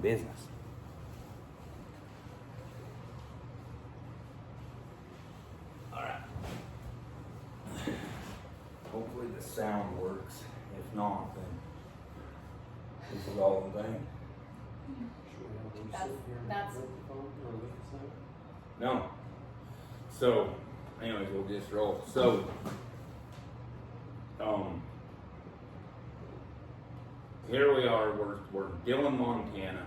business. All right. Hopefully the sound works. If not, then this is all in vain. That's No. So, anyways, we'll just roll. So, here we are. We're Dillon, Montana,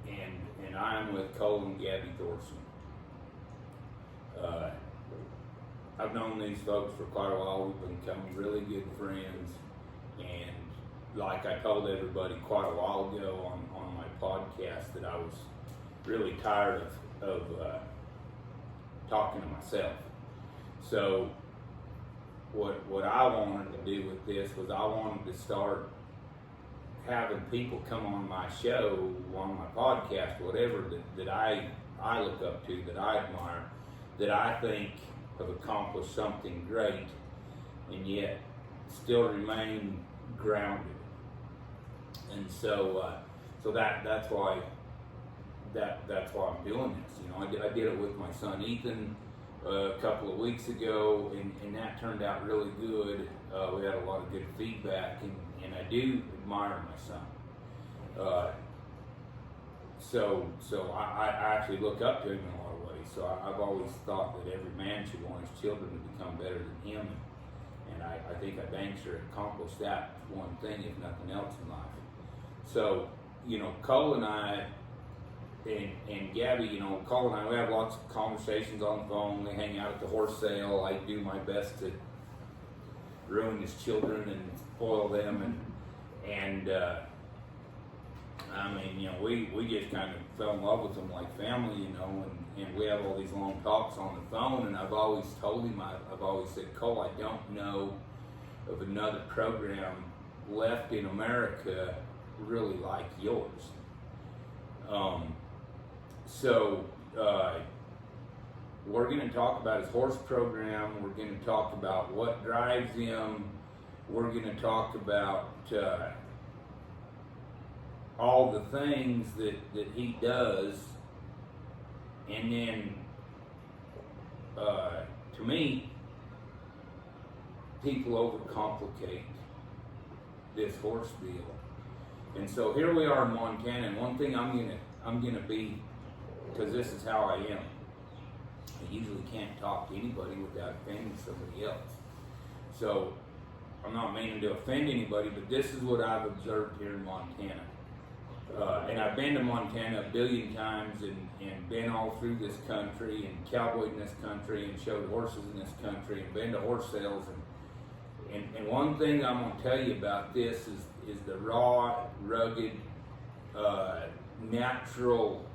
and I'm with Cole and Gabby Thoreson. I've known these folks for quite a while. We've become really good friends, and like I told everybody quite a while ago on my podcast, that I was really tired of talking to myself. So what I wanted to do with this was I wanted to start having people come on my show, on my podcast, whatever, that I look up to, that I admire, that I think have accomplished something great, and yet still remain grounded. And so that's why I'm doing this. You know, I did it with my son Ethan a couple of weeks ago, and that turned out really good. We had a lot of good feedback, and I do admire my son. So I actually look up to him in a lot of ways. So I've always thought that every man should want his children to become better than him, and I think I dang sure accomplished that one thing, if nothing else in life. So, you know, Cole and I, and Gabby, you know, Cole and I, we have lots of conversations on the phone. We hang out at the horse sale. I do my best to ruin his children and spoil them, and I mean, you know, we just kind of fell in love with them like family, you know, and we have all these long talks on the phone, and I've always told him, I've always said, Cole, I don't know of another program left in America really like yours. So we're going to talk about his horse program. We're going to talk about what drives him. We're going to talk about all the things that he does. And then, to me, people overcomplicate this horse deal. And so here we are in Montana, and one thing I'm gonna be, because this is how I am. I usually can't talk to anybody without offending somebody else. So I'm not meaning to offend anybody, but this is what I've observed here in Montana. And I've been to Montana a billion times, and been all through this country, and cowboyed in this country, and showed horses in this country, and been to horse sales. And one thing I'm going to tell you about this is the raw, rugged, natural,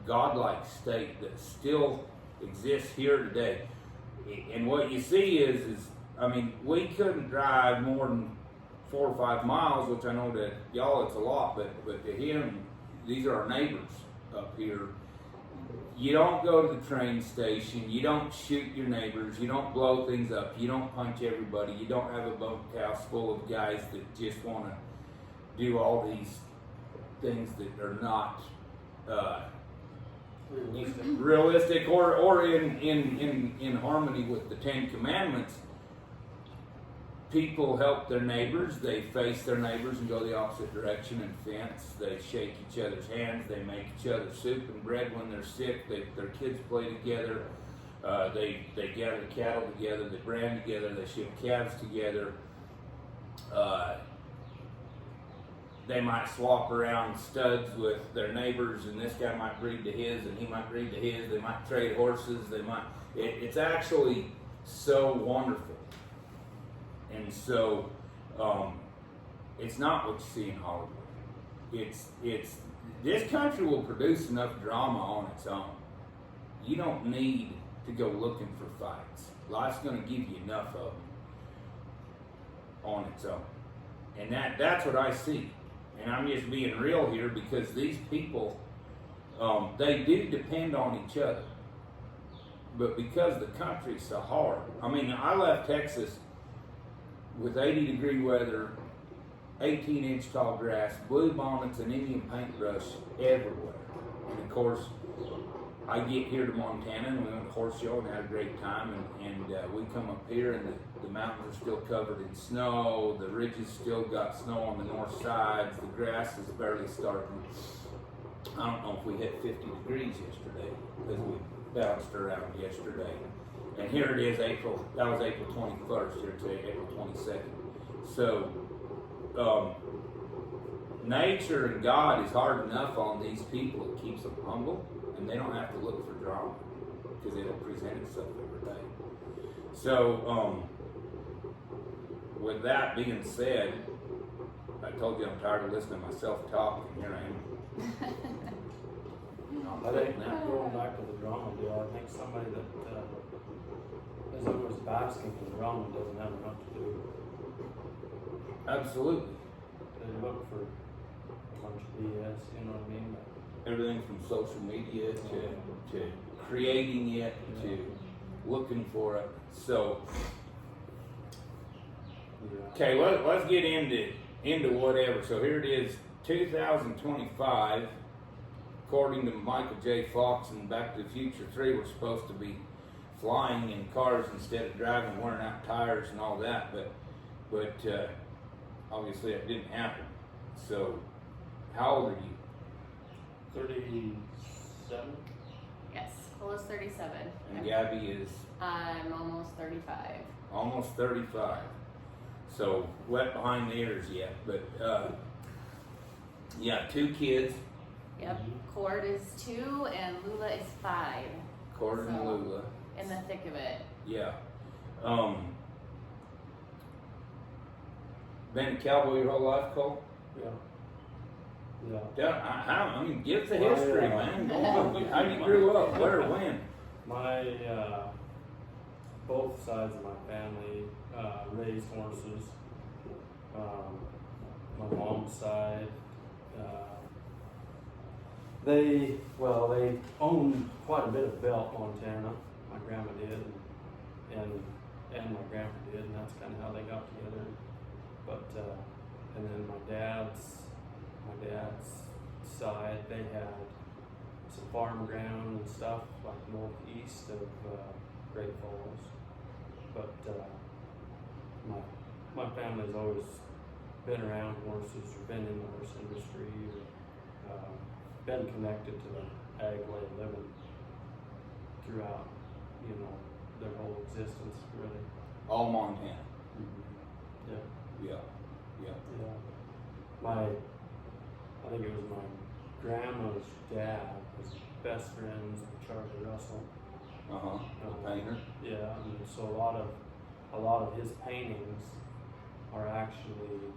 godlike state that still exists here today. And what you see is I mean, we couldn't drive more than 4 or 5 miles, which I know to y'all it's a lot, but to him, these are our neighbors up here. You don't go to the train station, you don't shoot your neighbors, you don't blow things up, you don't punch everybody, you don't have a bunkhouse full of guys that just want to do all these things that are not realistic or in harmony with the Ten Commandments. People help their neighbors, they face their neighbors and go the opposite direction and fence. They shake each other's hands, they make each other soup and bread when they're sick, their kids play together, they gather cattle together, they brand together, they ship calves together. They might swap around studs with their neighbors, and this guy might breed to his and he might breed to his. They might trade horses, it's actually so wonderful. And so, it's not what you see in Hollywood. It's this country will produce enough drama on its own. You don't need to go looking for fights. Life's going to give you enough of them on its own. And that's what I see. And I'm just being real here, because these people, they do depend on each other. But because the country's so hard, I mean, I left Texas with 80-degree weather, 18-inch tall grass, blue bonnets, and Indian paintbrush everywhere. And of course, I get here to Montana and we went to horse show and had a great time. And we come up here and the mountains are still covered in snow. The ridges still got snow on the north sides. The grass is barely starting. I don't know if we hit 50 degrees yesterday because we bounced around yesterday. And here it is, that was April 21st, here today, April 22nd. So, nature and God is hard enough on these people. It keeps them humble, and they don't have to look for drama because it'll present itself every day. So, with that being said, I told you I'm tired of listening to myself talk, and here I am. I think going back to the drama deal, I think somebody that is always basking in the drama doesn't have enough to do. Absolutely. They look for a bunch of BS, you know what I mean? Everything from social media to creating it to looking for it. So, okay, let's get into whatever. So here it is, 2025. According to Michael J. Fox and Back to the Future 3, we're supposed to be flying in cars instead of driving, wearing out tires and all that. But obviously it didn't happen. So, how old are you? 37? Yes, Cola's 37. And Gabby is? I'm almost 35. Almost 35. So, wet behind the ears yet. But, yeah, 2 kids. Yep, Cord is 2 and Lula is 5. Cord and Lula. In the thick of it. Yeah. Been a cowboy your whole life, Cole? Yeah. I mean, give us the history, man. Go on. How you grew up? Where, when? My, both sides of my family raised horses. My mom's side, they owned quite a bit of Belt, Montana. My grandma did, and my grandpa did, and that's kind of how they got together. But and then my dad's side, they had some farm ground and stuff like northeast of Great Falls. But my family's always been around horses or been in the horse industry or been connected to the ag way of living throughout, their whole existence, really. All Montana. Mm-hmm. Yeah. I think it was my grandma's dad was best friends with Charlie Russell. The painter. Yeah, and so a lot of his paintings are actually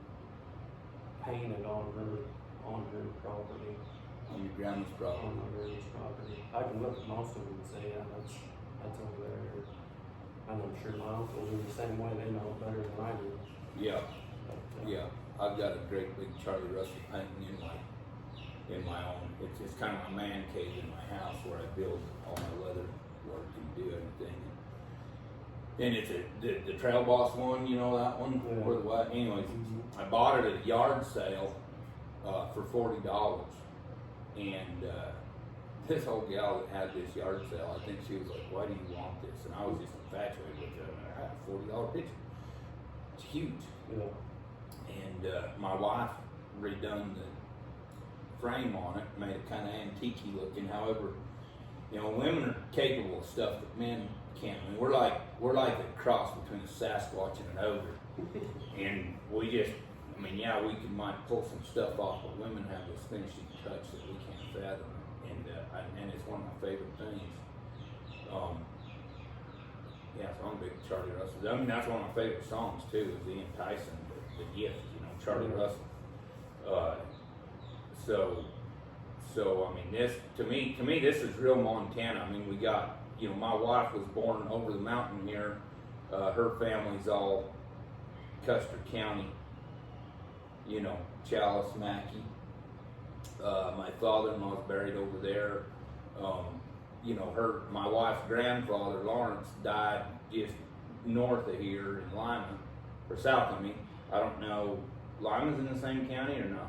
painted on her property. On your grandma's property. On my grandma's property. I can look at most of them and say, yeah, that's over there. And I'm sure my uncle do the same way. They know it better than I do. Yeah. But, Yeah. I've got a great big Charlie Russell painting in my own. It's kind of my man cave in my house where I build all my leather work and do everything. And it's the Trail Boss one, that one? Yeah. Where the what? Anyways, I bought it at a yard sale for $40. And this old gal that had this yard sale, I think she was like, why do you want this? And I was just infatuated with it. I had a $40 picture. It's huge. Yeah. And my wife redone the frame on it, made it kind of antique-y looking. However, women are capable of stuff that men can't. I mean, we're like a cross between a Sasquatch and an ogre. And we just, we might pull some stuff off, but women have this finishing touch that we can't fathom. And it's one of my favorite things. So I'm a big Charlie Russell. That's one of my favorite songs too, is Ian Tyson, the Gift, Charlie Russell. So this to me this is real Montana. We got, my wife was born over the mountain here. Her family's all Custer County, Chalice, Mackey. My father-in-law's buried over there. My wife's grandfather, Lawrence, died just north of here in Lima, or south. I mean, I don't know. Lyman's in the same county or no?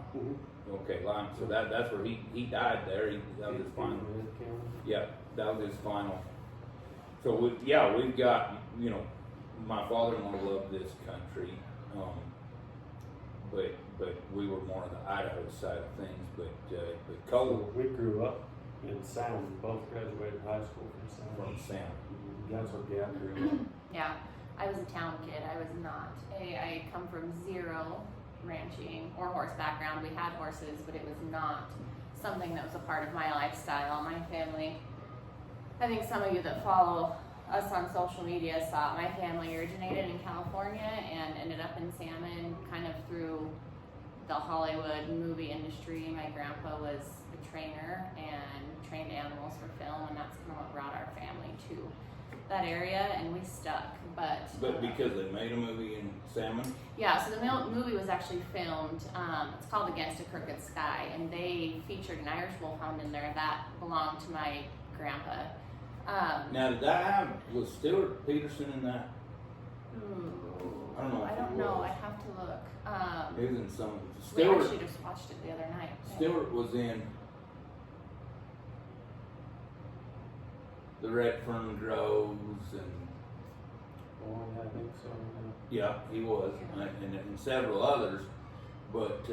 Okay, Lyman. So that's where he died there. That was his final. Yeah, that was his final. So we've got, you know, my father-in-law loved this country, but we were more on the Idaho side of things. But Cole We grew up in Sound. Both graduated high school from Sound. from Sam. That's where Gabby grew up. Yeah, I was a town kid. I was not. I come from zero ranching or horse background. We had horses, but it was not something that was a part of my lifestyle. My family, I think some of you that follow us on social media saw my family originated in California and ended up in Salmon kind of through the Hollywood movie industry. My grandpa was a trainer and trained animals for film, and that's kind of what brought our family to that area, and we stuck. But because they made a movie in Salmon. yeah, so the movie was actually filmed. It's called Against a Crooked Sky, and they featured an Irish wolfhound in there that belonged to my grandpa. Now, was Stuart Peterson in that? I don't know. I don't know. I have to look. He was in some. We Stuart. actually just watched it the other night. Stuart was in the Red Fern Groves and. Oh, I think so. Yeah, he was, and several others, but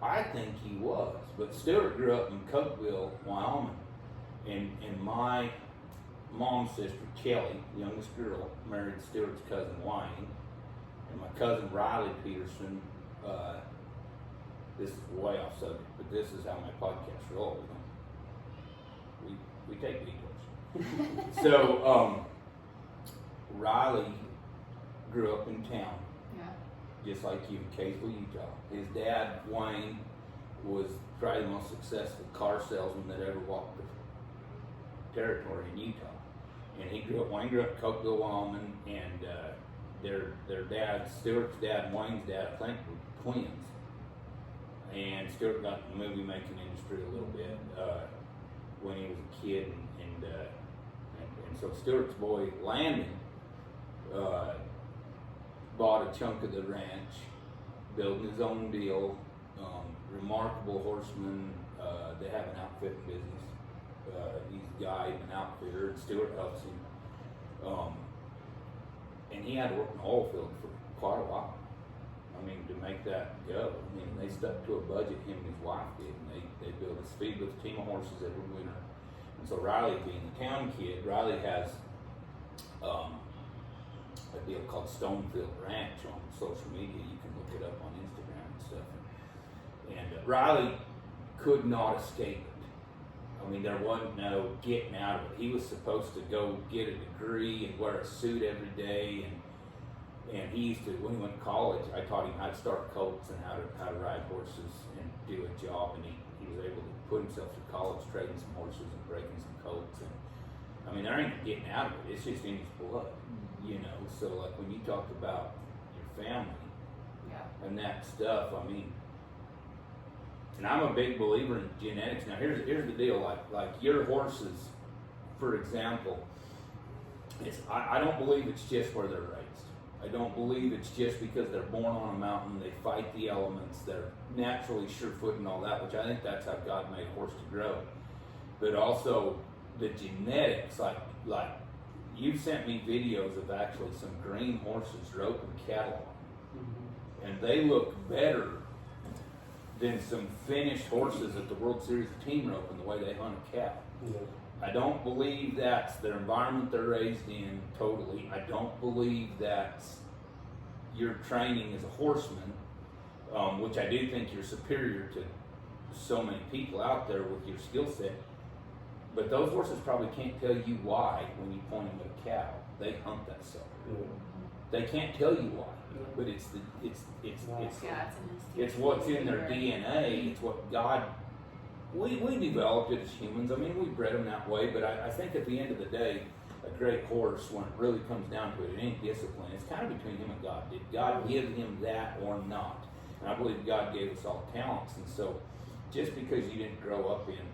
I think he was. But Stuart grew up in Cokeville, Wyoming, and my mom's sister, Kelly, the youngest girl, married Stuart's cousin, Wayne, and my cousin, Riley Peterson, this is way off subject, but this is how my podcast rolls. We take detours. So, Riley grew up in town, just like you, in Kaysville, Utah. His dad, Wayne, was probably the most successful car salesman that ever walked the territory in Utah. And Wayne grew up in Cokeville, Wyoming, and their dad, Stuart's dad and Wayne's dad, I think, were twins. And Stuart got in the movie making industry a little bit when he was a kid, and so Stuart's boy Landon bought a chunk of the ranch, building his own deal. Remarkable horseman. They have an outfit business. He's a guide, an outfitter, and Stuart helps him. And he had to work in the oil field for quite a while. I mean, to make that go. I mean, they stuck to a budget, him and his wife did, and they built a feed with a team of horses every winter. And so Riley, being a town kid, Riley has a deal called Stonefield Ranch on social media. You can look it up on Instagram and stuff. And Riley could not escape it. I mean, there wasn't no getting out of it. He was supposed to go get a degree and wear a suit every day, and he used to, when he went to college, I taught him how to start colts and how to ride horses and do a job, and he was able to put himself through college trading some horses and breaking some colts. And I mean, there ain't getting out of it. It's just in his blood, you know. So like when you talk about your family and that stuff, I mean, and I'm a big believer in genetics. Now here's the deal, like your horses, for example, I don't believe it's just where they're raised. I don't believe it's just because they're born on a mountain, they fight the elements, they're naturally sure-footed and all that, which I think that's how God made a horse to grow. But also the genetics, like you've sent me videos of actually some green horses roping cattle on, and they look better than some finished horses at the World Series of team roping the way they hunt a cow. I don't believe that's their environment they're raised in totally. I don't believe that's your training as a horseman, which I do think you're superior to so many people out there with your skill set. But those horses probably can't tell you why when you point them at a cow. They hunt that sucker. They can't tell you why, but it's what's in their DNA. It's what God. We developed it as humans. I mean, we bred them that way, but I think at the end of the day, a great horse, when it really comes down to it, it ain't discipline. It's kind of between him and God. Did God give him that or not? And I believe God gave us all talents. And so just because you didn't grow up in,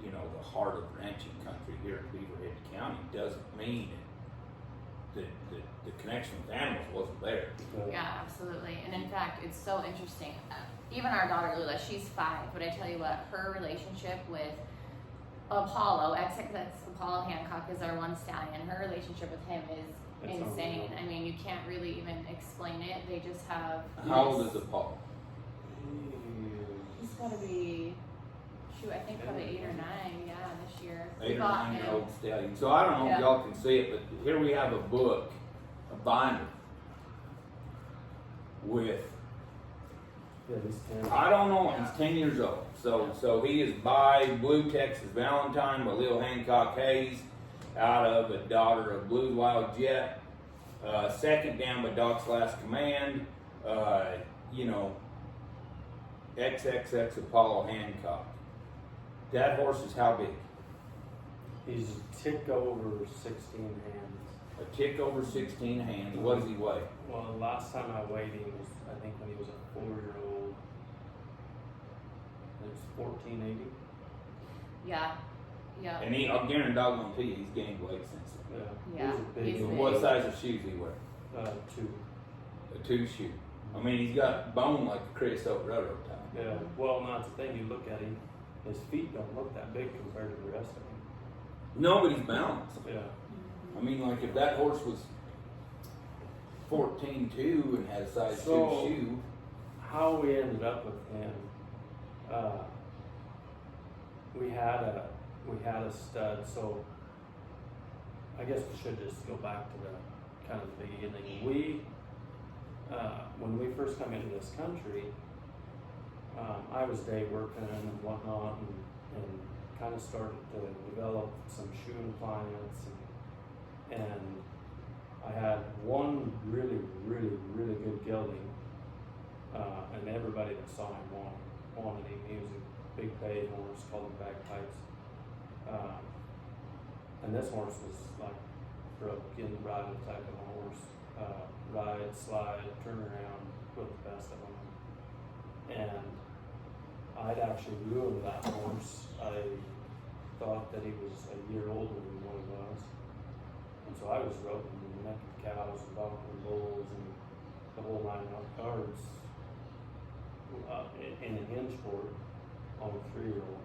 you know, the heart of ranching country here in Beaverhead County doesn't mean the connection with animals wasn't there. Yeah, absolutely. And in fact, it's so interesting. Even our daughter Lula, she's 5, but I tell you what, her relationship with Apollo, XXX Apollo Hancock is our one stallion. Her relationship with him is It's insane. unreal. I mean, you can't really even explain it. They just have. How old is Apollo? He's got to be, shoot, I think probably 8 or 9. Yeah, this year. 8 or bought 9 year him. old stallion. So I don't know if Yeah. y'all can see it, but here we have a book, a binder with, Yeah, he's 10. I don't know, he's 10 years old. So he is by Blue Texas Valentine by Lil Hancock Hayes out of A Daughter of Blues Wild Jet. Second down by Doc's Last Command. XXX Apollo Hancock. That horse is how big? He's a tick over 16 hands. A tick over 16 hands. What does he weigh? Well, the last time I weighed him was, I think, when he was a 4-year-old. It was 1480. Yeah. Yeah. And I'll guarantee you he's gained weight since then. Yeah. Yeah, He was a big he's dude. big. What size of shoes he wear? 2. A 2 shoe. I mean, he's got bone like a creosote railroad tie. Yeah. Well, and that's the thing. You look at him, his feet don't look that big compared to the rest of him. Nobody's balanced. Yeah. I mean, like if that horse was 14.2 and had a size 2 So- shoe, How we ended up with him, we had a stud. So I guess we should just go back to the kind of the beginning. When we first come into this country, I was day working and whatnot, and kind of started to develop some shoeing clients, and I had one really good gelding, and everybody that saw him wanted him. He was a big bay horse called the Bagpipes, and this horse was like for a beginning riding type of a horse. Ride, slide, turn around, put the best of them. And I'd actually ruined that horse. I thought that he was a year older than what he was. And so I was roping the neck of cows and bucking bulls and the whole 9 yards in a hinge board on a 3-year-old.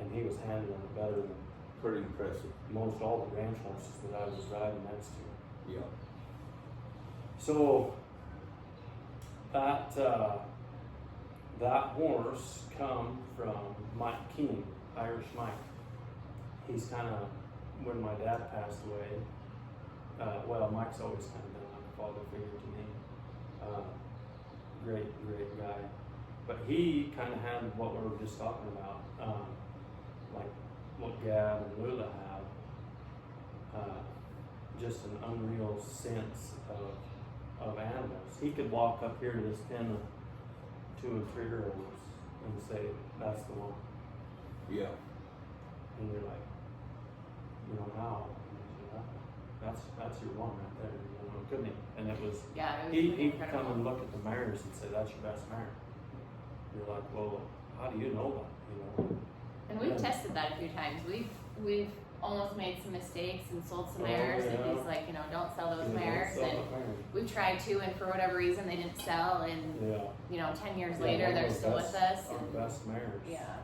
And he was handling it better than pretty impressive. most all the ranch horses that I was riding next to. Yeah. So that horse come from Mike King, Irish Mike. He's kind of, when my dad passed away, Mike's always kind of been like a father figure to me. Great guy. But he kind of had what we were just talking about, like what Gab and Lula have. Just an unreal sense of animals. He could walk up here to this pen of 2 and 3-year-olds and say, "That's the one." Yeah. And you're like, how? That's your one right there. Couldn't he? And it was, Yeah, it was he'd incredible. come and look at the mares and say, "That's your best mare." You're like, "Well, how do you know that?" And we've Yeah. tested that a few times. We've almost made some mistakes and sold some Oh, mares, and yeah. he's like, don't sell those You know, mares. so And the mares. we've tried to, and for whatever reason, they didn't sell. And Yeah. 10 years Yeah, later, one of they're those still best- with us. Our And, best mares. yeah.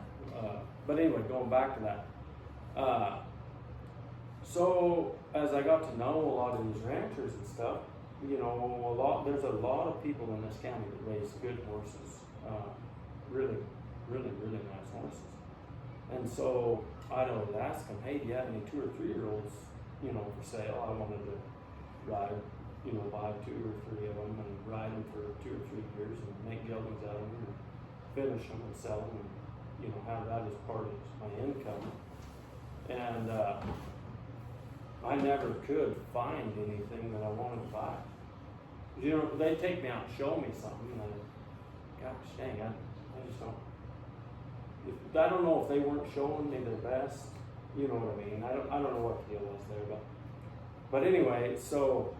But anyway, going back to that. So as I got to know a lot of these ranchers and stuff, there's a lot of people in this county that raise good horses, really nice horses. And so I would ask them, "Hey, do you have any 2 or 3-year-olds, for sale? I wanted to ride, buy 2 or 3 of them and ride them for 2 or 3 years and make geldings out of them and finish them and sell them and, have that as part of my income." And I never could find anything that I wanted to buy. They take me out and show me something, and gosh dang, I just don't. I don't know if they weren't showing me their best. You know what I mean? I don't know what the deal was there, but anyway, so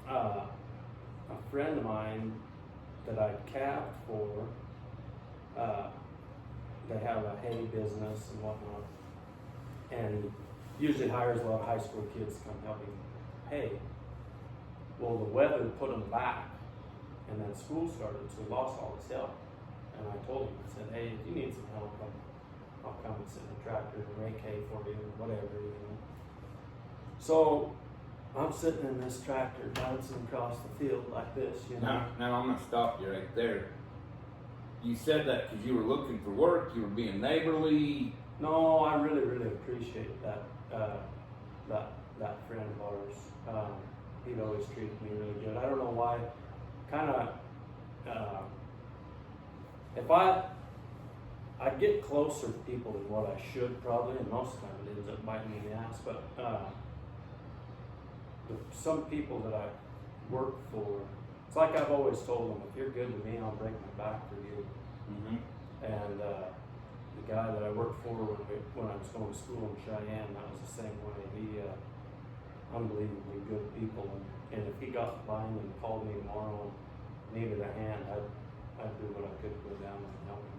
a friend of mine that I capped for, they have a hay business and whatnot, and usually hires a lot of high school kids to come help him. Hey, well, the weather put him back, and then school started, so he lost all his help. And I told him, I said, hey, if you need some help, I'll come and sit in the tractor and rake hay for you, or whatever, you know. So I'm sitting in this tractor bouncing across the field like this, you know. Now I'm gonna stop you right there. You said that because you were looking for work, you were being neighborly. No, I really, really appreciate that, that friend of ours. He'd always treated me really good. I don't know why, if I get closer to people than what I should probably, and most of the time it ends up biting me in the ass, but some people that I work for, it's like I've always told them, if you're good to me, I'll break my back for you. Mm-hmm. And the guy that I worked for when I was going to school in Cheyenne, that was the same way. He, unbelievably good people, and if he got the line and called me tomorrow and needed a hand, I'd do what I could to go down and help him.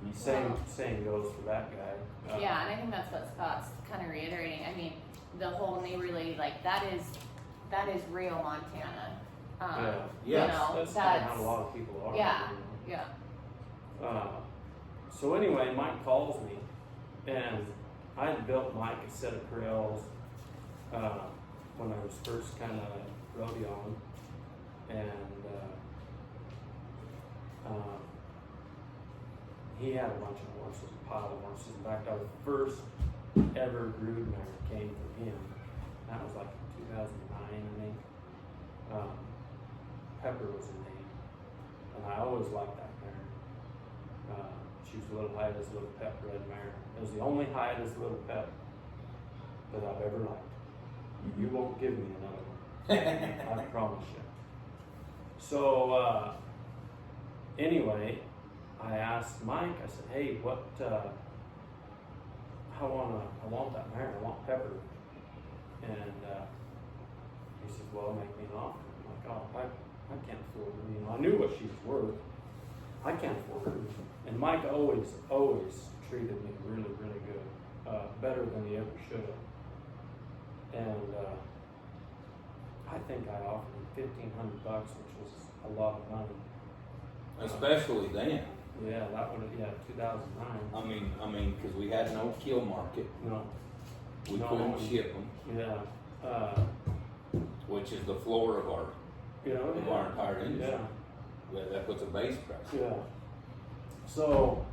Mm-hmm. Same goes for that guy. Yeah, and I think that's what Scott's kind of reiterating. I mean, the whole neighborly, like that is real Montana. Yes, that's kind of how a lot of people are. Yeah, you know? yeah. So anyway, Mike calls me, and I had built Mike a set of corrals when I was first kind of rodeoing, and he had a bunch of horses, a pile of horses. In fact, our first ever broodmare came from him. That was like 2009, I think. Pepper was her name, and I always liked that mare. She was a little hide as a little pet red mare. It was the only hide as a little pet that I've ever liked. You won't give me another one. I promise you. So anyway, I asked Mike. I said, "Hey, what? I want that mare. I want Pepper." And he said, "Well, make me an offer." I'm like, "Oh, I can't afford her." You know, I knew what she was worth. I can't afford her. And Mike always treated me really, really good, better than he ever should have. And I think I offered him $1,500, which was a lot of money. Especially then. Yeah, that would have 2009. I mean, because we had no kill market. No. We couldn't ship them. Yeah. Which is the floor of our entire industry. Yeah. That puts a base price. Yeah. So,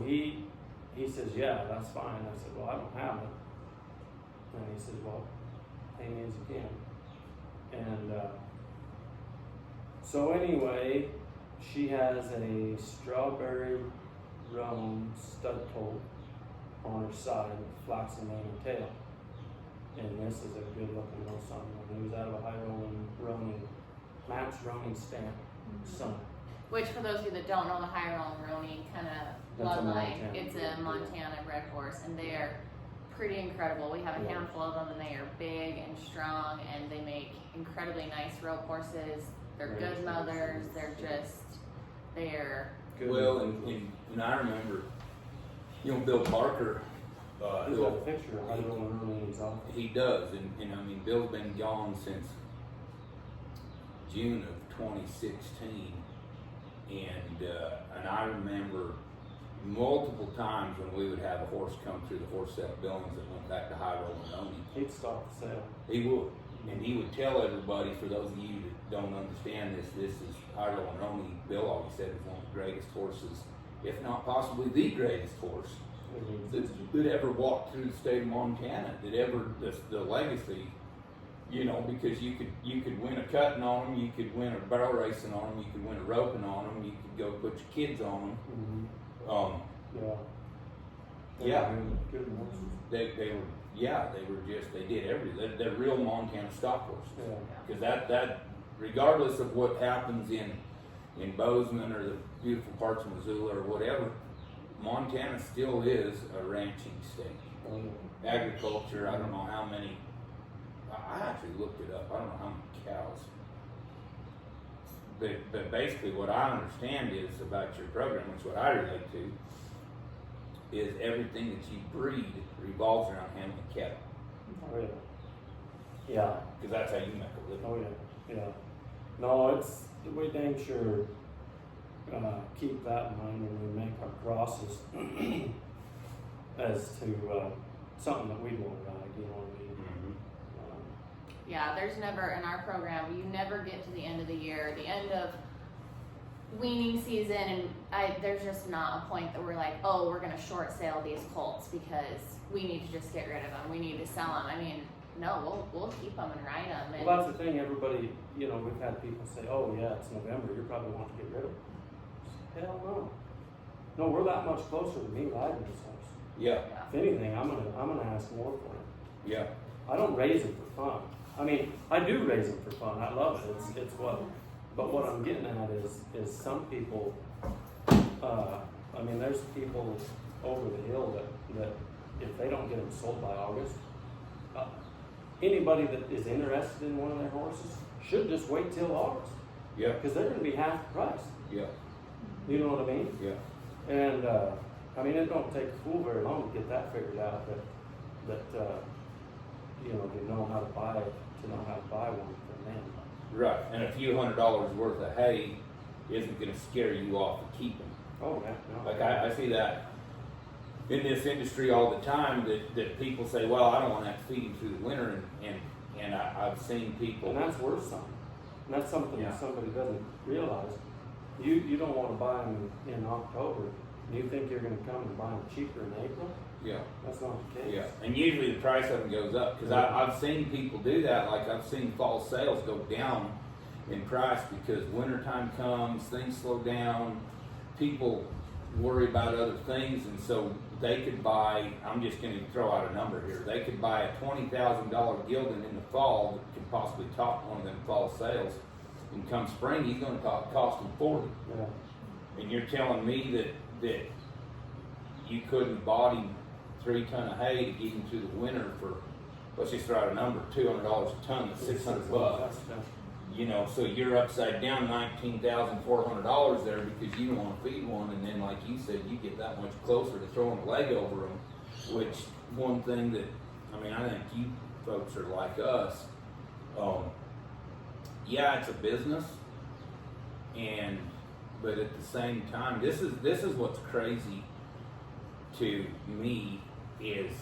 he says, "Yeah, that's fine." I said, "Well, I don't have it." And he says, "Well, pay me as you can." And so anyway, she has a strawberry roan stud colt on her side with flaxen mane and tail. And this is a good looking little son. He was out of a high rolling Matt's Ronin stamp son. Which, for those of you that don't know, the Hiram Roni kind of bloodline, it's a Montana bred horse, and they are pretty incredible. We have a handful of them, and they are big and strong, and they make incredibly nice rope horses. They're good mothers. They're good. Well, and I remember, Bill Parker. He's got a picture of Hiram Roni in his office. He does, and I mean, Bill's been gone since June of 2016, and I remember multiple times when we would have a horse come through the horse sale Billings that went back to High Rolling. He'd stop the sale. He would, and he would tell everybody, for those of you that don't understand this is High Rolling. Bill always said it was one of the greatest horses, if not possibly the greatest horse that ever walked through the state of Montana, that ever, the legacy, because you could win a cutting on them, you could win a barrel racing on them, you could win a roping on them, you could go put your kids on them. Good horses. They did everything. They're real Montana stock horses. Yeah. Because that, regardless of what happens in Bozeman or the beautiful parts of Missoula or whatever, Montana still is a ranching state. Agriculture, I don't know how many, I actually looked it up, I don't know how many cows. But basically what I understand is about your program, which is what I relate to, is everything that you breed revolves around handling cattle. Oh, yeah. Yeah. Because that's how you make a living. Oh, yeah. Yeah. No, we dang sure keep that in mind when we make our crosses as to something that we want to ride, you know what I mean? Yeah, there's never, in our program, you never get to the end of the year, the end of weaning season, and there's just not a point that we're like, oh, we're going to short sale these colts because we need to just get rid of them, we need to sell them. I mean, no, we'll keep them and ride them. And Well, that's the thing, everybody, you know, we've had people say, oh yeah, it's November, you probably want to get rid of them. Hell no. No, we're that much closer to me riding this horse. Yeah, If anything, I'm gonna ask more for it. yeah, I don't raise them for fun. I mean, I do raise them for fun. I love it. It's what. But what I'm getting at is some people. I mean, there's people over the hill that if they don't get them sold by August, anybody that is interested in one of their horses should just wait till August yeah, because they're going to be half the price. yeah, You know what I mean? yeah, And I mean, it don't take a fool very long to get that figured out. That you know, they know how to buy it, to know how to buy one from them. right. And a few $100s worth of hay isn't going to scare you off of keeping. Oh yeah, no. Like I see that in this industry all the time that people say, well, I don't want to have to feed him through the winter, and I've seen people. And that's worth something. And that's something Yeah. that somebody doesn't realize. You don't want to buy them in October. You think you're going to come and buy them cheaper in April? Yeah. That's not the case. Yeah, and usually the price of them goes up because I've seen people do that. Like I've seen fall sales go down in price because wintertime comes, things slow down, people worry about other things, and so they could buy. I'm just going to throw out a number here. They could buy a $20,000 gelding in the fall that could possibly top one of them fall sales, and come spring he's going to cost them 40. Yeah. And you're telling me that you couldn't have bought him 3 tons of hay to get him through the winter for, let's just throw out a number, $200 a ton, that's $600. You know, so you're upside down $19,400 there because you don't want to feed one, and then like you said, you get that much closer to throwing a leg over them. Which one thing that, I mean, I think you folks are like us. Yeah, it's a business, but at the same time, this is what's crazy to me is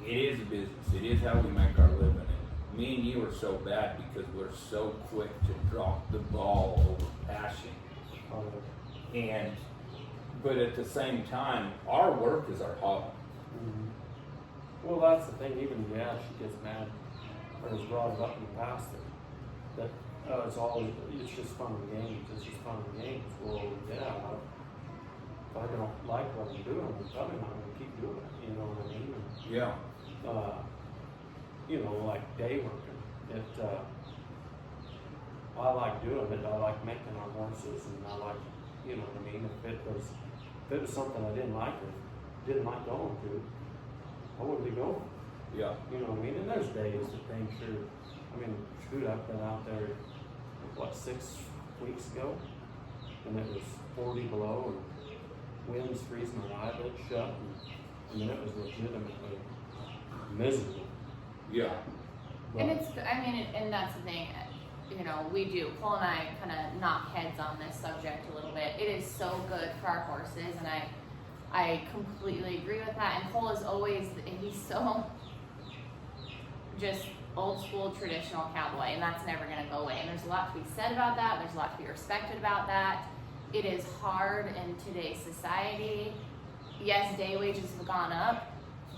it is a business. It is how we make our living. And me and you are so bad because we're so quick to drop the ball over passion. But at the same time, our work is our hobby. Mm-hmm. Well, that's the thing. Even she gets mad, or has brought it up in the past that it's just fun and games. It's just fun and games. Well, yeah. If I don't like what I'm doing, I'm probably not going to keep doing it. You know what I mean? Yeah. You know, like day working. I like doing it. I like making our horses, and I like, you know what I mean. If it was something I didn't like or didn't like going to, I wouldn't be going. Yeah. You know what I mean? And there's days that things sure. I mean, shoot, I've been out there 6 weeks ago, and it was 40 below, and winds freezing my eyelids shut, and then it was legitimately miserable. Yeah. But, And and that's the thing, you know, Cole and I kind of knock heads on this subject a little bit. It is so good for our horses, and I completely agree with that. And Cole is always, he's so just old school traditional cowboy, and that's never going to go away. And there's a lot to be said about that. There's a lot to be respected about that. It is hard in today's society. Yes, day wages have gone up,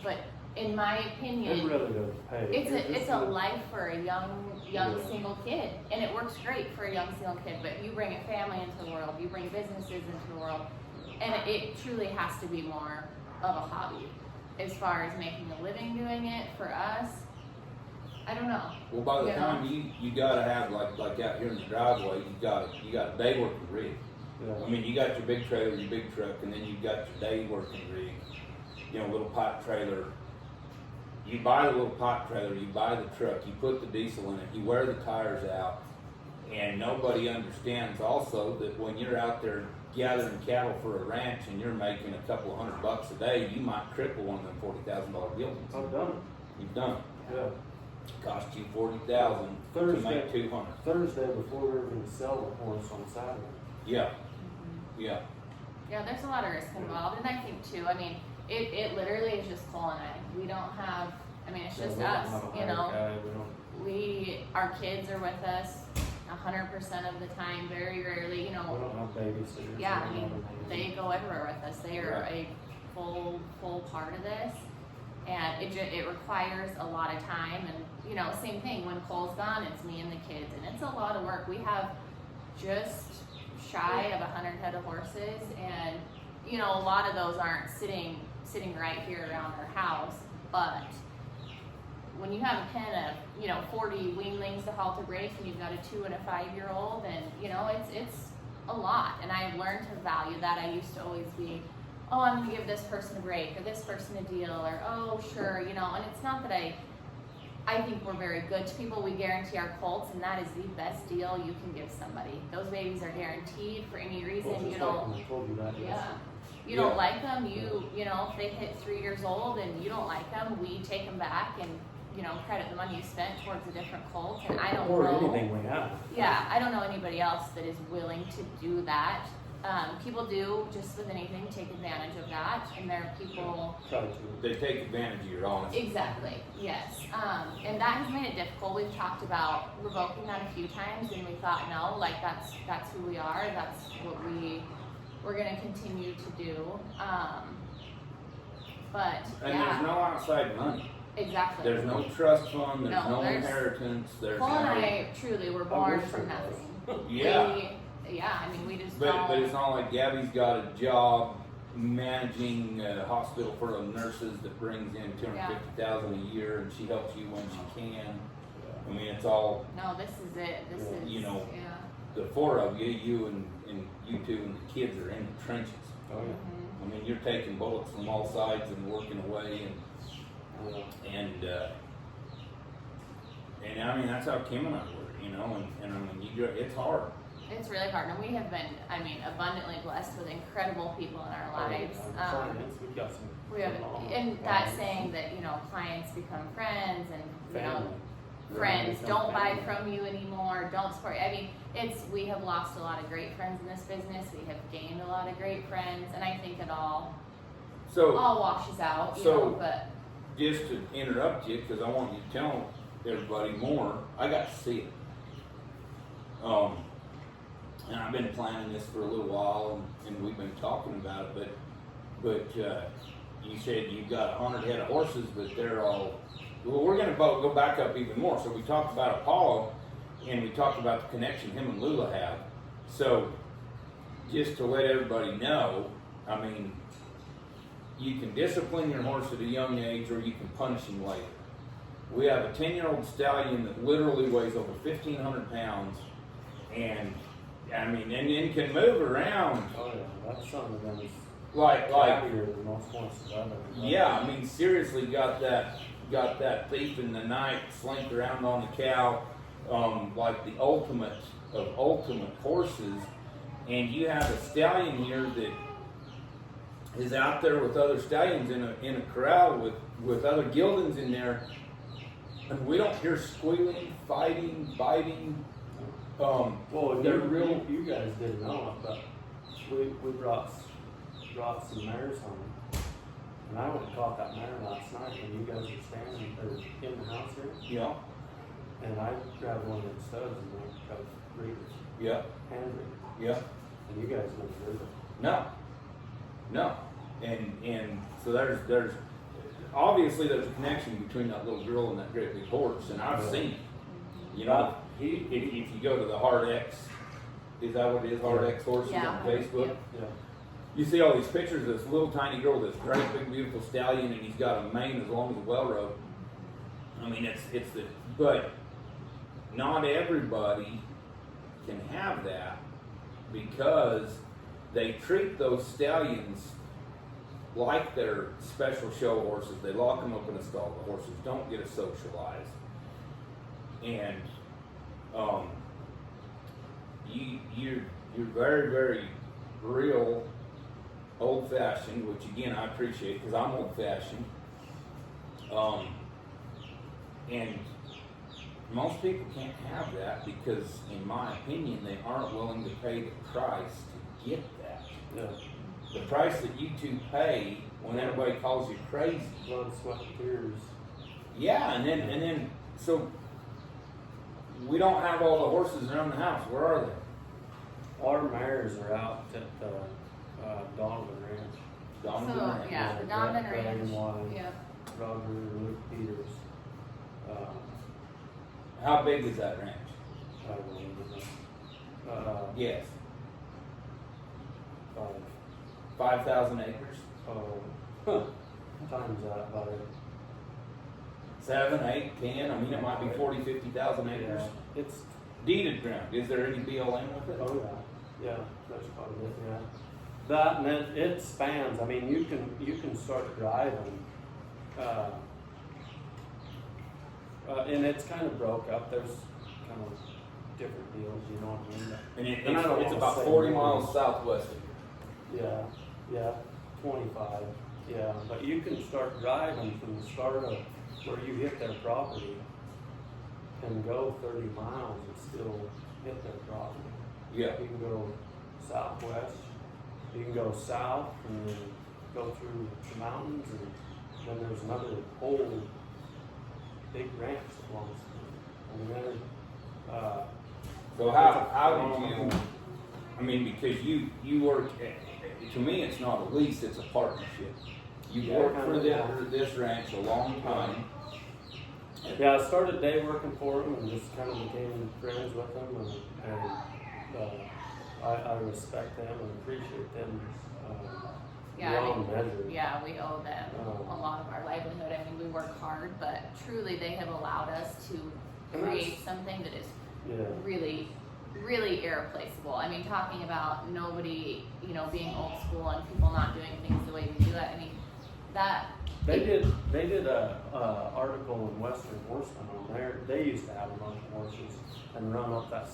but in my opinion, it really doesn't pay. it's a life for a young single kid, and it works great for a young single kid. But you bring a family into the world, you bring businesses into the world, and it truly has to be more of a hobby. As far as making a living doing it for us, I don't know. Well, by the time you gotta have like out here in the driveway, you got a day working rig. Yeah. I mean, you got your big trailer, your big truck, and then you got your day working rig. You know, little pipe trailer. You buy the little pipe trailer, you buy the truck, you put the diesel in it, you wear the tires out, and nobody understands also that when you're out there gathering cattle for a ranch and you're making a couple of $100 a day, you might cripple one of them $40,000 buildings. I've done it. You've done it. Yeah. Cost you $40,000 to make 200. Thursday before we were going to sell the horse on Saturday. Yeah. Yeah. Yeah, there's a lot of risk involved, and I think too, I mean, it literally is just Cole and I. We don't have, I mean, it's Yeah, just we don't us, have a you hired know. guy, we don't, Our kids are with us 100% of the time, very rarely, you we know. don't have babysitters. Yeah, I we don't mean, have they anything. go everywhere with us. They are a full part of this, and it requires a lot of time. And you know, same thing when Cole's gone, it's me and the kids, and it's a lot of work. We have just shy of 100 head of horses, and you know, a lot of those aren't sitting right here around our house. But when you have a pen of, you know, 40 weanlings to halt a break, and you've got a 2 and a 5-year-old, and you know, it's a lot. And I've learned to value that. I used to always be, oh, I'm gonna give this person a break, or this person a deal, or oh, sure, you know. And it's not that I think we're very good to people. We guarantee our colts, and that is the best deal you can give somebody. Those babies are guaranteed for any reason. Well, You just don't, like I told you that yeah. yesterday. You don't like them, you know, if they hit 3 years old and you don't like them, we take them back and, you know, credit the money you spent towards a different colt. And I don't Or know. anything we have. Yeah, I don't know anybody else that is willing to do that. People do, just with anything, take advantage of that, and there are people. Try to. They take advantage of your honesty. Exactly, yes. And that has made it difficult. We've talked about revoking that a few times, and we thought, no, like that's who we are. That's what we're going to continue to do. But And yeah, there's no outside money. exactly. There's no trust fund, there's No, no there's- inheritance, there's Cole and no. I truly were born wish from there nothing. Yeah. Yeah, I mean, we just But don't. it's not like Gabby's got a job managing a hospital full of nurses that brings in $250,000 a year, and she helps you when she can. I mean, it's all No, this is it. This Yeah. is, You know, yeah. the four of you, you and you two and the kids are in the trenches. Oh yeah. Mhm. I mean, you're taking bullets from all sides and working away, Yeah. and I mean that's how Kim and I were, you know, and I mean it's hard. It's really hard, and we have been, I mean, abundantly blessed with incredible people in our lives. Clients, we've got some. We have, phenomenal and that clients. saying that, you know, clients become friends, and you know, Family. friends Become don't buy family. from you anymore, don't support. I mean, we have lost a lot of great friends in this business. We have gained a lot of great friends, and I think it all So washes out, you So- know. But just to interrupt you, because I want you to tell everybody more, I got to see it. And I've been planning this for a little while, and we've been talking about it, but you said you've got 100 head of horses, but they're all, well, we're going to go back up even more. So we talked about Apollo, and we talked about the connection him and Lula have. So just to let everybody know, I mean, you can discipline your horse at a young age, or you can punish him later. We have a 10-year-old stallion that literally weighs over 1,500 pounds, and I mean, and can move around Oh yeah, that's something of them is like happier than most horses I've ever done. yeah. I mean, seriously, got that thief in the night, slinked around on the cow, like the ultimate of ultimate horses. And you have a stallion here that is out there with other stallions in a corral with other geldings in there, and we don't hear squealing, fighting, biting. Well, They're you, real- you guys didn't know it, but we brought some mares home, and I went and caught that mare last night, and you guys were standing or in the house here, Yeah, and I grabbed one of the studs and went and got breeders, yeah, hand breeders, yeah. and you guys went through it. No, and so there's obviously there's a connection between that little girl and that great big horse, and I've seen it. You know, if you go to the Hard X, is that what it is? Hard X horses Yeah. on Facebook. Yep. Yeah. You see all these pictures of this little tiny girl, this great big beautiful stallion, and he's got a mane as long as a well rope. I mean, but not everybody can have that because they treat those stallions like they're special show horses. They lock them up in a stall. The horses don't get to socialize, and you're very, very real old-fashioned, which again I appreciate because I'm old-fashioned. And most people can't have that because, in my opinion, they aren't willing to pay the price to get that. Yeah. The price that you two pay when everybody calls you crazy. Blood, sweat, and tears. Yeah, and then so we don't have all the horses around the house. Where are they? Our mares are out at the Donovan Ranch. Donovan So, Ranch. yeah, the Donovan Greg Ranch. and Wine, Yep. Roger and Luke Peters. How big is that ranch? I don't remember. Yes. 5. 5,000 acres. Times that by 7, 8, 10. I mean, it might be 40, 50,000 acres. yeah. It's Deeded ground. Is there any BLM with it? oh yeah, that's part of it. Yeah, that and it spans. I mean, you can start driving, and it's kind of broke up. There's kind of different deals, you know what I mean? And I don't it's wanna about say 40 more. miles southwest of here. Yeah, 25. Yeah, but you can start driving from the start of where you hit their property and go 30 miles and still hit their property. Yeah. You can go southwest, you can go south and then go through the mountains, and then there's another whole big ranch that belongs to them. And then, So how did you, I mean, because you work, to me it's not a lease, it's a partnership. You've Yeah, worked for kinda, this ranch a long time. yeah, I started day working for them and just kind of became friends with them, and I respect them and appreciate them Yeah, beyond measure. Yeah, we owe them Oh. a lot of our livelihood. I mean, we work hard, but truly they have allowed us to And create something that is Yeah. really, really irreplaceable. I mean, talking about nobody, being old school and people not doing things the way we do it. I mean, that. They did a article in Western Horseman on there. They used to have a bunch of horses and run up that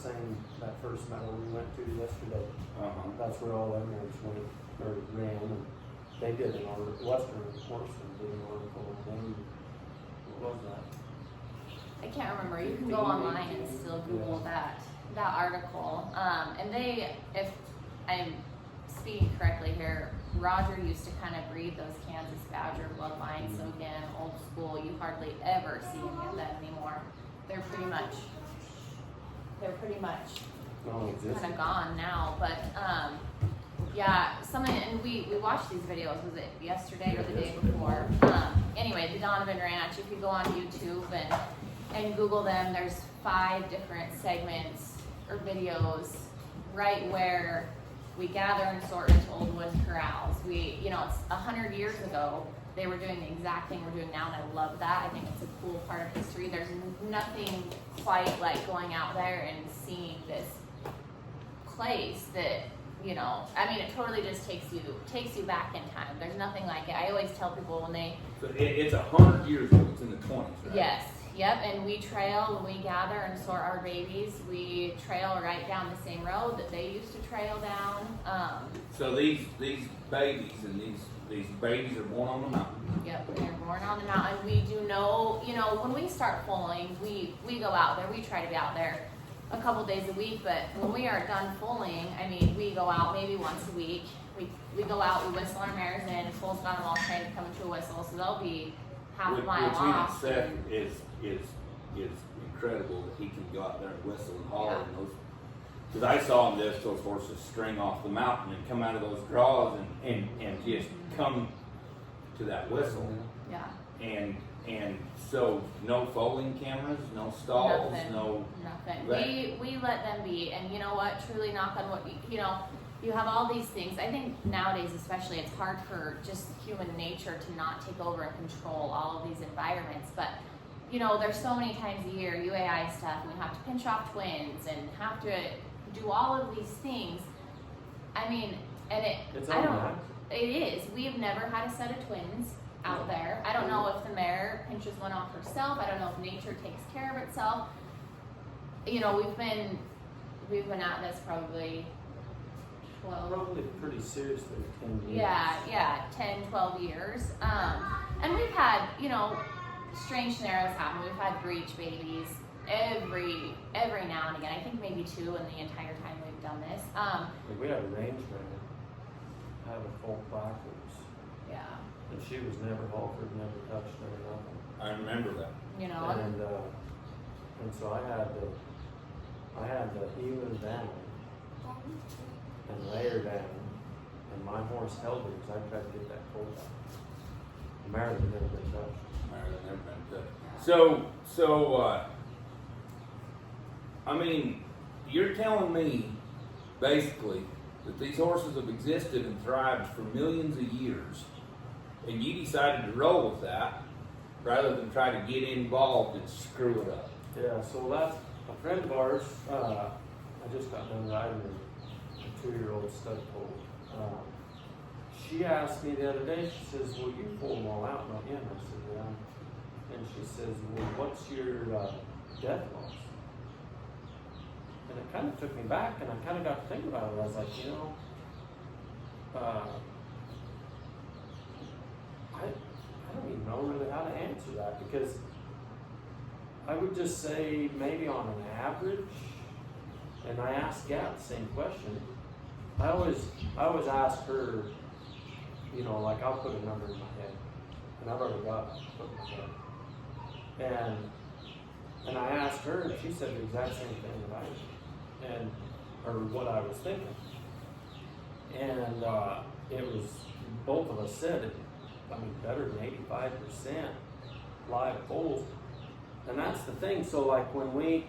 first meadow we went to yesterday. Uh-huh. That's where all them mares went or ran, and they did an article. Western Horseman did an article, and then what was that? I can't remember. You can go online and still Google that article. And they, if I'm speaking correctly here, Roger used to kind of breed those Kansas Badger bloodlines. So again, old school. You hardly ever see any of them anymore. They're pretty much Non-existent. kind of gone now. But yeah, and we watched these videos. Was it yesterday or the day before? Anyway, the Donovan Ranch. If you go on YouTube and Google them, there's 5 different segments or videos right where we gather and sort into old wooden corrals. It's 100 years ago, they were doing the exact thing we're doing now, and I love that. I think it's a cool part of history. There's nothing quite like going out there and seeing this place that, it totally just takes you back in time. There's nothing like it. I always tell people when they... So it's 100 years ago, it's in the 20s, right? Yes. Yep, and we trail when we gather and sort our babies. We trail right down the same road that they used to trail down. So these babies and these babies are born on the mountain. Yep, they're born on the mountain. We do know, when we start foaling, we go out there. We try to be out there a couple days a week, but when we are done foaling, we go out maybe once a week. We go out, we whistle our mares in. Foal's got them all trained to come to a whistle, so they'll be half a mile off. Which in itself is incredible that he can go out there and whistle and holler and those. Because I saw him those horses string off the mountain and come out of those draws and just come to that whistle. Yeah. And so no foaling cameras, no stalls, nothing. We let them be, and you know what? Truly, knock on wood. You have all these things. I think nowadays, especially, it's hard for just human nature to not take over and control all of these environments. But there's so many times a year, UAI stuff, and we have to pinch off twins and have to do all of these things. It is. We've never had a set of twins out there. I don't know if the mare pinches one off herself. I don't know if nature takes care of itself. We've been at this probably 12. Probably pretty seriously 10 years. Yeah, 10, 12 years. And we've had, strange scenarios happen. We've had breech babies every now and again. I think maybe 2 in the entire time we've done this. Like, we had a range grant, had a full placards, Yeah, and she was never haltered, never touched her, nothing. I remember that. And so I had to heel her down and lay her down, and my horse held her because I tried to get that colt out. The mare had never been touched. Never been good. So, I mean, you're telling me, basically, that these horses have existed and thrived for millions of years, and you decided to roll with that, rather than try to get involved and screw it up. Yeah, so that's a friend of ours. I just got done riding a 2-year-old stud colt. She asked me the other day, she says, well, you pull them all out, don't you? And I said, yeah. And she says, well, what's your death loss? And it kind of took me back, and I kind of got to think about it. I was like, I don't even know really how to answer that, because I would just say maybe on an average, and I asked Gab the same question. I always ask her, like I'll put a number in my head, and I've already got it put in my head. And I asked her, and she said the exact same thing that I did, or what I was thinking. And it was, both of us said it, better than 85% live foals. And that's the thing. So like when we've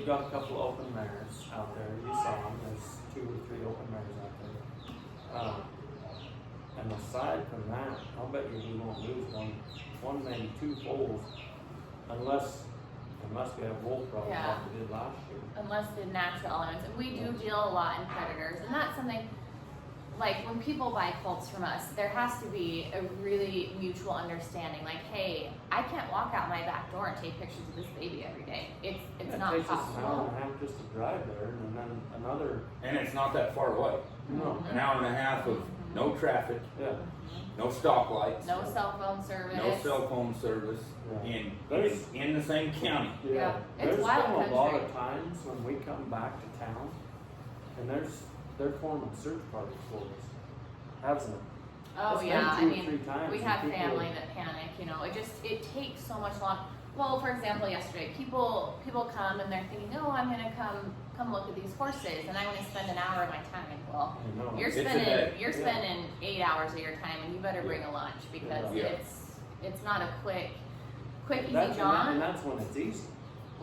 got a couple of open mares out there. You saw them. There's 2 or 3 open mares out there. And aside from that, I'll bet you we won't lose one maybe 2 foals, unless we have wolf problems like we did last year. Unless the natural elements. And we do deal a lot in predators, and that's something. Like when people buy colts from us, there has to be a really mutual understanding. Like, hey, I can't walk out my back door and take pictures of this baby every day. It's not It takes us an hour possible. and a half just to drive there, and then another. And it's not that far away. No. An hour and a half of no traffic, Yeah. no stoplights, No cell phone service. no cell phone service, Yeah. and There's- it's in the same county. Yeah. It's There's wild been a lot country. of times when we come back to town, and they're forming search parties for us. Hasn't it? Oh It's yeah, been I 2 or 3 mean, times we and have people- family that panic. It takes so much long. Well, for example, yesterday, people come and they're thinking, oh, I'm gonna come look at these horses, and I want to spend an hour of my time. Well, I know. you're It's a spending day. you're Yeah. spending 8 hours of your time, and you better bring a lunch, because Yeah. it's not a quick easy And jaunt. that's when it's easy.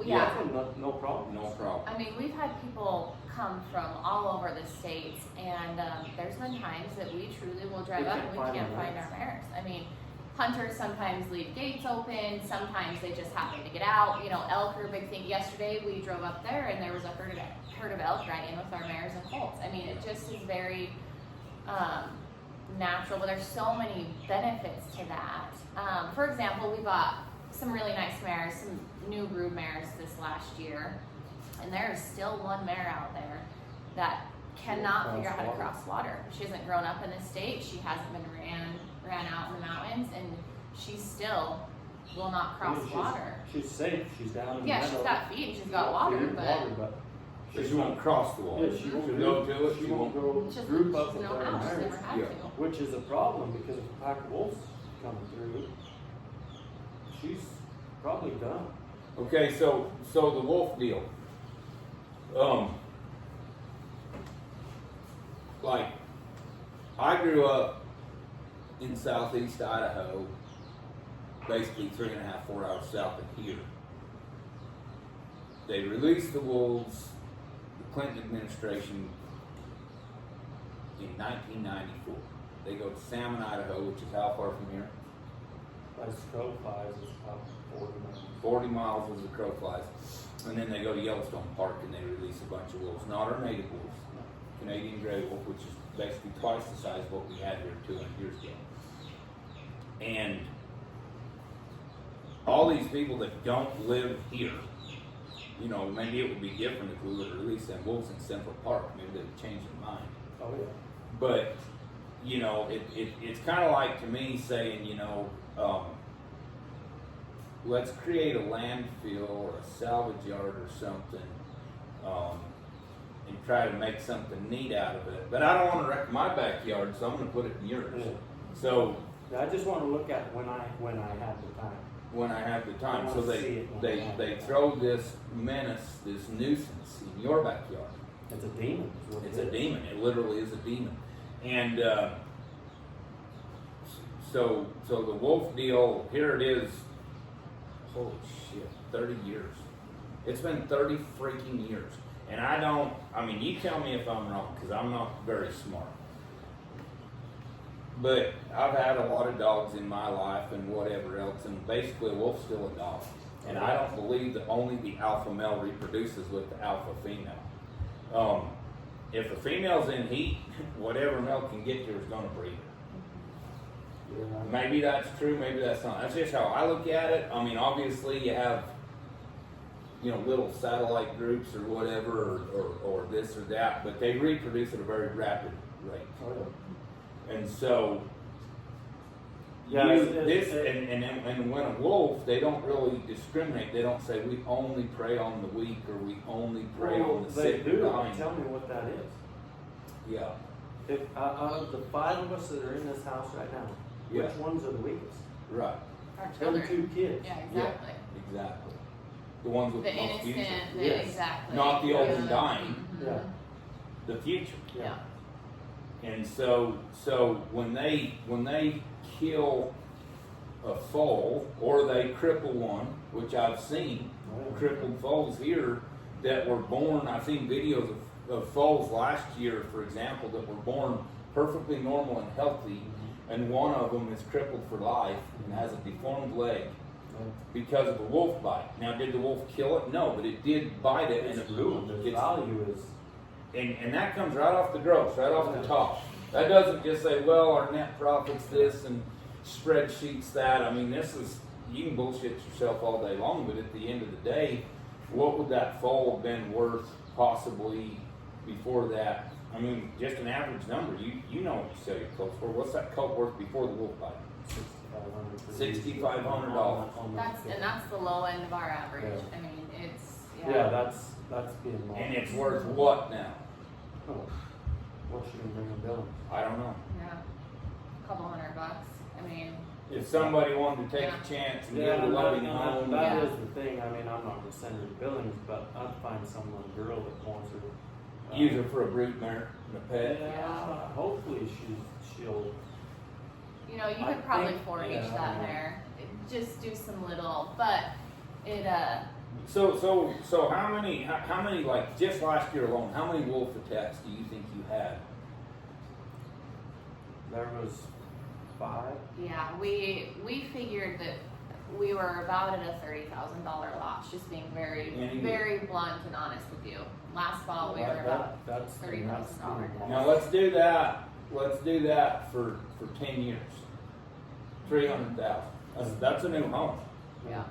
Yeah. That's when no problem. No problem. I mean, we've had people come from all over the states, and there's been times that we truly will drive We up can't and we find can't our find mares. our mares. I mean, hunters sometimes leave gates open, sometimes they just happen to get out. Elk are a big thing. Yesterday we drove up there and there was a herd of elk right in with our mares and colts. I mean, it just is very natural, but there's so many benefits to that. For example, we bought some really nice mares, some new brood mares this last year, and there is still one mare out there that cannot figure out how to cross water. She hasn't grown up in the state. She hasn't been ran out in the mountains, and she still will not cross water. She's safe. She's down in the Yeah, meadow. she's got feet and she's got water, but But she won't cross the wall. Yeah, she won't go to it. She won't go she group up doesn't with know her how. She's mares, never had Yeah. to. which is a problem, because if a pack of wolves coming through, she's probably done. Okay, so the wolf deal. Like, I grew up in southeast Idaho, basically 3.5, 4 hours south of here. They released the wolves, the Clinton administration, in 1994. They go to Salmon, Idaho, which is how far from here? As crow flies, it's about 40 minutes. 40 miles as the crow flies. And then they go to Yellowstone Park and they release a bunch of wolves. Not our native wolves. Canadian gray wolf, which is basically twice the size of what we had here 200 years ago. And all these people that don't live here You know, maybe it would be different if we would release them wolves in Central Park. Maybe they'd change their mind. Oh, yeah. But, you know, it's kind of like to me saying, you know, let's create a landfill or a salvage yard or something, and try to make something neat out of it. But I don't want to wreck my backyard, so I'm going to put it in yours. Yeah. So Yeah, I just want to look at it when I have the time. when I have the time, I so wanna see it when I have they the time. throw this menace, this nuisance in your backyard. It's a demon. Is what It's it a is. demon. It literally is a demon. And so the wolf deal, here it is. Holy shit, 30 years. It's been 30 freaking years. And I mean, you tell me if I'm wrong, because I'm not very smart. But I've had a lot of dogs in my life and whatever else, and basically a wolf's still a dog. And I don't believe that only the alpha male reproduces with the alpha female. If a female's in heat, whatever male can get to her is going to breed her. Yeah. Maybe that's true, maybe that's not. That's just how I look at it. I mean, obviously you have, you know, little satellite groups or whatever, or this or that, but they reproduce at a very rapid rate. Oh, yeah. And so, Yeah, and when a wolf, they don't really discriminate. They don't say we only prey on the weak or we only prey on the they sick do. or dying. Tell me what that is. Yeah, If out of the 5 of us that are in this house right now, Yeah. which ones are the weakest? right. Our Them children. 2 kids. Yeah, exactly. Yeah, exactly. The ones with The the most innocent, future. Yes. exactly. Not the old and Yeah. dying. Mhm. Yeah. The future. Yeah. And so when they kill a foal or they cripple one, which I've seen, Oh, yeah. crippled foals here that were born. I've seen videos of foals last year, for example, that were born perfectly normal and healthy, and one of them is crippled for life and has a deformed leg because of a wolf bite. Now, did the wolf kill it? No, but it did bite it, and It's it ruined. Its value is. and that comes right off the gross, right off the top. That doesn't just say, well, our net profit's this and spreadsheets that. I mean, this is, you can bullshit yourself all day long, but at the end of the day, what would that foal have been worth possibly before that? I mean, just an average number. You know what you sell your coat for. What's that coat worth before the wolf bite? $6,500. That's the low end of our average. Yeah. I mean, it's Yeah, that's being low. And it's worth what now? Oh, what should we bring a bill? I don't know. yeah, a couple $100. I mean, If somebody wanted to take Yeah. a chance and Yeah, get a loving home, that Yeah. is the thing. I mean, I'm not gonna send her to Billings, but I'd find someone, girl that wants her. use her for a brood mare and a pet. Yeah, hopefully she'll. you know, you I could probably think- 4-H yeah, that I know. there. Just do some little, but it So how many like just last year alone, how many wolf attacks do you think you had? There was 5. yeah, we figured that we were about at a $30,000 loss. Just being very Any- very blunt and honest with you. Last fall we were about That's $30,000. Now let's do that. Let's do that for 10 years. 300,000. That's a new home. yeah.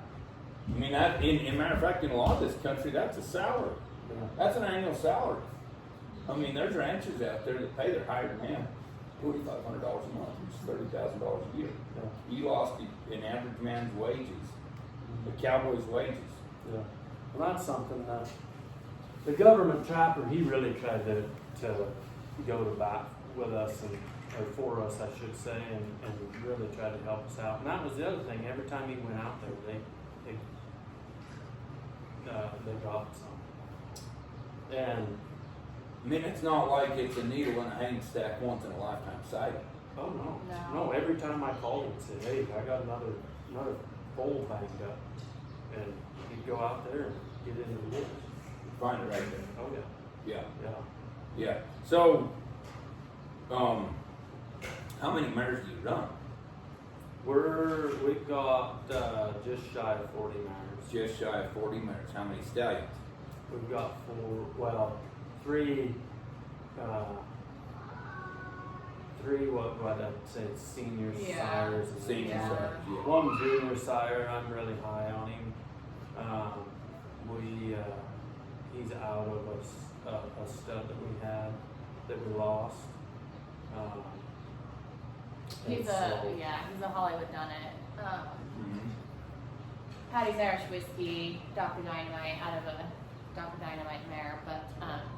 I mean that in matter of fact in a lot of this country that's a salary. Yeah. That's an annual salary. I mean there's ranchers out there that pay their hired man $4,500 a month, which is $30,000 a year. Yeah. You lost an average man's wages, a cowboy's wages. Yeah. Well, that's something that the government trapper, he really tried to go to bat with us or for us, I should say, and really tried to help us out. And that was the other thing. Every time he went out there, they dropped some. And I mean, it's not like it's a needle in a haystack once in a lifetime sighting. oh no, No. every time I called him and said, hey, I got another pole banged up, and he'd go out there and get into the woods. Find it right there. Oh yeah, Yeah, yeah. yeah. So, how many mares do you run? We've got just shy of 40 mares. Just shy of 40 mares. How many stallions? We've got 3. What I'd say senior Yeah. sires. And Senior Yeah. sires, yeah. One junior sire. I'm really high on him. he's out of a stud that we had that we lost. He's a Hollywood done it. Patty's Irish Whiskey, Dr. Dynamite out of a Dr. Dynamite mare, but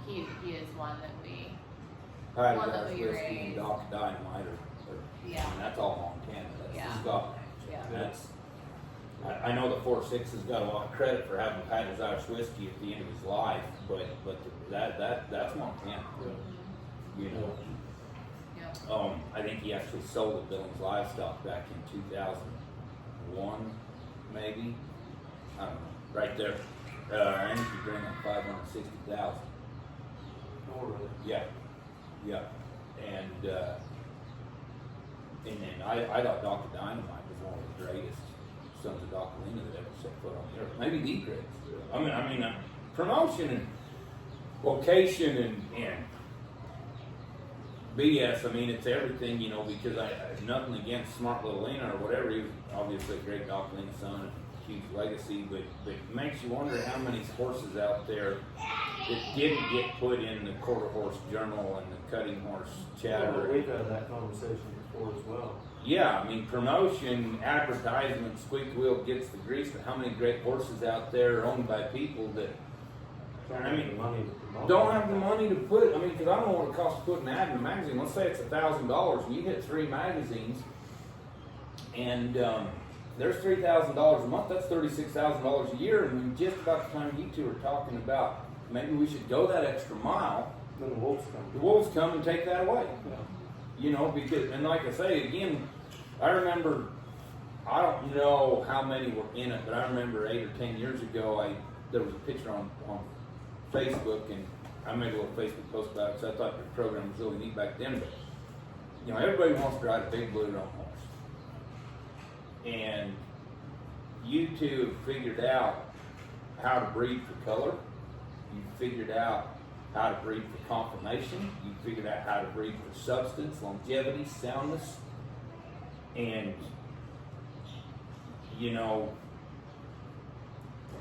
he is one that we Whiskey and raised. Dr. Dynamite Yeah. and that's all Montana. That's Yeah. Scotland. Yeah. That's, I know the 4.6 has got a lot of credit for having Patty's Irish Whiskey at the end of his life, but that's Montana. You know. Yep. I think he actually sold at Dillon's Livestock back in 2001, maybe. I don't know. Right there. I think he bring like 560,000. Oh, really? Yeah. Yeah. And then I thought Dr. Dynamite was one of the greatest sons of Dr. Lena that ever set foot on the earth. Maybe the greatest. I mean, promotion and vocation and BS, I mean, it's everything, you know, because I have nothing against Smart Little Lena or whatever. He was obviously a great Dr. Lena son, a huge legacy, but it makes you wonder how many horses out there that didn't get put in the Quarter Horse Journal and the Cutting Horse Chatter. Well, we've had that conversation before as well. Yeah, I mean, promotion, advertisement, squeak wheel gets the grease, but how many great horses out there are owned by people that Don't have the money to promote. don't have the money to put, I mean, because I don't know what it costs to put an ad in a magazine. Let's say it's $1,000 and you hit 3 magazines and there's $3,000 a month, that's $36,000 a year. And just about the time you two are talking about maybe we should go that extra mile, Then the wolves come. the wolves come and take that away. Yeah. You know, because, and like I say, again, I remember, I don't know how many were in it, but I remember 8 or 10 years ago, there was a picture on Facebook, and I made a little Facebook post about it, because I thought the program was really neat back then, but, you know, everybody wants to ride a big blue roan horse. And you two figured out how to breed for color, you figured out how to breed for conformation, you figured out how to breed for substance, longevity, soundness, and, you know,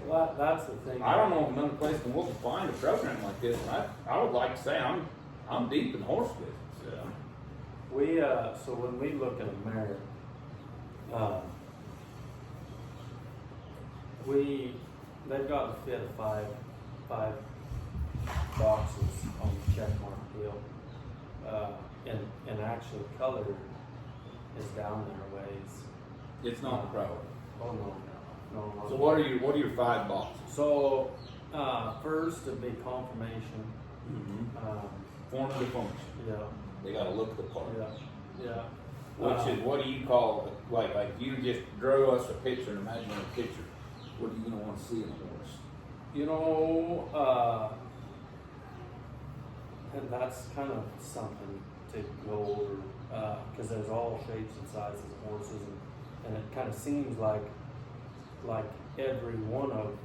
Well, that's the thing. I don't know of another place in the world to find a program like this, and I would like to say I'm deep in horse business. We so when we look at a mare, they've got to fit a five boxes on the check mark deal, and actually color is down there ways. It's not a priority. Oh no. So what are your 5 boxes? So first it'd be confirmation. Form to function. Yeah. They got to look the part. Yeah. Which is, what do you call it? Like if you just drew us a picture, an imaginary picture, what are you gonna want to see in a horse? You know, and that's kind of something to go over, because there's all shapes and sizes of horses, and it kind of seems like every one of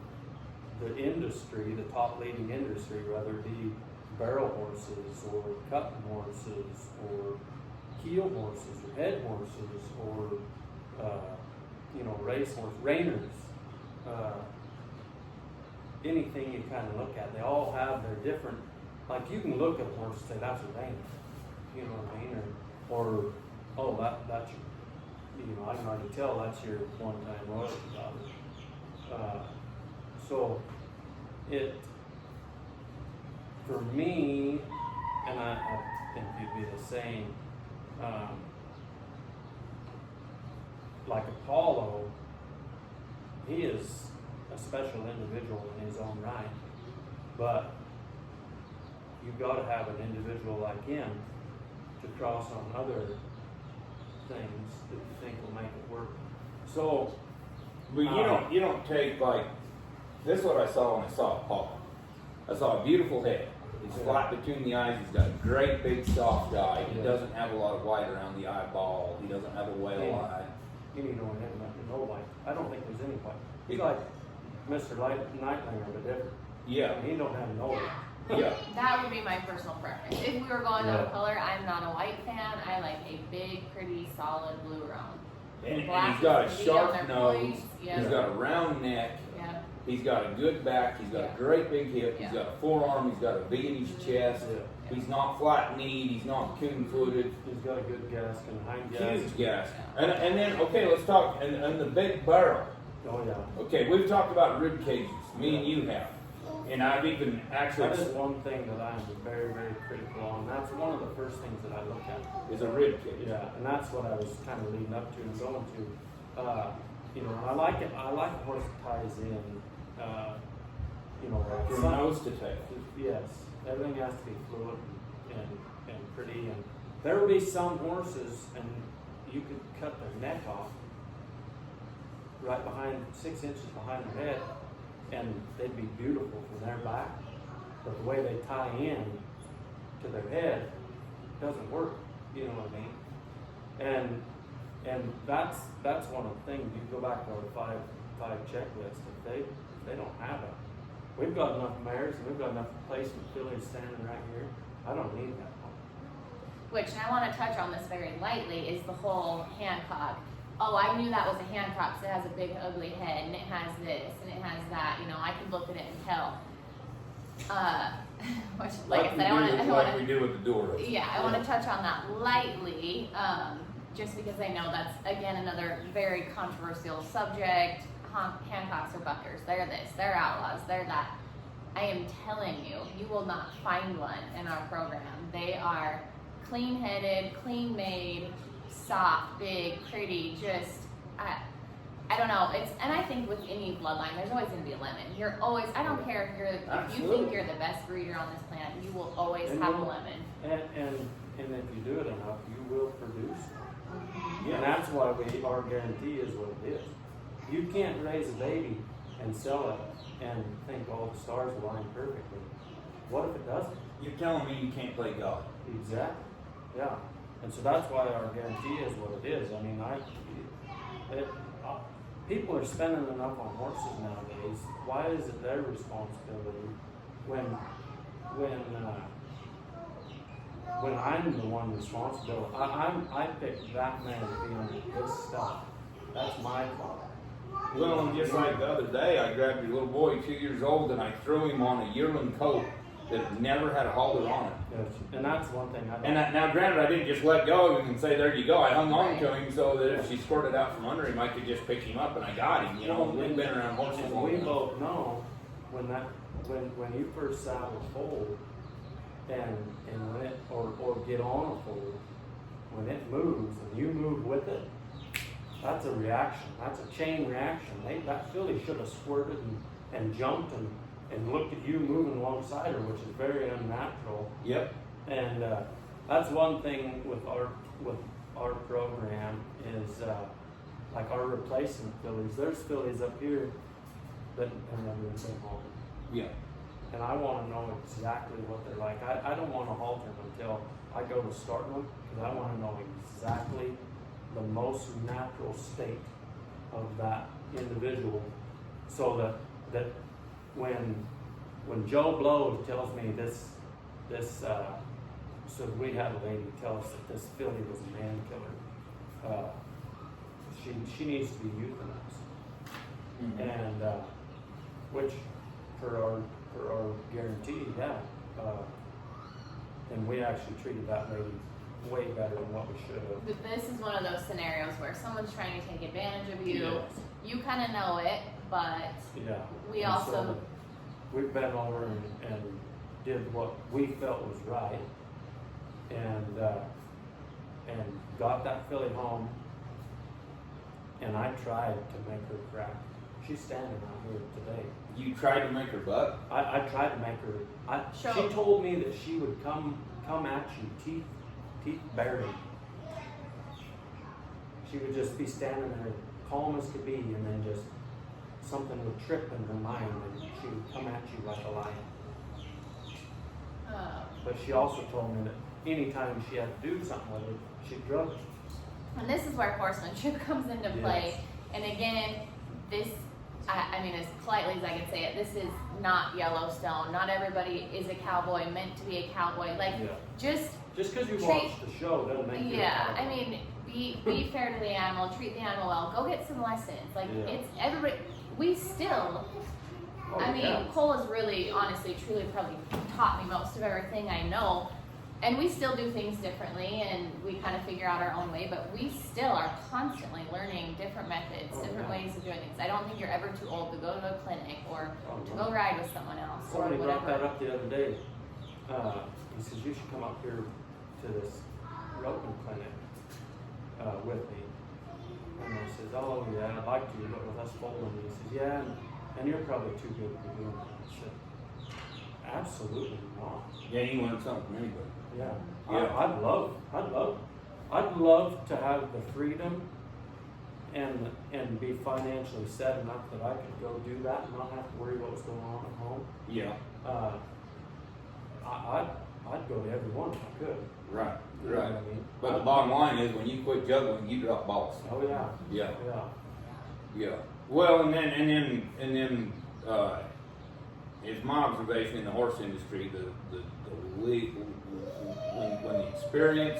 the industry, the top leading industry, whether it be barrel horses or cutting horses or heel horses or head horses or race horse reiners, anything you kind of look at, they all have their different. Like you can look at a horse and say that's a reiner, you know what I mean, or oh that's your, I can already tell that's your one-time royalty daughter. So it, for me, and I think you'd be the same, like Apollo, he is a special individual in his own right, but you've got to have an individual like him to cross on other things that you think will make it work. So, But you don't take, like, this is what I saw when I saw Paul. I saw a beautiful head. He's flat between the eyes. He's got a great big soft eye. He doesn't have a lot of white around the eyeball. He doesn't have a whale eye. you need no white. I don't think there's any white. He's like Mr. Nightlinger, but different. Yeah, He don't have no white. yeah. That would be my personal preference. If we were going on Yeah. color, I'm not a white fan. I like a big, pretty, solid blue roan. And Black he's got a is pretty on sharp their nose. points, yeah. He's got a round neck. Yeah. He's got a good back. He's got a great big hip. He's got a forearm. He's got a V in his chest. Yeah. He's not flat-kneed. He's not coon-footed. He's got a good gasket, hind gasket. Huge gas. And then, okay, let's talk, and the big barrel. Oh, yeah. Okay, we've talked about rib cages. Me and you have. And I've even actually... That is one thing that I'm very, very critical on. That's one of the first things that I look at. Is a rib cage. Yeah, and that's what I was kind of leading up to and going to. You know, I like it. I like a horse that ties in. You know, like From nose to tail. Yes, everything has to be fluid and pretty. And there will be some horses, and you could cut their neck off right behind 6 inches behind their head, and they'd be beautiful from their back. But the way they tie in to their head doesn't work. You know what I mean? And that's one of the things. You go back to our five checklist. If they don't have it, we've got enough mares and we've got enough placement fillies standing right here. I don't need that one. Which, and I want to touch on this very lightly, is the whole Hancock. Oh, I knew that was a Hancock because it has a big ugly head and it has this and it has that. You know, I can look at it and tell. Which, like I said, like we do with the door. Yeah, I want to touch on that lightly, just because I know that's, again, another very controversial subject. Hancocks or buckers, they're this, they're outlaws, they're that. I am telling you, you will not find one in our program. They are clean-headed, clean-made, soft, big, pretty, just, I don't know. And I think with any bloodline, there's always going to be a limit. You're always, I don't care if you think you're the best breeder on this planet, you will always have a limit. And if you do it enough, you will produce. Yeah. And that's why our guarantee is what it is. You can't raise a baby and sell it and think all the stars align perfectly. What if it doesn't? You're telling me you can't play God. Exactly. Yeah. And so that's why our guarantee is what it is. I mean, people are spending enough on horses nowadays. Why is it their responsibility when I'm the one responsible? I picked that man to be on this stuff. That's my fault. Well, and just like the other day, I grabbed your little boy, 2 years old, and I threw him on a yearling colt that never had a halter on it. Yes. And that's one thing I don't. And now, granted, I didn't just let go of him and say, there you go. I hung on to him so that if she squirted out from under him, I could just pick him up, and I got him. You know, we've been around horses And long we enough. both know when you first saddle a foal and when it or get on a foal, when it moves and you move with it, that's a reaction. That's a chain reaction. That filly should have squirted and jumped and looked at you moving alongside her, which is very unnatural. Yep. And that's one thing with our program is like our replacement fillies. There's fillies up here that have never been haltered. Yeah. And I want to know exactly what they're like. I don't want to halter them until I go to start them because I want to know exactly the most natural state of that individual, so that when Joe Blow tells me this so we had a lady tell us that this filly was a man killer. She needs to be euthanized, Mm-hmm. and which for our guarantee, and we actually treated that lady way better than what we should have. But this is one of those scenarios where someone's trying to take advantage of you. Yes. You kind of know it, but Yeah. we And also... so we bent over and did what we felt was right, and got that filly home, and I tried to make her crack. She's standing out here today. You tried to make her buck? I tried to make her. Sure. She told me that she would come at you, teeth bared. She would just be standing there, calm as could be, and then just something would trip in her mind, and she would come at you like a lion. But she also told me that anytime she had to do something with her, she'd drug it. And this is where horsemanship comes into play. Yes. And again, this, I mean, as politely as I can say it, this is not Yellowstone. Not everybody is a cowboy, meant to be a cowboy. Like, Yeah. just because you treat- watch the show doesn't make you a yeah, cowboy. I mean, be fair to the animal, treat the animal well, go get some lessons. Like, Yeah. it's everybody, we still Oh, I mean, yeah. Cole has really, honestly, truly probably taught me most of everything I know. And we still do things differently and we kind of figure out our own way, but we still are constantly learning different methods, Oh, different yeah. ways of doing things. I don't think you're ever too old to go to a clinic or Oh, to no. go ride with someone else Somebody or brought that whatever. up the other day. He says, you should come up here to this roping clinic with me. And I says, oh yeah, I'd like to, but with us folding. He says, yeah, and you're probably too good to be doing that. I said, absolutely not. Yeah, you learn something from anybody. Yeah. Yeah. I'd love to have the freedom and be financially set enough that I could go do that and not have to worry what was going on at home. Yeah, I'd go to every one if I could. right, You know right. what I mean? But the bottom line is, when you quit juggling, you drop balls. Oh yeah. Yeah, Yeah. yeah. Well, and then, it's my observation in the horse industry, when the experience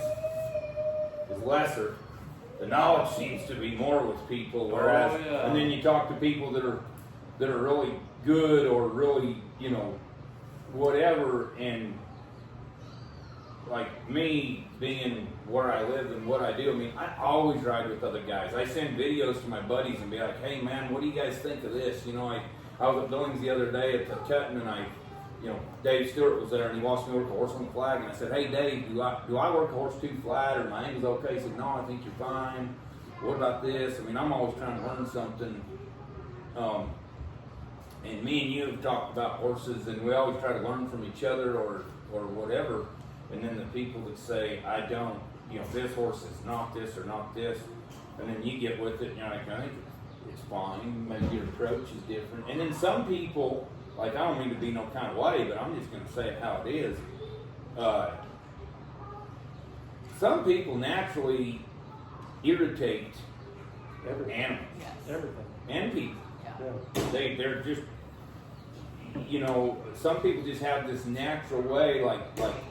is lesser, the knowledge seems to be more with people. Whereas, Oh, yeah. and then you talk to people that are really good or really, whatever, and like me being where I live and what I do, I mean, I always ride with other guys. I send videos to my buddies and be like, hey man, what do you guys think of this? I was at Dillon's the other day at the cutting, and Dave Stewart was there, and he watched me work a horse on the flag, and I said, hey Dave, do I work a horse too flat, or my angle's okay? He said, no, I think you're fine. What about this? I mean, I'm always trying to learn something. And me and you have talked about horses, and we always try to learn from each other or whatever. And then the people that say, I don't, this horse is not this or not this, and then you get with it, and you're like, I think it's fine. Maybe your approach is different. And then some people, like, I don't mean to be no kind of way, but I'm just going to say it how it is. Some people naturally irritate Everything. animals Yes. Everything. and people. Yeah. They're just, some people just have this natural way. Like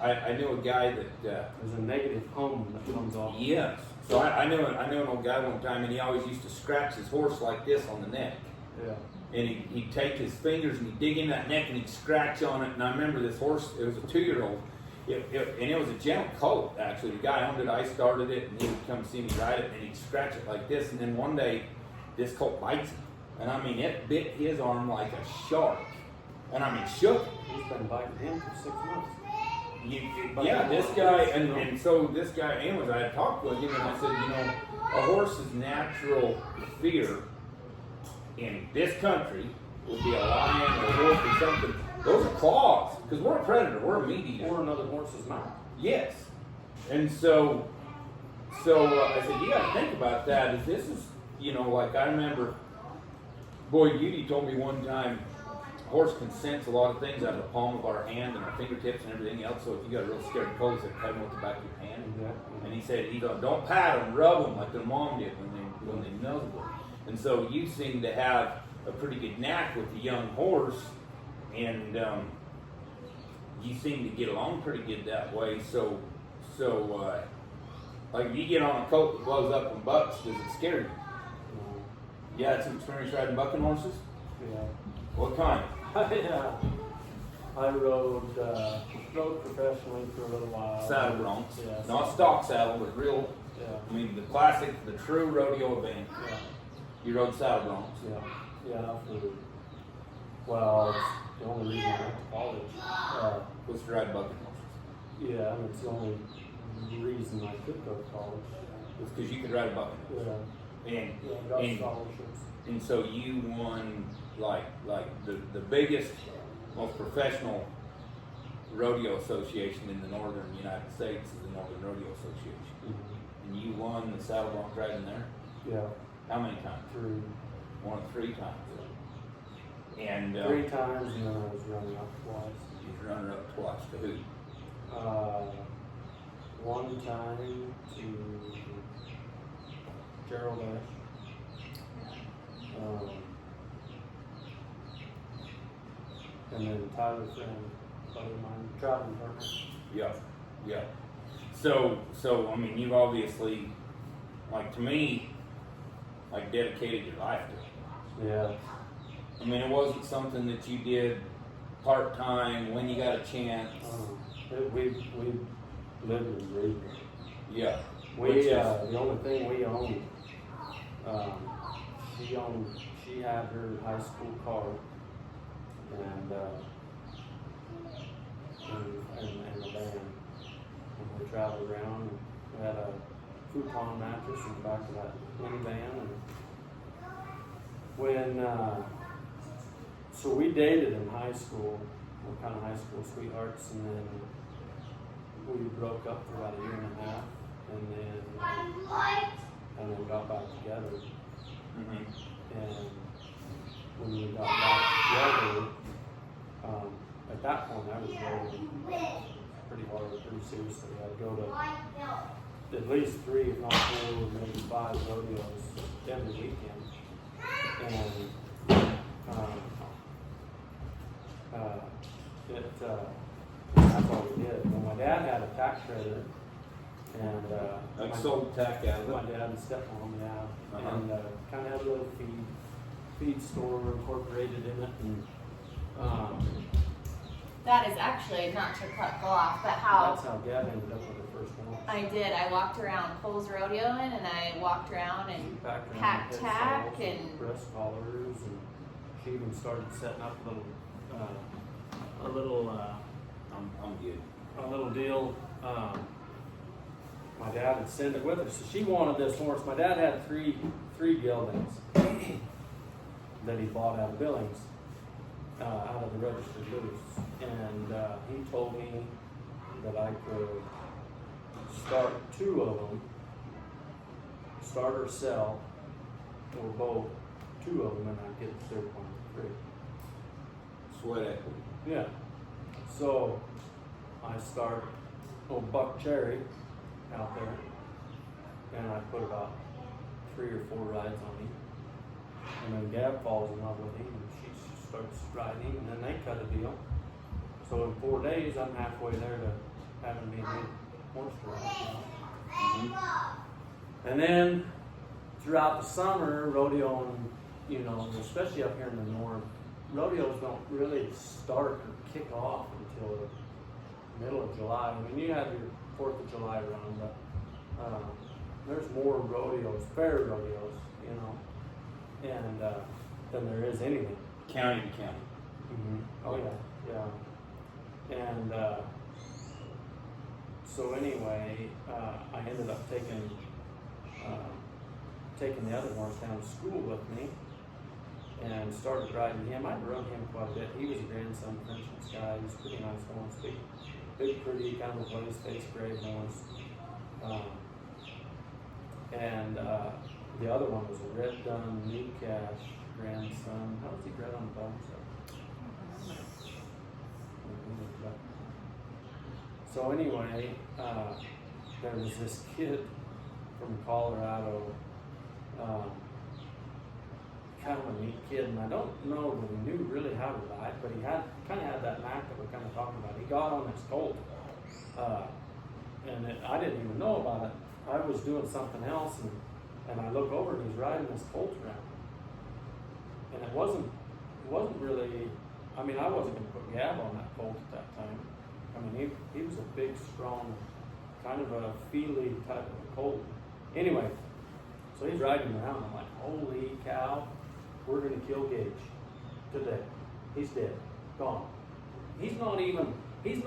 I knew a guy that. There's a negative hum that comes off. Yes. So I knew an old guy one time, and he always used to scratch his horse like this on the neck. Yeah. And he'd take his fingers and he'd dig in that neck and he'd scratch on it. And I remember this horse, it was a 2-year-old. And it was a gentle colt, actually. The guy owned it, I started it, and he would come see me ride it, and he'd scratch it like this. And then one day, this colt bites him. And I mean, it bit his arm like a shark. And I mean, shook it. He's been biting him for 6 months. Yeah, this guy, and so this guy, anyways, I had talked with him, and I said, a horse's natural fear in this country would be a lion or a wolf or something. Those are claws, because we're a predator, we're a meat eater. Or another horse's mouth. Yes. And so I said, you got to think about that. Is this is, like I remember, Boyd Udy told me one time, a horse can sense a lot of things out of the palm of our hand and our fingertips and everything else. So if you got a real scared colt, he said, pat him with the back of your hand. Exactly. And he said, don't pat them, rub them like their mom did when they nuzzled them. And so you seem to have a pretty good knack with the young horse, and you seem to get along pretty good that way. So like if you get on a colt that blows up and bucks, does it scare you? You had some experience riding bucking horses? Yeah. What kind? Yeah. I rode professionally for a little while. Saddle broncs. Yeah. Not stock saddle, but real, Yeah. I mean the classic, the true rodeo event. Yeah. You rode saddle broncs. Yeah. Yeah. It's the only reason I went to college. Was to ride bucking horses. Yeah, and it's the only reason I could go to college. It's because you could ride a bucking horse. Yeah. And Yeah, I got and scholarships. and so you won like the biggest, most professional rodeo association in the northern United States is the Northern Rodeo Association. Mm-hmm. And you won the saddle bronc riding there? Yeah. How many times? 3 Won 3 times. And 3 times, and then I was running up twice. you runner up twice to who? One time to Gerald Ash. And then Tyler Friend, buddy of mine, traveling partner. Yeah. So I mean, you've obviously, like to me, like dedicated your life to it. Yeah. I mean, it wasn't something that you did part-time when you got a chance. We lived and breathed it. Yeah. The only thing we owned, she had her high school car and a van. And we traveled around and we had a futon mattress in the back of that minivan. And when, so we dated in high school, we're kind of high school sweethearts, and then we broke up for about a year and a half, and then got back together. Mm-hmm. And when we got back together, at that point I was rolling pretty hard, pretty seriously. I'd go to at least 3, if not 4, maybe 5 rodeos every weekend. And that's all we did. Well, my dad had a tack trailer, and Like sold tack out of my it. dad and stepmom, yeah, Uh-huh. and kind of had a little feed store incorporated in it, and That is actually not to go off, but how that's how Gabby ended up with her first one. I did. I walked around Cole's Rodeoing, and I walked around and Packed around packed head tack stalls and breast collars, and she even started setting up a little I'm good. a little deal. My dad had sent it with her, so she wanted this horse. My dad had three geldings that he bought out of Billings, out of the registered loose, and he told me that I could start 2 of them, start or sell, or both, 2 of them, and I'd get the third one for free. Sweat equity. Yeah. So I start old Buck Cherry out there, and I put about 3 or 4 rides on him. And then Gab falls in love with him, and she starts riding him, and then they cut a deal. So in 4 days, I'm halfway there to having me a good horse to ride. And then throughout the summer, rodeoing, especially up here in the north, rodeos don't really start or kick off until the middle of July. I mean, you have your 4th of July run, but there's more rodeos, fair rodeos, and than there is anything. County to county. Mm-hmm. Oh yeah. And so anyway, I ended up taking the other horse down to school with me, and started riding him. I'd run him quite a bit. He was a grandson of Frenchman's guy. He was a pretty nice horse, big, pretty, kind of a blaze face, gray horse. And the other one was a red dun new cash grandson. How was he bred on the bone? So anyway, there was this kid from Colorado, kind of a neat kid, and I don't know that he knew really how to ride, but he kind of had that knack that we're kind of talking about. He got on his colt, and I didn't even know about it. I was doing something else, and I look over and he's riding this colt around, and it wasn't really. I mean, I wasn't going to put Gab on that colt at that time. I mean, he was a big, strong, kind of a feely type of a colt. Anyway, so he's riding around. I'm like, holy cow, we're going to kill Gage today. He's dead, gone. He's not even in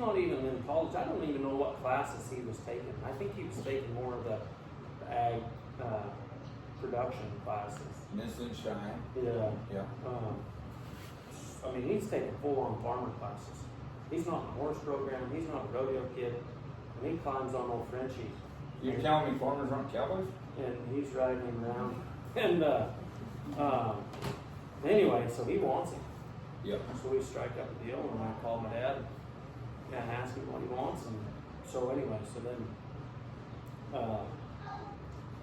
college. I don't even know what classes he was taking. I think he was taking more of the ag production classes. Miss and Shine. Yeah. Yeah. I mean, he's taking full-on farmer classes. He's not in a horse program. He's not a rodeo kid. And he climbs on old Frenchie. You're telling me farmers aren't cowboys? And he's riding him around. And anyway, so he wants him. Yep. So we strike up a deal, and I call my dad and ask him what he wants. And so anyway, so then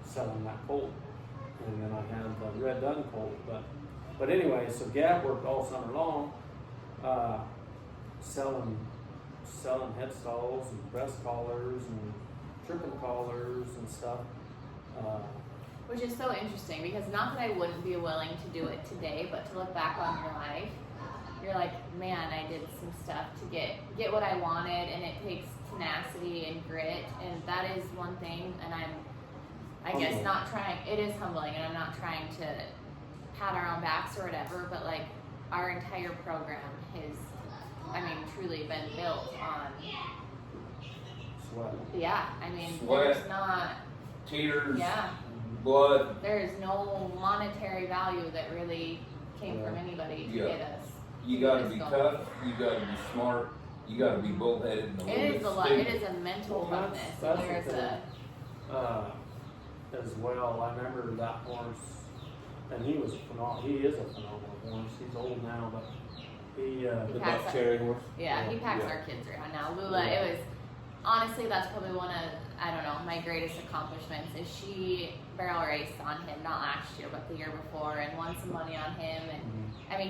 selling that colt. And then I had the red dun colt. But anyway, so Gab worked all summer long, selling head stalls and breast collars and tripping collars and stuff. Which is so interesting because not that I wouldn't be willing to do it today, but to look back on your life, you're like, man, I did some stuff to get what I wanted, and it takes tenacity and grit, and that is one thing. And I guess not trying. It is humbling, and I'm not trying to pat our own backs or whatever, but like our entire program has, I mean, truly been built on Sweat. Yeah, I mean, Sweat. there's not. Tears, Yeah. blood. There is no monetary value that really came from anybody to Yeah. get us. You gotta be tough, you gotta be smart, you gotta be bullheaded and a little It bit is a lot. stupid. It is a mental Well, toughness. that's And there's the a thing. As well, I remember that horse, and he is a phenomenal horse. He's old now, but he The packs buck up- cherry horse. Yeah, he packs Yeah. our kids around now. Lula, Yeah. it was honestly that's probably one of, I don't know, my greatest accomplishments is she barrel raced on him, not last year but the year before, and won some money on him. And I mean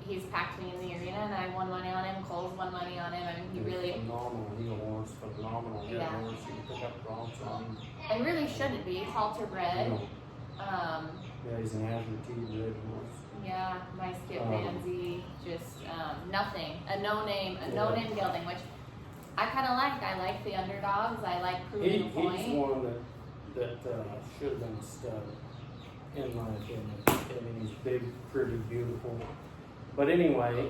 he's packed me in the arena, and I won money on him. Cole's won money on him. I mean he really phenomenal. He's a horse, phenomenal. Yeah. Horse. You can pick up broncs on him. and really shouldn't be halter bred. Yeah, he's an Azure red horse. Yeah, my skip Um, pansy, just nothing. A no name Yeah. gelding, which I kind of like. I like the underdogs. I like proving a He's point. one that should have been a stud, in my opinion. I mean, he's big, pretty, beautiful. But anyway,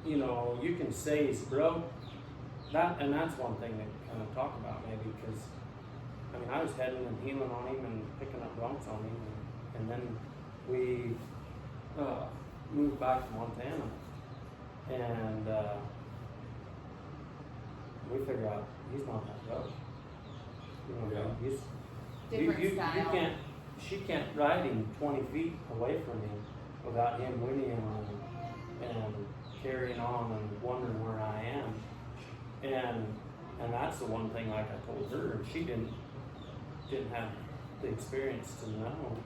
you know, you can say he's broke. That's one thing that kind of talk about maybe, because I mean, I was heading and heeling on him and picking up broncs on him, and then we moved back to Montana, and we figure out he's not that rough. You know, Yeah. he's Different you style. can't. She can't ride him 20 feet away from him without him whinnying and carrying on and wondering where I am. And that's the one thing, like I told her, she didn't have the experience to know.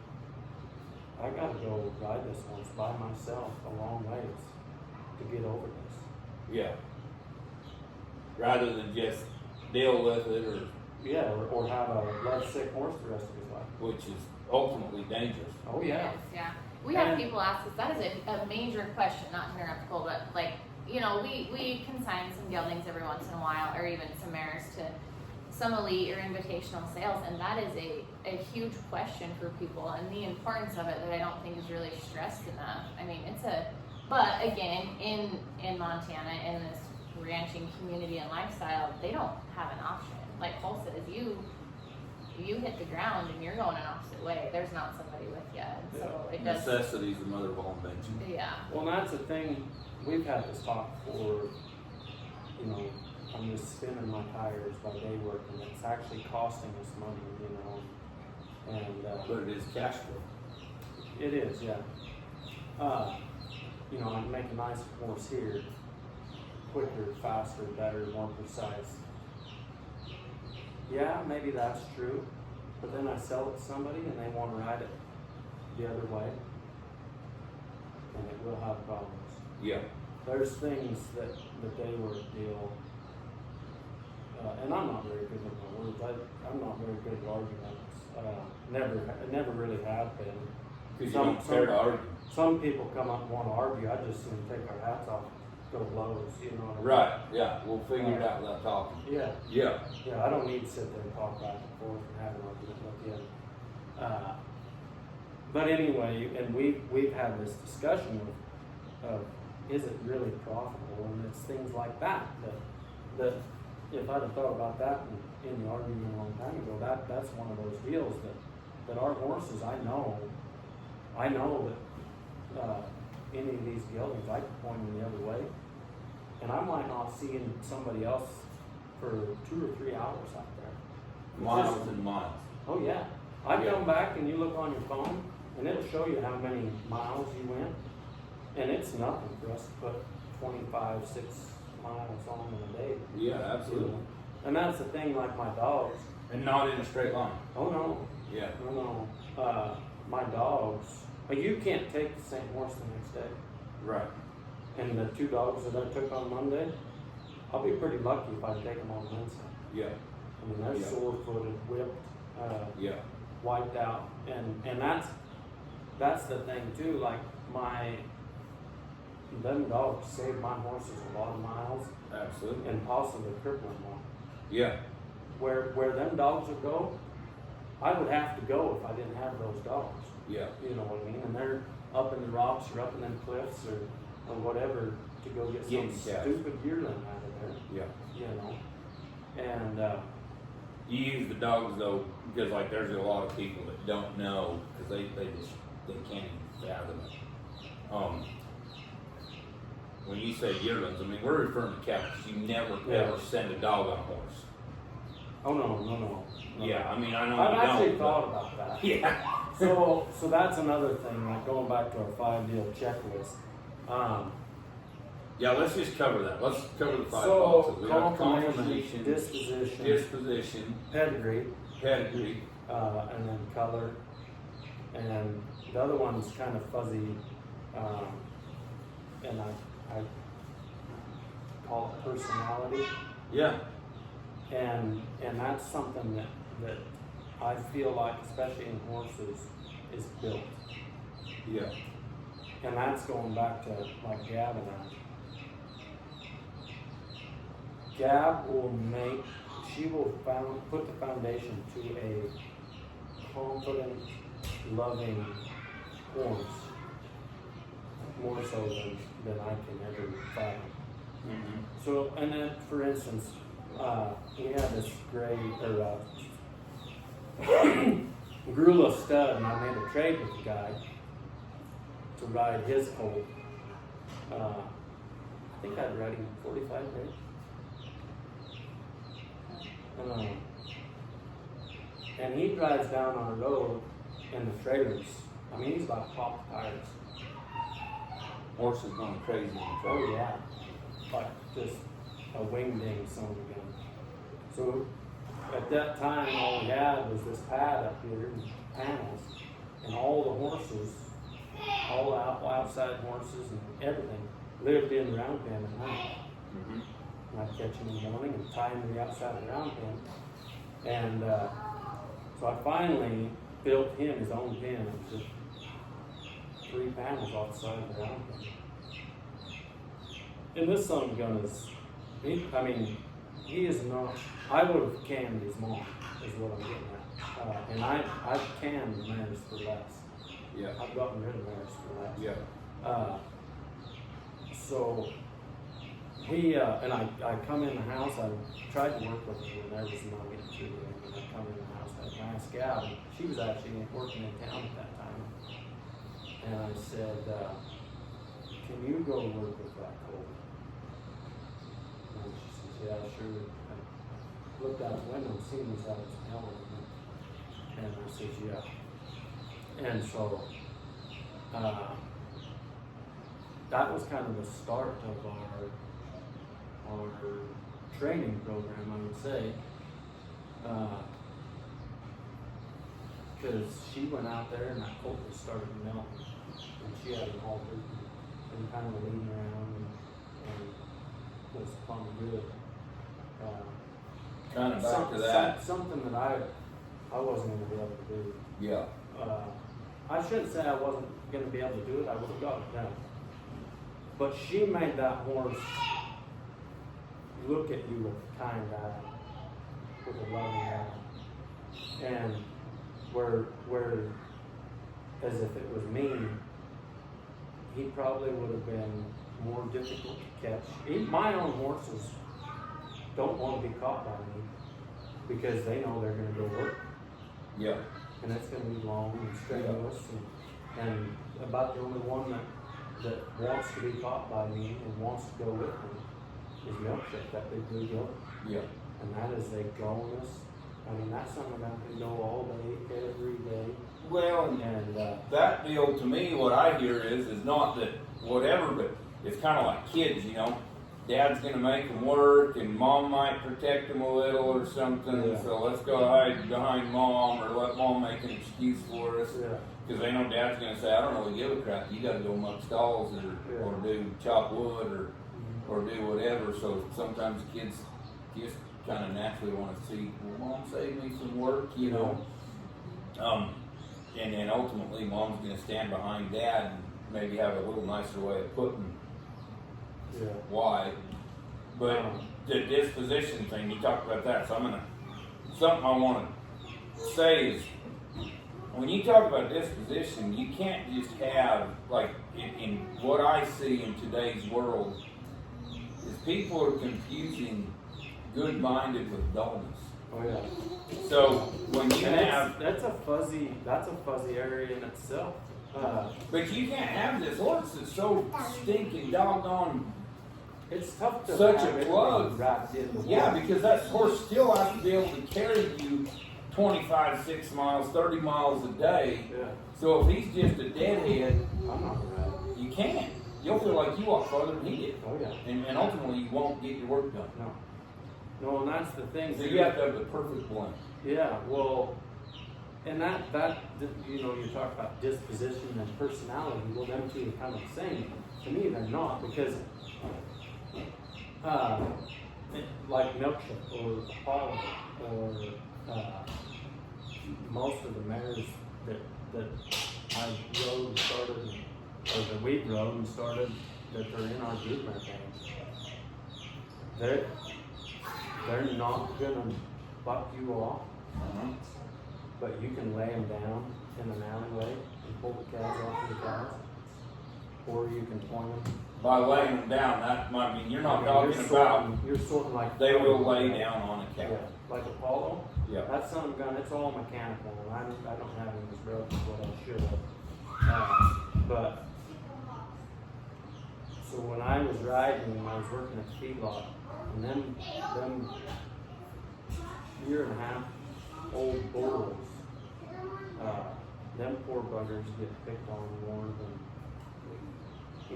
I gotta go ride this once by myself a long ways to get over this. Yeah. Rather than just deal with it, or Yeah, or have a left sick horse the rest of his life. which is ultimately dangerous. Oh yeah. Yes, yeah. We have And- people ask us, that is a major question, not to interrupt Cole, but like, you know, we consign some geldings every once in a while, or even some mares to some elite or invitational sales, and that is a huge question for people, and the importance of it that I don't think is really stressed enough. I mean, but again, in Montana, in this ranching community and lifestyle, they don't have an option. Like Cole says, you hit the ground and you're going an opposite way. There's not somebody with you, and so it does. Necessity is the mother of all invention. Yeah. Well, that's the thing. We've had this talk for, you know, I'm just spinning my tires by day work, and it's actually costing us money, you know. And But it is cash flow. it is, yeah. You know, I can make a nice horse here, quicker, faster, better, more precise. Yeah, maybe that's true. But then I sell it to somebody and they want to ride it the other way, and it will have problems. Yeah. There's things that they were deal, and I'm not very good with my words. I'm not very good at arguments. Never really have been. Because you don't care to argue. Some people come up and want to argue. I just soon take our hats off, go blows. You know what I mean? Right, yeah, we'll figure it out without talking. Yeah. Yeah. Yeah, I don't need to sit there and talk back and forth and have an argument with you. But anyway, and we've had this discussion of is it really profitable, and it's things like that if I'd have thought about that in the argument a long time ago, that's one of those deals that our horses, I know that any of these geldings, I could point them the other way, and I might not see somebody else for 2 or 3 hours out there. Miles and miles. Oh yeah. I Yeah. come back and you look on your phone and it'll show you how many miles you went, and it's nothing for us to put 25, 6 miles on in a day. Yeah, absolutely. And that's the thing, like my dogs. And not in a straight line. Oh no, Yeah. no. My dogs, you can't take the same horse the next day. Right. And the 2 dogs that I took on Monday, I'll be pretty lucky if I take them on Wednesday. Yeah. I mean, they're Yeah. sore-footed, whipped. Yeah. wiped out, and that's the thing too. Like them dogs saved my horses a lot of miles Absolutely. and possibly crippling one. Yeah. Where them dogs would go, I would have to go if I didn't have those dogs. Yeah. You know what I mean? And they're up in the rocks or up in them cliffs or whatever to go get some Getting calves. stupid yearling out of there. Yeah. You know, and You use the dogs though, because like there's a lot of people that don't know because they can't even fathom it. When you say yearlings, I mean we're referring to cattle. You never ever send a dog on a horse. oh no. Yeah, I mean I know I've you actually don't. thought about that. Yeah. So that's another thing. Like going back to our 5-deal checklist. Yeah, let's just cover that. Let's cover the 5 So boxes. We got conformation, disposition, pedigree, pedigree. and then color, and the other one's kind of fuzzy, and I call it personality, Yeah. and that's something that I feel like, especially in horses, is built, Yeah. and that's going back to like Gab and I. Gab will put the foundation to a confident, loving horse, more so than I can ever find. Mm-hmm. So, and then for instance, we had this gray, Grula stud, and I made a trade with the guy to ride his colt. I think I'd ride him 45 days. And he drives down on the road in the trailers. I mean, he's about popped tires. Horse is going crazy in the Oh trailer. yeah, like just a wingding son of a gun. So at that time, all we had was this pad up here and panels, and all the horses, all outside horses and everything, lived in the round pen at night. Mm-hmm. And I'd catch him in the morning and tie him to the outside of the round pen. And so I finally built him his own pen and just 3 panels off the side of the round pen. And this son of a gun is, he is not, I would have canned his mom, is what I'm getting at. And I've canned mares for less. Yeah. I've gotten rid of mares for less. Yeah. So he, and I come in the house, I tried to work with him, and there was not getting through to him. And I come in the house, I asked Gabby, she was actually working in town at that time. And I said, can you go work with that colt? And she says, yeah, sure. I looked out the window and seen this out of his helmet. And I said, yeah. And so, that was kind of the start of our training program, I would say. Because she went out there and that colt was started melting. And she had him haltered and kind of leading around and was plumb good. Kind of back to that. Something that I wasn't going to be able to do. Yeah. I shouldn't say I wasn't going to be able to do it. I would have got it done. But she made that horse look at you with a kind eye, with a loving eye. And where as if it was me, he probably would have been more difficult to catch. Even my own horses don't want to be caught by me because they know they're going to go work. Yeah. And it's going to be long and strenuous, and about the only one that wants to be caught by me and wants to go with me is Milkshake, that big blue goat. Yeah. And that is a bonus. I mean, that's something that can go all day, every day. Well, And that deal to me, what I hear is not that whatever, but it's kind of like kids, you know. Dad's gonna make them work, and mom might protect them a little or something. Yeah. So let's go hide behind mom, or let mom make an excuse for us, yeah, because they know dad's gonna say, I don't really give a crap. You gotta go muck stalls or do chop wood or do whatever. So sometimes kids just kind of naturally want to see, well, mom, save me some work, you know. And then ultimately mom's gonna stand behind dad and maybe have a little nicer way of putting why. But the disposition thing, you talked about that, so something I wanna say is, when you talk about disposition, you can't just have, like, in what I see in today's world, is people are confusing good-minded with dullness. Oh yeah. So when you And have, that's a fuzzy area in itself. but you can't have this horse that's so stinking doggone. It's tough to Such have a everything plug. wrapped into Yeah, one. because that horse still has to be able to carry you 25, 6 miles, 30 miles a day. Yeah. So if he's just a deadhead, I'm not right. you can't. You'll feel like you walk farther than he did. Oh yeah. And ultimately you won't get your work done. No. No, and that's the thing. So you have to have the perfect blend. Yeah, well, and that you know, you talk about disposition and personality. Well, them two are kind of the same. To me, they're not, because like Milkshake or Apollo or most of the mares that I rode and started, or that we rode and started, that are in our group mare they're not gonna buck you off, but you can lay them down in an alleyway and pull the calves off the cows, or you can point them. By laying them down, that might mean you're not I mean, talking about you're sorting like they will lay down on a Yeah, cow. like Apollo. Yeah. That son of a gun, it's all mechanical. I don't have him as broke as what I should have. But so when I was riding, when I was working at the feedlot, and them year and a half old bulls, them poor buggers get picked on more than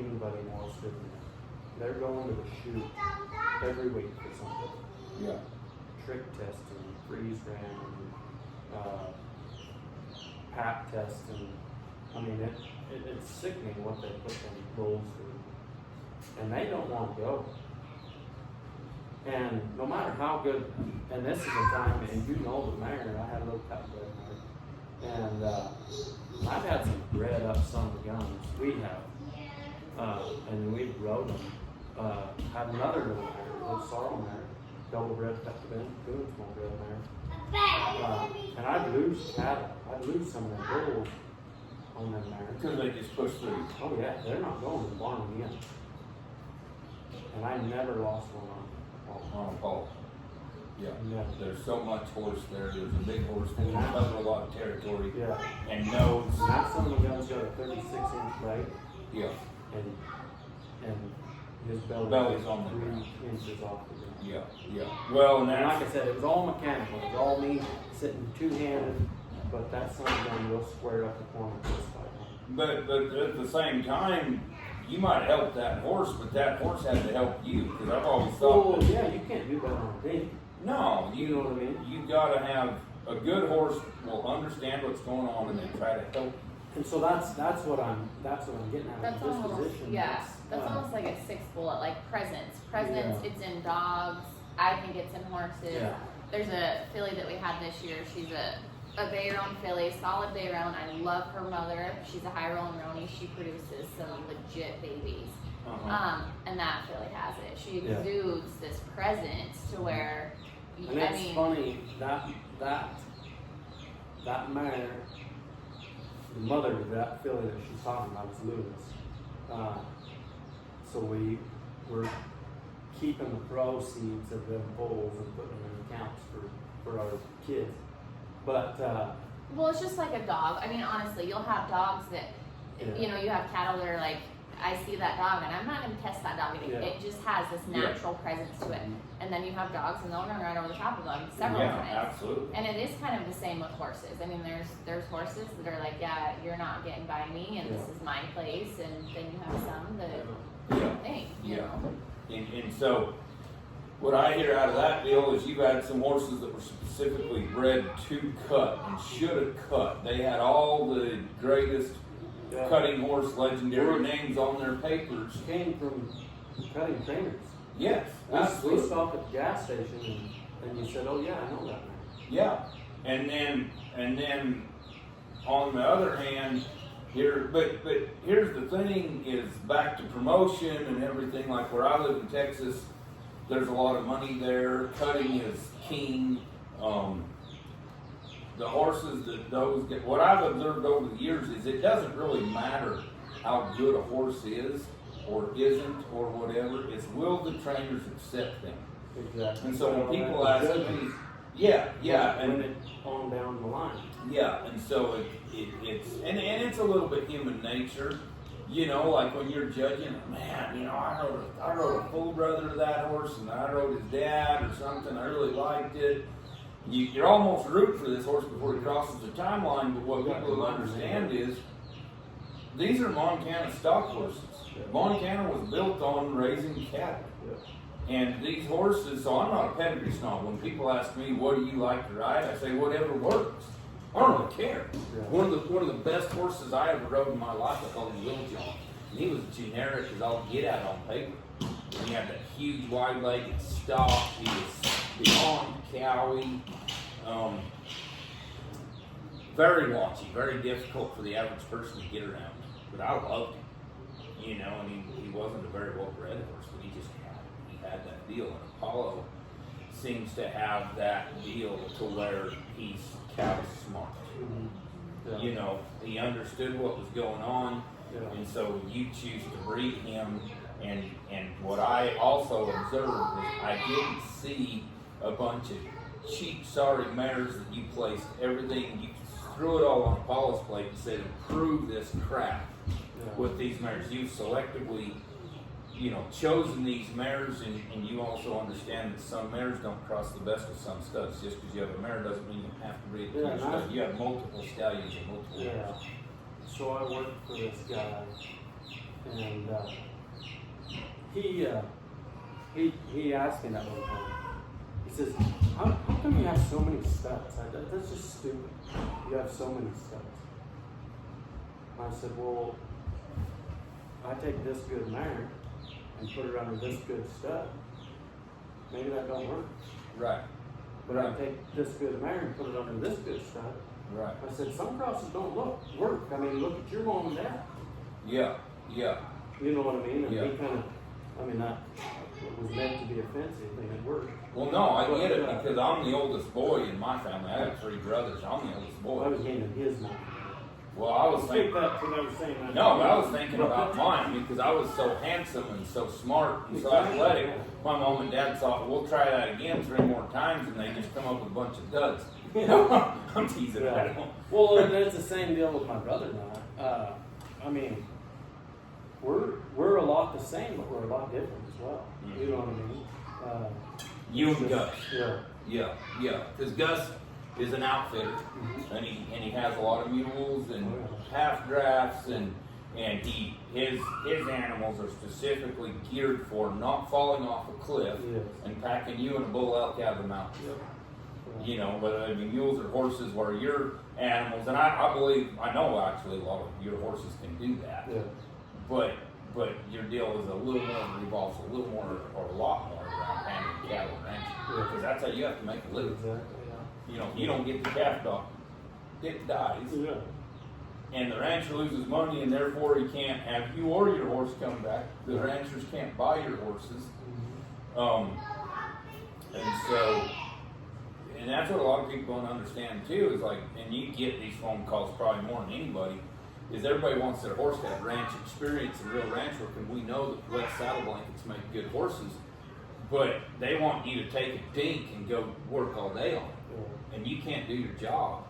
anybody else did. They're going to the chute every week for something. Yeah. Trick testing, freeze ram, pap testing. I mean, it's sickening what they put them bulls through. And they don't want to go. And no matter how good, and this is the time, and you know the mare, I had a little pet bred mare. And I've had some bred up son of guns. We have. And we rode them. Had another little mare, a little sorrel mare, double bred pet bred, doing small bred mare. And I'd lose cattle. I'd lose some of the bulls on them mares. Because they just push through. Oh yeah, they're not going to the barn again. And I never lost one On a pole. Yeah. Never. There's so much horse there. There's a big horse that can cover a lot of territory. Yeah. And knows. And that son of a gun's got a 36-inch leg, Yeah. and his Belly's on the 3 ground. inches off the ground. Yeah. Yeah. Well, And like now. I said, it was all mechanical. It was all me sitting two-handed, but that son of a gun will square up the corner with this fight. But at the same time, you might help that horse, but that horse had to help you. Because I've always thought. Oh yeah, you can't do that on a date. No, You know what I mean? You gotta have a good horse will understand what's going on and then try to help. And so that's what I'm getting at. That's with almost, disposition. yeah, that's uh, almost like a 6 bullet, like presence. Presence, Yeah. it's in dogs. I think it's in horses. Yeah. There's a filly that we had this year. She's a Bayron filly, solid Bayron. I love her mother. She's a high rolling Roni. She produces some legit babies. And that filly has it. She exudes this presence to where, And it's funny that mare, the mother of that filly that she's talking about is Lewis. So we were keeping the proceeds of them bulls and putting them in accounts for our kids. But well, it's just like a dog. I mean, honestly, you'll have dogs that, you know, you have cattle that are like, I see that dog and I'm not going to test that dog. It just has this natural presence to it. And then you have dogs and they'll run right over the top of them several times. Absolutely. And it is kind of the same with horses. I mean, there's horses that are like, yeah, you're not getting by me and this is my place. And then you have some that think, you know. And so what I hear out of that deal is you've had some horses that were specifically bred to cut and should have cut. They had all the greatest cutting horse legendary names on their papers. Came from cutting trainers. Yes, We absolutely. stopped at the gas station and you said, oh yeah, I know that man. Yeah, and then on the other hand, but here's the thing: is back to promotion and everything. Like where I live in Texas, there's a lot of money there. Cutting is king. The horses that those get. What I've observed over the years is it doesn't really matter how good a horse is or isn't or whatever. It's will the trainers accept them? Exactly. And so when people ask me, yeah, when and it's on down the line. yeah, and so it's a little bit human nature, you know, like when you're judging, man, you know, I rode a full brother to that horse, and I rode his dad or something. I really liked it. You're almost rooting for this horse before he crosses the timeline. But what people don't understand is these are Montana stock horses. Montana was built on raising cattle. And these horses, so I'm not a pedigree snob. When people ask me, what do you like to ride? I say, whatever works. I don't really care. Yeah. One of the best horses I ever rode in my life, I called him Little John. And he was generic as all get out on paper. And he had that huge wide-legged stock. He was beyond cowy. Very watchy, very difficult for the average person to get around. But I loved him. You know, and he wasn't a very well-bred horse, but he had that deal. And Apollo seems to have that deal to where he's cattle smart. Yeah. You know, he understood what was going on, and so you choose to breed him. And what I also observed is I didn't see a bunch of cheap, sorry mares that you placed everything, you threw it all on Apollo's plate and said, improve this crap with these mares. You've selectively, you know, chosen these mares, and you also understand that some mares don't cross the best with some studs. Just because you have a mare doesn't mean you have to breed a pure stud. You have multiple stallions and multiple mares. So I worked for this guy, and he asked me that one time. He says, how come you have so many studs? That's just stupid. You have so many studs. I said, well, I take this good mare and put her under this good stud. Maybe that don't work. Right. But I take this good mare and put it under this good stud. Right. I said, some crosses don't work. I mean, look at your mom and dad. Yeah. You know what I mean? And Yeah. he kind of, I mean, that it was meant to be offensive, and it worked. Well, no, I get it because I'm the oldest boy in my family. I have 3 brothers. I'm the oldest boy. I was naming his name. Well, I was thinking. that because I was saying that. No, but I was thinking about mine because I was so handsome and so smart and so athletic. My mom and dad thought, we'll try that again 3 more times, and they just come up with a bunch of duds. I'm teasing that. Well, that's the same deal with my brother and I. I mean, we're a lot the same, but we're a lot different as well. You know what I mean? You and Gus. Yeah. Yeah. Because Gus is an outfitter, and he has a lot of mules and half drafts, and his animals are specifically geared for not falling off a cliff and packing you and a bull elk out of the mountains. You know, whether they be mules or horses, where your animals, and I believe, I know actually a lot of your horses can do that. Yeah. But your deal is a little more, revolves a little more or a lot more around handling cattle and ranching. Because that's how you have to make a living. Exactly. You know, you don't get the calf dog, it dies. Yeah. And the rancher loses money, and therefore he can't have you or your horse come back. The ranchers can't buy your horses. And that's what a lot of people don't understand too, is like, and you get these phone calls probably more than anybody, is everybody wants their horse to have ranch experience and real ranch work, and we know that wet saddle blankets make good horses, but they want you to take a dink and go work all day on it, and you can't do your job.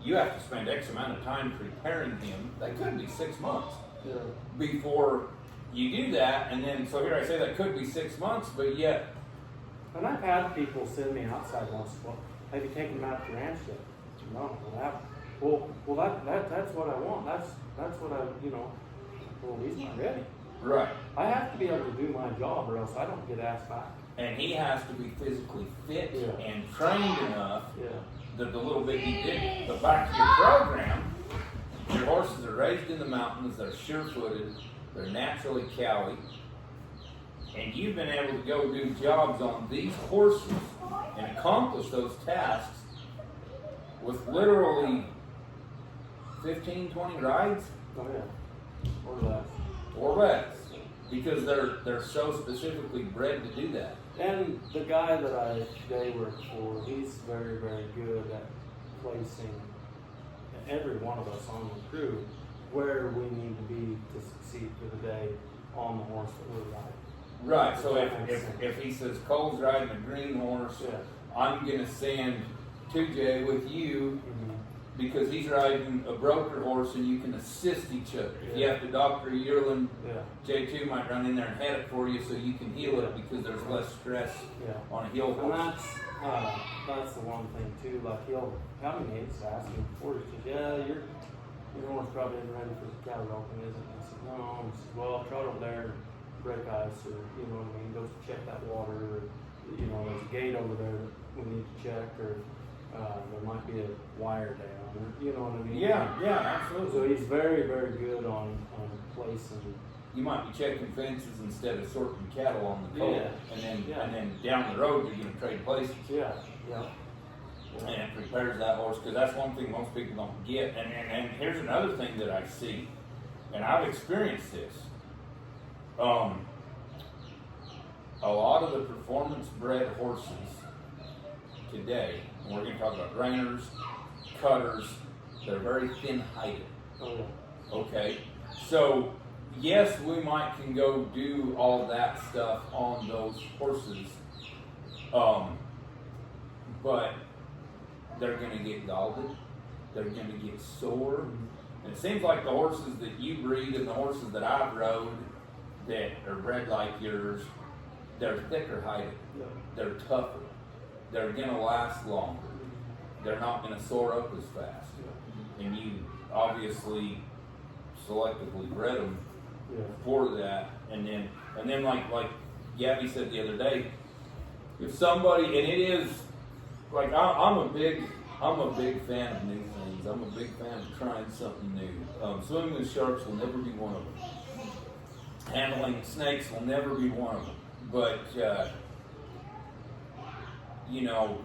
You have to spend X amount of time preparing him. That could be 6 months before you do that, and then, so here I say that could be 6 months, but yet. And I've had people send me outside once, well, have you taken him out to ranch yet? No, that's what I want. That's what I, you know, well, he's not ready. Right. I have to be able to do my job, or else I don't get asked back. And he has to be physically fit and trained enough that the little bit he did, but back to your program, your horses are raised in the mountains, they're sure-footed, they're naturally cowy, and you've been able to go do jobs on these horses and accomplish those tasks with literally 15, 20 rides Oh yeah, or less. or less, because they're so specifically bred to do that. And the guy that I day work for, he's very, very good at placing every one of us on the crew where we need to be to succeed for the day on the horse that we're riding. Right, so if he says Cole's riding a green horse, Yeah. I'm gonna send 2J with you because he's riding a broker horse and you can assist each other. If you have to doctor a yearling, Yeah. J2 might run in there and head it for you so you can heal it because there's less stress Yeah. on a heel And horse. that's the one thing too, like he'll come and he's asking before, he says, yeah, your horse probably isn't ready for the cattle roping, is it? And I said, no. He says, well, trot over there and break ice, or, you know what I mean, go check that water, or, you know, there's a gate over there that we need to check, or, there might be a wire down, or, you know what I mean? Yeah, So absolutely. he's very, very good on placing. You might be checking fences instead of sorting cattle on the colt, Yeah. and then down the road you're gonna trade places. Yeah. And it prepares that horse, because that's one thing most people don't get. And here's another thing that I see, and I've experienced this. A lot of the performance bred horses today, and we're going to talk about reiners, cutters, they're very thin-heighted. Oh, yeah. Okay, so yes, we can go do all that stuff on those horses, but they're going to get galled, they're going to get sore, and it seems like the horses that you breed and the horses that I've rode that are bred like yours, they're thicker hided, Yeah. they're tougher, they're going to last longer, they're not going to soar up as fast, and you obviously selectively bred them Yeah. for that, and then like Gabby said the other day, if somebody, and it is like I'm a big fan of new things. I'm a big fan of trying something new. Swimming with sharks will never be one of them. Handling snakes will never be one of them. But you know,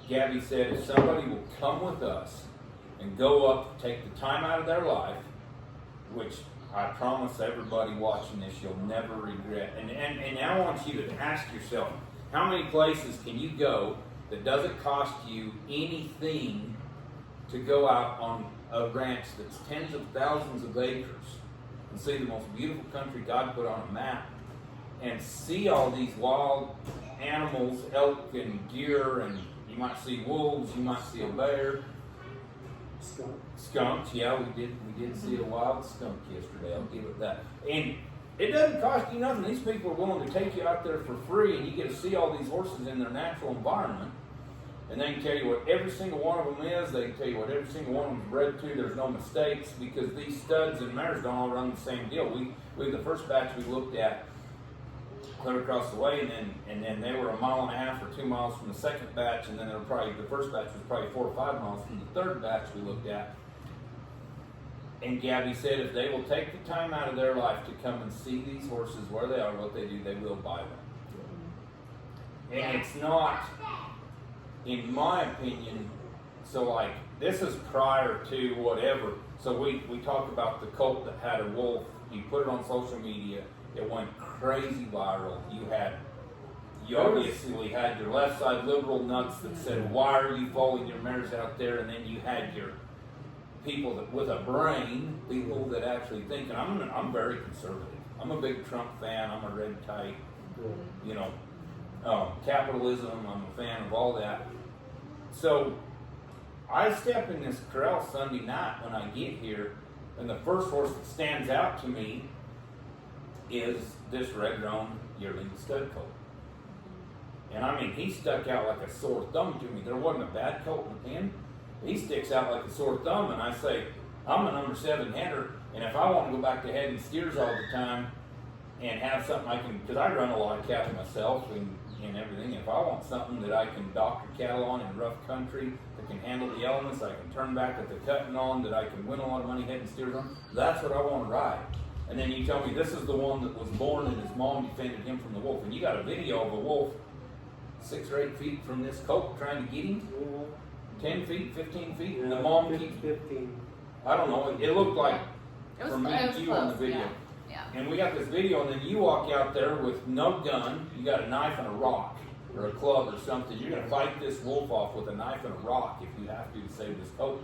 Gabby said if somebody will come with us and go up, take the time out of their life, which I promise everybody watching this you'll never regret. And I want you to ask yourself, how many places can you go that doesn't cost you anything to go out on a ranch that's tens of thousands of acres and see the most beautiful country God put on a map and see all these wild animals, elk and deer, and you might see wolves, you might see a bear. Skunks, yeah, we did see a wild skunk yesterday, I'll give it that. And it doesn't cost you nothing. These people are willing to take you out there for free, and you get to see all these horses in their natural environment. And they can tell you what every single one of them is. They can tell you what every single one of them is bred to. There's no mistakes, because these studs and mares don't all run the same deal. We the first batch we looked at clear across the way, and then they were 1.5 miles or 2 miles from the second batch, and then they were the first batch was probably 4 or 5 miles from the third batch we looked at. And Gabby said if they will take the time out of their life to come and see these horses where they are, what they do, they will buy them. And it's not, in my opinion, so like, this is prior to whatever. So we talked about the colt that had a wolf. You put it on social media, it went crazy viral. You obviously had your left side liberal nuts that said, why are you foaling your mares out there? And then you had your people that with a brain, people that actually think, and I'm very conservative. I'm a big Trump fan, I'm a red type, you know, capitalism, I'm a fan of all that. So I step in this corral Sunday night when I get here, and the first horse that stands out to me is this red-roan yearling stud colt. And I mean, he stuck out like a sore thumb to me. There wasn't a bad colt in the pen. He sticks out like a sore thumb, and I say, I'm a number 7 header, and if I want to go back to heading steers all the time and have something I can, because I run a lot of cattle myself and everything, if I want something that I can doctor cattle on in rough country, that can handle the elements, I can turn back at the cutting on, that I can win a lot of money heading steers on, that's what I want to ride. And then you tell me this is the one that was born and his mom defended him from the wolf, and you got a video of a wolf 6 or 8 feet from this colt trying to get him, 10 feet, 15 feet, and the mom keeps 15. I don't know, it looked like, It was, from me it to was you close, on the video. Yeah. And we got this video, and then you walk out there with no gun, you got a knife and a rock, or a club or something. You're gonna fight this wolf off with a knife and a rock if you have to save this coat.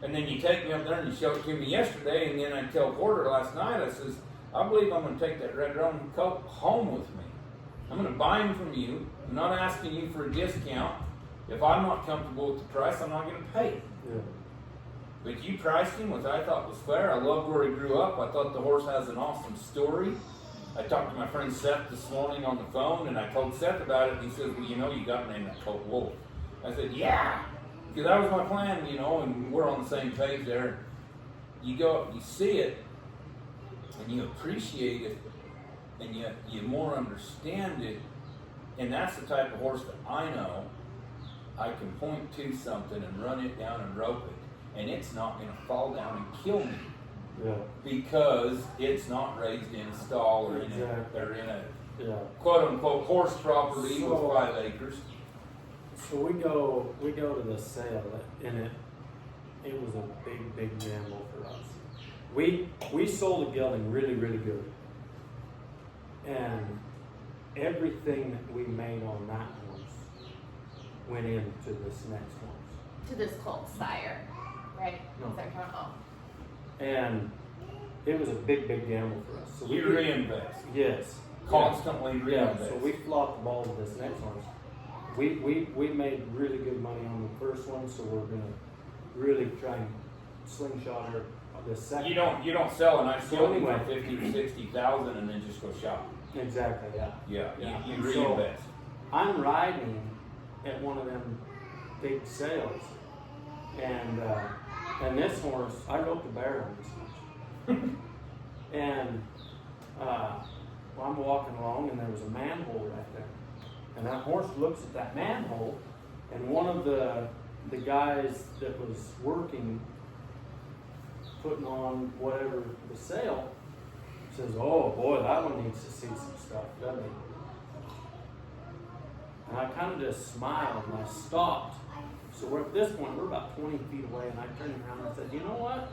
And then you take me up there and you showed it to me yesterday, and then I tell Porter last night, I says, I believe I'm gonna take that red drum coat home with me. I'm gonna buy him from you. I'm not asking you for a discount. If I'm not comfortable with the price, I'm not gonna pay it. Yeah. But you priced him, which I thought was fair. I loved where he grew up. I thought the horse has an awesome story. I talked to my friend Seth this morning on the phone, and I told Seth about it. And he says, well, you know, you got to name that colt Wolf. I said, yeah, because that was my plan, you know, and we're on the same page there. You go up, you see it, and you appreciate it, and you more understand it. And that's the type of horse that I know I can point to something and run it down and rope it, and it's not going to fall down and kill me. Yeah. Because it's not raised in a stall or Exactly. in a Yeah. quote unquote horse property So- with 5 acres. So we go to the sale, and it was a big gamble for us. We sold a gelding really good, and everything that we made on that horse went into this next horse. To this colt sire, right? No. Is that kind of, And it was a big gamble for us. So we You reinvest. Yes. Constantly Yeah, reinvest. so we flopped the ball to this next one. We made really good money on the first one, so we're gonna really try and slingshot her on the second. You don't sell a nice So gelding anyway. for 50 to 60,000 and then just go shopping. Exactly, yeah. Yeah, Yeah. you So- reinvest. I'm riding at one of them big sales, and this horse, I rode the bear on this horse. And well, I'm walking along, and there was a manhole right there. And that horse looks at that manhole, and one of the guys that was working, putting on whatever the sale, says, "Oh boy, that one needs to see some stuff, doesn't it?" And I kind of just smiled, and I stopped. So we're at this point, we're about 20 feet away, and I turned around and said, "You know what?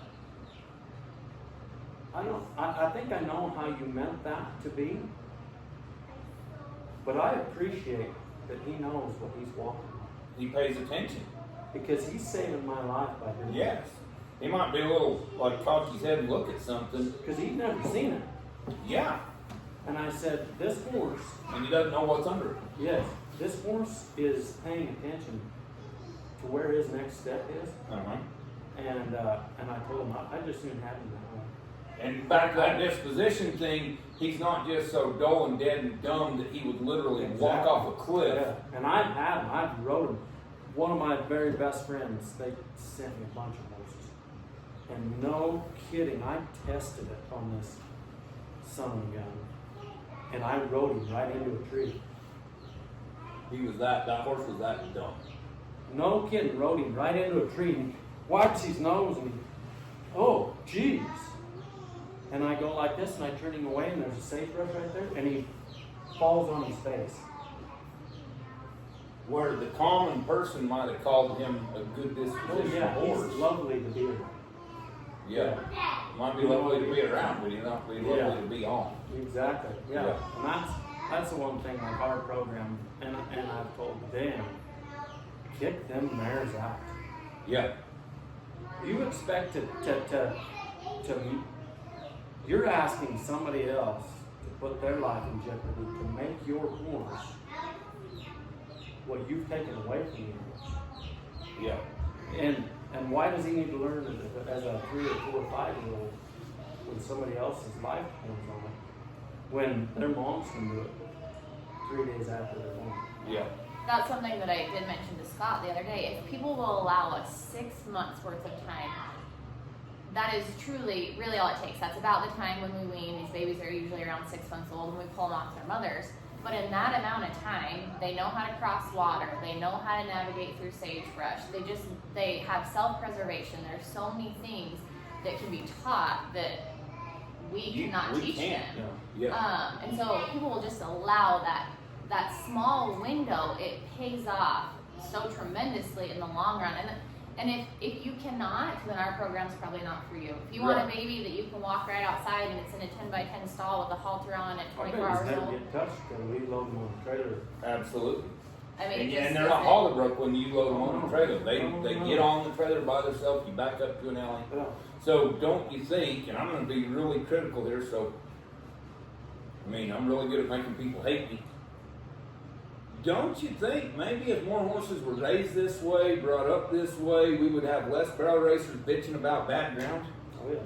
I think I know how you meant that to be, but I appreciate that he knows what he's walking on, He pays attention. because he's saving my life by doing that." Yes. He might be a little like cock his head and look at something. Because he's never seen it. Yeah. And I said, this horse, And he doesn't know what's under it. yes, this horse is paying attention to where his next step is. Uh-huh. And I told him, I just soon have him that way. And back to that disposition thing, he's not just so dull and dead and dumb that he would literally walk Exactly. off a cliff. Yeah. And I've had him, I've rode him. One of my very best friends, they sent me a bunch of horses. And no kidding, I tested it on this son of a gun. And I rode him right into a tree. That horse was that dumb. No kidding, rode him right into a tree and wipes his nose and oh, jeez. And I go like this and I turn him away and there's a sagebrush right there and he falls on his face. Where the common person might have called him a good Oh disposition yeah, horse. he's lovely to be around. Yeah. Might be lovely to be around, but he's not be lovely Yeah. to be on. Exactly, yeah. Yeah. And that's the one thing like our program, and I've told them, kick them mares out. Yeah. You expect you're asking somebody else to put their life in jeopardy to make your horse what you've taken away from your horse. Yeah. And why does he need to learn as a 3 or 4 or 5-year-old when somebody else's life depends on it? When their moms can do it 3 days after they're born. Yeah. that's something that I did mention to Scott the other day. If people will allow us 6 months worth of time, that is truly, really all it takes. That's about the time when we wean. These babies are usually around 6 months old and we pull them off their mothers. But in that amount of time, they know how to cross water. They know how to navigate through sagebrush. They have self-preservation. There's so many things that can be taught that we cannot teach them. Yeah. And so people will just allow that small window. It pays off so tremendously in the long run. And if you cannot, then our program's probably not for you. If you want a baby that you can walk right outside and it's in a 10x10 stall with a halter on at 24 hours never old. get touched because we load them on the trailer. Absolutely. I mean, And they're not hauler broke when you load them on the trailer. They get on the trailer by themselves, you back up to an alley. Yeah. So don't you think, and I'm going to be really critical here, so, I mean, I'm really good at making people hate me. Don't you think maybe if more horses were raised this way, brought up this way, we would have less barrel racers bitching about background? Oh yeah.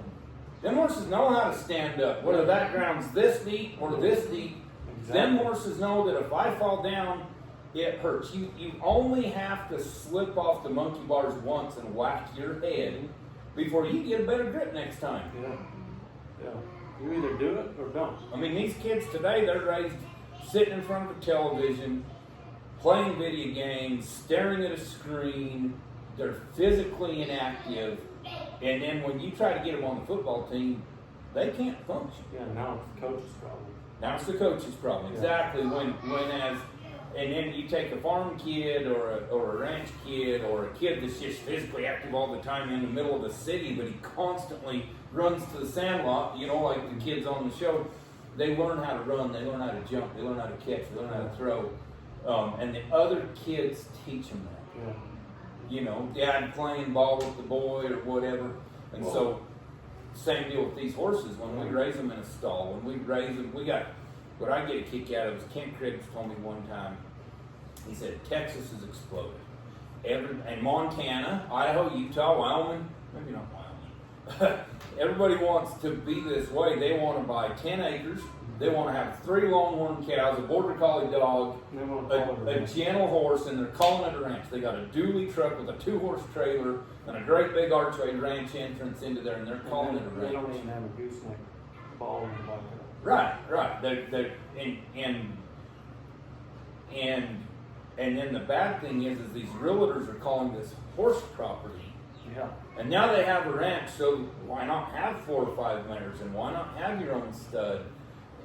Them horses know how to stand up, whether that ground's this deep or this deep. Exactly. Them horses know that if I fall down, it hurts. You only have to slip off the monkey bars once and whack your head before you get a better grip next time. Yeah. Yeah. You either do it or don't. I mean, these kids today, they're raised sitting in front of a television, playing video games, staring at a screen. They're physically inactive. And then when you try to get them on the football team, they can't function. Yeah, now it's the coach's problem. Now it's the coach's problem. Yeah. Exactly. And then you take a farm kid or a ranch kid or a kid that's just physically active all the time in the middle of the city, but he constantly runs to the sandlot, like the kids on the show. They learn how to run, they learn how to jump, they learn how to catch, they learn how to throw. And the other kids teach them that. Yeah. Dad playing ball with the boy or whatever. And so, same deal with these horses. When we raise them in a stall, when we raise them, what I get a kick out of is Kent Criggs told me one time, he said, Texas has exploded. And Montana, Idaho, Utah, Wyoming, maybe not Wyoming. Everybody wants to be this way. They want to buy 10 acres. They want to have 3 longhorn cows, a border collie dog, a gentle horse, and they're calling it a ranch. They got a dually truck with a 2-horse trailer and a great big archway ranch entrance into there, and they're calling it a ranch. They don't even have a gooseneck ball in the bucket. Right. And then the bad thing is these realtors are calling this horse property. Yeah. And now they have a ranch, so why not have 4 or 5 mares, and why not have your own stud?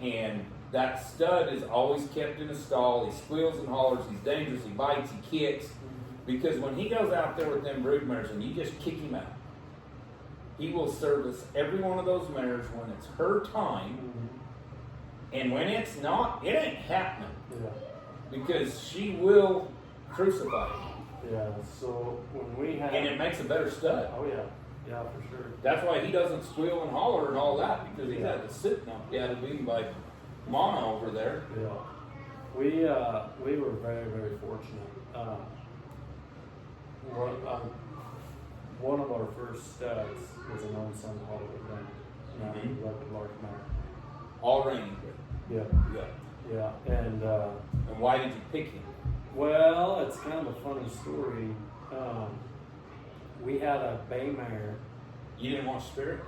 And that stud is always kept in a stall. He squeals and hollers. He's dangerous. He bites. He kicks. Because when he goes out there with them brood mares and you just kick him out, he will service every one of those mares when it's her time. And when it's not, it ain't happening. Yeah. Because she will crucify him. Yeah, so when we have... And it makes a better stud. Oh yeah, yeah, for sure. That's why he doesn't squeal and holler and all that, because he's had to sit now. He had to be by Mama over there. Yeah. We were very, very fortunate. One of our first studs was an own son Hollywood gun. Now he loved a large mare. All reining. Yeah. Yeah. Yeah. And why did you pick him? well, it's kind of a funny story. We had a bay mare. You didn't want Spirit?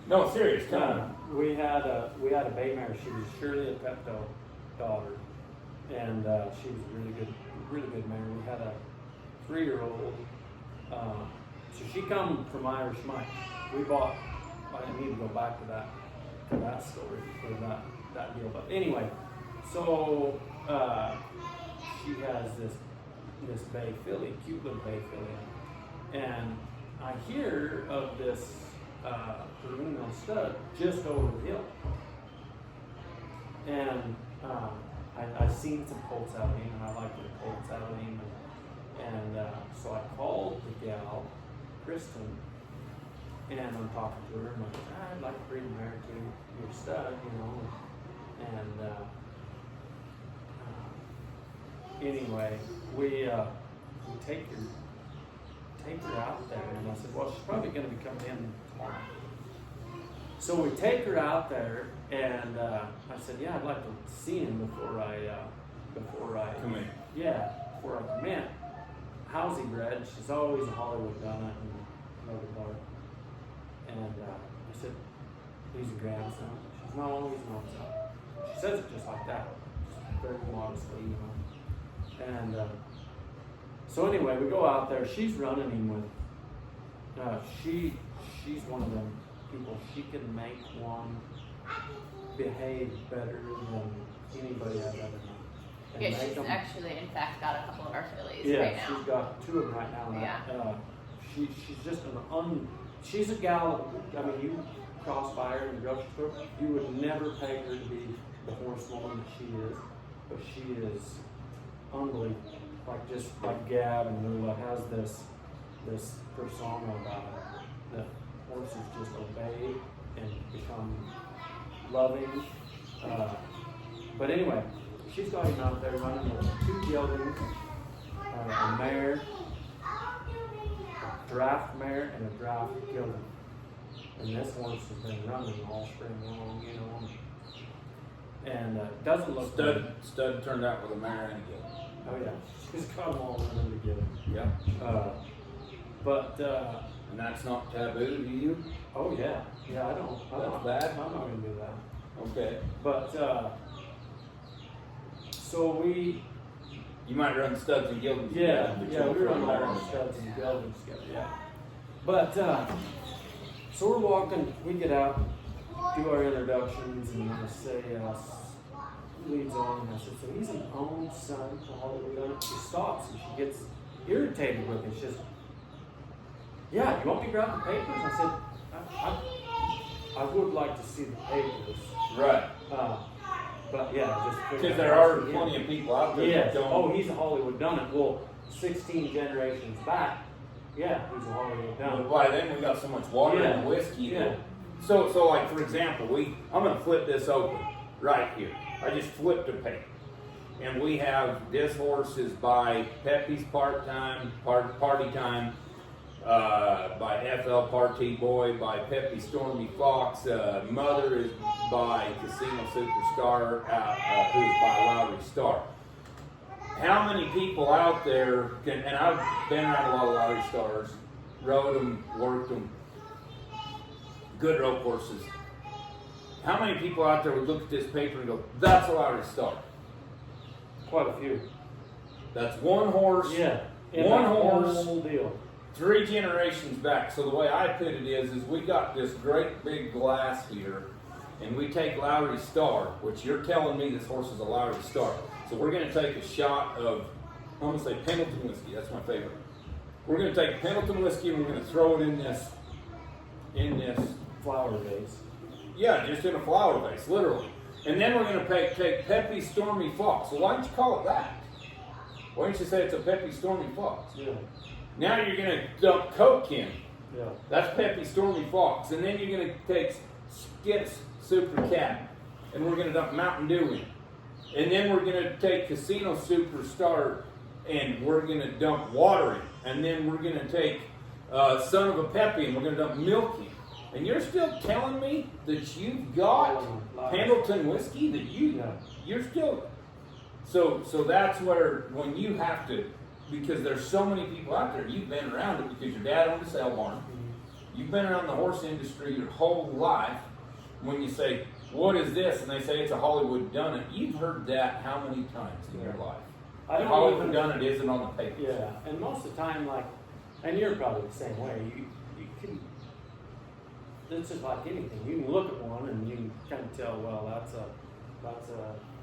No, serious. Come on. We had a bay mare. She was Shirley a Pepto daughter, and she was really good mare. We had a 3-year-old. So she come from Irish Mike. We bought. I need to go back to that story for that deal. But anyway, so she has this bay filly, cute little bay filly, and I hear of this Perino stud just over the hill, and I seen some colts out of him, and I liked the colts out of him, and so I called the gal, Kristen, and I'm talking to her, and I'm like, I'd like to bring her to your stud, and anyway, we take her out there, and I said, well, she's probably going to be coming in tomorrow. So we take her out there, and I said, yeah, I'd like to see him before I Come in. Yeah, before I come in. How's he bred? She's always a Hollywood Gunnet and another bar. And I said, he's a grandson. She's no, he's not son. She says it just like that, just very modestly, And so anyway, we go out there. She's running him with. She's one of them people. She can make one behave better than anybody I've ever known. and Yeah, make she's them. actually, in fact, got a couple of our fillies Yeah, right now. she's got 2 of them right now. Yeah. She's just she's a gal. I mean, you cross by her in the grocery store, you would never peg her to be the horsewoman that she is, but she is unbelievable. Like just like Gab and Lula has this persona about it that horses just obey and become loving. But anyway, she's got him out there running with 2 geldings, a mare, a draft mare, and a draft gelding. And this horse has been running all spring long, you know. And doesn't look Stud turned out with a mare and a gilt. Oh yeah, she's got them all running together. Yeah. And that's not taboo to you? Oh yeah, I don't. That's bad? I'm not gonna do that. Okay. But so we. You might run studs and geldings Yeah, together, but yeah, you we run don't all run our them studs and geldings together. Yeah. But so we're walking. We get out, do our introductions, and I say, leads on, and I said, so he's an own son to Hollywood Dillon. She stops and she gets irritated with me. She says, yeah, you want me to grab the papers? I said, I would like to see the papers. Right. But yeah, just Because there are plenty of people out there yes. that don't. Oh, he's a Hollywood done it. Well, 16 generations back, yeah, he's a Hollywood done But it. by then we got so much water in the whiskey. Yeah. So like for example, I'm gonna flip this open right here. I just flipped a paper, and we have this horse is by Pepe's Party Time, by FL Party Boy, by Pepe Stormy Fox. Mother is by Casino Superstar, who's by Lowry Star. How many people out there can, and I've been around a lot of Lowry Stars, rode them, worked them, good rope horses. How many people out there would look at this paper and go, that's a Lowry Star? Quite a few. That's one horse. Yeah. One horse. Whole deal. 3 generations back. So the way I put it is we got this great big glass here, and we take Lowry Star, which you're telling me this horse is a Lowry Star. So we're going to take a shot of, I'm going to say Pendleton whiskey. That's my favorite. We're going to take Pendleton whiskey and we're going to throw it in this flower vase. Yeah, just in a flower vase, literally. And then we're going to take Pepe Stormy Fox. So why don't you call it that? Why don't you say it's a Pepe Stormy Fox? Yeah. Now you're going to dump Coke in. Yeah. That's Pepe Stormy Fox. And then you're going to take Skip's Super Cat. And we're going to dump Mountain Dew in. And then we're going to take Casino Superstar and we're going to dump water in. And then we're going to take Son of a Pepe and we're going to dump milk in. And you're still telling me that you've got Pendleton whiskey? That you're still... So that's where, when you have to, because there's so many people out there, you've been around it because your dad owned a sale barn. You've been around the horse industry your whole life. When you say, what is this? And they say it's a Hollywood Done It. You've heard that how many times in your life? I don't Hollywood even, Done It isn't on the paper. Yeah, and most of the time, like, and you're probably the same way. You can. It's just like anything. You can look at one and you can kind of tell, well,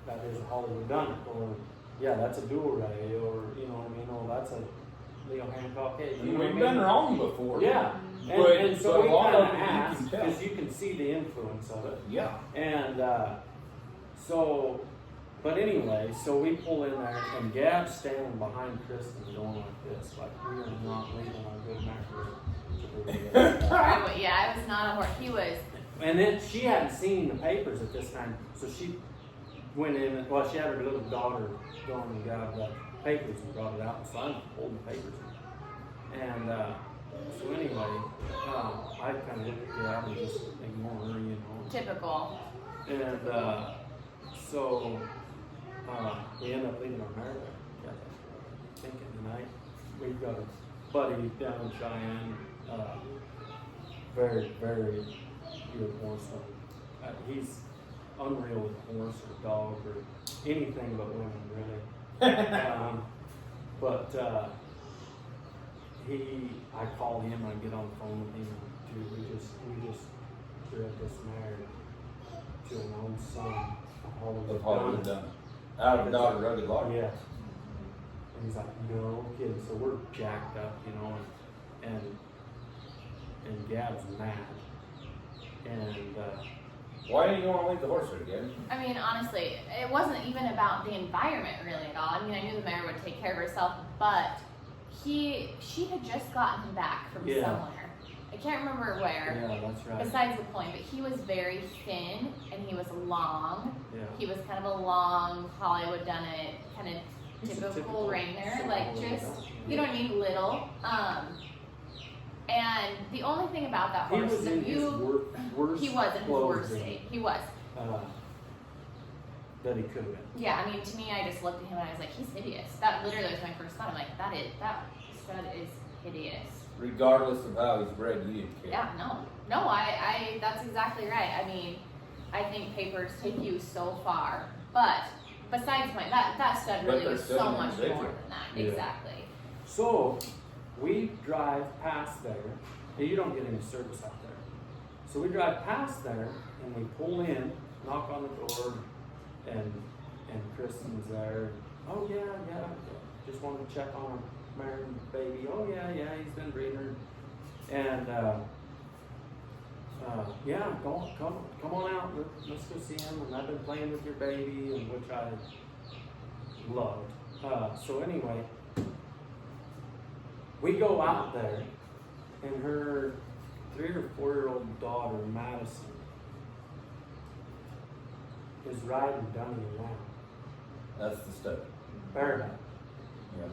that is a Hollywood Done It, or yeah, that's a dual ray, or you know what I mean, or that's a Leo Hancock. Hey, you know what I We've mean? done wrong before. Yeah, and so we kind of ask because you can see the influence of it. Yeah. And but anyway, so we pull in there, and Gab's standing behind Kristen going like this, like we are not leaving our good mackerel. Yeah, I was not a horse. He was. And then she hadn't seen the papers at this time, so she went in, and, well, she had her little daughter going and grabbed the papers and brought it out, and so I pulled the papers. And so anyway, I kind of looked at Gab and just ignore her, you know. Typical. And so we end up leaving our mare there. I think at night we've got a buddy down in Cheyenne, very, very good horseman. He's unreal with a horse or a dog or anything but women, really. I call him, I get on the phone with him, dude, we just bred this mare to an old son of Hollywood Done Done It. Out of Dog Rugged Life. Yeah. And he's like, no kidding. So we're jacked up, you know, and Gab's mad. And Why do you want to leave the horse there, Gabby? I mean, honestly, it wasn't even about the environment really at all. I mean, I knew the mare would take care of herself, but she had just gotten him back from Yeah. somewhere. I can't remember where. yeah, that's right. Besides the point, but he was very thin and he was long. Yeah. He was kind of a long Hollywood done it, kind of He's a typical rainer, small like little just guy. you don't need little. And the only thing about that He horse was is in if his you worst he was in his worst clothing, state. He was. that he could have been. Yeah, I mean, to me, I just looked at him and I was like, he's hideous. That literally was my first thought. I'm like, that stud is hideous. Regardless of how he's bred, you didn't care. Yeah, no, I that's exactly right. I mean, I think papers take you so far, but besides that stud But really they're was still so an much more individual. than that. Yeah. Exactly. So we drive past there. And you don't get any service out there. So we drive past there and we pull in, knock on the door, and Kristen's there. Oh yeah, just wanted to check on her married baby. Oh yeah, he's been breeding her. And yeah, come on out. Let's go see him. And I've been playing with your baby, and which I loved. So anyway, we go out there, and her 3 or 4-year-old daughter, Madison, is riding Dunny around. That's the stud. Bareback. Yeah.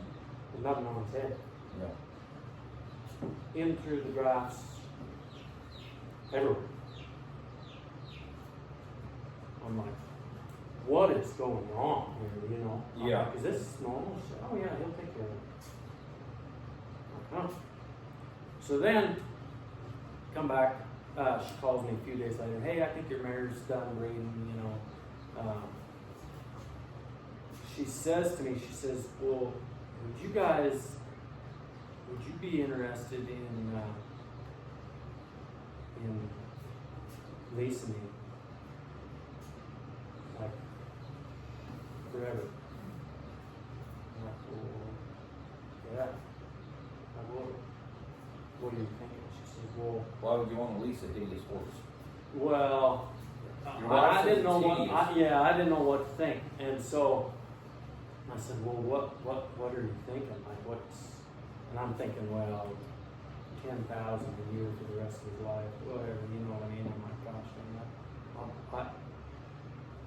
With nothing on his head. Yeah. In through the grass. Everywhere. I'm like, what is going on here, you know? I'm Yeah. like, is this normal? She said, oh yeah, he'll take care of it. I'm like, huh. So then, come back, she calls me a few days later, hey, I think your mare's done breeding, you know. She says to me, she says, well, would you be interested in leasing me? Like, forever. I'm like, well, yeah, I would. What are you thinking? She says, well, Why would you want to lease a hideous horse? well, Your I wife didn't says know it's what. hideous. I didn't know what to think, and so I said, "Well, what are you thinking? Like, what's?" And I'm thinking, well, 10,000 a year for the rest of his life, whatever. You know what I mean? I'm like, gosh, man,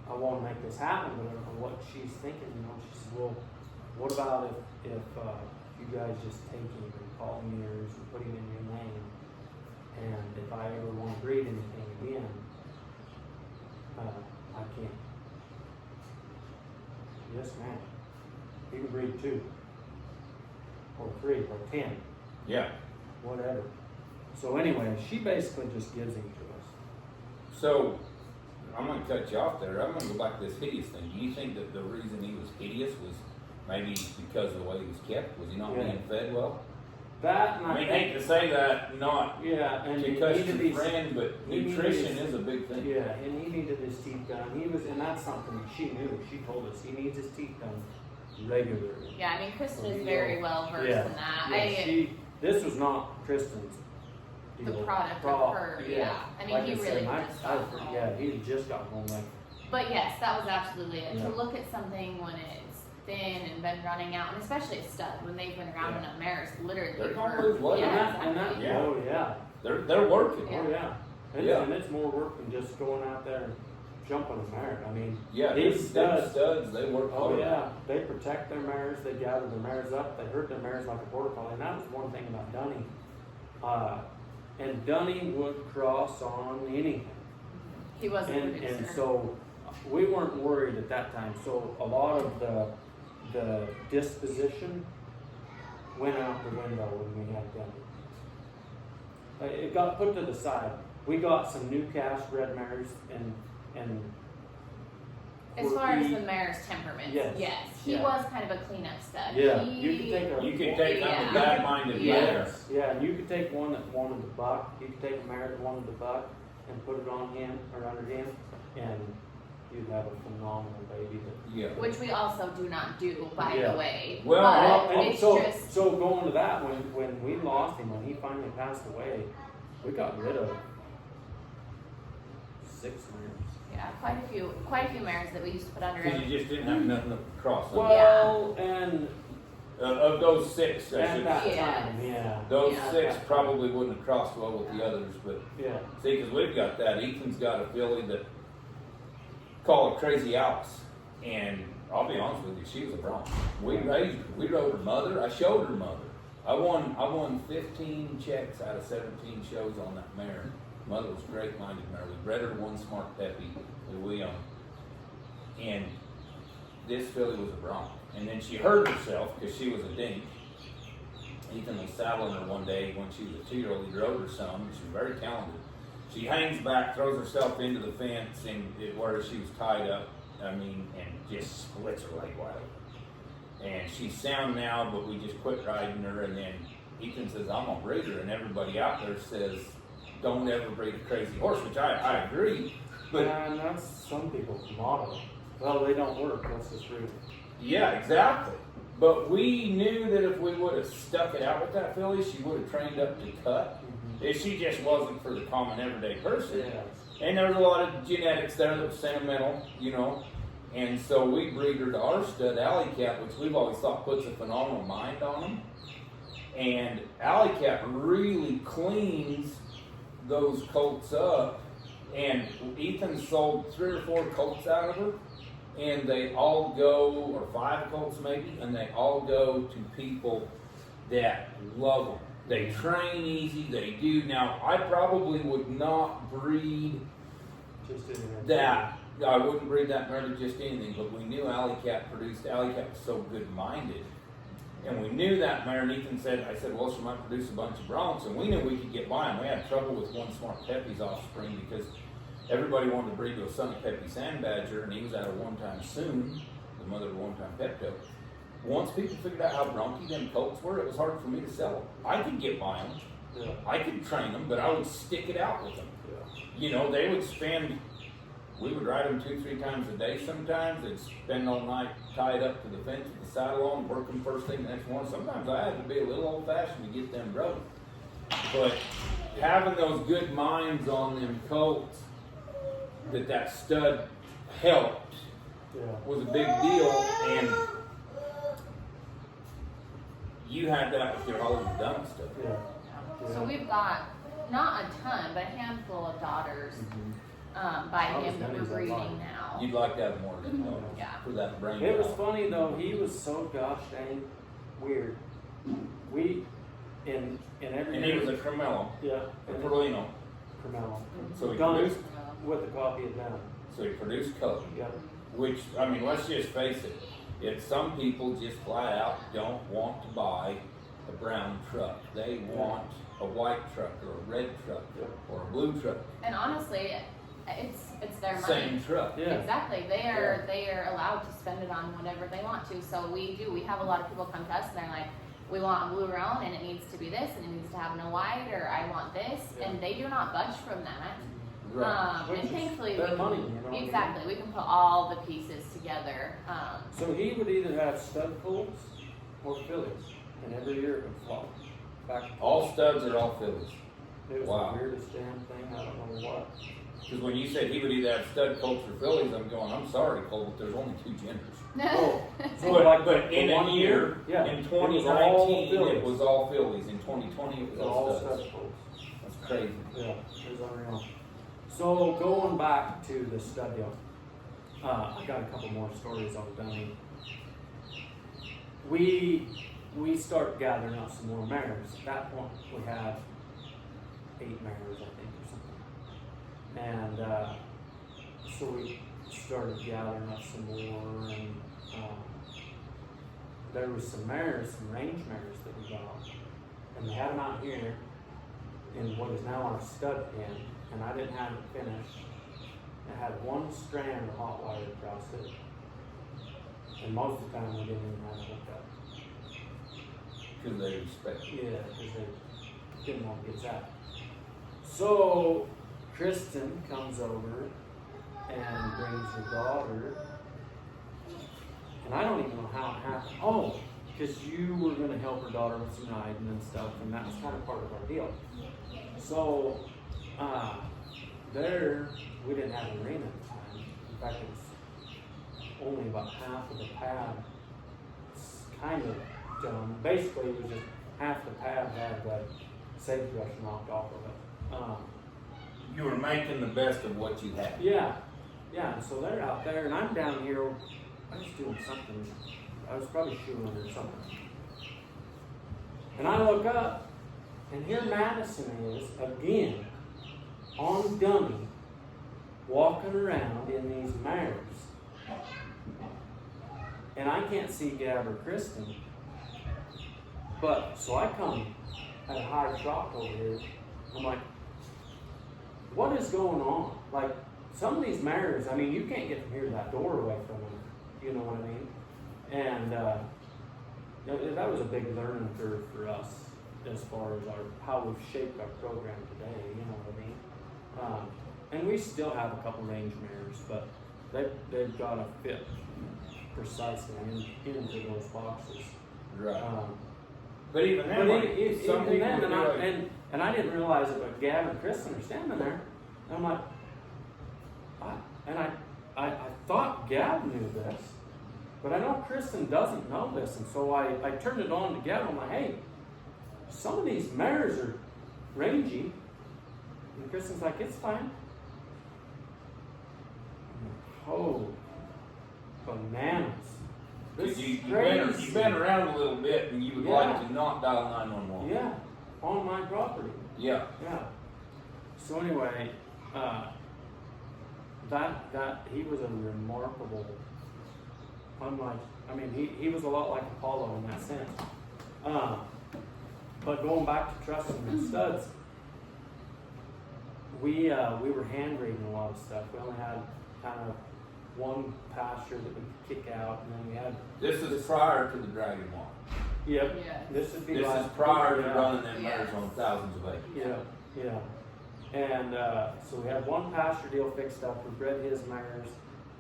I want to make this happen, but I don't know what she's thinking. You know, she says, "Well, what about if you guys just take him and call him yours and put him in your name, and if I ever want to breed anything again, I can't." Yes, ma'am. You can breed 2, or 3, or 10, Yeah. whatever. So anyway, she basically just gives him to us. So, I'm going to cut you off there. I'm going to go back to this hideous thing. Do you think that the reason he was hideous was maybe because of the way he was kept? Was he not Yeah. being fed well? That, and I mean, hate to say that, not yeah, and he because needed your his, friend, but he needed nutrition his- is a big thing. yeah, and he needed his teeth done. And that's something that she knew. She told us he needs his teeth done regularly. Yeah, I mean, Kristen Oh, is yeah. very well versed Yeah. in that. Yeah, this was not Kristen's The deal. product of her, yeah. I mean, Like he I said, really I- just got home. Yeah, he had just got home. Like, But yes, that was absolutely it. Yeah. To look at something when it's thin and been running out, and especially a stud when they've been around Yeah. in a mare, it's literally They're gonna for- lose weight. Yeah, and that, exactly. Yeah. oh yeah, They're working. Yeah. oh yeah. And, Yeah. and it's more work than just going out there and jumping a mare. I mean, Yeah, these them studs, they work oh hard. yeah, they protect their mares, they gather their mares up, they herd their mares like a border collie, and that was one thing about Dunny. And Dunny would cross on anything. He was a And producer. so we weren't worried at that time. So a lot of the disposition went out the window when we had Gabby. It got put to the side. We got some new cast red mares and As far as quirky- the mare's temperament, Yes. he Yeah. was kind of a cleanup stud. Yeah, He- you could take a You can take Yeah. on a bad-minded Yeah. mare. Yes, yeah, and you could take one that wanted the buck. You could take a mare that wanted the buck and put it on him or under him, and you'd have a phenomenal baby. Yeah. Which we also do not do, by Yeah. the way. Well, but And it's so, just so going to that, when we lost him, when he finally passed away, we got rid of 6 mares. quite a few mares that we used to put under Because him. you just didn't have nothing to cross them. Well, and Of those 6, I at should that Yeah. time, yeah. those Yeah. 6 probably wouldn't have crossed well with the others, but Yeah. see, because we've got that. Ethan's got a filly that call her Crazy Alice, and I'll be honest with you, she was a bronc. We raised her. We rode her mother. I showed her mother. I won 15 checks out of 17 shows on that mare. Mother was a great-minded mare. We bred her to one smart peppy that we owned, and this filly was a bronc. And then she hurt herself because she was a dink. Ethan was saddling her one day when she was a 2-year-old. He rode her some. She was very talented. She hangs back, throws herself into the fence, and where she was tied up, and just splits her leg wide open. And she's sound now, but we just quit riding her. And then Ethan says, I'm going to breed her. And everybody out there says, don't ever breed a crazy horse, which I agree. But And that's some people's motto. Well, they don't work, that's the truth. yeah, exactly. But we knew that if we would have stuck it out with that filly, she would have trained up to cut. If she just wasn't for the common everyday person. Yes. And there was a lot of genetics there that was sentimental, And so we breed her to our stud, Alley Cat, which we've always thought puts a phenomenal mind on them. And Alley Cat really cleans those colts up. And Ethan sold 3 or 4 colts out of her. And they all go, or 5 colts maybe, and they all go to people that love them. They train easy, they do. Now, I probably would not breed Just in that. I wouldn't breed that mare to just anything, but we knew Alley Cat produced. Alley Cat was so good-minded. And we knew that mare, and Ethan said, I said, well, she might produce a bunch of broncs, and we knew we could get by them. We had trouble with one smart Pepe's offspring because everybody wanted to breed to a son of Pepe Sand Badger, and he was out of One Time Soon, the mother of One Time Pepto. Once people figured out how bronky them colts were, it was hard for me to sell them. I could get by them, Yeah. I could train them, but I would stick it out with them. Yeah. They would spend, we would ride them 2-3 times a day sometimes. They'd spend all night tied up to the fence with the saddle on, work them first thing the next morning. Sometimes I had to be a little old-fashioned to get them broke. But having those good minds on them colts, that stud helped, Yeah. was a big deal. And you had that with your Hollywood Dunk stuff. Yeah. So we've got not a ton, but a handful of daughters by Not him as that many we're as I'd breeding like. now. You'd like to have more than those Yeah. for that brain. It was power. funny though, he was so gosh dang weird. We, in every And he was a Carmelo, yeah, a and Perlino. Carmelo. So he Done produced, with a copy of them. so he produced color. Yeah. Which, let's just face it. If some people just flat out don't want to buy a brown truck, they want a white truck or a red truck or a blue truck. And honestly, it's their money. Same truck. Yeah. Exactly. They are allowed to spend it on whatever they want to. So we have a lot of people come to us and they're like, we want a blue roan and it needs to be this and it needs to have no white, or I want this, and they do not budge from that. Right. Which And is thankfully their we money, can, you know what I mean? exactly, we can put all the pieces together. So he would either have stud colts or fillies, and every year it would flop back. All studs are all fillies. It was Wow. the weirdest damn thing. I don't know what. Because when you said he would either have stud colts or fillies, I'm going, I'm sorry, Cole, but there's only 2 genders. Oh, so But, like but the in one a year, yeah, in it was all 2019, it fillies. was all fillies. In 2020, it It was was all all studs. stud colts. That's crazy. Yeah, it was unreal. So going back to the stud deal, I got a couple more stories on Dunning. We start gathering up some more mares. At that point, we had 8 mares, I think, or something. And so we started gathering up some more, and there was some mares, some range mares that we got, and we had them out here in what is now our stud pen, and I didn't have it finished. It had one strand of hot wire across it, and most of the time we didn't even have it hooked up. Because they respect you. Yeah, because they didn't want to get that. So Kristen comes over and brings her daughter. And I don't even know how it happened. Oh, because you were going to help her daughter with some riding and stuff, and that was kind of part of our deal. So, there, we didn't have an arena at the time. In fact, it was only about half of the pad. It's kind of done. Basically, it was just half the pad had the sagebrush knocked off of it. You were making the best of what you had. Yeah, and so they're out there, and I'm down here. I was doing something. I was probably shooting or something. And I look up, and here Madison is again on dummy, walking around in these mares. And I can't see Gab or Kristen. But so I come at a high trot over here. I'm like, what is going on? Like, some of these mares, I mean, you can't get from here to that door away from them. You know what I mean? And that was a big learning curve for us as far as how we've shaped our program today. You know what I mean? And we still have a couple range mares, but they've got to fit precisely into those boxes. Right. But even then, some people and I didn't realize it, but Gab and Kristen are standing there. And I'm like, I thought Gab knew this, but I know Kristen doesn't know this. And so I turned it on to Gab. I'm like, hey, some of these mares are rangy. And Kristen's like, it's fine. I'm like, oh, bananas. This is crazy. You've been around a little bit, and you would like to not dial 911. Yeah, on my property. Yeah. So anyway, that he was a remarkable, unlike, I mean, he was a lot like Apollo in that sense. But going back to trusting and studs, we were hand grading a lot of stuff. We only had kind of one pasture that we could kick out, and then we had. This is prior to the Dragon Walk. Yep. Yeah. This would be. This is prior to running them mares on thousands of acres. Yeah. And so we had one pasture deal fixed up. We bred his mares,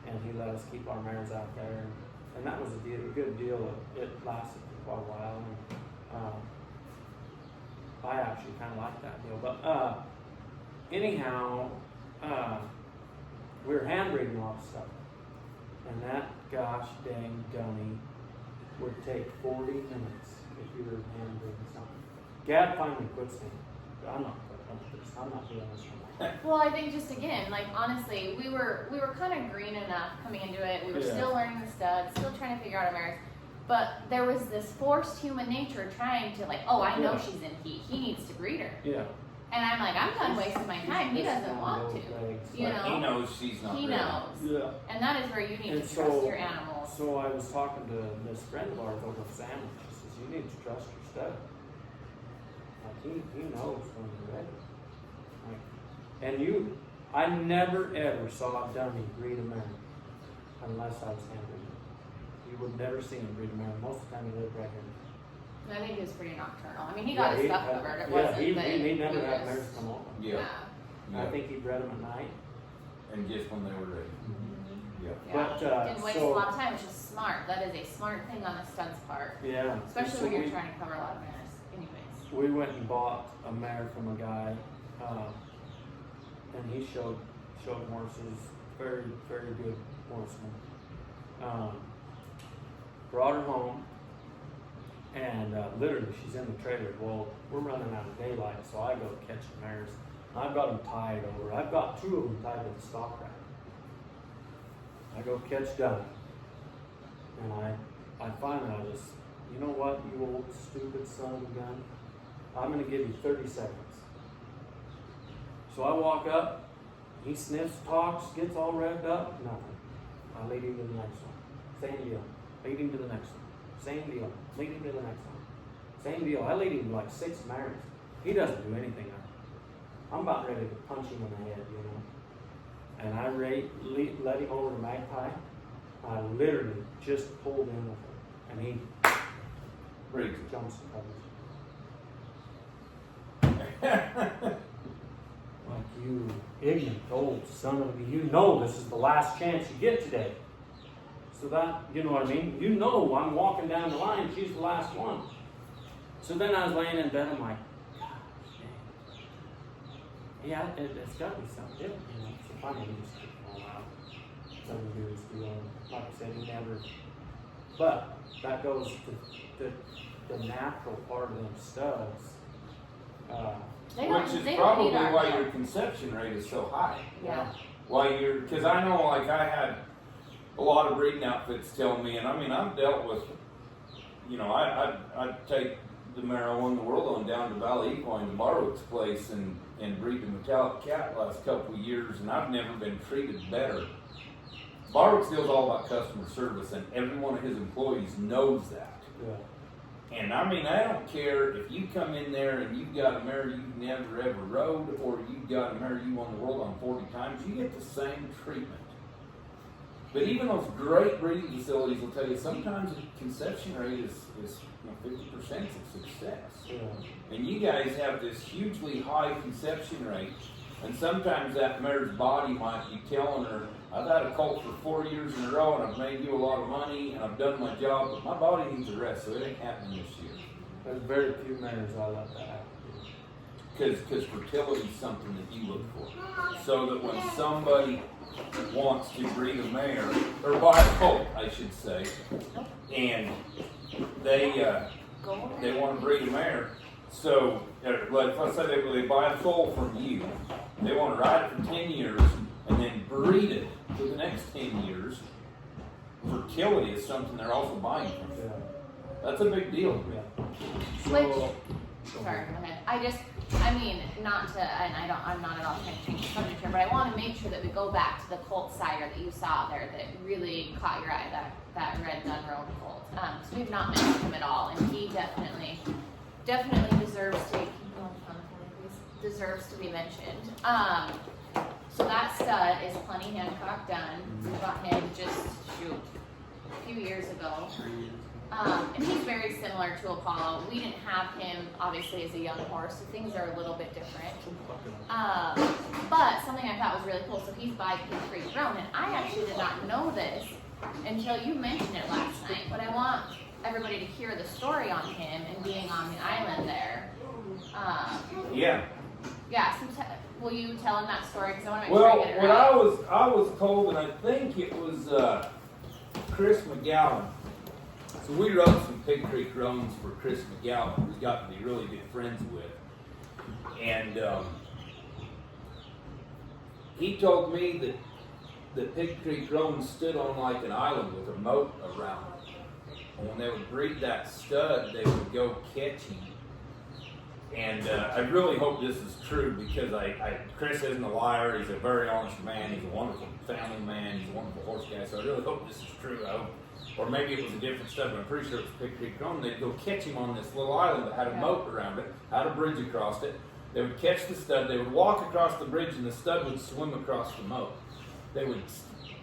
and he let us keep our mares out there, and that was a good deal. It lasted for quite a while, and I actually kind of liked that deal. But anyhow, we were hand breeding a lot of stuff, and that gosh dang dummy would take 40 minutes if you were hand breeding something. Gab finally quit saying, I'm not doing this anymore. Well, I think just again, like honestly, we were kind of green enough coming into it. We were still learning the studs, still trying to figure out our mares. But there was this forced human nature trying to like, oh, I know she's in heat. He needs to breed her. Yeah. And I'm like, I'm done wasting my time. He doesn't want to. You know? He knows she's not He ready. knows. Yeah. And that is where you need And to trust your animals. So I was talking to this friend of ours over Salmon. She says, you need to trust your stud. Like he knows when you're ready. Like, I never ever saw a dummy breed a mare unless I was hand breeding. You would never see him breed a mare. Most of the time he lived right here. I think he was pretty nocturnal. I mean, he got his stuff covered. It wasn't he that never he had was- mares come over. Yeah. I think he bred them at night. And just when they were ready. Yeah. But, didn't waste a lot of time, which is smart. That is a smart thing on a stud's part. Yeah. Especially So when you're trying to cover a lot of mares. Anyways. We went and bought a mare from a guy, and he showed horses, very, very good horseman. Brought her home, and literally she's in the trailer. Well, we're running out of daylight, so I go catch the mares. I've got them tied over. I've got 2 of them tied to the stock rack. I go catch Dummy, and I finally, you know what, you old stupid son of a gun, I'm going to give you 30 seconds. So I walk up, he sniffs, talks, gets all revved up, nothing. I lead him to the next one. Same deal. Lead him to the next one. Same deal. Lead him to the next one. Same deal. I lead him to like 6 mares. He doesn't do anything. I'm about ready to punch him in the head, you know. And I let him over to Magpie. I literally just pulled in with her, and he jumps and covers. Like you ignorant old son of a, you know this is the last chance you get today. So that, you know what I mean? You know I'm walking down the line, she's the last one. So then I was laying in bed, I'm like, gosh, dang. Yeah, it's got to be something different, you know. So finally he just took it all out. Something to do with the, like I said, he never, but that goes to the natural part of them studs. Which is probably why your conception rate is so high. Yeah. Why because I know, like, I had a lot of breeding outfits tell me, and I mean, I've dealt with, you know, I'd take the mare I won the world on down to Valley Equine to Barwick's place and breed the metallic cat last couple of years, and I've never been treated better. Barwick's deal's all about customer service, and every one of his employees knows that. Yeah. And I mean, I don't care if you come in there and you've got a mare you've never ever rode, or you've got a mare you won the world on 40 times, you get the same treatment. But even those great breeding facilities will tell you sometimes the conception rate is 50% of success. Yeah. And you guys have this hugely high conception rate, and sometimes that mare's body might be telling her, I've had a colt for 4 years in a row, and I've made you a lot of money, and I've done my job, but my body needs a rest, so it ain't happening this year. There's very few mares I let that happen. Because fertility is something that you look for. So that when somebody wants to breed a mare, or buy a colt, I should say, and they want to breed a mare, so let's say they buy a foal from you, they want to ride it for 10 years, and then breed it for the next 10 years. Fertility is something they're also buying from you. Yeah. That's a big deal. Sorry, go ahead. I mean, not to, and I'm not at all trying to change the subject here, but I want to make sure that we go back to the colt sire that you saw there that really caught your eye, that red Dunroan colt. So we've not mentioned him at all, and he definitely deserves to be mentioned. So that stud is Plenty Hancock done. We got him just a few years ago. 3 years. And he's very similar to Apollo. We didn't have him, obviously, as a young horse, so things are a little bit different. But something I thought was really cool, so he's by Pig Creek Grown, and I actually did not know this until you mentioned it last night, but I want everybody to hear the story on him and being on the island there. Yeah. Yeah, so will you tell him that story? Because I want to make sure I get it right. I was told, and I think it was Chris McGowan. So we rode some Pig Creek Roans for Chris McGowan, we got to be really good friends with. And he told me that the Pig Creek Roans stood on like an island with a moat around it. And when they would breed that stud, they would go catch him. And I really hope this is true, because Chris isn't a liar. He's a very honest man. He's a wonderful family man. He's a wonderful horse guy. So I really hope this is true. Or maybe it was a different stud, but I'm pretty sure it was Pig Creek Grown. They'd go catch him on this little island that had a moat around it, had a bridge across it. They would catch the stud. They would walk across the bridge, and the stud would swim across the moat. They would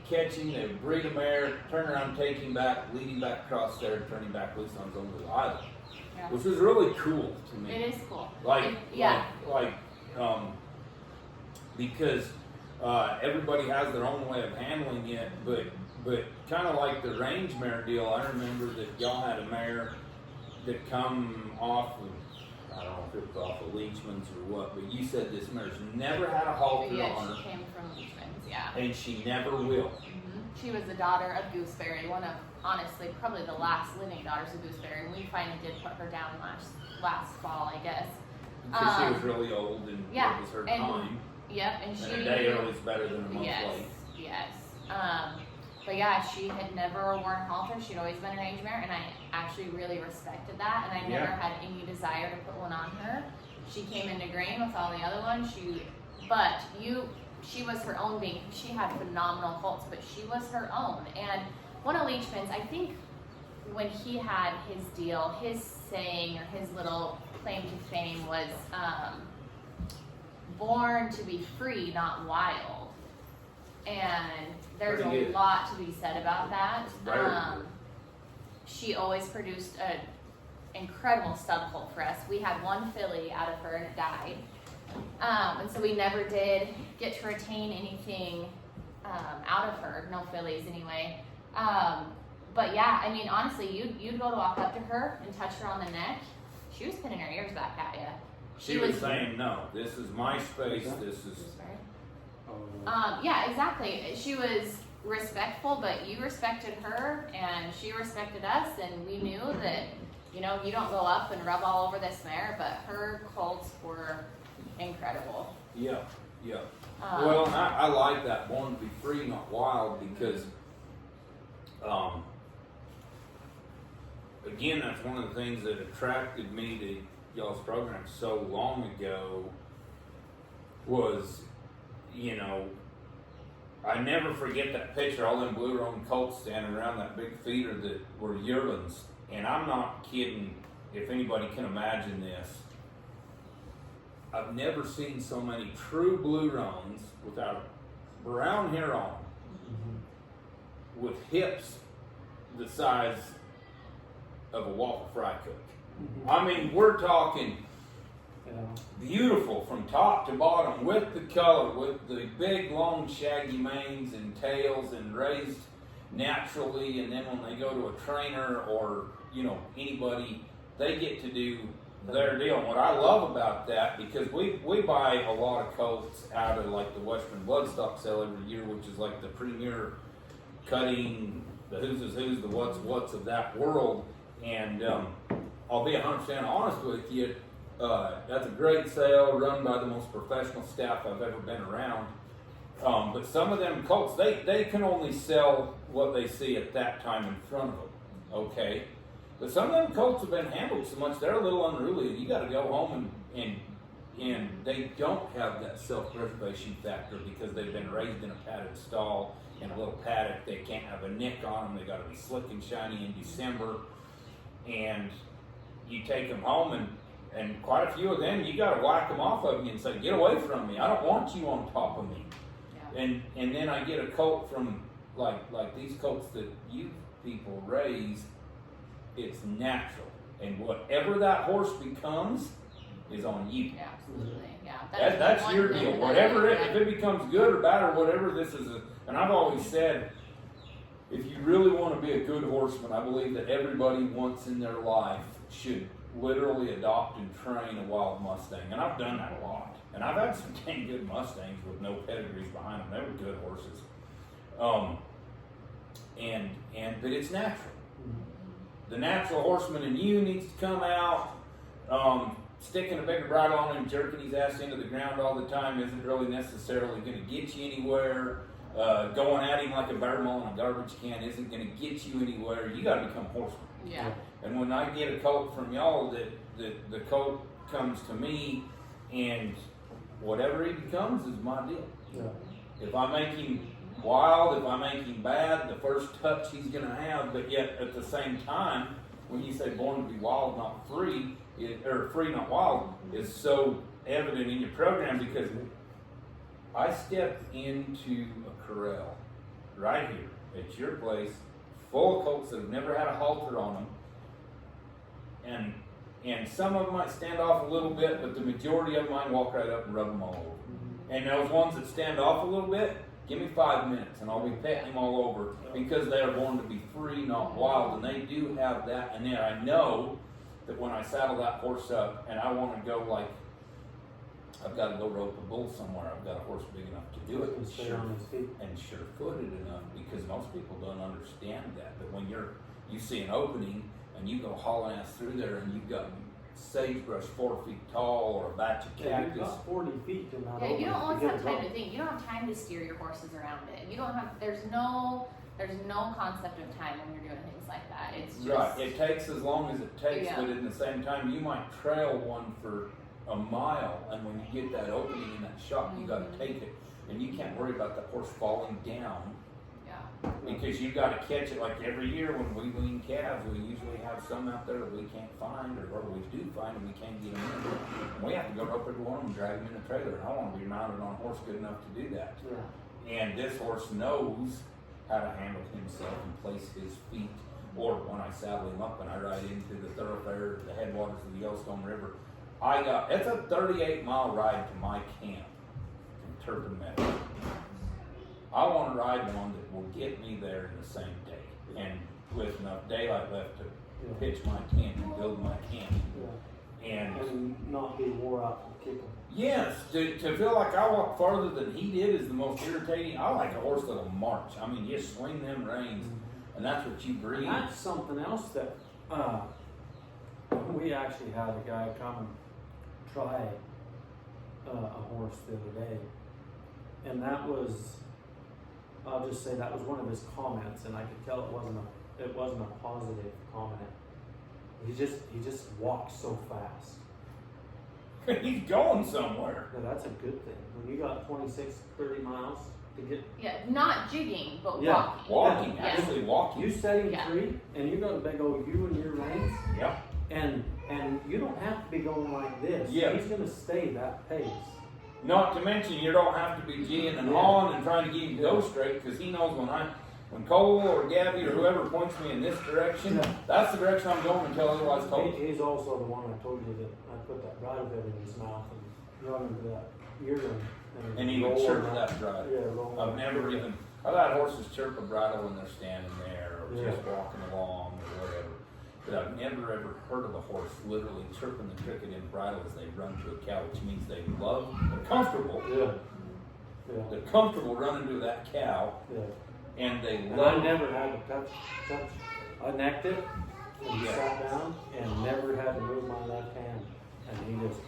catch him. They would breed a mare, turn around, take him back, lead him back across there, and turn him back loose on his own little island. Yeah. Which was really cool to me. It is cool. Because everybody has their own way of handling it, but kind of like the range mare deal, I remember that y'all had a mare that come off of, I don't know if it was off of Leachman's or what, but you said this mare's never had a halter on her. She came from Leachman's, yeah. And she never will. She was the daughter of Gooseberry, one of, honestly, probably the last living daughters of Gooseberry, and we finally did put her down last fall, I guess. Because she was really old, and it was her time. Yep, and a day early is better than a month late. Yes. But yeah, she had never worn a halter. She'd always been an age mare, and I actually really respected that, and I never had any desire to put one on her. She came into grain with all the other ones. She was her own being. She had phenomenal colts, but she was her own. And one of Leachman's, I think when he had his deal, his saying or his little claim to fame was born to be free, not wild. And there's a lot to be said about that. She always produced an incredible stud colt for us. We had one filly out of her and it died. And so we never did get to retain anything out of her, no fillies anyway. But yeah, I mean, honestly, you'd go to walk up to her and touch her on the neck. She was pinning her ears back at you. She was saying, no, this is my space, this is... Yeah, exactly. She was respectful, but you respected her, and she respected us, and we knew that, you know, you don't go up and rub all over this mare, but her colts were incredible. Yeah, yeah. Well, I like that born to be free, not wild, because, again, that's one of the things that attracted me to y'all's program so long ago was, you know, I never forget that picture, all them blue roan colts standing around that big feeder that were yearlings. And I'm not kidding, if anybody can imagine this. I've never seen so many true blue roans without brown hair on, with hips the size of a waffle fry cook. I mean, we're talking beautiful from top to bottom, with the color, with the big, long, shaggy manes and tails, and raised naturally. And then when they go to a trainer or, you know, anybody, they get to do their deal. And what I love about that, because we buy a lot of colts out of like the Western Bloodstock sale every year, which is like the premier cutting, the who's is who's, the what's of that world. And I'll be 100% honest with you. That's a great sale run by the most professional staff I've ever been around. But some of them colts, they can only sell what they see at that time in front of them, okay? But some of them colts have been handled so much, they're a little unruly, and you gotta go home and they don't have that self-preservation factor because they've been raised in a padded stall, in a little paddock. They can't have a nick on them, they gotta be slick and shiny in December. And you take them home, and quite a few of them, you got to whack them off of you and say, get away from me. I don't want you on top of me. Yeah. And then I get a colt from, like these colts that you people raise, it's natural. And whatever that horse becomes is on you. Yeah, absolutely. Yeah. That's your deal. Whatever if it becomes good or bad or whatever, this is and I've always said, if you really want to be a good horseman, I believe that everybody once in their life should literally adopt and train a wild Mustang. And I've done that a lot. And I've had some dang good Mustangs with no pedigrees behind them. They were good horses. But it's natural. The natural horseman in you needs to come out. Sticking a bigger bridle on him, jerking his ass into the ground all the time isn't really necessarily going to get you anywhere. Going at him like a bear maul in a garbage can isn't going to get you anywhere. You got to become a horseman. Yeah. And when I get a colt from y'all, that the colt comes to me, and whatever he becomes is my deal. Yeah. If I make him wild, if I make him bad, the first touch he's going to have. But yet at the same time, when you say born to be wild, not free, or free, not wild, is so evident in your program, because I stepped into a corral right here at your place, full of colts that have never had a halter on them, and some of them might stand off a little bit, but the majority of them I walk right up and rub them all over. And those ones that stand off a little bit, give me 5 minutes and I'll be petting them all over, because they are born to be free, not wild, and they do have that in there. I know that when I saddle that horse up and I want to go, like, I've got to go rope a bull somewhere, I've got a horse big enough to do it, and sure-footed enough, because most people don't understand that. But when you see an opening and you go hauling ass through there, and you've got sagebrush 4 feet tall or a batch of cactus. You've got 40 feet to not you don't always have time to think. You don't have time to steer your horses around it. You don't have. There's no concept of time when you're doing things like that. It's just right. It takes as long as it takes, but at the same time, you might trail one for a mile, and when you get that opening in that shot, you got to take it, and you can't worry about that horse falling down. Because you've got to catch it. Like every year when we wean calves, we usually have some out there that we can't find, or we do find and we can't get them in. And we have to go rope every one of them and drag them in the trailer. And I want to be mounted on a horse good enough to do that. Yeah. And this horse knows how to handle himself and place his feet. Or when I saddle him up and I ride into the thoroughfare, the headwaters of the Yellowstone River, it's a 38-mile ride to my camp from Turpin Meadows. I want to ride one that will get me there in the same day, and with enough daylight left to pitch my tent and build my camp. And not be wore out from kicking. Yes, to feel like I walk farther than he did is the most irritating. I like a horse that'll march. I mean, just swing them reins, and that's what you breathe. And that's something else that we actually had a guy come and try a horse the other day, and that was, I'll just say that was one of his comments, and I could tell it wasn't a positive comment. He just walks so fast. He's going somewhere. Yeah, that's a good thing. When you got 26, 30 miles to get. Yeah, not jigging, but Yeah. walking. Walking, Yeah. actually walking. You set him Yeah. free, and you got a big old U in your reins, Yep. and you don't have to be going like this. Yeah. He's gonna stay that pace. Not to mention, you don't have to be G'ing and hawing and trying to get him to go straight, because he knows when Cole or Gabby or whoever points me in this direction, that's the direction I'm going until otherwise told. He's also the one I told you that I put that bridle bit in his mouth and run into that ear And he would roll chirp him that drive. Yeah, roll I've him. never even, I've had horses chirp a bridle when they're standing there or Yeah. just walking along or whatever. But I've never ever heard of a horse literally chirping the cricket in bridle as they run to a cow, which means they love, they're comfortable. Yeah. Yeah. They're comfortable running to that cow, Yeah. and they And love. I never had to touch. I necked it and sat down and never had to move my left hand. And he just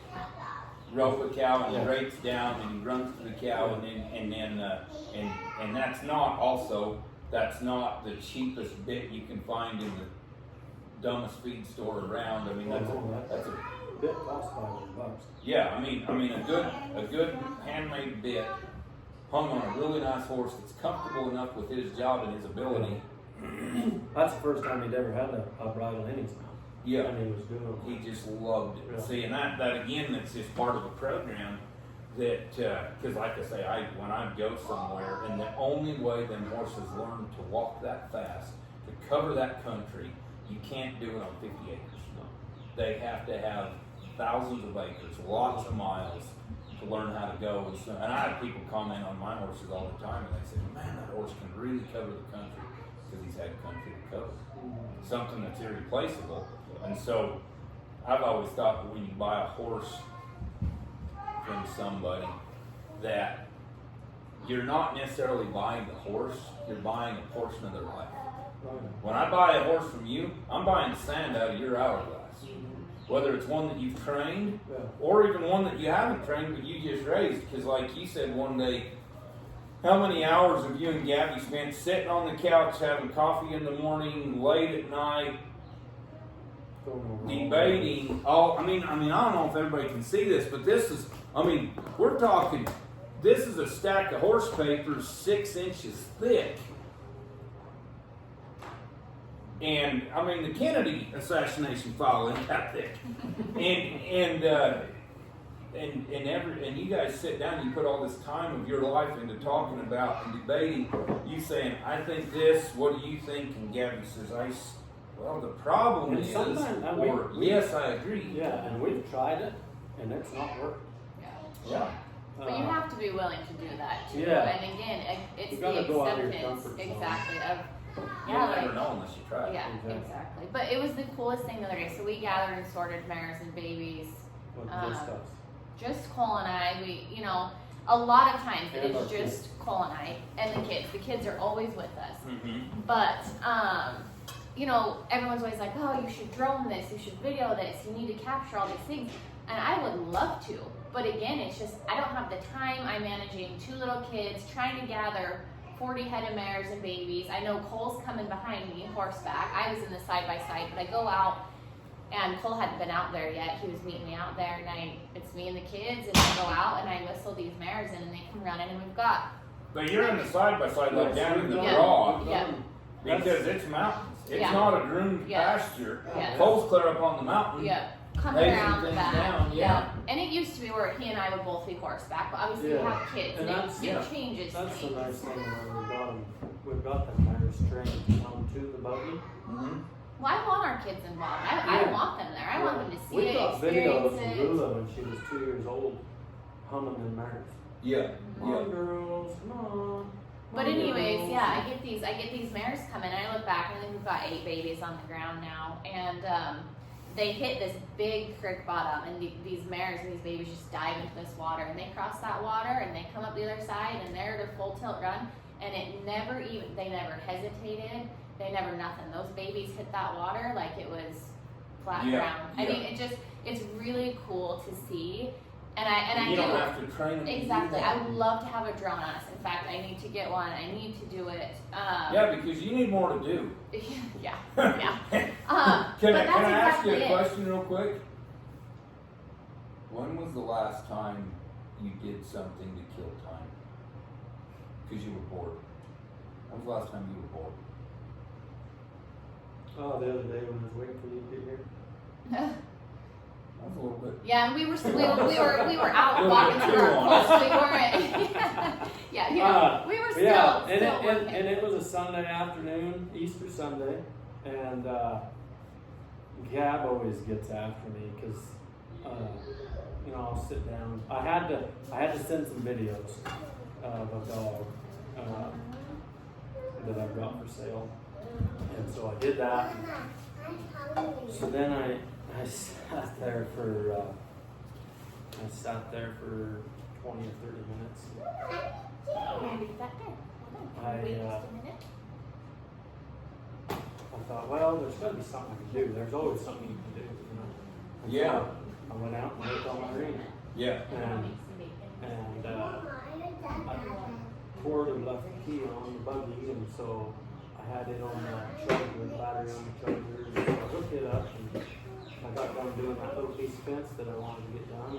rope a cow and he Yeah. rates down and he runs to the cow and that's not the cheapest bit you can find in the dumbest feed store around. I mean that's a bit cost $500. yeah. I mean a good handmade bit hung on a really nice horse that's comfortable enough with his job and his ability. That's the first time he'd ever had a bridle in his mouth. Yeah. And he was doing it. He just loved it. Yeah. See, and that again, that's just part of a program that, because like I say, when I go somewhere, and the only way them horses learn to walk that fast, to cover that country, you can't do it on 50 acres. No. They have to have thousands of acres, lots of miles to learn how to go. And I have people comment on my horses all the time, and they say, man, that horse can really cover the country because he's had country to cover. Something that's irreplaceable. And so I've always thought that when you buy a horse from somebody that you're not necessarily buying the horse, you're buying a portion of their life. When I buy a horse from you, I'm buying sand out of your hourglass. Whether it's one that you've trained or even one that you haven't trained but you just raised. Because like you said one day, how many hours have you and Gabby spent sitting on the couch having coffee in the morning, late at night, debating? I mean, I don't know if everybody can see this, but this is, we're talking, this is a stack of horse papers 6 inches thick. And the Kennedy assassination file isn't that thick. And you guys sit down and you put all this time of your life into talking about and debating. You saying, I think this, what do you think? And Gabby says, well, the problem And is, yes, I agree. Yeah, and we've tried it, and it's not worked. Yeah. But you have to be willing to do that too. Yeah. And again, it's You the gotta go out of your acceptance, comfort zone. exactly, of You'll never know unless you try. yeah, exactly. But it was the coolest thing the other day. So we gathered and sorted mares and babies. With this stuff. Just Cole and I, a lot of times it And our is just Cole and I and the kids. The kids are always with us. Mm-hmm. But, everyone's always like, oh, you should drone this, you should video this, you need to capture all these things. And I would love to. But again, it's just, I don't have the time. I'm managing 2 little kids, trying to gather 40 head of mares and babies. I know Cole's coming behind me, horseback. I was in the side-by-side, but I go out, and Cole hadn't been out there yet. He was meeting me out there, and it's me and the kids, and I go out, and I whistle these mares in, and they come running, and we've got... But you're in the side-by-side, like down in the Yeah. draw, Yeah. because it's mountains. It's Yeah. not a groomed Yeah. pasture. Yeah. Cole's clear up on the mountain. Yeah, coming Hazing around the things back. down, yeah. And it used to be where he and I would both be horseback, but obviously we Yeah. have kids, And and that's- it changes That's the things. nice thing when we've got them. We've got the mares trained to come to the buggy, Mm-hmm. Well, I want our kids involved. I Yeah. want them there. I want them to see We it, got experience videos of it. Lula when she was 2 years old, humming in mares. Yeah. Come on, girls, come on. But Come on, anyways, girls. yeah, I get these mares coming. I look back and I think we've got 8 babies on the ground now, and they hit this big creek bottom, and these mares and these babies just dive into this water, and they cross that water and they come up the other side, and they're at a full tilt run, and they never hesitated, they never nothing. Those babies hit that water like it was flat ground. I mean, it's really cool to see. And you I don't have to train them. exactly. I would love to have a drone on us. In fact, I need to get one. I need to do it. Yeah, because you need more to do. yeah. Can But I that's ask you exactly a it. question real quick? When was the last time you did something to kill time? Because you were bored. When was the last time you were bored? Oh, the other day when I was waiting for you to get here. That was a little bit. Yeah, and we were out walking through our course. We weren't. yeah, we were still. Yeah, still working. and it was a Sunday afternoon, Easter Sunday, and Gab always gets after me because I'll sit down. I had to send some videos of a dog that I've got for sale, and so I did that. So then I sat there for 20 or 30 minutes. I thought, well, there's got to be something I can do. There's always something you can do, And Yeah. so I went out and worked on my ring. Yeah. And I poured and left the key on the buggy, and so I had it on the charger, the battery on the charger, and so I hooked it up, and I got done doing that little piece of fence that I wanted to get done,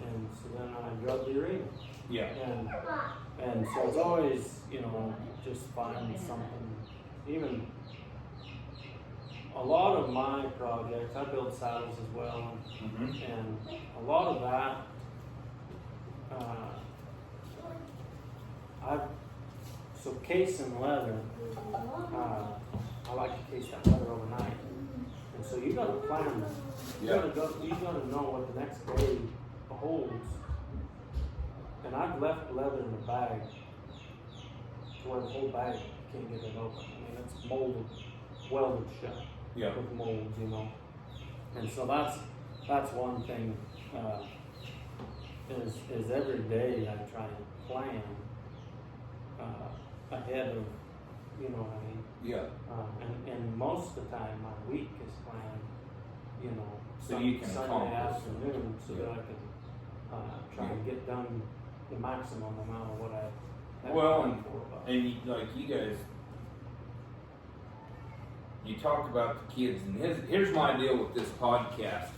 and so then I drugged the arena. Yeah. And so it's always, just finding something. Even a lot of my projects, I build saddles as well, and a lot of that, so casing leather, I like to case that leather overnight. And so you gotta plan that. You gotta know what the next day holds. And I've left leather in the bag to where the whole bag can't get it open. I mean, it's molded, welded shut with molds, And so that's one thing. Is every day I try and plan ahead of, what I mean. Yeah. And most of the time my week is planned, So you can Sunday accomplish afternoon, so that I can try and get done the maximum amount of what I have planned for. And you guys, you talk about the kids, and here's my deal with this podcast.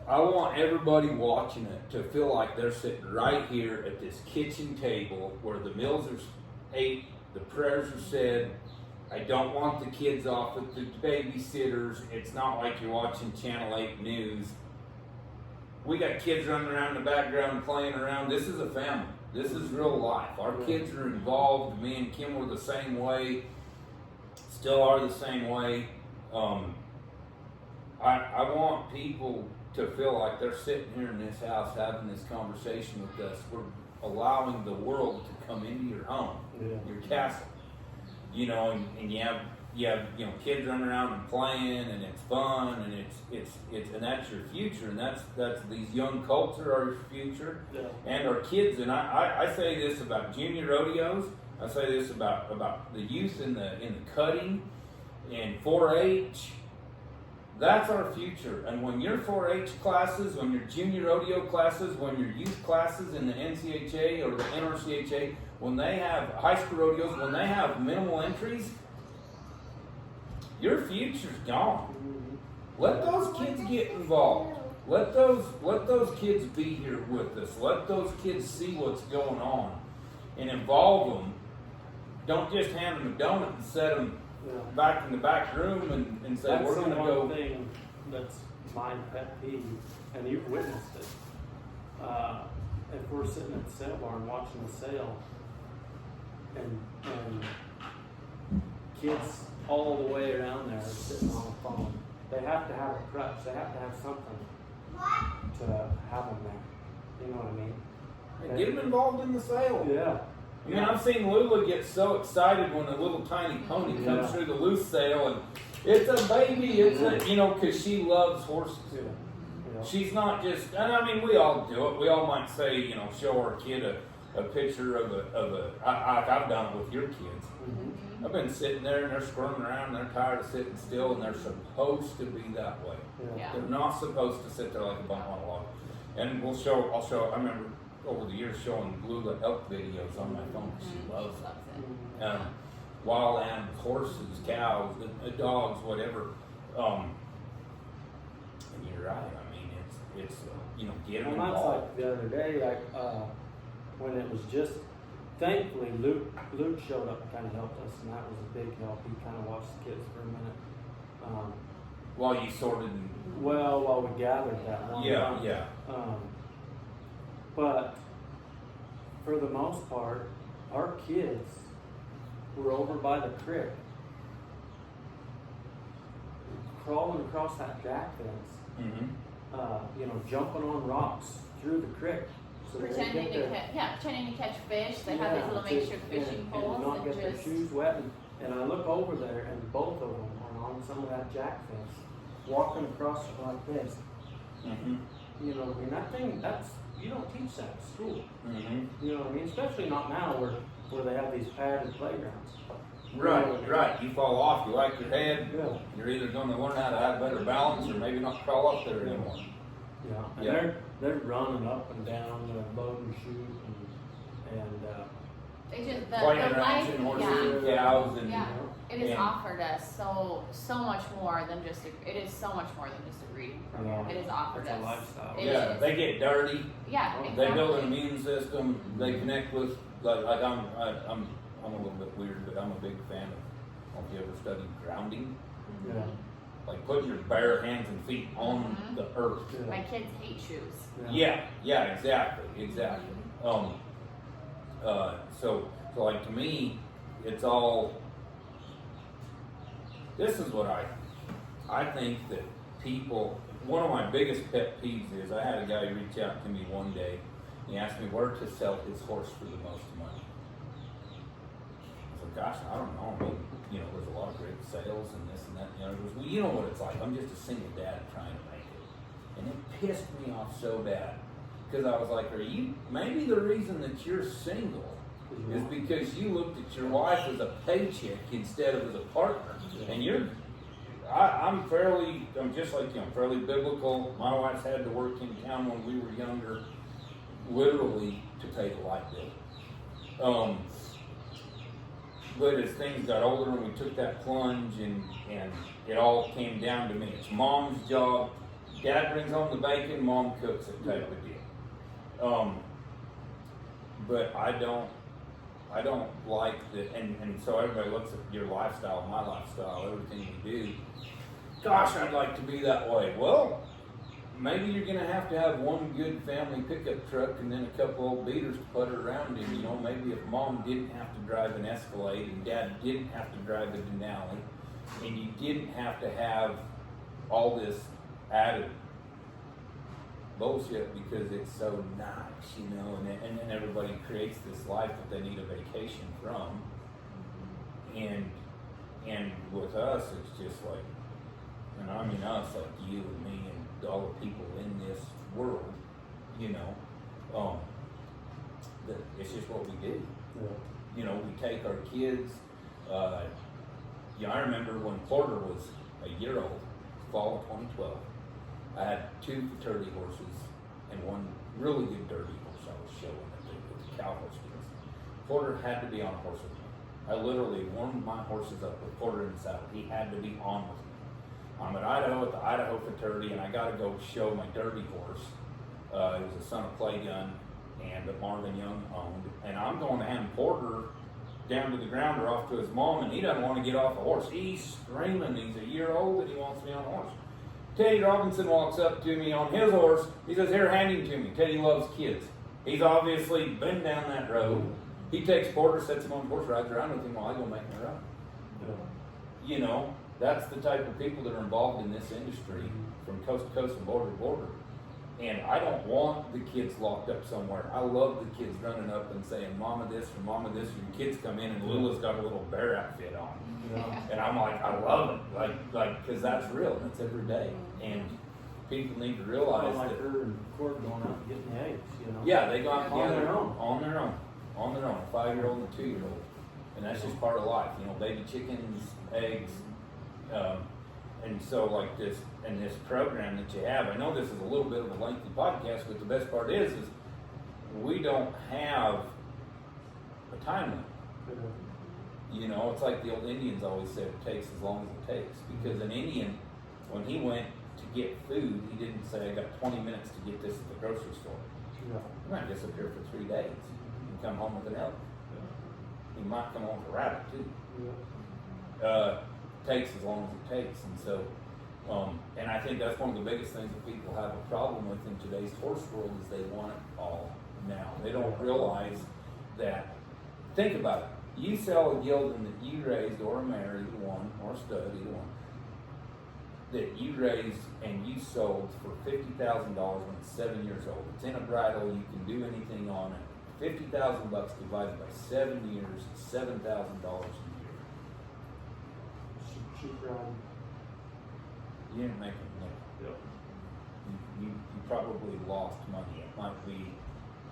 I want everybody watching it to feel like they're sitting right here at this kitchen table where the meals are ate, the prayers are said. I don't want the kids off with the babysitters. It's not like you're watching Channel 8 News. We got kids running around in the background playing around. This is a family. This is real life. Our kids are involved. Me and Kim were the same way. Still are the same way. I want people to feel like they're sitting here in this house having this conversation with us. We're allowing the world to come into your home, your castle. And you have kids running around and playing, and it's fun, and it's and that's your future, and that's these young colts are our future, and our kids. And I say this about junior rodeos. I say this about the youth in the cutting and 4-H. That's our future. And when your 4-H classes, when your junior rodeo classes, when your youth classes in the NCHA or the NRCHA, when they have high school rodeos, when they have minimal entries, your future's gone. Let those kids get involved. Let those kids be here with us. Let those kids see what's going on and involve them. Don't just hand them a donut and set them back in the back room and say, that's we're going to go. That's the one thing that's my pet peeve, and you've witnessed it. If we're sitting at the sale barn watching the sale, and kids all the way around there sitting on a phone. They have to have a crutch. They have to have something to have them there. You know what I mean? Get them involved in the sale. Yeah. I mean, I've seen Lula get so excited when a little tiny pony comes through the loose sale, and it's a baby, it's a, you know, because she loves horses. Yeah. She's not just, and I mean, we all do it. We all might say, you know, show our kid a picture I've done it with your kids. Mm-hmm. I've been sitting there and they're squirming around and they're tired of sitting still, and they're supposed to be that way. Yeah. They're not supposed to sit there like a bump on a log. And I'll show, I remember over the years showing Lula elk videos on my phone because she loves it. Wild animals, horses, cows, dogs, whatever. And you're right. I mean, it's you know, get them Well, that's involved. like the other day, when it was just, thankfully Luke showed up and kind of helped us, and that was a big help. He kind of watched the kids for a minute. While you sorted and While we gathered that one. yeah. But for the most part, our kids were over by the creek, crawling across that jack fence, Mm-hmm. jumping on rocks through the creek. So Pretending to catch fish. They have these little makeshift fishing poles and not and get their just. shoes wet. And I look over there, and both of them are on some of that jack fence, walking across it like this. Mm-hmm. You know, I mean, you don't teach that at school. Mm-hmm. You know what I mean? Especially not now where they have these padded playgrounds. Right. You fall off, you whack your head. Yeah. You're either going to learn how to have better balance or maybe not crawl up there anymore. Yeah. And Yeah. they're running up and down, load and shoot, and They just Playing the around life. and horses Yeah. and cows and Yeah. It has Yeah. offered us so much more than just it is so much more than just a reading program. Yeah. It has offered It's a us. lifestyle. It yeah, is. they get dirty. Yeah, They exactly. They build an immune system. They connect with like I'm a little bit weird, but I'm a big fan of. Have you ever studied grounding? yeah. Like putting your bare hands and feet on Mhm. the earth. My kids hate shoes. Yeah, exactly. So like to me, it's all. This is what I think that people. One of my biggest pet peeves is I had a guy reach out to me one day. He asked me where to sell his horse for the most money. I said, gosh, I don't know. I mean, there's a lot of great sales and this and that. He goes, well, you know what it's like. I'm just a single dad trying to make it. And it pissed me off so bad. Because I was like, maybe the reason that you're single is because you looked at your wife as a paycheck instead of as a partner. And I'm just like you, I'm fairly biblical. My wife's had to work in town when we were younger, literally to pay the light bill. But as things got older and we took that plunge and it all came down to me. It's mom's job. Dad brings home the bacon, mom cooks it type of deal. But I don't like that, and so everybody looks at your lifestyle, my lifestyle, everything we do. Gosh, I'd like to be that way. Well, maybe you're going to have one good family pickup truck and then a couple old beaters to put around in. Maybe if mom didn't have to drive an Escalade and dad didn't have to drive a Denali, and you didn't have to have all this added bullshit because it's so nice, and then everybody creates this life that they need a vacation from. And with us, it's just like, and I mean us, like you and me and all the people in this world, that it's just what we do. Yeah. We take our kids. I remember when Porter was a year old, fall of 2012. I had 2 fraternity horses and one really good derby horse I was showing at the cow horse deals. Porter had to be on a horse with me. I literally warmed my horses up with Porter in the saddle. He had to be on with me. I'm at Idaho at the Idaho fraternity, and I got to go show my derby horse. It was a son of Clay Gunn and that Marvin Young owned. And I'm going to hand Porter down to the ground or off to his mom, and he doesn't want to get off the horse. He's screaming. He's a year old, and he wants me on the horse. Teddy Robinson walks up to me on his horse. He says, here, hand him to me. Teddy loves kids. He's obviously been down that road. He takes Porter, sets him on the horse, rides around with him while I go make my run. you know, that's the type of people that are involved in this industry from coast to coast and border to border. And I don't want the kids locked up somewhere. I love the kids running up and saying, Mama this or Mama this, or your kids come in and Lila's got a little bear outfit on. Yeah. And I'm like, I love it, like, cause that's real, that's every day. And people need to realize Like that. her and Court going out and getting the eggs, you know? Yeah, they go out On together. their own. On their own. On their own. A 5-year-old and a 2-year-old. And that's just part of life. You know, baby chickens, eggs. And so like this, and this program that you have, I know this is a little bit of a lengthy podcast, but the best part is we don't have a time limit. You know, it's like the old Indians always said, it takes as long as it takes. Because an Indian, when he went to get food, he didn't say, I got 20 minutes to get this at the grocery store. Yeah. He might disappear for 3 days and come home with an elk. He might come home with a rabbit too. Yeah. Takes as long as it takes. And so, and I think that's one of the biggest things that people have a problem with in today's horse world is they want it all now. They don't realize that, think about it. You sell a gelding that you raised, or a mare, either one, or a stud, either one, that you raised and you sold for $50,000 when it's 7 years old. It's in a bridle, you can do anything on it. $50,000 divided by 7 years, $7,000 a year. Sheep riding. You didn't make a nickel. Yep. You probably lost money. It might be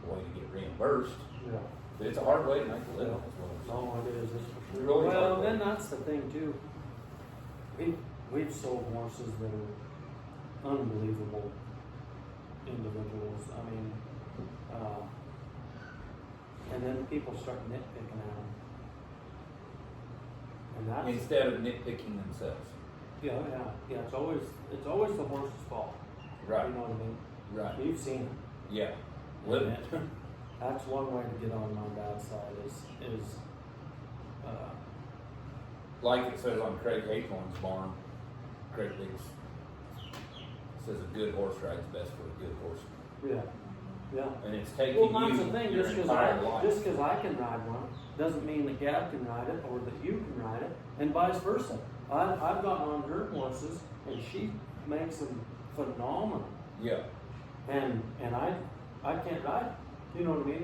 a way to get reimbursed, Yeah. but it's a hard way to make a living. Yeah. As well. No, it is, it's for sure. Really Well, hard. then that's the thing too. We've sold horses that are unbelievable individuals. I mean, and then people start nitpicking at them. And that's, Instead of nitpicking themselves. yeah, it's always the horse's fault. Right. You know what I mean? Right. You've seen it. Yeah. Live it. That's one way to get on my bad side is Like it says on Craig Acorn's barn, Craig Biggs says a good horse rides best for a good horse. yeah. And it's taking Well, that's you the thing, your entire life. just because I can ride one, doesn't mean that Gab can ride it, or that you can ride it, and vice versa. I've gotten on her horses, and she makes them phenomenal, Yeah. and I can't ride. You know what I mean?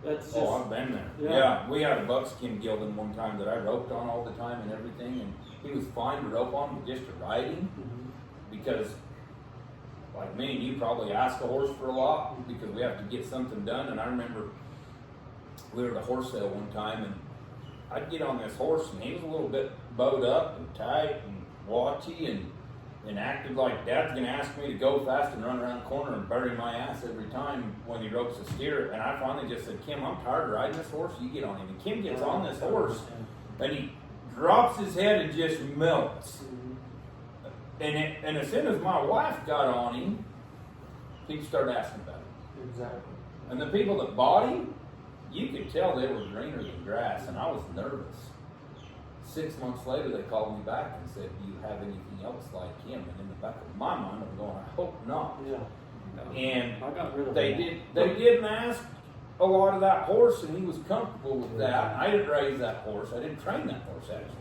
That's just, Oh, I've been there. Yeah. Yeah. We had a buckskin gelding one time that I roped on all the time and everything, and he was fine to rope on, but just to ride him, because like me and you probably ask a horse for a lot because we have to get something done. And I remember we were at a horse sale one time, and I'd get on this horse, and he was a little bit bowed up and tight and watchy, and acted like Dad's gonna ask me to go fast and run around the corner and bury my ass every time when he ropes a steer. And I finally just said, Kim, I'm tired of riding this horse, you get on him. And Kim gets on this horse, and he drops his head and just melts. And as soon as my wife got on him, people started asking about it. Exactly. And the people that bought him, you could tell they were greener than grass, and I was nervous. 6 months later, they called me back and said, do you have anything else like him? And in the back of my mind, I'm going, I hope not. Yeah. And I got rid of they didn't ask a lot of that horse, and he was comfortable with that. I didn't raise that horse. I didn't train that horse, actually.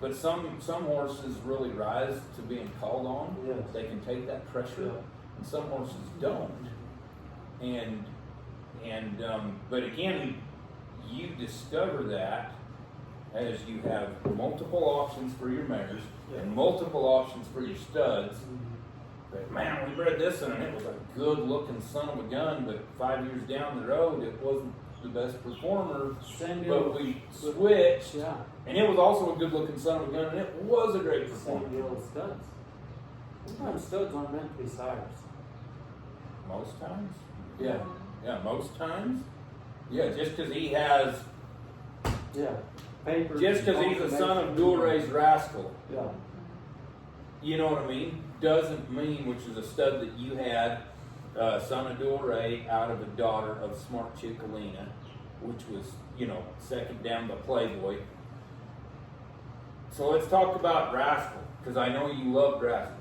But some horses really rise to being called on. Yes. They can take that pressure, and some horses don't. But again, you discover that as you have multiple options for your mares and multiple options for your studs. But man, we bred this one, and it was a good-looking son of a gun. But 5 years down the road, it wasn't the best performer. But we switched. Yeah. And it was also a good-looking son of a gun, and it was a great performer. Same deal with studs. Sometimes studs aren't meant to be sires. Most times? Yeah. Yeah, most times. Yeah, just because he has, Yeah. Papers. just because he's a son of dual-raised rascal, Yeah. you know what I mean? Doesn't mean, which is a stud that you had, son of dual ray out of a daughter of Smart Chick Alina, which was, second down the Playboy. So let's talk about Rascal, because I know you love Rascal.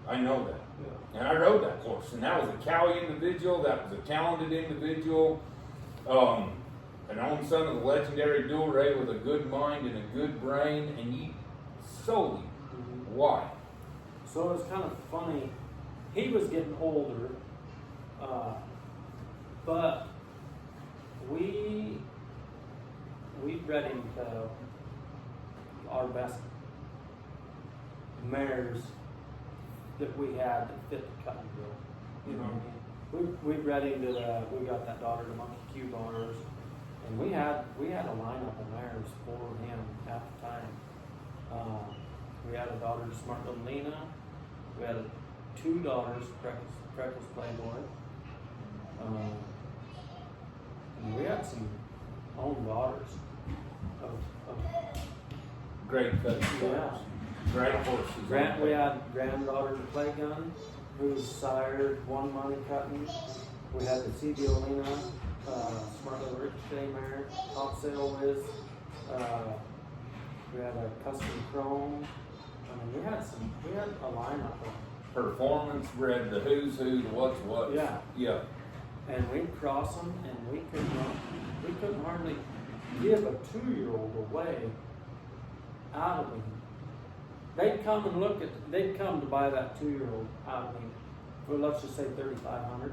I know that. Yeah. And I rode that horse, and that was a Cowie individual, that was a talented individual, an own son of the legendary dual ray with a good mind and a good brain, and you solely. Mhm. Why? So it's kind of funny. He was getting older, but we bred him to our best mares that we had that fit the cutting bill. You know what I mean? We bred him to we got that daughter to Monkey Q daughters, and we had a lineup of mares for him at the time. We had a daughter, Smart Little Lena. We had 2 daughters, Freckles Playboy. And we had some own daughters of Great cutting. yeah. Great horses. We had granddaughter to Playgun, who's sired 1 money cutting. We had the CBO Lena, Smart Little Ricochet mare, Top Sale Wiz. We had a custom chrome. I mean, we had a lineup of Performance bred, the who's who, the what's what. Yeah. Yeah. and we'd cross them, and we couldn't hardly give a 2-year-old away out of them. They'd come to buy that 2-year-old out of me for, let's just say, $3,500,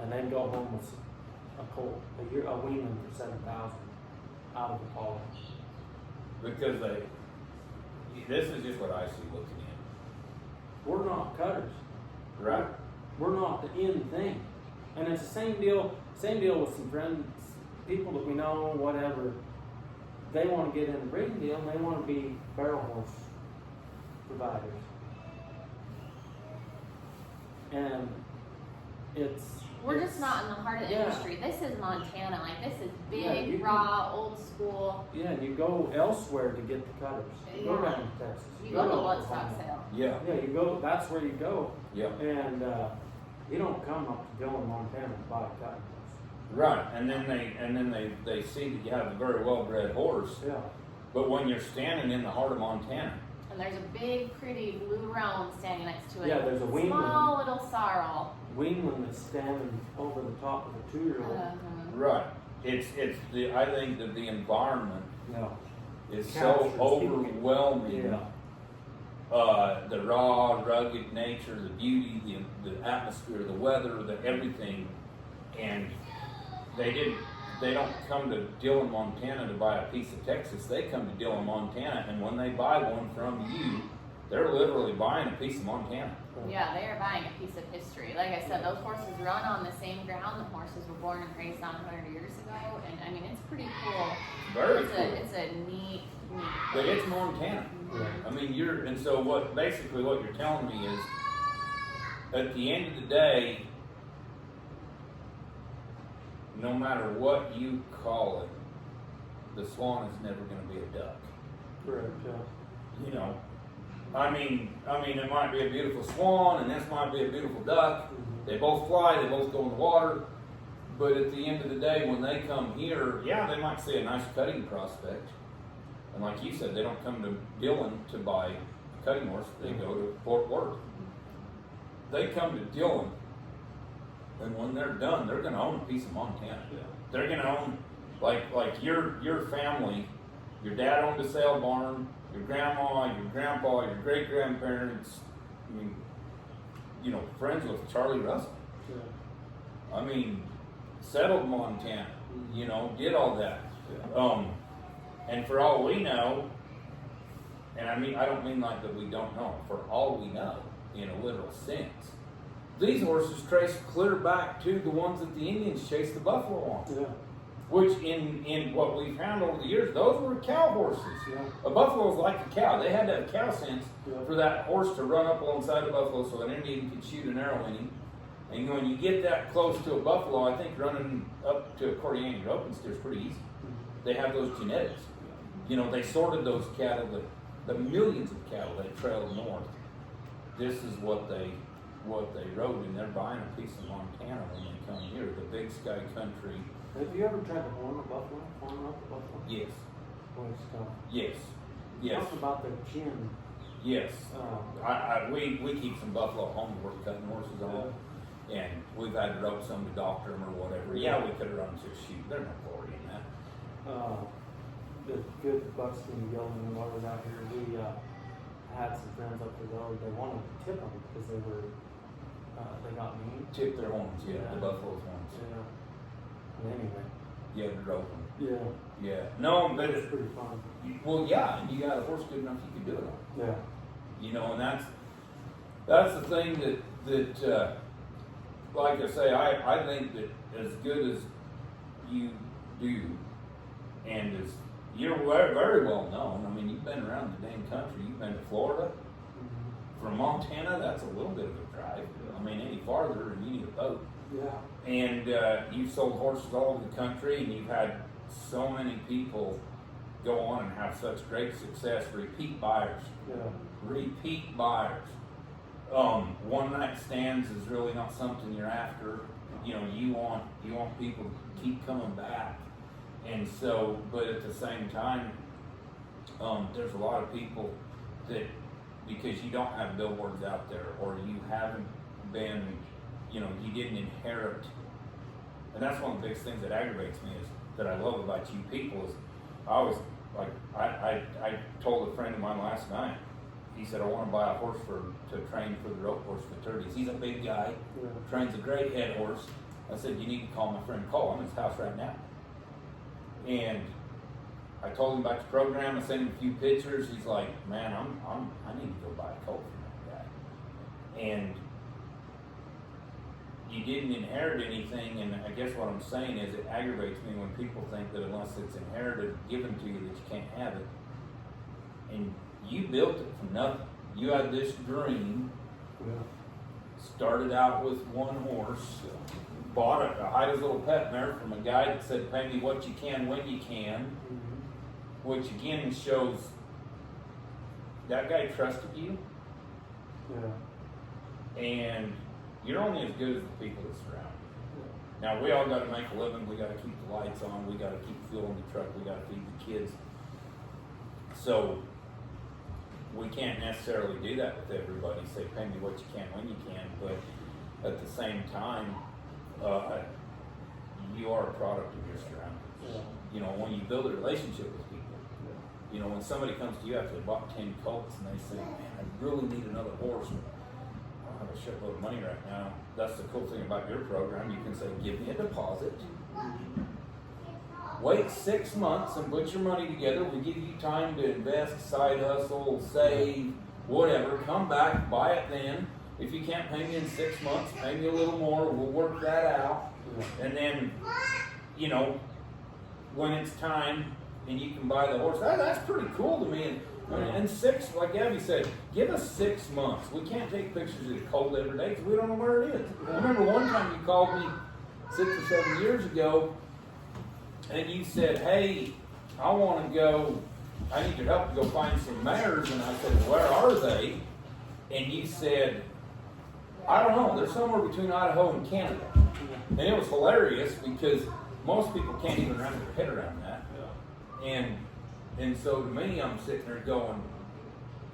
and they'd go home with a colt, a weanling for $7,000 out of the poly. Because this is just what I see looking at. We're not cutters. Right. We're not the end thing. And it's the same deal with some friends, people that we know, whatever. They want to get in the breeding deal and they want to be barrel horse providers. And we're just not in the heart of the yeah. industry. This is Montana. Like, this is Yeah, big, raw, old school. Yeah, you go elsewhere to get the cutters. You go Yeah. down to Texas. You go to Oklahoma. Woodstock sale. Yeah. Yeah, you go, that's where you go. Yeah. And you don't come up to Dillon, Montana to buy a cutting horse. Right. And then they see that you have a very well bred horse. Yeah. But when you're standing in the heart of Montana, And there's a big, pretty blue roan standing next to it. Yeah, there's a weanling. Small little sorrel. Weanling that's standing over the top of a 2-year-old. right. I think that the environment No. is Captures so people. overwhelming. Yeah. The raw, rugged nature, the beauty, the atmosphere, the weather, the everything, and they don't come to Dillon, Montana to buy a piece of Texas. They come to Dillon, Montana, and when they buy one from you, they're literally buying a piece of Montana. Yeah, they are buying a piece of history. Like I said, those horses run on the same ground the horses were born and raised on 100 years ago, and I mean, it's pretty cool. Very It's cool. a neat. But it's Montana. Yeah. I mean, what you're telling me is, at the end of the day, no matter what you call it, the swan is never going to be a duck. Correct, yeah. You know, I mean, it might be a beautiful swan, and this might be a beautiful duck. Mhm. They both fly, they both go in the water. But at the end of the day, when they come here, yeah, they might see a nice cutting prospect. And like you said, they don't come to Dillon to buy a cutting horse. They go to Fort Worth. They come to Dillon, and when they're done, they're going to own a piece of Montana. Yeah. They're going to own, like your family. Your dad owned a sale barn. Your grandma, your grandpa, your great grandparents. I mean, you know, friends with Charlie Russell. Yeah. I mean, settled Montana. You know, did all that. Yeah. And for all we know, and I mean, I don't mean like that we don't know, for all we know, in a literal sense, these horses trace clear back to the ones that the Indians chased the buffalo on. Yeah. Which in what we've found over the years, those were cow horses. Yeah. A buffalo's like a cow. They had to have cow sense Yeah. for that horse to run up alongside the buffalo so an Indian could shoot an arrow in him. And when you get that close to a buffalo, I think running up to a Cordianer open steer is pretty easy. They have those genetics. You know, they sorted those cattle, the millions of cattle they trailed north. This is what they rode, and they're buying a piece of Montana when they come here, the big sky country. Have you ever tried to horn a buffalo? Horn up a buffalo? Yes, Boy, it's tough. yes, yes, Talk about their chin. yes. We keep some buffalo at home we're cutting horses on, and we've had to rope some to doctor them or whatever. Yeah, we could have run to a shoot. There's no glory in that. The good buckskin gelding when I was out here, had some friends up the road, they wanted to tip them because they were, they got mean. Tip their horns, yeah, the buffalo's horns. Yeah. But anyway. Yeah, they're open. Yeah. Yeah. No, but It's pretty fun. well, yeah, and you got a horse good enough you can do it on. Yeah. You know, and that's the thing that like I say, I think that as good as you do, and as you're very, very well known. I mean, you've been around the dang country. You've been to Florida. Mm-hmm. From Montana, that's a little bit of a drive. I mean, any farther, and you need a boat. Yeah. And you've sold horses all over the country, and you've had so many people go on and have such great success. Repeat buyers. Yeah. Repeat buyers. One night stands is really not something you're after. You know, you want people to keep coming back. And so, but at the same time, there's a lot of people that, because you don't have billboards out there, or you haven't been, you didn't inherit. And that's one of the biggest things that aggravates me, is that I love about you people is, I told a friend of mine last night. He said, I want to buy a horse to train for the rope horse fraternities. He's a big guy, trains a great head horse. I said, you need to call my friend Cole. I'm at his house right now. And I told him about the program. I sent him a few pictures. He's like, man, I need to go buy a colt from that guy. And you didn't inherit anything, and I guess what I'm saying is it aggravates me when people think that unless it's inherited, given to you, that you can't have it. And you built it from nothing. You had this dream. Started out with one horse. Bought it, hired his little pet mare from a guy that said, pay me what you can when you can. Mm-hmm. Which again shows that guy trusted you. Yeah. And you're only as good as the people that surround you. Yeah. Now we all got to make a living. We got to keep the lights on. We got to keep fuel in the truck. We got to feed the kids. So we can't necessarily do that with everybody. Say, pay me what you can when you can. But at the same time, you are a product of your surroundings. Yeah. You know, when you build a relationship with people, you know, when somebody comes to you after they bought 10 colts and they say, man, I really need another horse. I don't have a shitload of money right now. That's the cool thing about your program. You can say, give me a deposit. Wait 6 months and put your money together. We give you time to invest, side hustle, save, whatever. Come back, buy it then. If you can't pay me in 6 months, pay me a little more. We'll work that out. And then, you know, when it's time and you can buy the horse, that's pretty cool to me. And six, like Gabby said, give us 6 months. We can't take pictures of the colt every day because we don't know where it is. I remember one time you called me 6 or 7 years ago and you said, hey, I want to go, I need your help to go find some mares. And I said, where are they? And you said, I don't know, they're somewhere between Idaho and Canada. And it was hilarious because most people can't even wrap their head around that. And so to me, I'm sitting there going,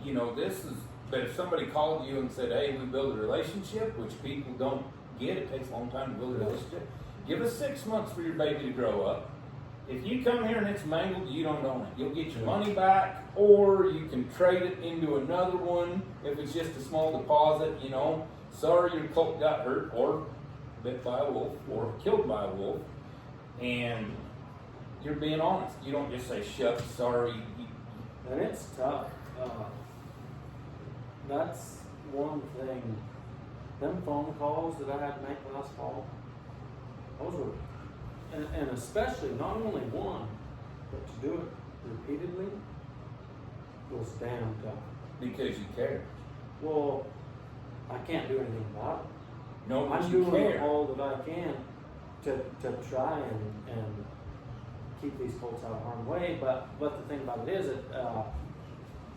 you know, this is, but if somebody called you and said, hey, we build a relationship, which people don't get, it takes a long time to build a relationship. Give us 6 months for your baby to grow up. If you come here and it's mangled, you don't own it. You'll get your money back, or you can trade it into another one if it's just a small deposit, you know. Sorry your colt got hurt, or bit by a wolf, or killed by a wolf, and you're being honest. You don't just say, shucks, sorry. And it's tough. That's one thing. Them phone calls that I had to make last fall, those were, and especially not only one, but to do it repeatedly was damn tough. Because you care. Well, I can't do anything about it. No, but I'm you doing care. all that I can to try and keep these colts out of harm's way. But the thing about it is that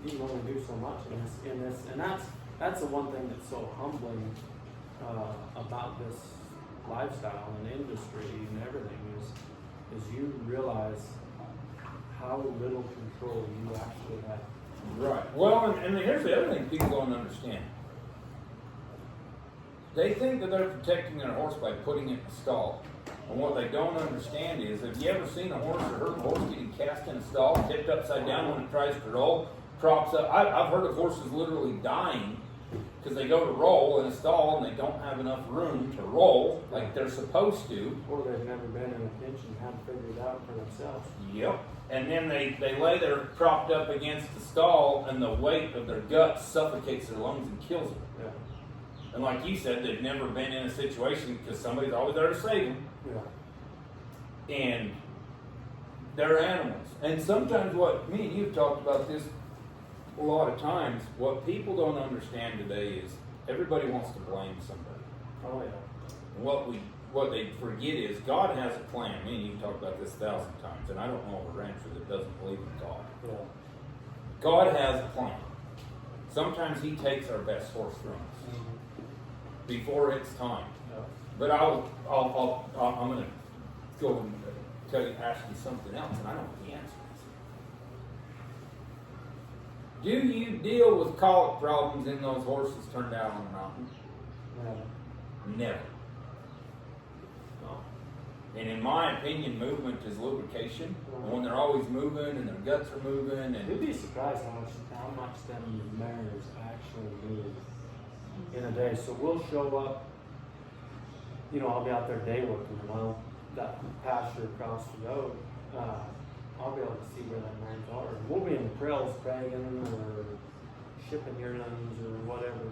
you can only do so much in this, and that's the one thing that's so humbling about this lifestyle and industry and everything is you realize how little control you actually have. Right. Well, and here's the other thing people don't understand. They think that they're protecting their horse by putting it in a stall. And what they don't understand is, have you ever seen a horse or heard a horse getting cast in a stall, tipped upside down when it tries to roll, props up. I've heard of horses literally dying because they go to roll in a stall and they don't have enough room to roll like they're supposed to. Or they've never been in a pinch and haven't figured it out for themselves. Yep. And then they lay there propped up against the stall, and the weight of their guts suffocates their lungs and kills them. Yeah. And like you said, they've never been in a situation because somebody's always there to save them. Yeah. And they're animals. And sometimes what me and you've talked about this a lot of times, what people don't understand today is everybody wants to blame somebody. Oh yeah. And what they forget is God has a plan. Me and you talked about this 1,000 times, and I don't know of a rancher that doesn't believe in God. Yeah. God has a plan. Sometimes He takes our best horse from us before it's time. Yeah. But I'm going to go and ask you something else, and I don't know the answer is. Do you deal with colic problems in those horses turned out on the mountain? Yeah. Never. No. And in my opinion, movement is lubrication. And when they're always moving and their guts are moving, and You'd be surprised how much them mares actually move in a day. So we'll show up, I'll be out there day working, well, that pasture across the road, I'll be able to see where that mares are. And we'll be in the trails bagging or shipping yearlings or whatever,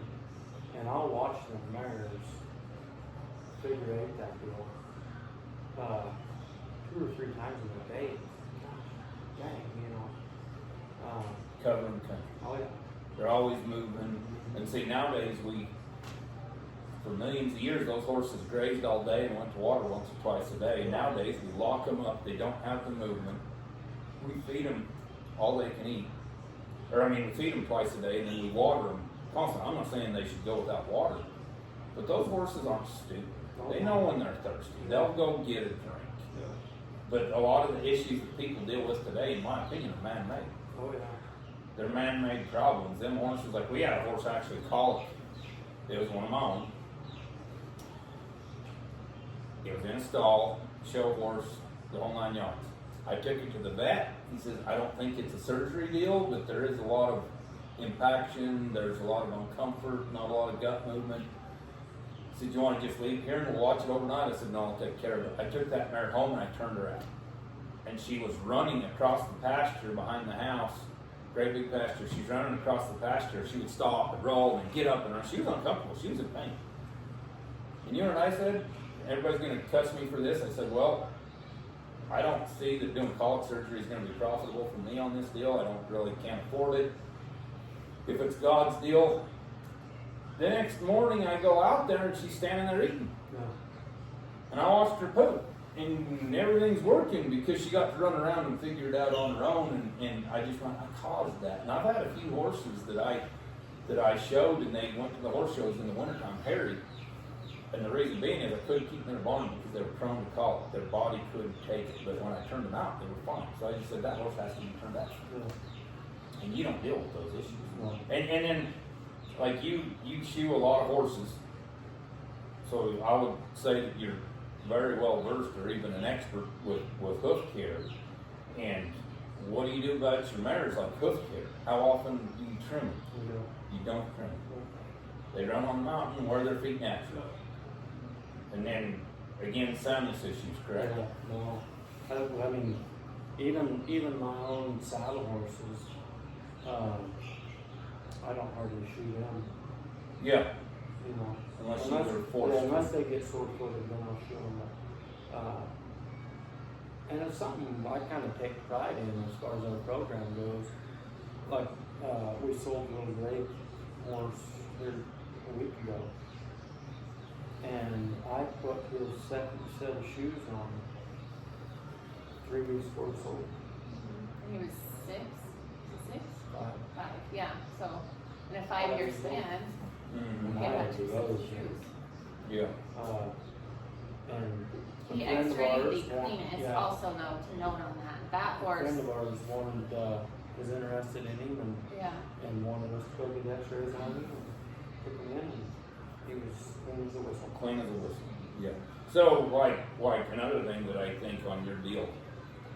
and I'll watch them mares figure eight that deal 2 or 3 times in a day. Gosh, dang, covering the country. Oh yeah. They're always moving. And see, nowadays for millions of years, those horses grazed all day and went to water once or twice a day. Nowadays, we lock them up. They don't have the movement. We feed them all they can eat. We feed them twice a day, and then we water them constantly. I'm not saying they should go without water, but those horses aren't stupid. They know when they're thirsty. They'll go get a drink. Yeah. But a lot of the issues that people deal with today, in my opinion, are man-made. Oh yeah. They're man-made problems. Them horses, like we had a horse actually colic. It was one of my own. It was in a stall, show horse, the whole 9 yards. I took it to the vet. He says, I don't think it's a surgery deal, but there is a lot of impaction. There's a lot of uncomfort, not a lot of gut movement. He said, you want to just leave it here and we'll watch it overnight? I said, no, I'll take care of it. I took that mare home and I turned her out. And she was running across the pasture behind the house, great big pasture. She's running across the pasture. She would stop and roll and get up and run. She was uncomfortable. She was in pain. And you know what I said? Everybody's going to cuss me for this. I said, well, I don't see that doing colic surgery is going to be profitable for me on this deal. I can't afford it. If it's God's deal, the next morning I go out there and she's standing there eating. Yeah. And I watched her poop. And everything's working because she got to run around and figure it out on her own. And I just went, I caused that. And I've had a few horses that I showed, and they went to the horse shows in the wintertime, hairy. And the reason being is I couldn't keep them in a barn because they were prone to colic. Their body couldn't take it. But when I turned them out, they were fine. So I just said, that horse has to be turned out. Yeah. And you don't deal with those issues. No. And then, like you shoe a lot of horses. So I would say that you're very well versed or even an expert with hoof care. And what do you do about your mares like hoof care? How often do you trim them? Yeah. You don't trim them. They run on the mountain and wear their feet naturally. And then, again, soundness issues, correct? Yeah, no. I mean, even my own saddle horses, I don't hardly shoe them. Yeah. Unless you're forced. Yeah, unless they get sore-footed, then I'll shoe them. And it's something I kind of take pride in as far as our program goes. Like, we sold a little gray horse here a week ago. And I put his second set of shoes on 3 weeks before it sold. He was 6? 6? 5. 5, yeah. So in a 5-year span, Mm-hmm. he had Nice. 2 sets of shoes. Yeah. And He a friend of x-rayed ours the cleanest, yeah, also to note on that. That a horse, friend of ours was interested in him yeah. and wanted us to go get x-rays on him and took him in, and he was clean as a whistle. Clean as a whistle. Yeah. So, like another thing that I think on your deal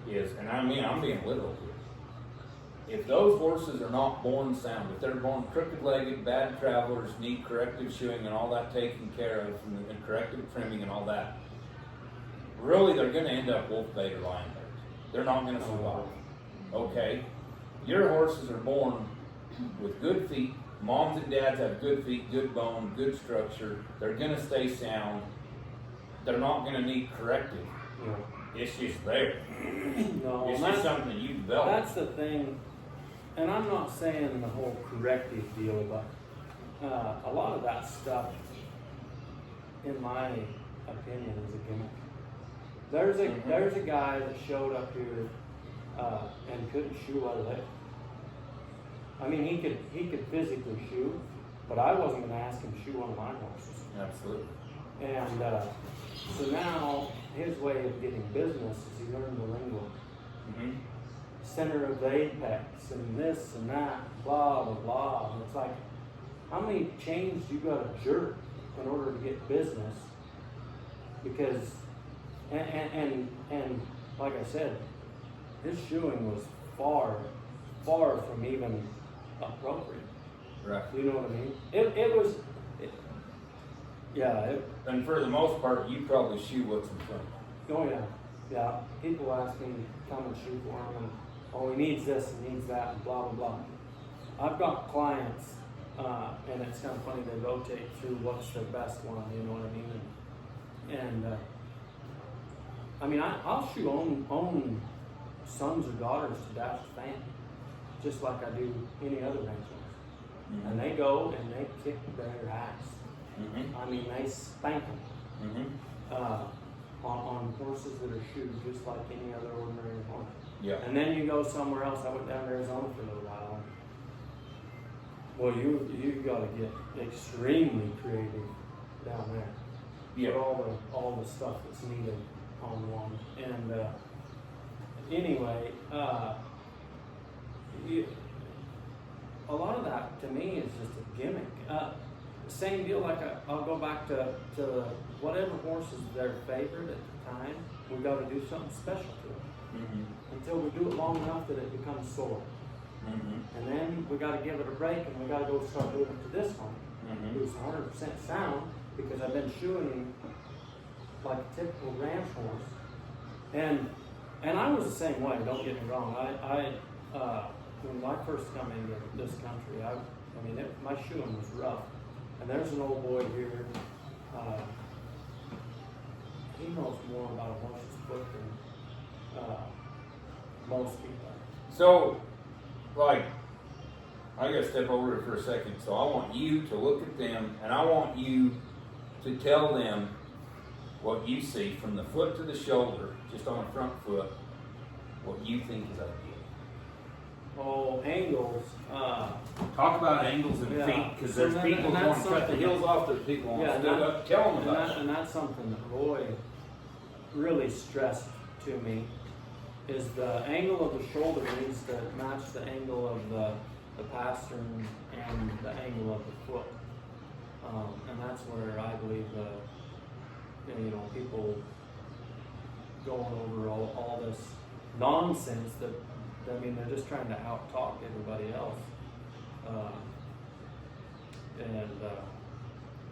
is, and I'm being literal here. If those horses are not born sound, if they're born crooked-legged, bad travelers, need corrective shoeing and all that taken care of, and corrective trimming and all that, really they're going to end up wolf bait or lion bait. They're not going to survive. Okay? Your horses are born with good feet. Moms and dads have good feet, good bone, good structure. They're going to stay sound. They're not going to need corrective. Yeah. It's just there. No, It's just something you develop. That's the thing, and I'm not saying the whole corrective deal, but a lot of that stuff, in my opinion, is a gimmick. There's a guy that showed up here and couldn't shoe a leg. I mean, he could physically shoe, but I wasn't going to ask him to shoe one of my horses. Absolutely. And so now his way of getting business is he learned the lingo. Mm-hmm. Center of the apex and this and that, blah blah blah. And it's like, how many chains do you got to jerk in order to get business? Because and like I said, his shoeing was far from even appropriate. Right. You know what I mean? It was. And for the most part, you probably shoe what's in front. Oh yeah. People ask me to come and shoot for him, and oh, he needs this and needs that, and blah blah blah. I've got clients, and it's kind of funny. They rotate through what's their best one. You know what I mean? And I mean, I'll shoot own sons or daughters to dash the fan, just like I do any other ranch horse. Mm-hmm. And they go and they kick their ass. Mm-hmm. I mean, they spank them. Mm-hmm. On horses that are shoed just like any other ordinary horse. Yeah. And then you go somewhere else. I went down to Arizona for a little while. Well, you got to get extremely creative down there. Yeah. For all the stuff that's needed on one. And anyway, a lot of that to me is just a gimmick. Same deal, like I'll go back to whatever horse is their favorite at the time. We got to do something special to it. Mm-hmm. Until we do it long enough that it becomes sore. Mm-hmm. And then we got to give it a break, and we got to go start doing it to this one, who's 100% sound, because I've been shoeing him like a typical ranch horse. And I was the same way. Don't get me wrong. I when I first come into this country, my shoeing was rough. And there's an old boy here. He knows more about a horse's foot than most people. So, like, I gotta step over it for a second. So I want you to look at them, and I want you to tell them what you see from the foot to the shoulder, just on the front foot, what you think is ideal. Oh, angles. Talk about angles and feet, because there's people who want to cut the heels off, there's people who want to stand up. Tell them about it. And that's something that Roy really stressed to me, is the angle of the shoulder needs to match the angle of the pastern and the angle of the foot. And that's where I believe people going over all this nonsense that, they're just trying to out-talk everybody else.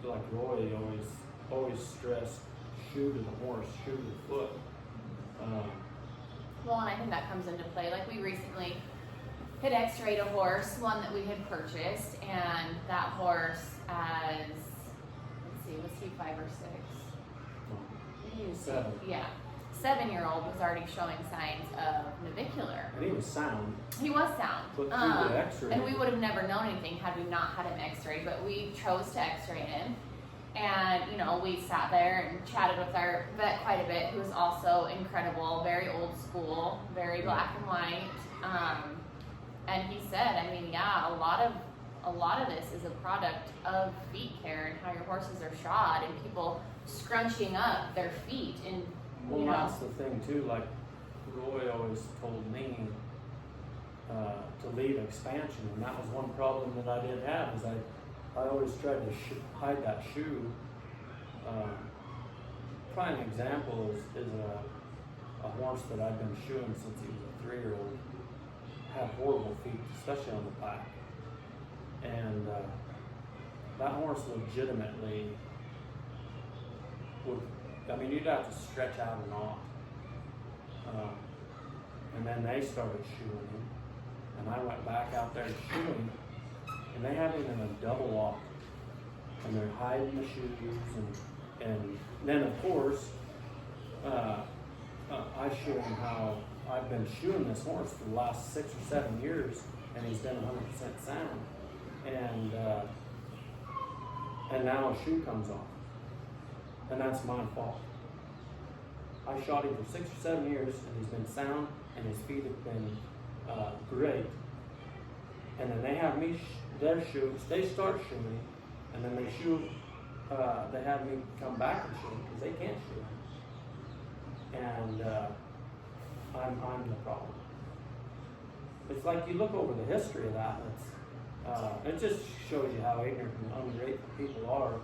Like Roy always stressed, shoe to the horse, shoe to the foot. Well, and I think that comes into play. Like, we recently had x-rayed a horse, one that we had purchased, and that horse as, was he 5 or 6? He was 7. Yeah. 7-year-old was already showing signs of navicular. And he was sound. He was sound. But through the x-ray. And we would have never known anything had we not had him x-rayed, but we chose to x-ray him. And, we sat there and chatted with our vet quite a bit, who was also incredible, very old school, very black and white. And he said, a lot of this is a product of feet care and how your horses are shod and people scrunching up their feet and that's the thing too, like Roy always told me to leave expansion, and that was one problem that I did have, is I always tried to hide that shoe. Prime example is a horse that I've been shoeing since he was a 3-year-old. had horrible feet, especially on the back. And that horse legitimately would, I mean, you'd have to stretch out a knot. And then they started shoeing him. And I went back out there to shoe him. And they had him in a double walk. And they're hiding the shoes. And then, of course, I show him how I've been shoeing this horse for the last 6 or 7 years. And he's been 100% sound. And now a shoe comes off. And that's my fault. I shot him for 6 or 7 years, and he's been sound, and his feet have been great. And then they have me, their shoes, they start shoeing, and then they shoe, they have me come back and shoe because they can't shoe. And I'm the problem. It's like you look over the history of that, and it just shows you how ignorant and ungrateful people are.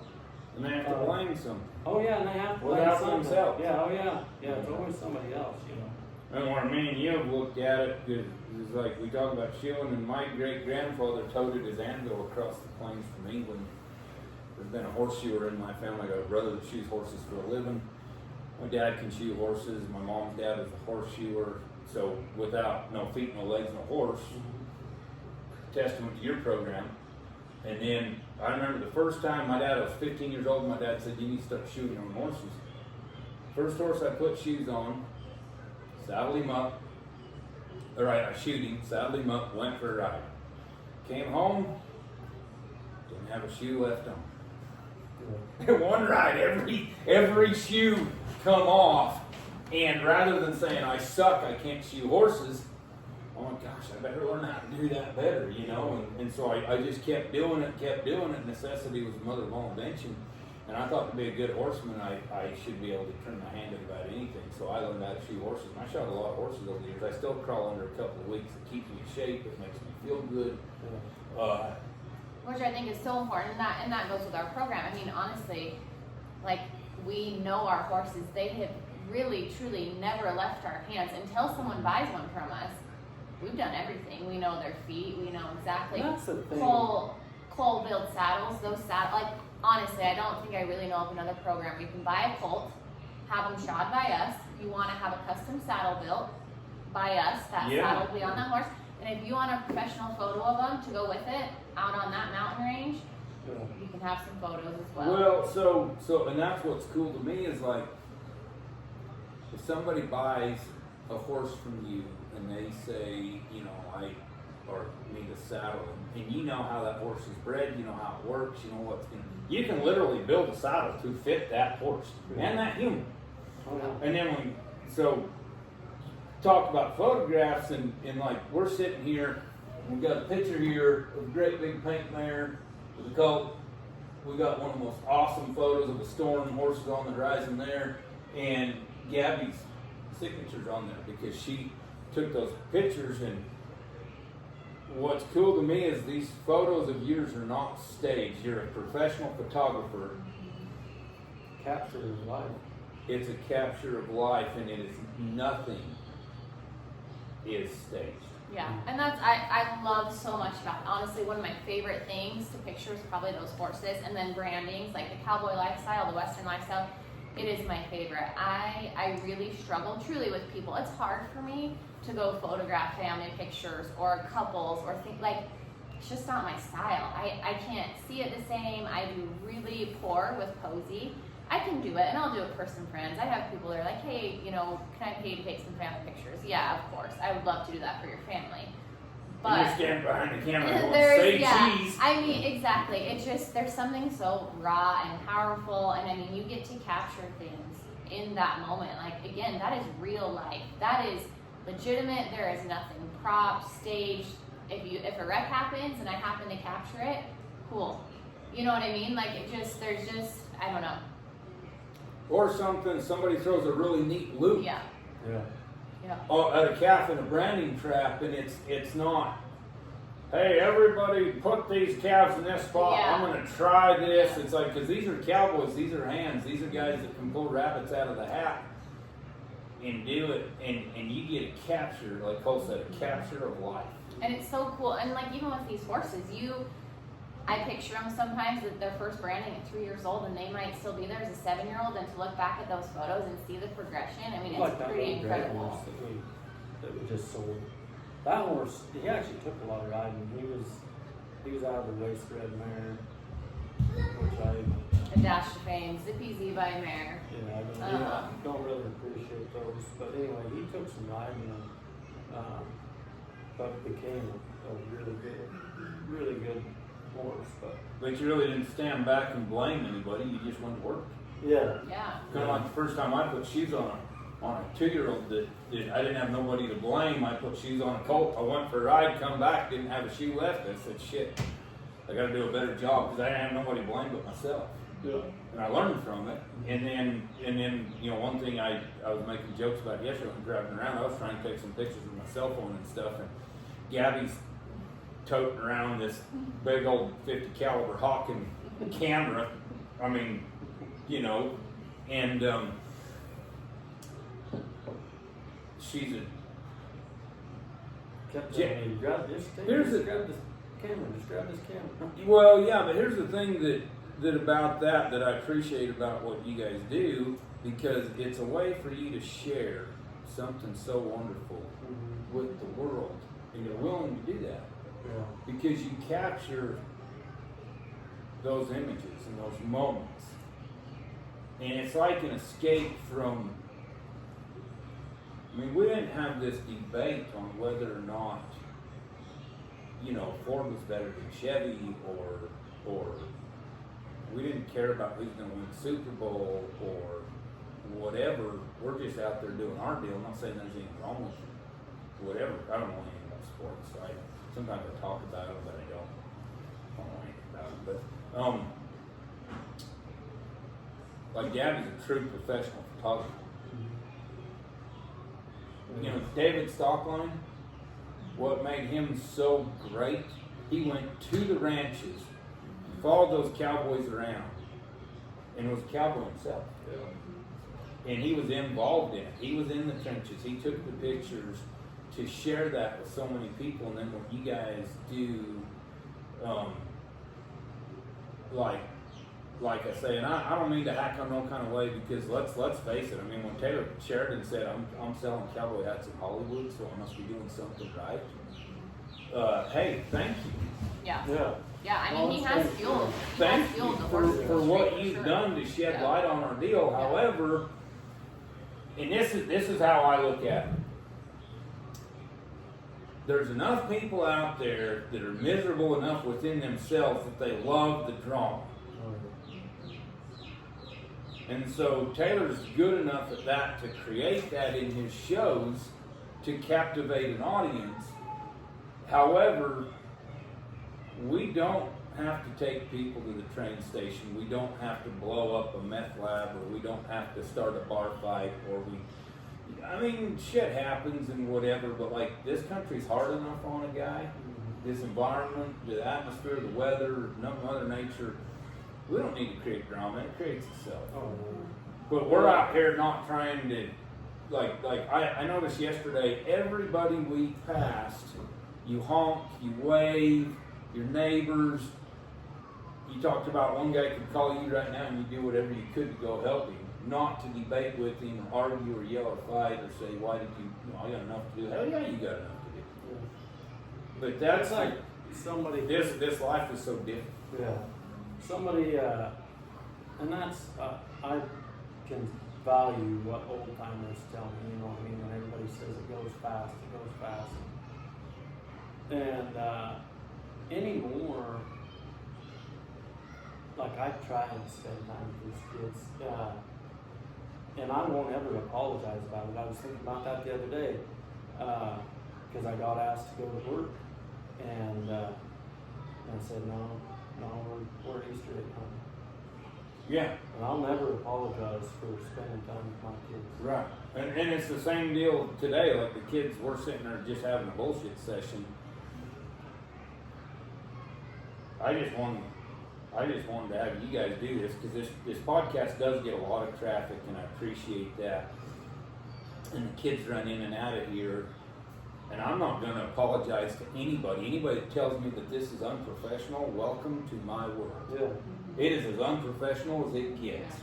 And they have to blame some. Oh yeah, and they have to Well, blame that's somebody. themselves. Yeah, oh yeah. Yeah, it's always somebody else, you know. And when me and you have looked at it, it's like we talk about shoeing, and my great-grandfather toted his anvil across the plains from England. There's been a horseshoer in my family. I got a brother that shoes horses for a living. My dad can shoe horses. My mom's dad is a horseshoer. So without no feet, no legs, no horse, testament to your program. And then I remember the first time my dad, I was 15 years old, my dad said, you need to start shoeing your own horses. First horse I put shoes on, saddled him up. I shoed him, saddled him up, went for a ride. Came home, didn't have a shoe left on. One ride, every shoe come off. And rather than saying, I suck, I can't shoe horses, oh my gosh, I better learn how to do that better, you know? And so I just kept doing it. Necessity was the mother of all invention. And I thought to be a good horseman, I should be able to turn my hand at about anything. So I learned how to shoe horses. And I shot a lot of horses over the years. I still crawl under a couple of weeks. It keeps me in shape. It makes me feel good. Which I think is so important, and that goes with our program. I mean, honestly, like, we know our horses. They have really, truly never left our hands until someone buys one from us. We've done everything. We know their feet. We know exactly. That's the thing. Cole built saddles. Those like, honestly, I don't think I really know of another program where you can buy a colt, have them shod by us. You want to have a custom saddle built by us. That saddle will be on that horse. And if you want a professional photo of them to go with it out on that mountain range, you can have some photos as well. Well, so, and that's what's cool to me is like, if somebody buys a horse from you and they say, you know, I need a saddle, and you know how that horse is bred, you know how it works, you know what's going to, you can literally build a saddle to fit that horse and that human. And then talk about photographs and like we're sitting here, we've got a picture here of a great big paint mare with a colt. We got one of the most awesome photos of a storm, horses on the horizon there, and Gabby's signature's on there because she took those pictures. And what's cool to me is these photos of yours are not staged. You're a professional photographer. Capture of life. It's a capture of life, and it is nothing is staged. Yeah, and that's, I love so much about it. Honestly, one of my favorite things to picture is probably those horses, and then brandings, like the cowboy lifestyle, the western lifestyle. It is my favorite. I really struggle truly with people. It's hard for me to go photograph family pictures or couples or things like, it's just not my style. I can't see it the same. I do really poor with posy. I can do it, and I'll do it for some friends. I have people that are like, hey, you know, can I pay to take some family pictures? Yeah, of course. I would love to do that for your family. But you stand behind the camera and say cheese. I mean, exactly. It's just, there's something so raw and powerful, and I mean, you get to capture things in that moment. Like, again, that is real life. That is legitimate. There is nothing propped, staged. If a wreck happens and I happen to capture it, cool. You know what I mean? Like, there's just, I don't know. Or somebody throws a really neat loop. Yeah. At a calf in a branding trap, and it's not, hey, everybody put these calves in this spot, I'm going to try this. It's like, because these are cowboys, these are hands, these are guys that can pull rabbits out of the hat and do it, and you get a capture, like Cole said, a capture of life. And it's so cool. And like even with these horses, I picture them sometimes that they're first branding at 3 years old, and they might still be there as a 7-year-old, and to look back at those photos and see the progression, I mean, it's Like that pretty little gray incredible. horse that we just sold. That horse, he actually took a lot of riding. He was out of the waist thread mare, which A Dash to Fame, Zippy Z by Mare. I don't really appreciate those. But anyway, he took some riding, but became a really good horse. But you really didn't stand back and blame anybody. You just went to work. Yeah. Yeah. Kind of like the first time I put shoes on a 2-year-old that I didn't have nobody to blame. I put shoes on a colt. I went for a ride, come back, didn't have a shoe left. I said, shit, I got to do a better job because I didn't have nobody to blame but myself. Yeah. And I learned from it. And then one thing I was making jokes about yesterday when driving around, I was trying to take some pictures with my cell phone and stuff. And Gabby's toting around this big old 50 caliber Hawken camera. I mean, and she's a. Kept telling me, grab this camera. Just grab this camera. Well, yeah, but here's the thing that about that I appreciate about what you guys do, because it's a way for you to share something so wonderful with the world, and you're willing to do that. Yeah. Because you capture those images and those moments. And it's like an escape from, I mean, we didn't have this debate on whether or not, Ford was better than Chevy or we didn't care about who's going to win the Super Bowl or whatever. We're just out there doing our deal. I'm not saying there's anything wrong with whatever. I don't know anything about sports. Sometimes I talk about it, but I don't know anything about it. But like Gabby's a true professional photographer. David Stockline, what made him so great, he went to the ranches, followed those cowboys around, and was a cowboy himself. Yeah. And he was involved in it. He was in the trenches. He took the pictures to share that with so many people. And then what you guys do, like I say, and I don't mean to hack on no kind of way, because let's face it. I mean, when Taylor Sheridan said, I'm selling cowboy hats in Hollywood, so I must be doing something right. Hey, thank you. Yeah. Yeah. Yeah, I mean, he has fueled. Thank you the horse for what industry, you've sure. done to shed Yeah. light on our deal. Yeah. However, and this is how I look at it. There's enough people out there that are miserable enough within themselves that they love the drama. And so Taylor's good enough at that to create that in his shows to captivate an audience. However, we don't have to take people to the train station. We don't have to blow up a meth lab, or we don't have to start a bar fight, shit happens and whatever, but like, this country's hard enough on a guy. This environment, the atmosphere, the weather, Mother Nature, we don't need to create drama. It creates itself. But we're out here not trying to, I noticed yesterday, everybody we passed, you honk, you wave, your neighbors. You talked about one guy could call you right now and you do whatever you could to go help him. Not to debate with him, or argue, or yell, or fight, or say, why did you, I got enough to do. Hell yeah, you got enough to do. Yeah. But that's like somebody. This life is so different. Yeah. Somebody, and that's, I can value what old timers tell me, you know what I mean? When everybody says it goes fast. And anymore, like, I try and spend time with these kids, and I won't ever apologize about it. I was thinking about that the other day, because I got asked to go to work, and I said, no, we're Easter egg hunting. Yeah. And I'll never apologize for spending time with my kids. Right. And it's the same deal today. Like, the kids, we're sitting there just having a bullshit session. I just wanted to have you guys do this, because this podcast does get a lot of traffic, and I appreciate that. And the kids run in and out of here, And I'm not gonna apologize to anybody. Anybody that tells me that this is unprofessional, welcome to my world. Yeah. It is as unprofessional as it gets.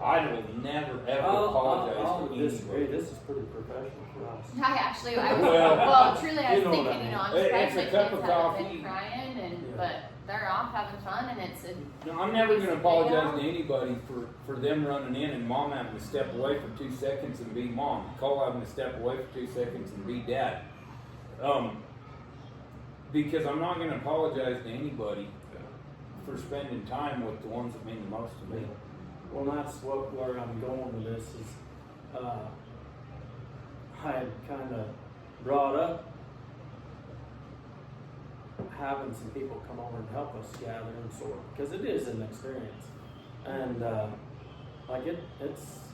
I will never ever I'll apologize to disagree. anybody. This is pretty professional for us. I was, Well, truly, I was you know what I thinking, mean. I'm It's surprised a my cup kids of haven't coffee. been crying, Yeah. but they're off having fun, and it's a, No, I'm never gonna apologize to anybody for them running in and mom having to step away for 2 seconds and be mom. Cole having to step away for 2 seconds and be dad. Because I'm not gonna apologize to anybody for spending time with the ones that mean the most to me. Well, that's where I'm going with this is, I had kind of brought up having some people come over and help us gather and sort, because it is an experience, and like it's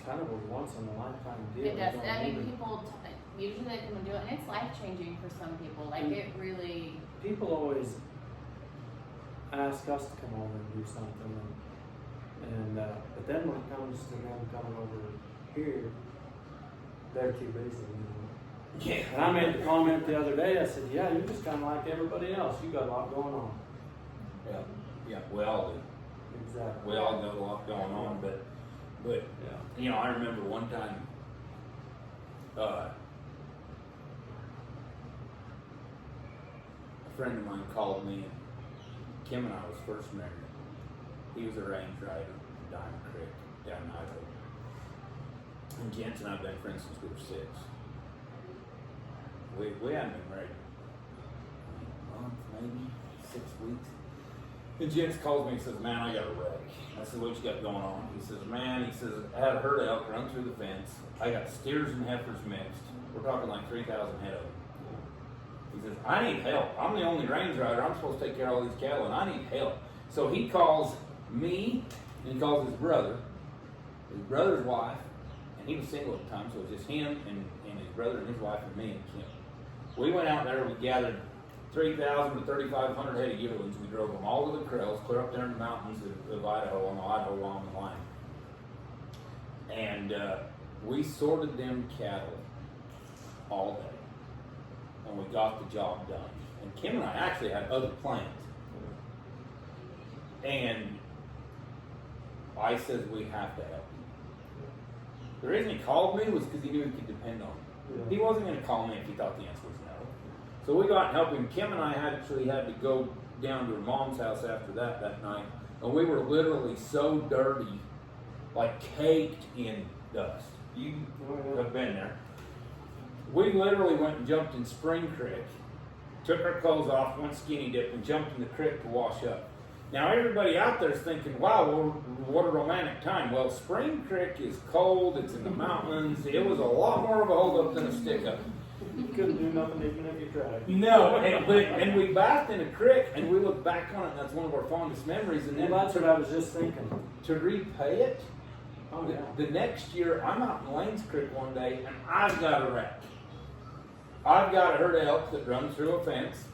kind of a once in a lifetime deal. it does. You know what I mean, mean? people usually they come and do it, and it's life changing for some people. Like it really. People always ask us to come over and do something, and but then when it comes to them coming over here, they're too busy. You know? Yeah. And I made the comment the other day. I said, "Yeah, you're just kind of like everybody else. You got a lot going on." Yeah, we all do. Exactly. We all got a lot going on, but Yeah. you know, I remember one time, a friend of mine called me, and Kim and I was first married. He was a range rider in Diamond Creek down in Idaho. And Jens and I have been friends since we were 6. We hadn't been married a month, maybe 6 weeks. And Jens calls me and says, "Man, I got a wreck." I said, "What you got going on?" He says, "Man," he says, "I had a herd of elk run through the fence. I got steers and heifers mixed. We're talking like 3,000 head of them." He says, "I need help. I'm the only range rider. I'm supposed to take care of all these cattle, and I need help." So he calls me, and he calls his brother's wife, and he was single at the time, so it was just him and his brother and his wife and me and Kim. We went out there, we gathered 3,000 to 3,500 head of yearlings. We drove them all to the Krells, clear up there in the mountains of Idaho on the Idaho-Wyoming line. And we sorted them cattle all day. And we got the job done. And Kim and I actually had other plans. And I said, "We have to help you." The reason he called me was because he knew he could depend on me. Yeah. He wasn't going to call me if he thought the answer was no. So we got and helped him. Kim and I actually had to go down to her mom's house after that night. And we were literally so dirty, like caked in dust. You have been there. We literally went and jumped in Spring Creek, took our clothes off, went skinny dip, and jumped in the creek to wash up. Now everybody out there is thinking, "Wow, well, what a romantic time." Well, Spring Creek is cold, it's in the mountains, it was a lot more of a hold up than a stick up. You couldn't do nothing even if you tried. No, and we bathed in a creek, and we look back on it, and that's one of our fondest memories. And then Well, that's what I was just thinking. to repay it, Oh yeah. the next year, I'm out in Lanes Creek one day, and I've got a wreck. I've got a herd of elk that runs through a fence,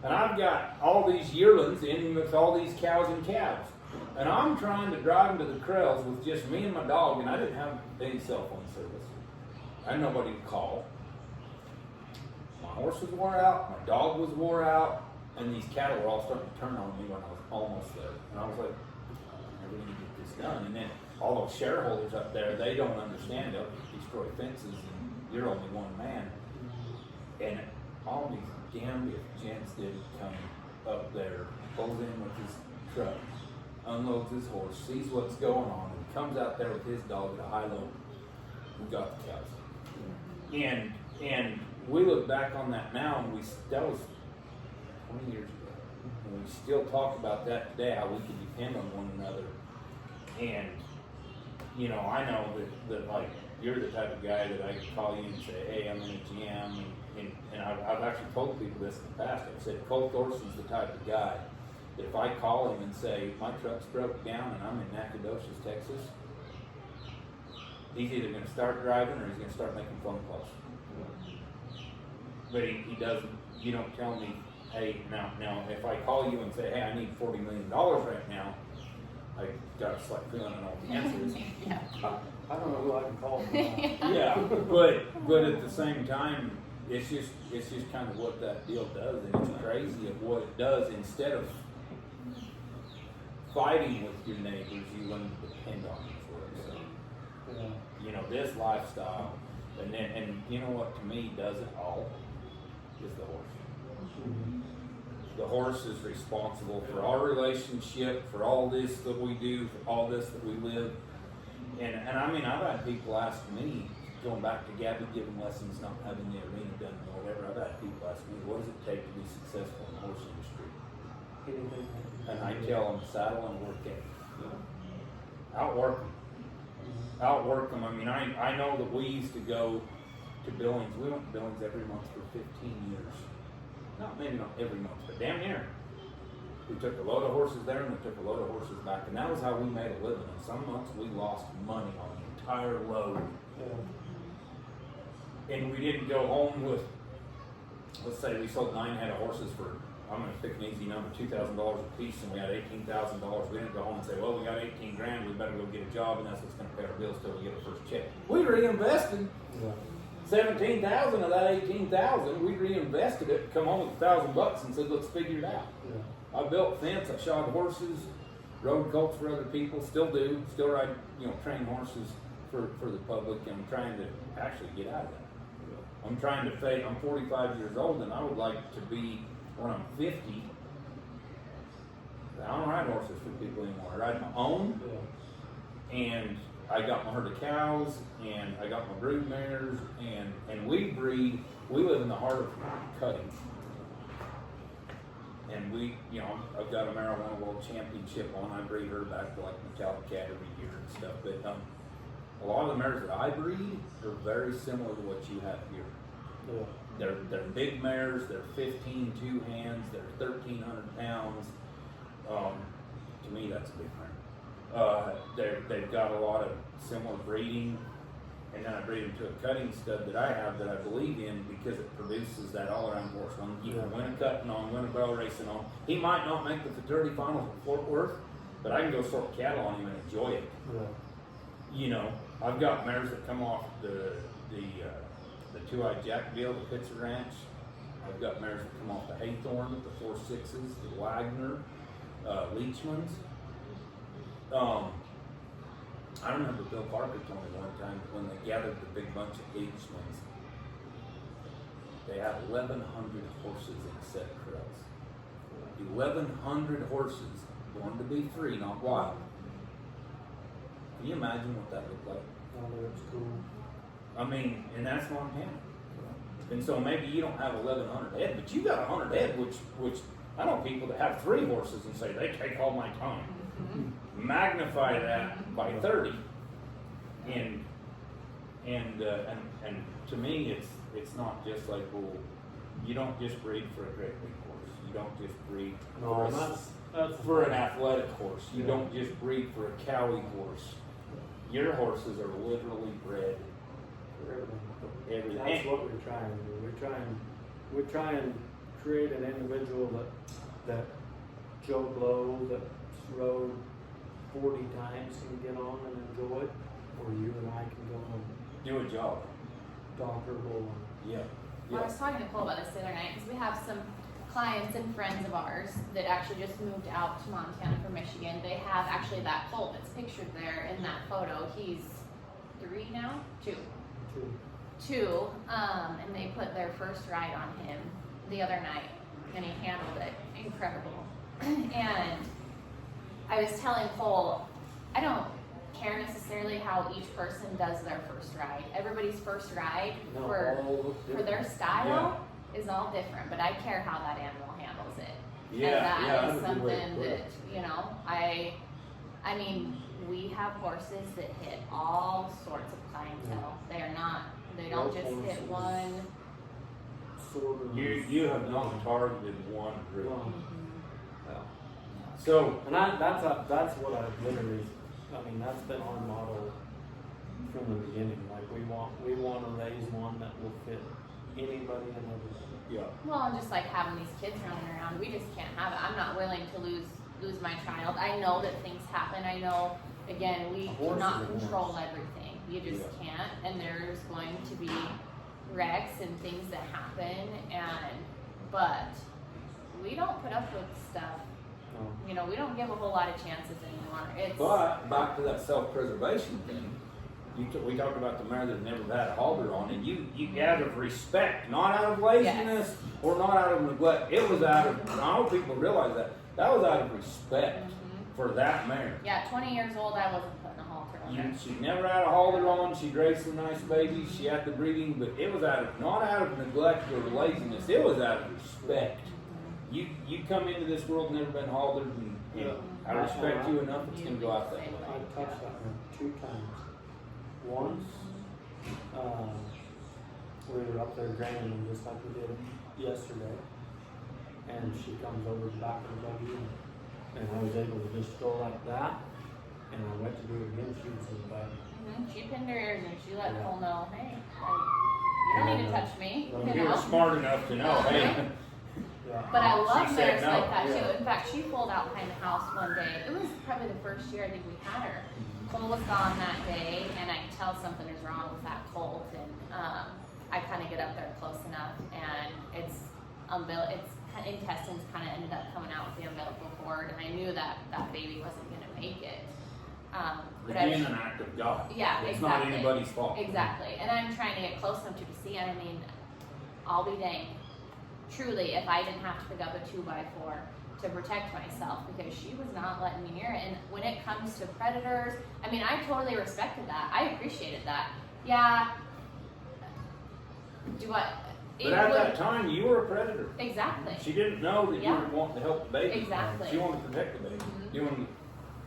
and I've got all these yearlings in with all these cows and calves. And I'm trying to drive them to the Krells with just me and my dog, and I didn't have any cell phone service. I had nobody to call. My horse was wore out, my dog was wore out, and these cattle were all starting to turn on me when I was almost there. And I was like, "I'm never going to get this done." And then all those shareholders up there, they don't understand. They'll destroy fences, and you're only one man. And all these damn gents didn't come up there, pulls in with his truck, unloads his horse, sees what's going on, and comes out there with his dog at a high load. We got the cows. And we look back on that now, and that was 20 years ago. And we still talk about that today, how we can depend on one another. And, you know, I know that like, you're the type of guy that I can call you and say, "Hey, I'm in a jam," and I've actually told people this in the past. I've said, Cole Thorson's the type of guy that if I call him and say, "My truck's broke down and I'm in Nacogdoches, Texas," he's either going to start driving or he's going to start making phone calls. But he doesn't, you don't tell me, "Hey, now, if I call you and say, 'Hey, I need $40 million right now,' I got a slight feeling I know what the answer is. Yeah. I don't know who I can call for that. Yeah, but at the same time, it's just kind of what that deal does, and it's crazy of what it does. Instead of fighting with your neighbors, you learn to depend on each other. So, Yeah. you know, this lifestyle, and you know what to me does it all is the horse. Mhm. The horse is responsible for our relationship, for all this that we do, for all this that we live. And I mean, I've had people ask me, going back to Gabby giving lessons, not having the arena done or whatever, I've had people ask me, what does it take to be successful in the horse industry? Anything. And I tell them, saddle and work ethic. Outwork them. Outwork them. I mean, I know that we used to go to Billings. We went to Billings every month for 15 years. Maybe not every month, but damn near. We took a load of horses there and we took a load of horses back. And that was how we made a living. And some months we lost money on the entire load. Yeah. And we didn't go home with, let's say we sold 9 head of horses for, I'm going to pick an easy number, $2,000 a piece, and we had $18,000. We didn't go home and say, well, we got 18 grand, we better go get a job, and that's what's going to pay our bills till we get our first check. We reinvested Yeah. 17,000 of that 18,000. We reinvested it, come home with $1,000 and said, let's figure it out. Yeah. I built fence, I shod horses, rode colts for other people, still do, still ride, train horses for the public, and I'm trying to actually get out of that. I'm trying to fade. I'm 45 years old, and I would like to be, when I'm 50, I don't ride horses for people anymore. I ride my own, Yeah. and I got my herd of cows, and I got my brood mares, and we breed. We live in the heart of cutting, and I've got a marijuana world championship on. I breed her back to like Metallic Cat every year and stuff. But a lot of the mares that I breed are very similar to what you have here. Yeah. They're big mares. They're 15 two hands. They're 1,300 pounds. To me, that's a big mare. They've got a lot of similar breeding, and then I breed them to a cutting stud that I have that I believe in because it produces that all-around horse. You can win a cutting on, win a barrel racing on. He might not make the fraternity finals at Fort Worth, but I can go sort cattle on him and enjoy it. Yeah. I've got mares that come off the Two-Eyed Jack deal, the Pitzer Ranch. I've got mares that come off the Haythorn, the 4.6s, the Wagner, Leachmans. I remember Bill Parker told me one time that when they gathered the big bunch of Leachmans, they had 1,100 horses in set corrals. 1,100 horses, born to be free, not wild. Can you imagine what that looked like? Oh, that's cool. I mean, and that's Montana. And so maybe you don't have 1,100 head, but you got 100 head, which I know people that have 3 horses and say they take all my time. Magnify that by 30, and to me, it's not just like, well, you don't just breed for a great big horse. You don't just breed No, that's for an athletic horse. You don't just breed for a cowie horse. Your horses are literally bred For everything. for everything. That's what we're trying to do. We're trying to create an individual that Joe Blow that rode 40 times can get on and enjoy it, or you and I can go and Do a job. Dr. Bull. Yeah. Well, I was talking to Cole about this the other night because we have some clients and friends of ours that actually just moved out to Montana from Michigan. They have actually that colt that's pictured there in that photo. He's 3 now? 2. 2. And they put their first ride on him the other night, and he handled it incredible. And I was telling Cole, I don't care necessarily how each person does their first ride. Everybody's first ride for their style is all different, but I care how that animal handles it. Yeah, and that is that's a good way to something put it. that, I mean, we have horses that hit all sorts of clientele. They don't just hit one. Sort of. You have not targeted one group. Well, So and that's what I've literally, that's been our model from the beginning. Like we want to raise one that will fit anybody and everybody. yeah. Well, and just like having these kids running around, we just can't have it. I'm not willing to lose lose my child. I know that things happen. I know, again, we Horses cannot are control horses. everything. You just can't, and there's going to be wrecks and things that happen, but we don't put up with stuff. No. You know, we don't give a whole lot of chances anymore. It's But back to that self-preservation thing, we talked about the mare that never had a halter on, and you out of respect, not out of laziness or not out of neglect. It was out of, I don't think people realize that. That was out of respect for that mare. Yeah, 20 years old, I wasn't putting a halter on her. She never had a halter on. She raised some nice babies. She had the breeding, but it was not out of neglect or laziness. It was out of respect. You come into this world never been haltered, and I respect you enough. It's gonna go out that way. I touched on her 2 times. Once, we were up there draining them just like we did yesterday, and she comes over the back of the buggy, and I was able to just go like that, and I went to do it again. She was in the back. She pinned her ears and she let Cole know, hey, you don't need to touch me. You were smart enough to know, hey. But I love She said mares no. like that too. In fact, she pulled out behind the house one day. It was probably the first year I think we had her. Cole was gone that day, and I could tell something is wrong with that colt. And I kind of get up there close enough, and its intestines kind of ended up coming out with the umbilical cord, and I knew that that baby wasn't going to make it. But Again, an act of God. Yeah, It's exactly. not anybody's fault. Exactly. And I'm trying to get close enough to see, and I mean, I'll be dang. Truly, if I didn't have to pick up a 2x4 to protect myself, because she was not letting me near it. And when it comes to predators, I mean, I totally respected that. I appreciated that. Yeah. But at that time, you were a predator. Exactly. She didn't know that you were wanting to help the baby. Exactly. She wanted to protect the baby. Mhm. You wanted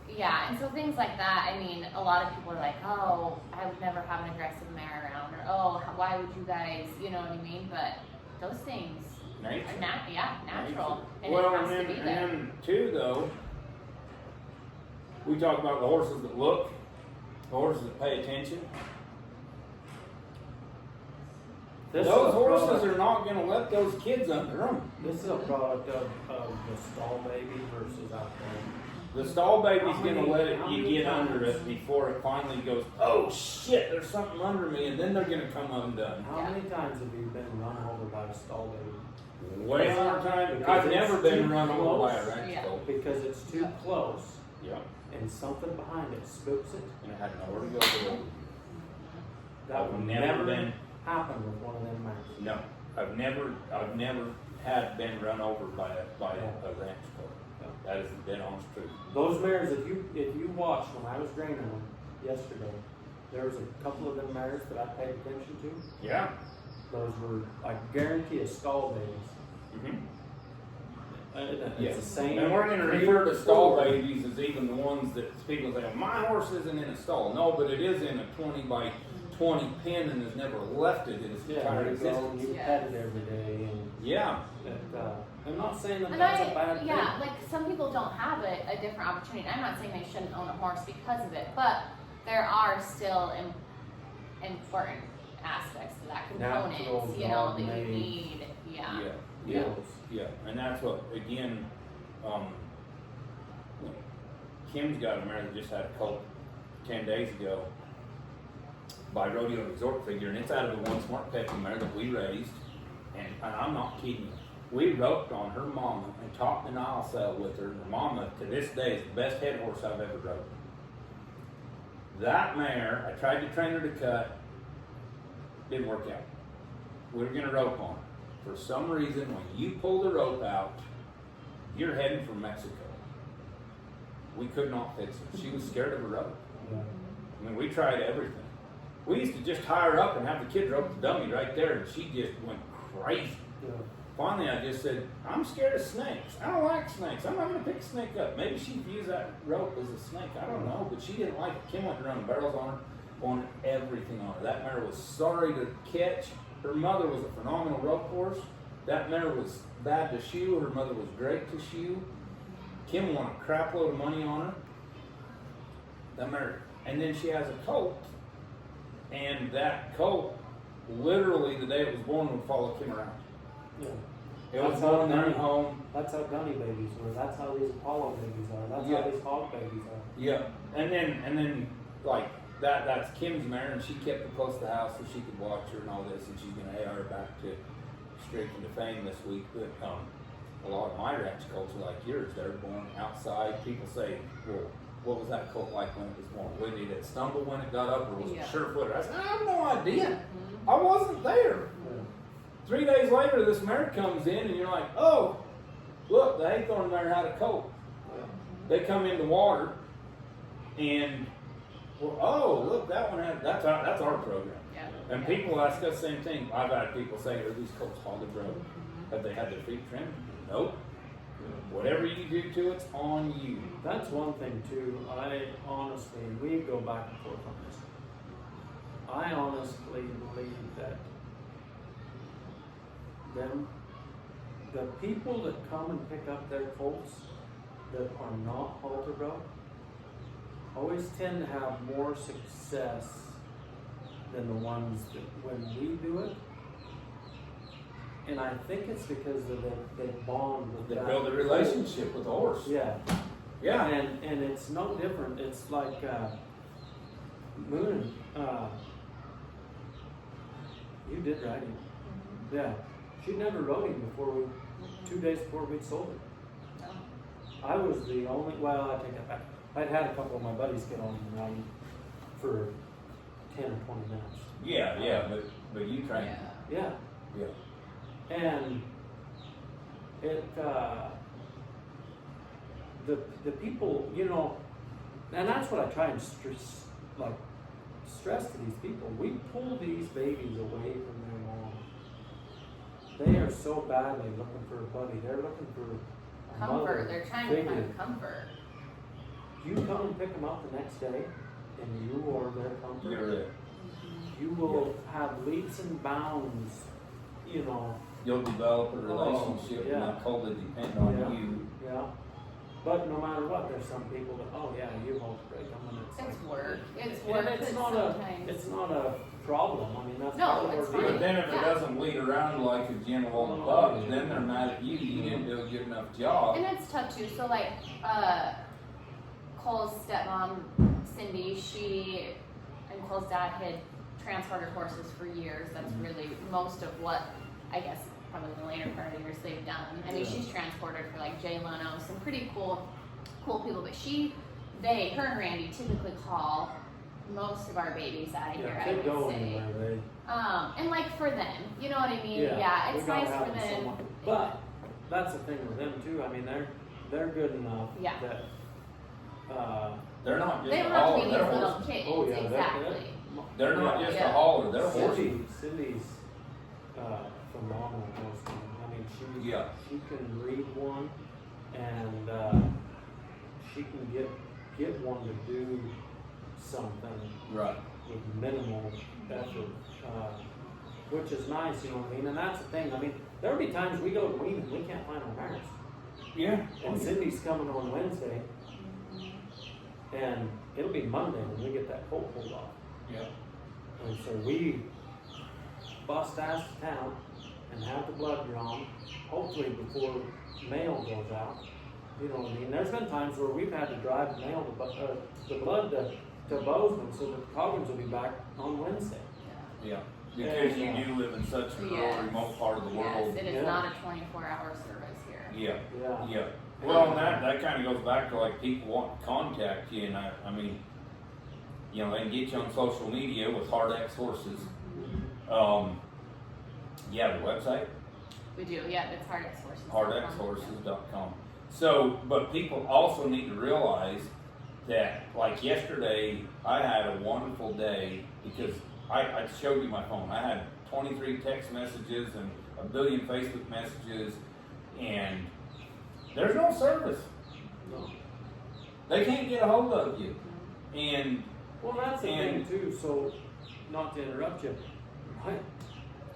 Yeah, and so things like that, I mean, a lot of people are like, oh, I would never have an aggressive mare around, or oh, why would you guys, you know what I mean? But those things nature. are natural, and Well, it has and to be then, there. and then too, though, we talk about the horses that look, the horses that pay attention. This Those is a horses product- are not going to let those kids under them. This is a product of the stall baby versus out there. The stall baby's How going to many- let how it, you many get under times? it before it finally goes, oh shit, there's something under me, and then they're going to come undone. How many times have you been run over by a stall baby? Way more time. Because I've it's never been too run over by a close. ranch Yeah. colt. Because it's too close, Yeah. and something behind it spooks it. And it had nowhere to go to it. That I've would never never been- happen with one of them mares. No, I've never had been run over by a ranch colt. That is the dead honest truth. Those mares, if you watched when I was draining them yesterday, there was a couple of them mares that I paid attention to. Yeah. Those were, I guarantee, stall babies. Mm-hmm. It's the same. And we're going to refer to stall babies as even the ones that people say, my horse isn't in a stall. No, but it is in a 20 by 20 pen and has never left it in its Yeah, entire you go and existence. you pet it every day, and Yeah. I'm not saying that And that's a bad thing. like some people don't have a different opportunity. I'm not saying they shouldn't own a horse because of it, but there are still important aspects to that component, Natural you know, that you dog-made. need. Yeah. Yeah. Yeah. And that's what, again, Kim's got a mare that just had a colt 10 days ago by Rodeo Resort figure, and it's out of the one smart peppy mare that we raised, and I'm not kidding you. We roped on her mama and talked an aisle sale with her, and her mama to this day is the best head horse I've ever rode. That mare, I tried to train her to cut, didn't work out. We were gonna rope on her. For some reason, when you pull the rope out, you're heading for Mexico. We could not fix her. She was scared of the rope. Yeah. I mean, we tried everything. We used to just tie her up and have the kid rope the dummy right there, and she just went crazy. Yeah. Finally, I just said, I'm scared of snakes. I don't like snakes. I'm not going to pick a snake up. Maybe she views that rope as a snake. I don't know, but she didn't like it. Kim went to run barrels on her, on everything on her. That mare was sorry to catch. Her mother was a phenomenal rope horse. That mare was bad to shoe. Her mother was great to shoe. Kim won a crap load of money on her. That mare, and then she has a colt, and that colt, literally the day it was born, would follow Kim around. Yeah. It was That's how born there Dunny- at home. That's how Dunny babies were. That's how these Apollo babies are. That's Yeah. how these hog babies are. Yeah, and then like that's Kim's mare, and she kept her close to the house so she could watch her and all this, and she's gonna air her back to streaking to fame this week. But a lot of my ranch colts are like yours. They're born outside. People say, well, what was that colt like when it was born? Did it stumble when it got up, or was it sure-footed? I said, I have no idea. I wasn't there. 3 days later, this mare comes in, and you're like, oh, look, the Haythorn mare had a colt. They come in the water, and well, oh, look, that one had, that's our program. Yeah. And people ask us the same thing. I've had people say, are these colts hog broke? Have they had their feet trimmed? Nope. Whatever you do to it's on you. That's one thing too. I honestly, we go back and forth on this. I honestly believe that the people that come and pick up their colts that are not halter broke always tend to have more success than the ones that when we do it. And I think it's because they bond with They that. build a relationship with the horse. Yeah. Yeah. And it's no different. It's like Moon. You did ride him. Yeah. She never rode him before 2 days before we sold it. I was the only. Well, I take that back. I'd had a couple of my buddies get on and ride him for 10 or 20 minutes. Yeah, but you train. Yeah. Yeah. And it, the people, you know, and that's what I try and stress to these people. We pull these babies away from their mom. They are so badly looking for a buddy. They're looking for a Comfort. mother They're trying to figure. find comfort. You come and pick them up the next day, and you are their comfort. You're it. You will have leaps and bounds, you know. You'll develop a relationship and not totally depend on you. Yeah. But no matter what, there's some people that, oh yeah, you hold break them, and It's work. It's and work. it's not a problem. I mean, that's No, part of it's our fine. deal. But then if it Yeah. doesn't lead around like a general on the bugs, then they're mad at you. You didn't do a good enough job. And it's tough too. So like Cole's stepmom, Cindy, she and Cole's dad had transported horses for years. That's really most of what I guess probably the later part of the years they've done. I mean, she's transported for like Jay Leno, some pretty cool people. But her and Randy typically haul most of our babies out of here. Yeah, I they would go say. anywhere. And like for them, you know what I mean? Yeah, It's we gotta nice have for them. someone. But that's the thing with them too. I mean, they're good enough Yeah. that. They're not just They a don't have to hauler. be They're these little horses. kids. Oh yeah, Exactly. They're not just a Yeah. hauler. They're horses. Cindy's phenomenal horseman. I mean, she can read one, and she can get one to do something Right. with minimal effort, which is nice, you know what I mean? And that's the thing. I mean, there'll be times we go to wean and we can't find our mares. Yeah. And Cindy's coming on Wednesday, and it'll be Monday when we get that colt pulled off. Yeah. And so we bust ass to town and have the blood drawn, hopefully before mail goes out. You know what I mean? There's been times where we've had to drive the mail the blood to Bozeman so that the Coggins will be back on Wednesday. Yeah. Because you do live in such a rural, remote part of the world. Yes, it is not a 24-hour service here. Yeah. Well, and that kind of goes back to like people want to contact you, and I mean, you know, they can get you on social media with Hard X Horses. Yeah, the website. We do, yeah, it's hardxhorses. hardxhorses.com. So, but people also need to realize that, like yesterday, I had a wonderful day because I showed you my phone. I had 23 text messages and a billion Facebook messages, and there's no service. No. They can't get a hold of you. And Well, that's the thing too. So, not to interrupt you,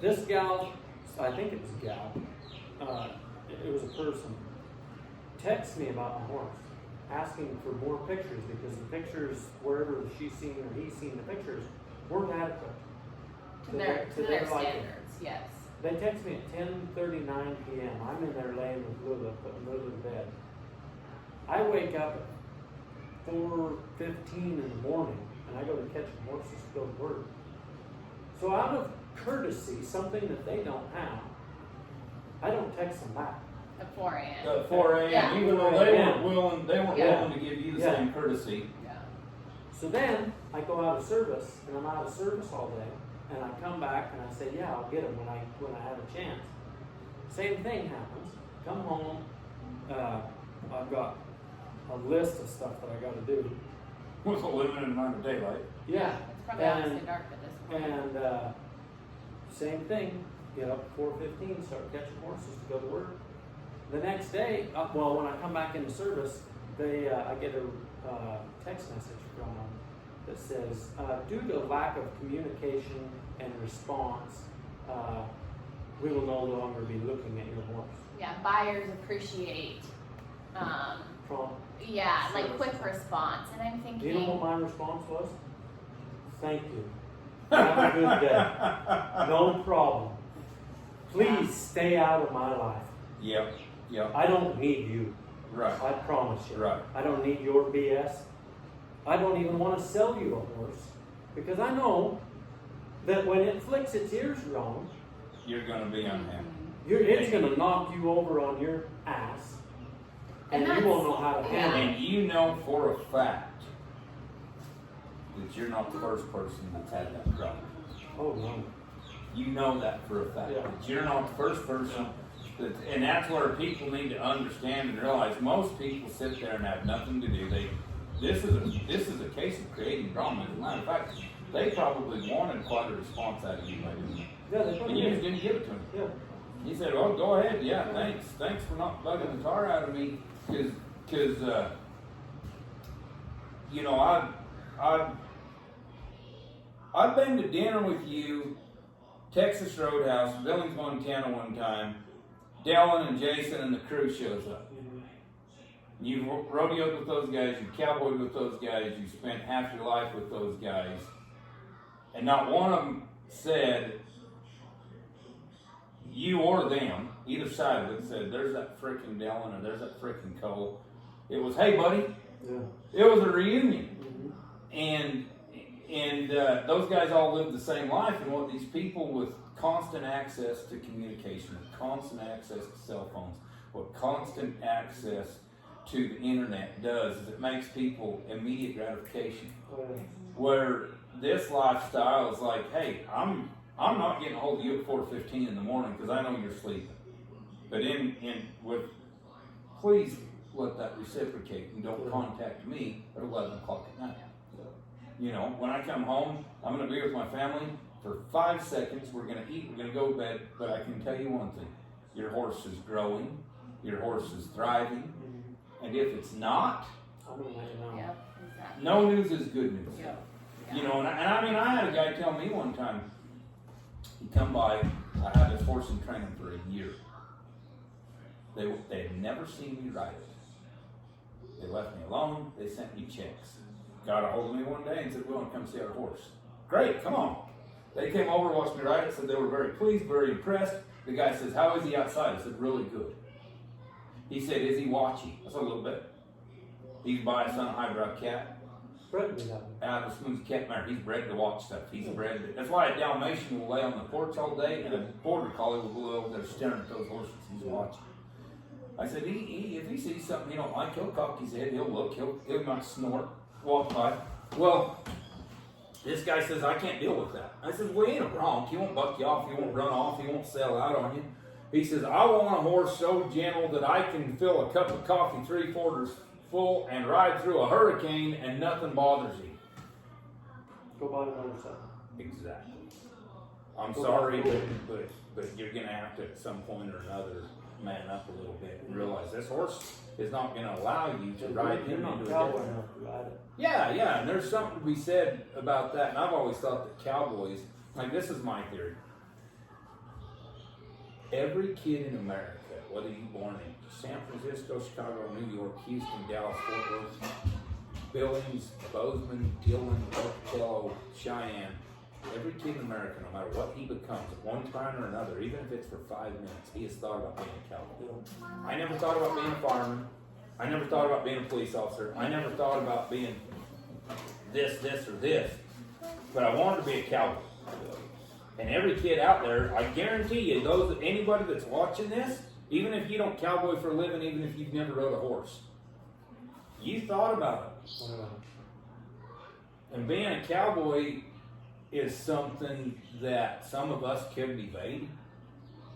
this gal, I think it was a gal, it was a person, texted me about my horse, asking for more pictures because the pictures, wherever she's seen or he's seen the pictures, weren't adequate To their liking. standards, yes. They text me at 10:39 p.m. I'm in there laying with Lula, putting Lula to bed. I wake up at 4:15 in the morning, and I go to catch the horses to go to work. So out of courtesy, something that they don't have, I don't text them back. At 4 a.m. At 4 a.m. Yeah. Even though they weren't willing to give you the Yeah. same courtesy. Yeah. So then I go out of service, and I'm out of service all day, and I come back and I say, yeah, I'll get them when I have a chance. Same thing happens. Come home, I've got a list of stuff that I got to do. With a limited amount of daylight. Yeah, It's probably honestly dark at this point. and same thing. Get up at 4:15, start catching horses to go to work. The next day, well, when I come back into service, I get a text message from them that says, due to lack of communication and response, we will no longer be looking at your horse. Yeah, buyers appreciate, Prompt. yeah, like Service. quick response. And I'm Do thinking, you know what my response was? Thank you. Have a good day. No problem. Please stay out of my life. Yep. I don't need you. Right. I promise you. Right. I don't need your BS. I don't even want to sell you a horse because I know that when it flicks its ears wrong, You're going to be unhappy. it's going to knock you over on your ass, and And you won't know that's- how to handle it. And you know for a fact that you're not the first person that's had that problem. Oh no. You know that for a fact. Yeah. That you're not the first person. And that's where people need to understand and realize most people sit there and have nothing to do. This is a case of creating drama. As a matter of fact, they probably wanted quite a response out of you, maybe. Yeah, they And you just didn't give it to them. Yeah. He said, "Well, go ahead. Yeah, thanks for not bugging the tar out of me, because you know I've been to dinner with you, Texas Roadhouse, Billings, Montana one time. Dillon and Jason and the crew shows up. You've rodeoed with those guys, you've cowboyed with those guys, you spent half your life with those guys, and not one of them said." You or them, either side of it, said, "There's that frickin' Dillon or there's that frickin' Cole." It was, "Hey, buddy." Yeah. It was a reunion, and those guys all lived the same life. And what these people with constant access to communication, with constant access to cell phones, with constant access to the internet does is it makes people immediate gratification. Oh, yeah. Where this lifestyle is like, "Hey, I'm not getting a hold of you at 4:15 in the morning because I know you're sleeping." But please let that reciprocate and don't contact me at 11 o'clock at night. You know, when I come home, I'm going to be with my family for 5 seconds. We're going to eat, we're going to go to bed. But I can tell you one thing: your horse is growing, your horse is thriving, and if it's not, I'm gonna let you know. yeah, exactly. no news is good news. Yeah. You know, and I had a guy tell me one time. He come by. I had this horse in training for a year. They had never seen me ride it. They left me alone. They sent me checks. Got a hold of me one day and said, "We want to come see our horse." Great, come on. They came over, watched me ride it, said they were very pleased, very impressed. The guy says, "How is he outside?" I said, "Really good." He said, "Is he watchy?" I said, "A little bit." He's by a son of highbrow cat. Bred me that way. Out of a smooth cat mare. He's bred to watch stuff. He's bred to, that's why a Dalmatian will lay on the porch all day and a border collie will go over there staring at those horses. He's watching. I said, if he sees something he don't like, he'll cock his head, he'll look, he'll not snort, walk by. Well, this guy says, "I can't deal with that." I said, "Well, he ain't a bronc. He won't buck you off, he won't run off, he won't sell out on you." He says, "I want a horse so gentle that I can fill a cup of coffee 3/4 full and ride through a hurricane and nothing bothers him." Go buy another set. Exactly. I'm sorry, but you're going to have to at some point or another man up a little bit and realize this horse is not going to allow you to ride You're him not into a cowboy different. enough to ride it. Yeah, and there's something to be said about that. And I've always thought that cowboys, like this is my theory. Every kid in America, whether you're born in San Francisco, Chicago, New York, Houston, Dallas, Fort Worth, Billings, Bozeman, Dillon, Pocatello, Cheyenne, Every kid in America, no matter what he becomes at one time or another, even if it's for 5 minutes, he has thought about being a cowboy. I never thought about being a fireman. I never thought about being a police officer. I never thought about being this, or this. But I wanted to be a cowboy. And every kid out there, I guarantee you, anybody that's watching this, even if you don't cowboy for a living, even if you've never rode a horse, you thought about it. And being a cowboy is something that some of us could evade.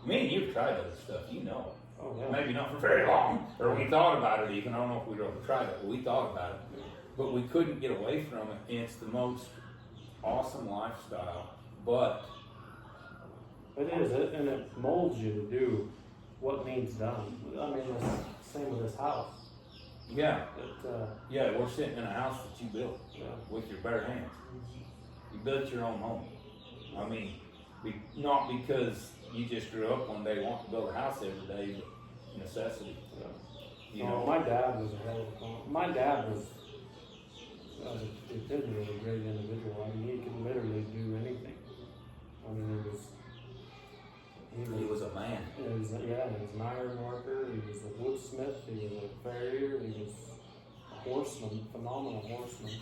Me and you've tried other stuff, you know. Oh, yeah. Maybe not for very long, or we thought about it even. I don't know if we ever tried it, but we thought about it. But we couldn't get away from it, and it's the most awesome lifestyle. But It is, and it molds you to do what needs done. I mean, it's the same with this house. yeah, It, we're sitting in a house that you built with your bare hands. You built your own home. I mean, not because you just grew up one day wanting to build a house every day, but necessity. You know, my dad was a hell of a farmer. My dad was the epitome of a great individual. I mean, he could literally do anything. I mean, he was a man. He was an iron worker, he was a woodsmith, he was a farrier, he was a horseman, phenomenal horseman.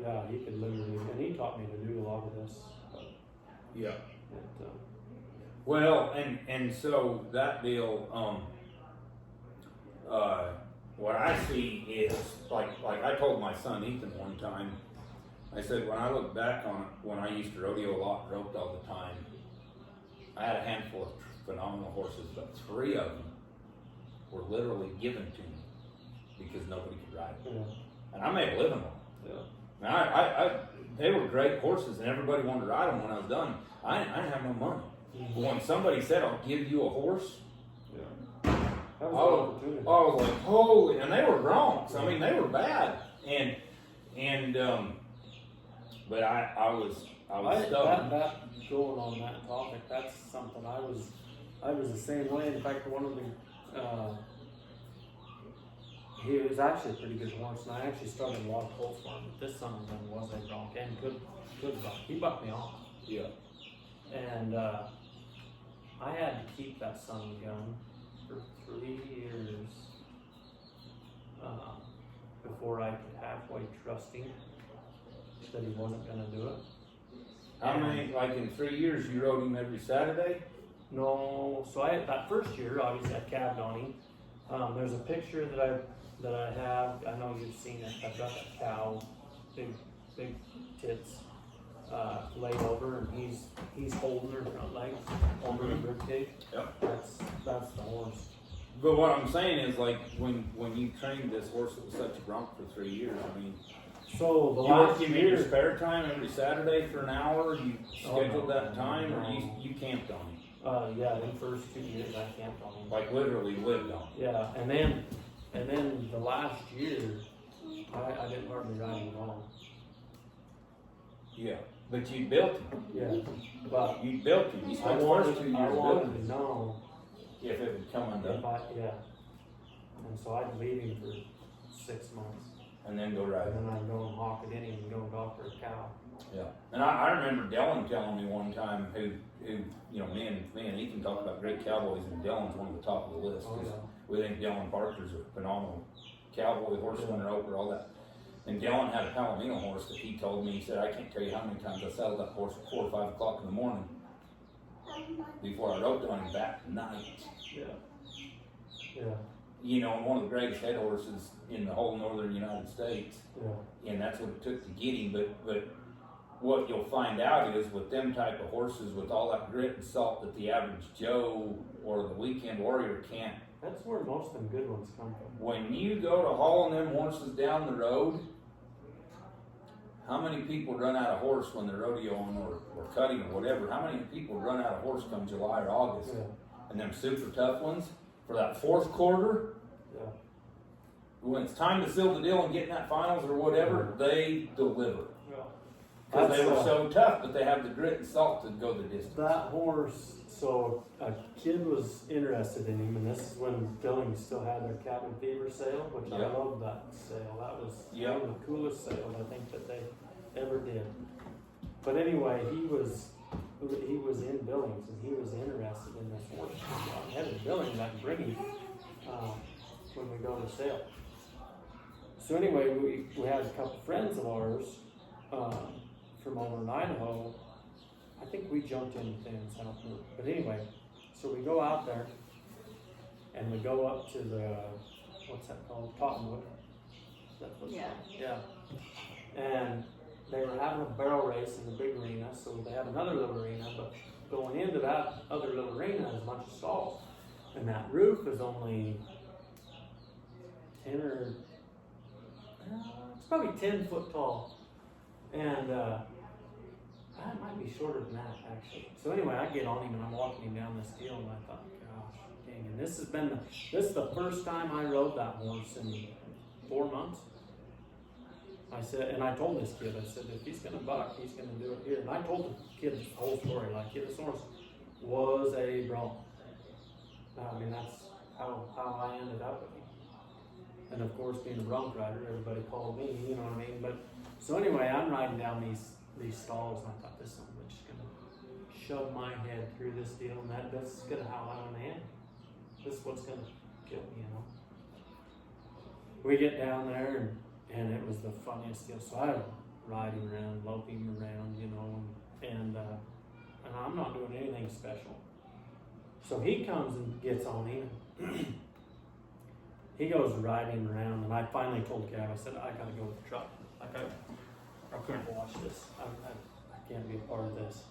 That's, he could literally, and he taught me to do a lot of this. Yeah. Well, and so that deal, what I see is, like I told my son Ethan one time, I said, when I look back on it, when I used to rodeo a lot and roped all the time, I had a handful of phenomenal horses, but 3 of them were literally given to me because nobody could ride them. Yeah. And I made a living on them. Yeah. Now, they were great horses, and everybody wanted to ride them when I was done. I didn't have no money. But when somebody said, I'll give you a horse, That was an opportunity. I was like, holy, and they were broncs. I mean, they were bad. But I was stubborn. That going on that topic, that's something I was the same way. In fact, one of the, he was actually a pretty good horse, and I actually started a lot of colts for him, but this son of them was a bronc and good buck. He bucked me off. Yeah. And, I had to keep that son young for 3 years, before I could halfway trust him that he wasn't gonna do it. How many, like in 3 years, you rode him every Saturday? No, so that first year, obviously I cabbed on him. There's a picture that I have, I know you've seen it, I've got that cow, big tits, laid over, and he's holding her front legs over the ribcage. Yep. That's the horse. But what I'm saying is, like, when you trained this horse that was such a bronc for 3 years, I mean, So the you last worked him in your spare time every Saturday for an hour, you scheduled that time, or you camped on him? The first 2 years I camped on him. Like literally lived on him? Yeah, and then the last year, I didn't hardly ride him at all. Yeah, but you built him. Yeah, but You built him. You I spent the first 2 wanted years building to him. know If it would come undone. and so I'd leave him for 6 months, And then go ride and him. then I'd go and hawk it in him and go doctor a cow. Yeah. And I remember Dillon telling me one time who me and Ethan talked about great cowboys, and Dillon's one of the top of the list. Oh, 'Cause yeah. we think Dillon Parker's a phenomenal cowboy, horseman, roper, all that. And Dillon had a Palomino horse that he told me, he said, I can't tell you how many times I saddled that horse at 4 or 5 o'clock in the morning before I roped on him that night. Yeah. One of the greatest head horses in the whole northern United States. Yeah. And that's what it took to get him. But what you'll find out is with them type of horses, with all that grit and salt that the average Joe or the weekend warrior can't. That's where most of them good ones come from. When you go to hauling them horses down the road, how many people run out of horse when they're rodeoing or cutting or whatever? How many people run out of horse come July or August? Yeah. And them super tough ones, for that 4th quarter, Yeah. when it's time to seal the deal and get in that finals or whatever, they deliver. Yeah. Because they were That's, so tough, but they have the grit and salt to go the distance. That horse, so a kid was interested in him, and this is when Dillon still had their cabin fever sale, which I Yeah. loved that sale. That was Yeah. one of the coolest sales I think that they ever did. But anyway, he was in Billings, and he was interested in this horse. I had in Billings, I can bring him when we go to sale. So anyway, we had a couple friends of ours from over in Idaho. I think we jumped in with them in South Moore. But anyway, so we go out there and we go up to the, what's that called? Cottonwood. Is that what's Yeah. called? Yeah. And they were having a barrel race in the big arena, so they have another little arena, but going into that other little arena is a bunch of stalls. And that roof is only 10 or, it's probably 10 foot tall. And that might be shorter than that, actually. So anyway, I get on him and I'm walking him down this hill, and I thought, gosh, dang. And this is the first time I rode that horse in 4 months. I said, and I told this kid, I said, if he's gonna buck, he's gonna do it here. And I told the kid the whole story, like, this horse was a bronc. I mean, that's how I ended up with him. And of course, being a bronc rider, everybody called me, you know what I mean? But so anyway, I'm riding down these stalls, and I thought, this son of a bitch is gonna shove my head through this deal, and that's gonna how I'm gonna end. This is what's gonna kill me, you know. We get down there, and it was the funniest deal. So I ride him around, lope him around, you know, and I'm not doing anything special. So he comes and gets on him. He goes to ride him around, and I finally told Gabby, I said, I gotta go with the truck. I couldn't watch this. I can't be a part of this.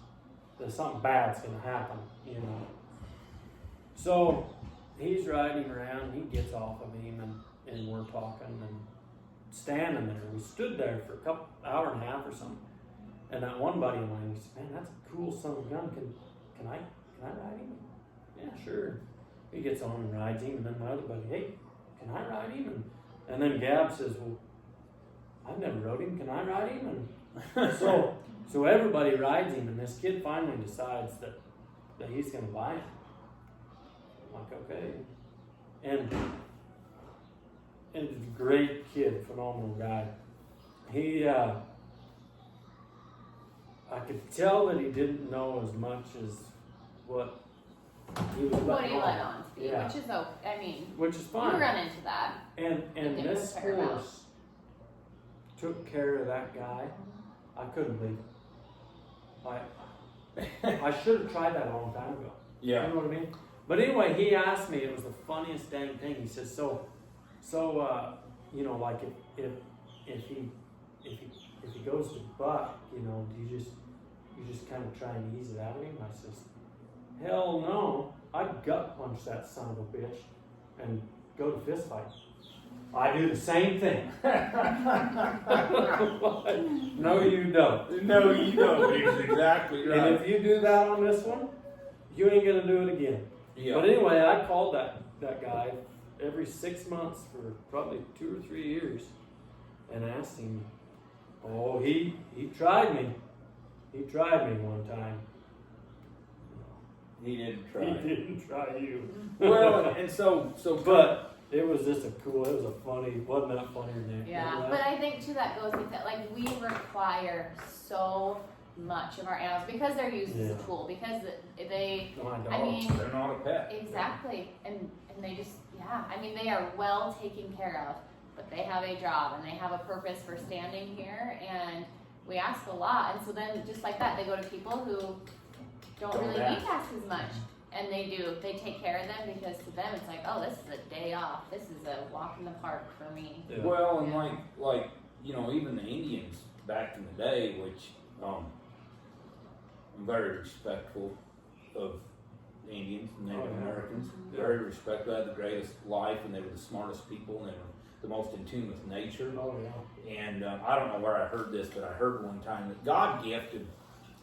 There's something bad's gonna happen, you know. So he's riding around, he gets off of him, and we're talking and standing there. We stood there for a hour and a half or something. And that one buddy of mine, he said, man, that's a cool son of a gun. Can I ride him? Yeah, sure. He gets on and rides him, and then my other buddy, hey, can I ride him? And then Gab says, well, I've never rode him. Can I ride him? And so everybody rides him, and this kid finally decides that he's going to buy him. I'm like, okay. And he's a great kid, phenomenal guy. He, I could tell that he didn't know as much as what he was What he letting let on. on to be, Yeah. which is okay. I mean, Which is fine. you run into that. And Didn't this prepare him out. horse took care of that guy. I couldn't believe it. I should have tried that a long time ago. Yeah. You know what I mean? But anyway, he asked me, it was the funniest dang thing. He says, so you know, like if he goes to buck, you know, do you just kind of try and ease it out of him? I says, hell no. I'd gut punch that son of a bitch and go to fist fight. I do the same thing. No, you don't. No, you don't. It's exactly right. And if you do that on this one, you ain't gonna do it again. Yeah. But anyway, I called that guy every 6 months for probably 2 or 3 years, and asked him. Oh, he tried me. He tried me one time. He didn't try. He didn't try you. Well, and so, but it was just it was a funny, wasn't that funny or anything? Yeah, but I think too that goes with that. Like we require so much of our animals because they're used as a tool. Because they, I mean, they're not a pet. Exactly, and they just I mean they are well taken care of, but they have a job and they have a purpose for standing here, and we ask a lot, and so then just like that they go to people who don't really need to ask as much. And they take care of them because to them it's like, oh, this is a day off. This is a walk in the park for me. Yeah. Well, and like you know, even the Indians back in the day, which I'm very respectful of the Indians, Native Americans. Yeah. Very respectful. They had the greatest life, and they were the smartest people, and they were the most in tune with nature. Oh yeah. And I don't know where I heard this, but I heard one time that God gifted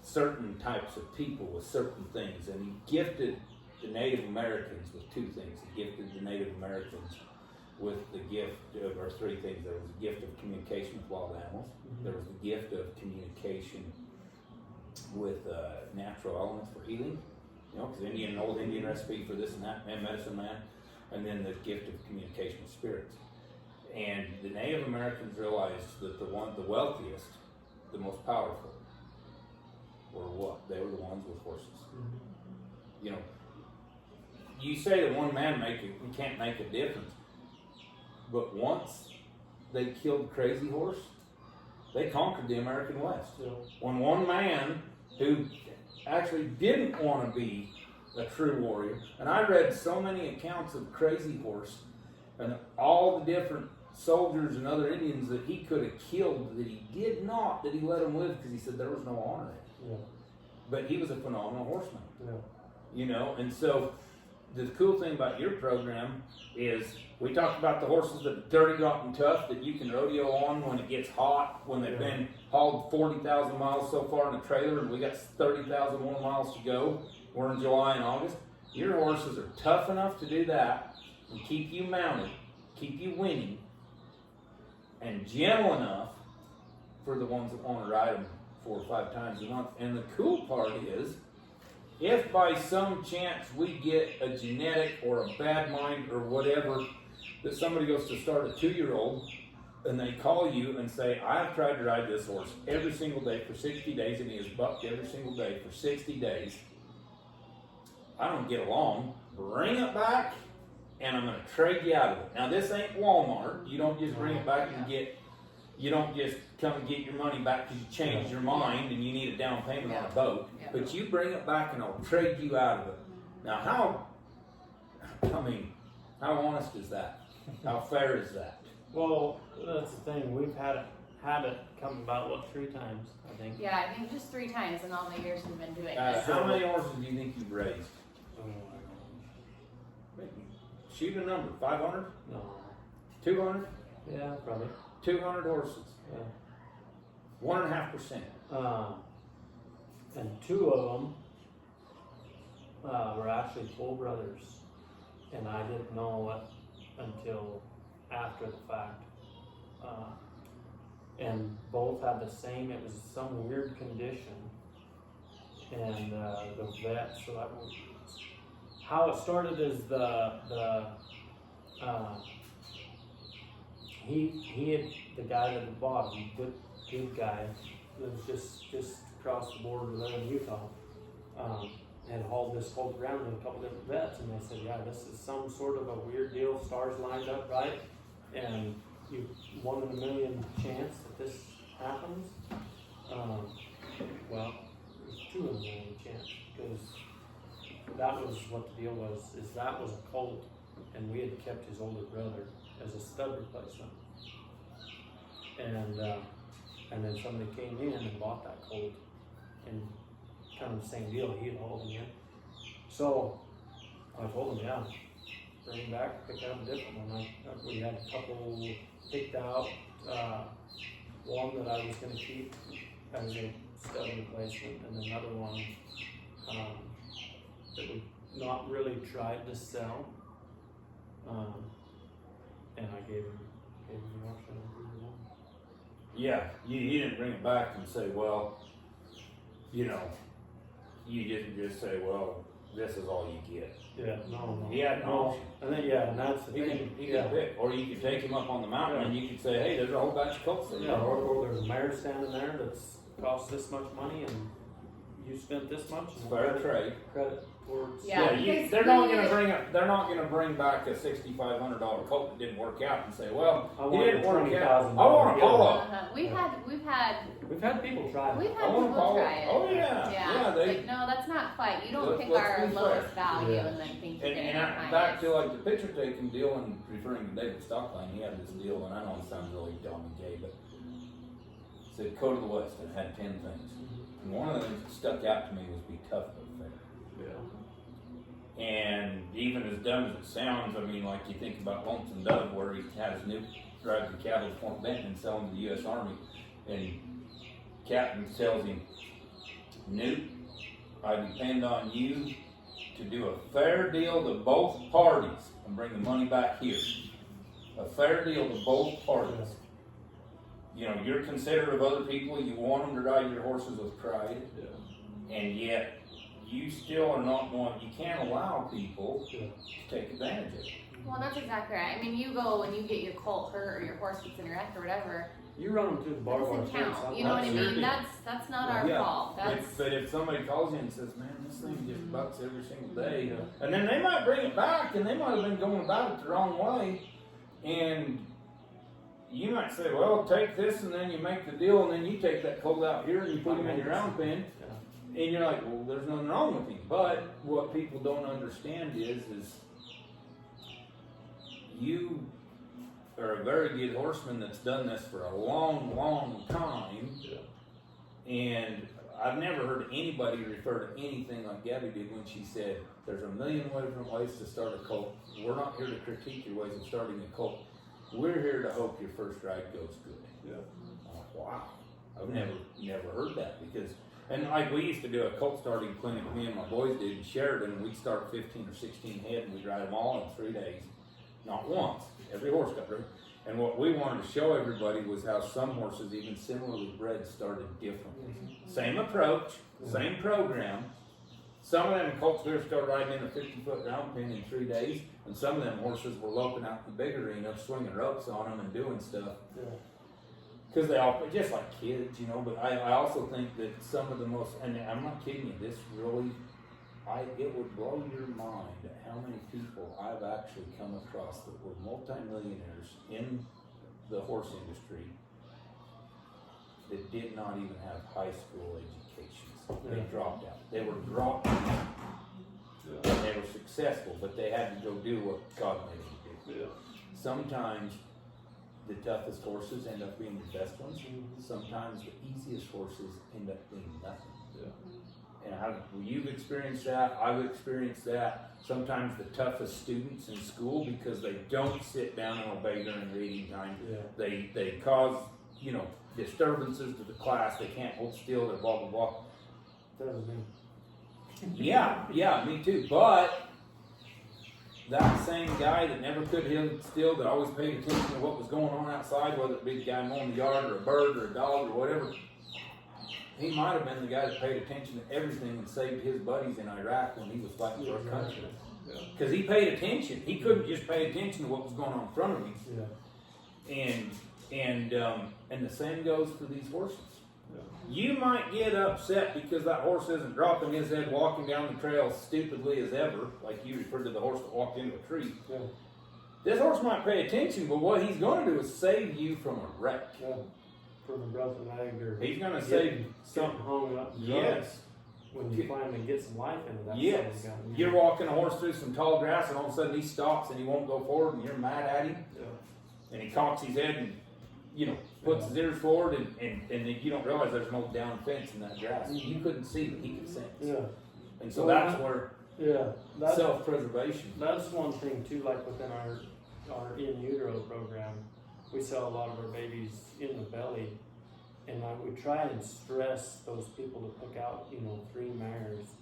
certain types of people with certain things, and he gifted the Native Americans with 2 things. He gifted the Native Americans with the gift of, or three things. There was a gift of communication with wild animals. There was the gift of communication with natural elements for healing, you know, because old Indian recipe for this and that, and medicine man, and then the gift of communication with spirits. And the Native Americans realized that the wealthiest, the most powerful, were what? They were the ones with horses. You know, you say that one man can't make a difference, but once they killed Crazy Horse, they conquered the American West. Yeah. When one man who actually didn't want to be a true warrior, and I read so many accounts of Crazy Horse and all the different soldiers and other Indians that he could have killed, that he did not, that he let them live because he said there was no honor in it. Yeah. But he was a phenomenal horseman. Yeah. You know, and so the cool thing about your program is we talked about the horses that are dirty, rotten, tough that you can rodeo on when it gets hot, when they've been hauled 40,000 miles so far in a trailer, and we got 30,000 more miles to go. We're in July and August. Your horses are tough enough to do that and keep you mounted, keep you winning, and gentle enough for the ones that want to ride them 4 or 5 times a month. And the cool part is, if by some chance we get a genetic or a bad mind or whatever, that somebody goes to start a 2-year-old and they call you and say, I've tried to ride this horse every single day for 60 days and he has bucked every single day for 60 days. I don't get along. Bring it back and I'm going to trade you out of it. Now this ain't Walmart. You don't just bring it back and you don't just come and get your money back because you changed your mind and you need a down payment on a boat. But you bring it back and I'll trade you out of it. Now how honest is that? How fair is that? Well, that's the thing. We've had it come about, 3 times, I think. Yeah, I think just 3 times in all the years we've been doing this. How many horses do you think you've raised? Oh, Shoot a number. 500? no. 200? Yeah, probably. 200 horses. Yeah. 1.5%. And 2 of them were actually full brothers, and I didn't know it until after the fact. And both had the same. It was some weird condition, and the vet. So how it started is he had the guy that had bought him, good guy, lives just across the border there in Utah, had hauled this whole ground with a couple different vets, and they said, yeah, this is some sort of a weird deal, stars lined up right, and you 1 in a million chance that this happens. Well, there's 2 in a million chance, because that was what the deal was, is that was a colt, and we had kept his older brother as a stud replacement. And then somebody came in and bought that colt, and kind of the same deal, he had hauled him in. So I told him, yeah, bring him back, pick out a different one. We had a couple picked out, one that I was going to keep as a stud replacement, and another one that we not really tried to sell. And I gave him the option of either one. Yeah, you didn't bring it back and say, well, you know, you didn't just say, well, this is all you get. Yeah, no. He had an option. And then, and that's the thing. He could pick. Or you could take him up on the mountain and you could say, hey, there's a whole bunch of colts there. Yeah, or there's a mare standing there that's cost this much money and you spent this much. And Fair trade. Credit towards. They're not going to bring back a $6,500 colt that didn't work out and say, well, it didn't work out. I want a polo. We've had people try it. We've had people try it. Oh yeah. Yeah. Like, no, that's not quite. You don't pick our lowest value and then think you're going to And back to like the picture taking deal, and referring to David Stockline, he had this deal, and I know it sounds really dumb and gay, but it said Code of the West, and it had 10 things. And one of the things that stuck out to me was be tough but fair. Yeah. And even as dumb as it sounds, I mean, like you think about Lonesome Dove, where he has Newt drive the cattle to Fort Benton and sell them to the U.S. Army, and Captain tells him, Newt, I depend on you to do a fair deal to both parties and bring the money back here. a fair deal to both parties. You know, you're considerate of other people, you want them to ride your horses with pride, and yet you still are not going, you can't allow people to take advantage of it. Well, that's exactly right. I mean, you go and you get your colt hurt or your horse gets in a wreck or whatever. You run them through the That barbed wire doesn't fence. count. You know what I mean? That's not our fault. But if somebody calls you and says, man, this thing just bucks every single day, and then they might bring it back and they might have been going about it the wrong way, and you might say, well, take this and then you make the deal and then you take that colt out here and you put him in your round pen, and you're like, well, there's nothing wrong with him. But what people don't understand is you are a very good horseman that's done this for a long, long time. And I've never heard anybody refer to anything like Gabby did when she said, there's a million different ways to start a colt. We're not here to critique your ways of starting a colt. We're here to hope your first ride goes good. I'm like, wow. I've never heard that because, and like we used to do a colt starting clinic, me and my boys did in Sheridan, and we'd start 15 or 16 head and we'd ride them all in 3 days. Not once. Every horse got rid. And what we wanted to show everybody was how some horses, even similarly bred, started differently. Same approach, same program. Some of them colts we started riding in a 50-foot round pen in 3 days, and some of them horses were loping out in the big arena, swinging ropes on them and doing stuff. Because they all, just like kids, you know. But I also think that some of the most, and I'm not kidding you, this really, it would blow your mind at how many people I've actually come across that were multimillionaires in the horse industry that did not even have high school educations. They dropped out. They were dropped out. And they were successful, but they had to go do what God made them do. Sometimes the toughest horses end up being the best ones. Sometimes the easiest horses end up being nothing. And you've experienced that, I've experienced that. Sometimes the toughest students in school, because they don't sit down and obey during reading time, they cause, you know, disturbances to the class. They can't hold still, they're blah, blah, blah. That was me. Yeah, me too. But that same guy that never could hold still, that always paid attention to what was going on outside, whether it be the guy mowing the yard or a bird or a dog or whatever, he might have been the guy that paid attention to everything and saved his buddies in Iraq when he was fighting for his country. Because he paid attention. He couldn't just pay attention to what was going on in front of him. And the same goes for these horses. You might get upset because that horse isn't dropping his head walking down the trail stupidly as ever, like you referred to the horse that walked into a tree. This horse might pay attention, but what he's going to do is save you from a wreck. From a broken leg or he's going to save something hung up. Yes. When you finally get some life into that. Yes. You're walking a horse through some tall grass and all of a sudden he stops and he won't go forward and you're mad at him. And he cocks his head and, you know, puts his ears forward and you don't realize there's an old down fence in that grass. You couldn't see, but he could sense. And so that's where self-preservation. That's one thing too, like within our in utero program, we sell a lot of our babies in the belly, and we try and stress those people to pick out, you know, 3 mares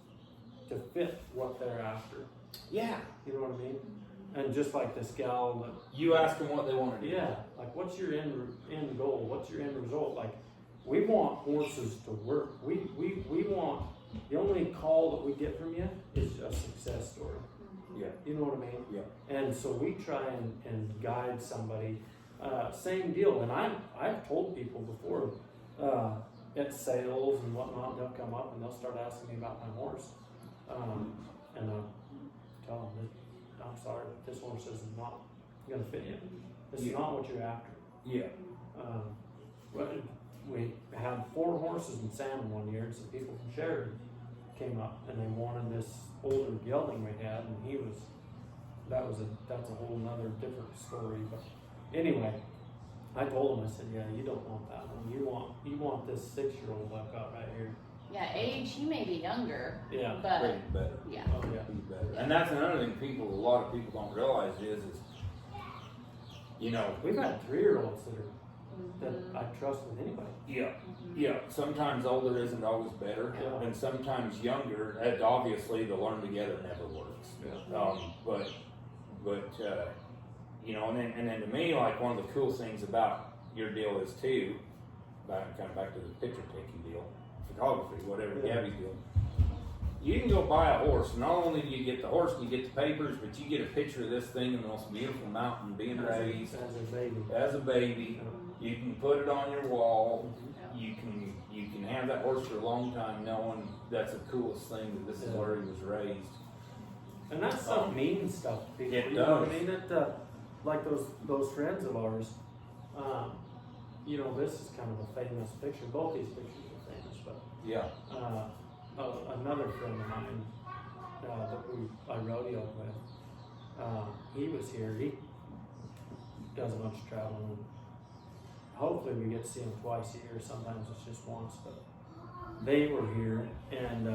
to fit what they're after. Yeah. You know what I mean? And just like this gal that you ask them what they want to do. Yeah. Like, what's your end goal? What's your end result? Like, we want horses to work. We want, the only call that we get from you is a success story. Yeah. You know what I mean? Yeah. And so we try and guide somebody. Same deal. And I've told people before at sales and whatnot, they'll come up and they'll start asking me about my horse. And I'll tell them, I'm sorry, but this horse is not going to fit you. This is not what you're after. We had 4 horses in salmon one year, and some people from Sheridan came up and they wanted this older gelding we had, and that's a whole nother different story. But anyway, I told him, I said, yeah, you don't want that one. You want this 6-year-old I've got right here. Yeah, age, he may be younger. Yeah. But He's better. yeah. Oh yeah. He's better. And that's another thing a lot of people don't realize is you know, We've had 3-year-olds that I trust with anybody. Yeah. Sometimes older isn't always better, and sometimes younger. And obviously, the learn together never works. But and then to me, like one of the cool things about your deal is too, kind of back to the picture taking deal, photography, whatever Gabby's doing. You can go buy a horse. Not only do you get the horse, you get the papers, but you get a picture of this thing in the most beautiful mountain being raised As a baby. as a baby. You can put it on your wall. Yeah. You can have that horse for a long time, knowing that's the coolest thing, that this is where he was raised. And that stuff means stuff to people. It you know what does. I mean? Like those friends of ours, this is kind of a famous picture. Both these pictures are famous, but Yeah. another friend of mine that I rodeoed with, he was here. He does a bunch of traveling. And hopefully we get to see him twice a year. Sometimes it's just once, but they were here and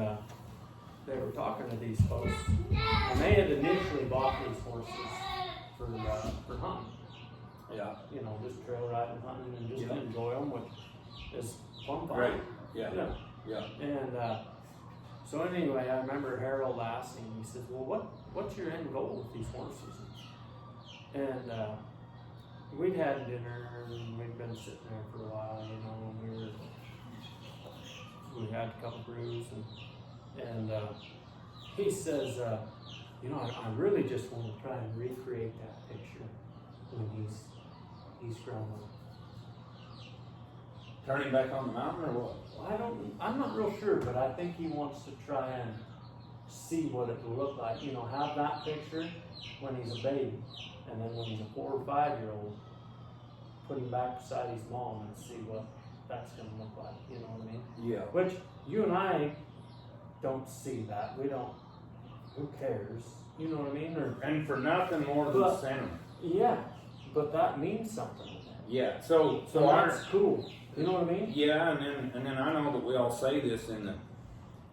they were talking to these folks, and they had initially bought these horses for hunting. Yeah. Just trail riding, hunting, and just enjoy them, which is fun. Great. Yeah. Yeah. And so anyway, I remember Harold asking. He says, "Well, what's your end goal with these horses?" And we'd had dinner, and we'd been sitting there for a while, and we had a couple brews, and he says, I really just want to try and recreate that picture when he's grown up. Turning back on the mountain or what? I'm not real sure, but I think he wants to try and see what it will look like. Have that picture when he's a baby, and then when he's a 4 or 5-year-old, put him back beside his mom and see what that's going to look like. You know what I mean? Yeah. Which you and I don't see that. We don't. Who cares? You know what I mean? And for nothing more than sentiment. Yeah, but that means something. Yeah. So that's cool. You know what I mean? Yeah, and then I know that we all say this in the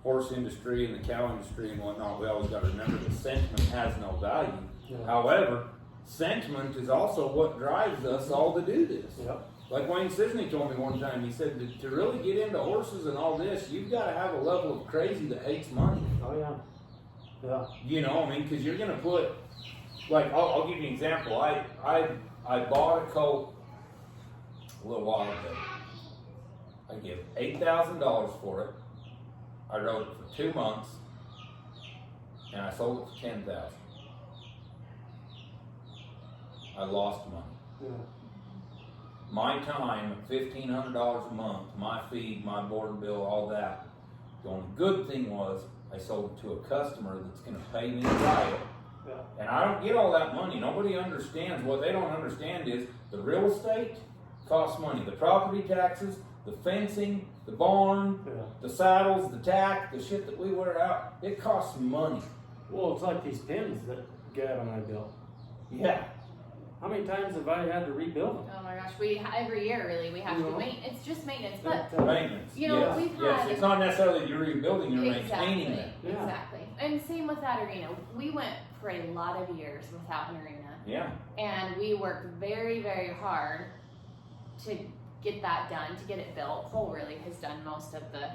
horse industry and the cow industry and whatnot. We always got to remember that sentiment has no value. Yeah. However, sentiment is also what drives us all to do this. Yep. Like Wayne Cisney told me one time, he said that to really get into horses and all this, you've got to have a level of crazy that hates money. Oh yeah. Yeah. Because you're going to put, like, I'll give you an example. I bought a colt a little while ago. I gave $8,000 for it. I rode it for 2 months, and I sold it for $10,000. I lost money. Yeah. My time, $1,500 a month, my feed, my board bill, all that. The only good thing was I sold it to a customer that's going to pay me to ride it. Yeah. And I don't get all that money. Nobody understands. What they don't understand is the real estate costs money. The property taxes, the fencing, the barn, the saddles, the tack, the shit that we wear out, it costs money. Well, it's like these pins that Gab and I built. Yeah. How many times have I had to rebuild them? Oh my gosh, every year really we have to maintain. It's just maintenance, but Maintenance. we've had. It's not necessarily that you're rebuilding, you're maintaining it. Yeah. Exactly. And same with that arena. We went for a lot of years without an arena. Yeah. And we worked very, very hard to get that done, to get it built. Cole really has done most of the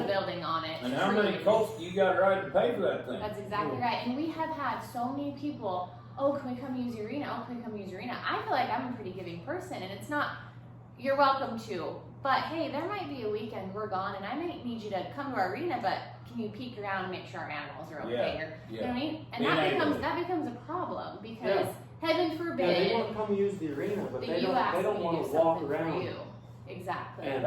building on it. And how many colts do you got to ride to pay for that thing? That's exactly right. And we have had so many people, oh, can we come use your arena? Oh, can we come use your arena? I feel like I'm a pretty giving person, and it's not, you're welcome to, but hey, there might be a weekend we're gone, and I might need you to come to our arena, but can you peek around and make sure our animals are okay? You know what I mean? And that becomes a problem, because heaven forbid. Yeah, they want to come use the arena, but they don't want to walk around. Exactly. And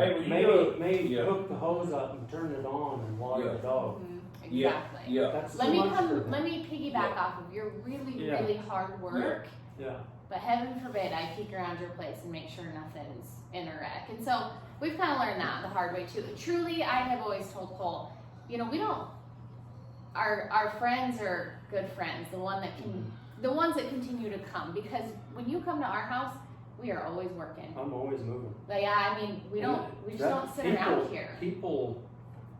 maybe hook the hose up and turn it on and water the dog. Exactly. Yeah. That's Let me piggyback off of your really, really hard work. Yeah. But heaven forbid I peek around your place and make sure nothing's in a wreck. And so we've kind of learned that the hard way too. Truly, I have always told Cole, we don't. Our friends are good friends. The ones that continue to come, because when you come to our house, we are always working. I'm always moving. But yeah, I mean, we just don't sit around here. People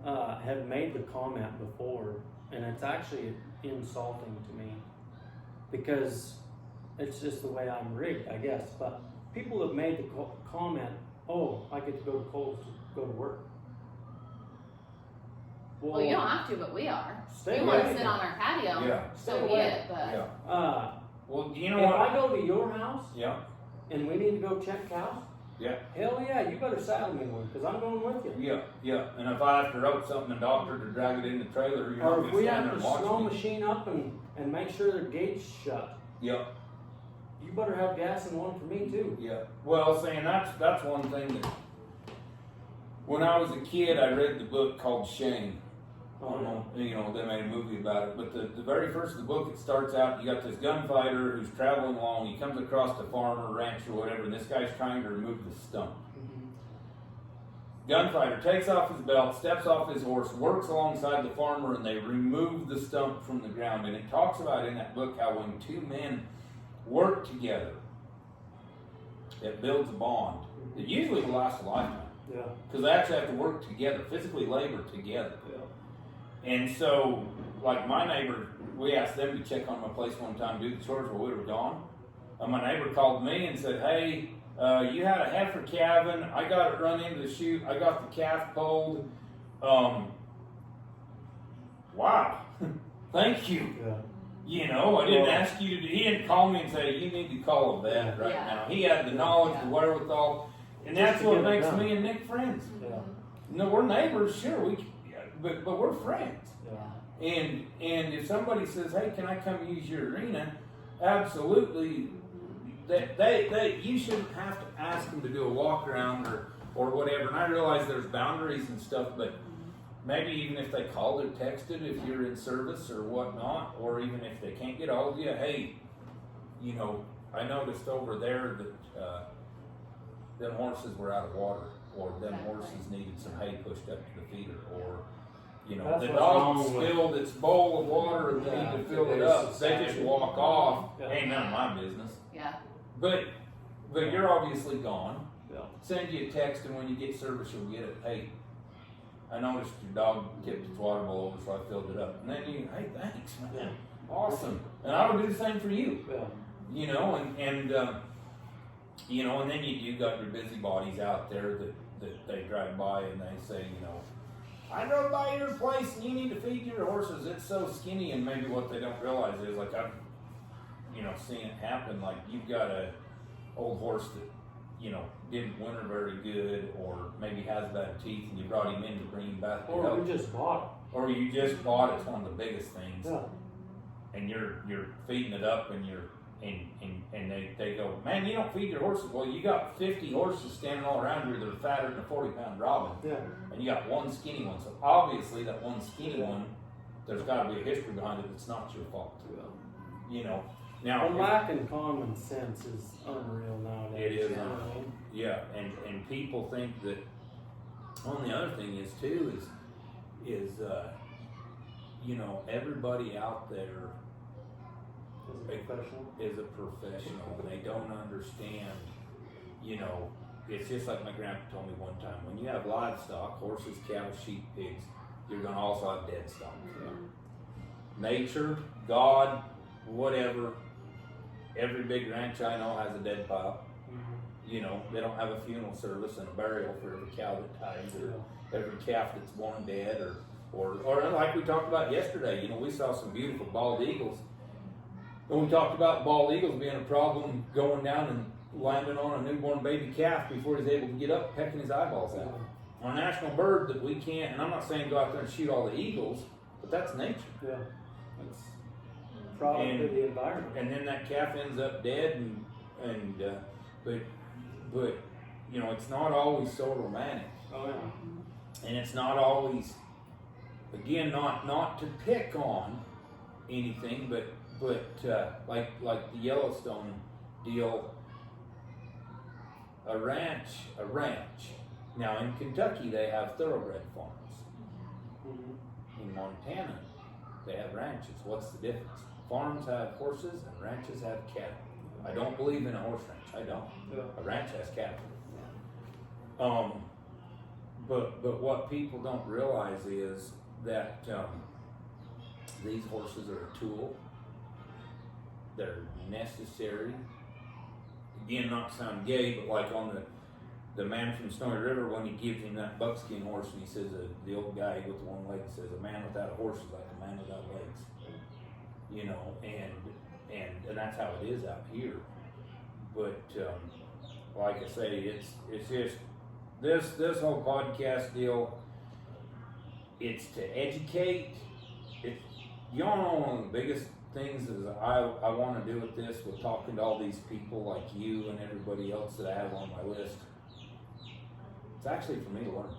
have made the comment before, and it's actually insulting to me, because it's just the way I'm rigged, I guess. But people have made the comment, oh, I get to go to Cole's to go to work. Well, you don't have to, but we are. Stay we want to sit on our patio, Stay so be away. it. But Well, you know If what? I go to your house Yeah, and we need to go check cows, yeah, hell yeah, you better saddle me one, because I'm going with you. yeah, yeah. And if I have to rope something to doctor to drag it in the trailer, you're Or not if gonna we stand have there to and slow watch me. machine up and make sure the gate's shut, Yeah, you better have gas in one for me too. yeah. Well, saying that's one thing that when I was a kid, I read the book called Shame. Oh, You know, they made a movie about it. But the very first of the book, it starts out, you got this gunfighter who's traveling along. He comes across a farm or ranch or whatever, and this guy's trying to remove the stump. Gunfighter takes off his belt, steps off his horse, works alongside the farmer, and they remove the stump from the ground. And it talks about in that book how when two men work together, it builds a bond. It usually will last a lifetime. Yeah. Because they actually have to work together, physically labor together. Yeah. And so, like my neighbor, we asked them to check on my place one time, do the chores while we were gone. And my neighbor called me and said, hey, you had a heifer calving. I got it run into the chute. I got the calf pulled. Wow. Thank you. Yeah. You know, I didn't ask you to, he didn't call me and say, you need to call a vet right Yeah. now. He had the knowledge, Yeah. the wherewithal. And Just that's to what get it makes done. me and Nick friends. Yeah. No, we're neighbors, sure, but we're friends. Yeah. And if somebody says, hey, can I come use your arena? Absolutely. You shouldn't have to ask them to do a walk around or whatever. And I realize there's boundaries and stuff, but maybe even if they called or texted, if you're in service or whatnot, or even if they can't get hold of you, hey, you know, I noticed over there that them horses were out of water, or them horses needed some hay pushed up to the feeder, or you know, That's the what's dog wrong with- spilled its bowl of water and Yeah, need to fill it today's up. They society. just walk off. Yeah. Ain't none of my business. Yeah. But you're obviously gone. Yeah. Send you a text, and when you get service, you'll get it. Hey, I noticed your dog tipped its water bowl over, so I filled it up. And then you, hey, thanks, man. Yeah. Awesome. And I would do the same for you. Yeah. You know, and you know, and then you got your busybodies out there that they drive by and they say, you know, I drove by your place and you need to feed your horses. It's so skinny. And maybe what they don't realize is, like, I've, you know, seen it happen. Like, you've got a old horse that, you know, didn't winter very good, or maybe has bad teeth, and you brought him in to bring him back to Or health. we just bought Or you just bought it. It's one of the biggest things. it. Yeah. And you're feeding it up, and they go, man, you don't feed your horses. Well, you got 50 horses standing all around you that are fatter than a 40-pound robin, Yeah. and you got one skinny one. So obviously that one skinny one, there's got to be a history behind it. It's not your fault. You know. Now, The lack in common sense is unreal nowadays. It is you know unreal. what I mean? yeah, and people think that. Well, the other thing is too is you know, everybody out there As a professional. is a professional. They don't understand, you know, it's just like my grandpa told me one time, when you have livestock, horses, cattle, sheep, pigs, you're going to also have dead stock. Nature, God, whatever, every big ranch I know has a dead pile. You know, they don't have a funeral service and a burial for every cow that dies, or every calf that's born dead, or like we talked about yesterday, you know, we saw some beautiful bald eagles. And we talked about bald eagles being a problem, going down and landing on a newborn baby calf before he's able to get up, pecking his eyeballs out. A national bird that we can't, and I'm not saying go out there and shoot all the eagles, but that's nature. Yeah. It's product of the environment. And then that calf ends up dead, but you know, it's not always so romantic. Oh yeah. And it's not always, again, not to pick on anything, but like the Yellowstone deal, a ranch. Now in Kentucky they have thoroughbred farms. In Montana they have ranches. What's the difference? Farms have horses and ranches have cattle. I don't believe in a horse ranch. I don't. Yeah. A ranch has cattle. But what people don't realize is that these horses are a tool. They're necessary. Again, not to sound gay, but like on the man from Snowy River, when he gives him that buckskin horse, and he says, the old guy with the one leg says, a man without a horse is like a man without legs. You know, and that's how it is out here. But like I say, it's just this whole podcast deal. It's to educate. You don't know, one of the biggest things is I want to do with this, with talking to all these people like you and everybody else that I have on my list. It's actually for me to learn.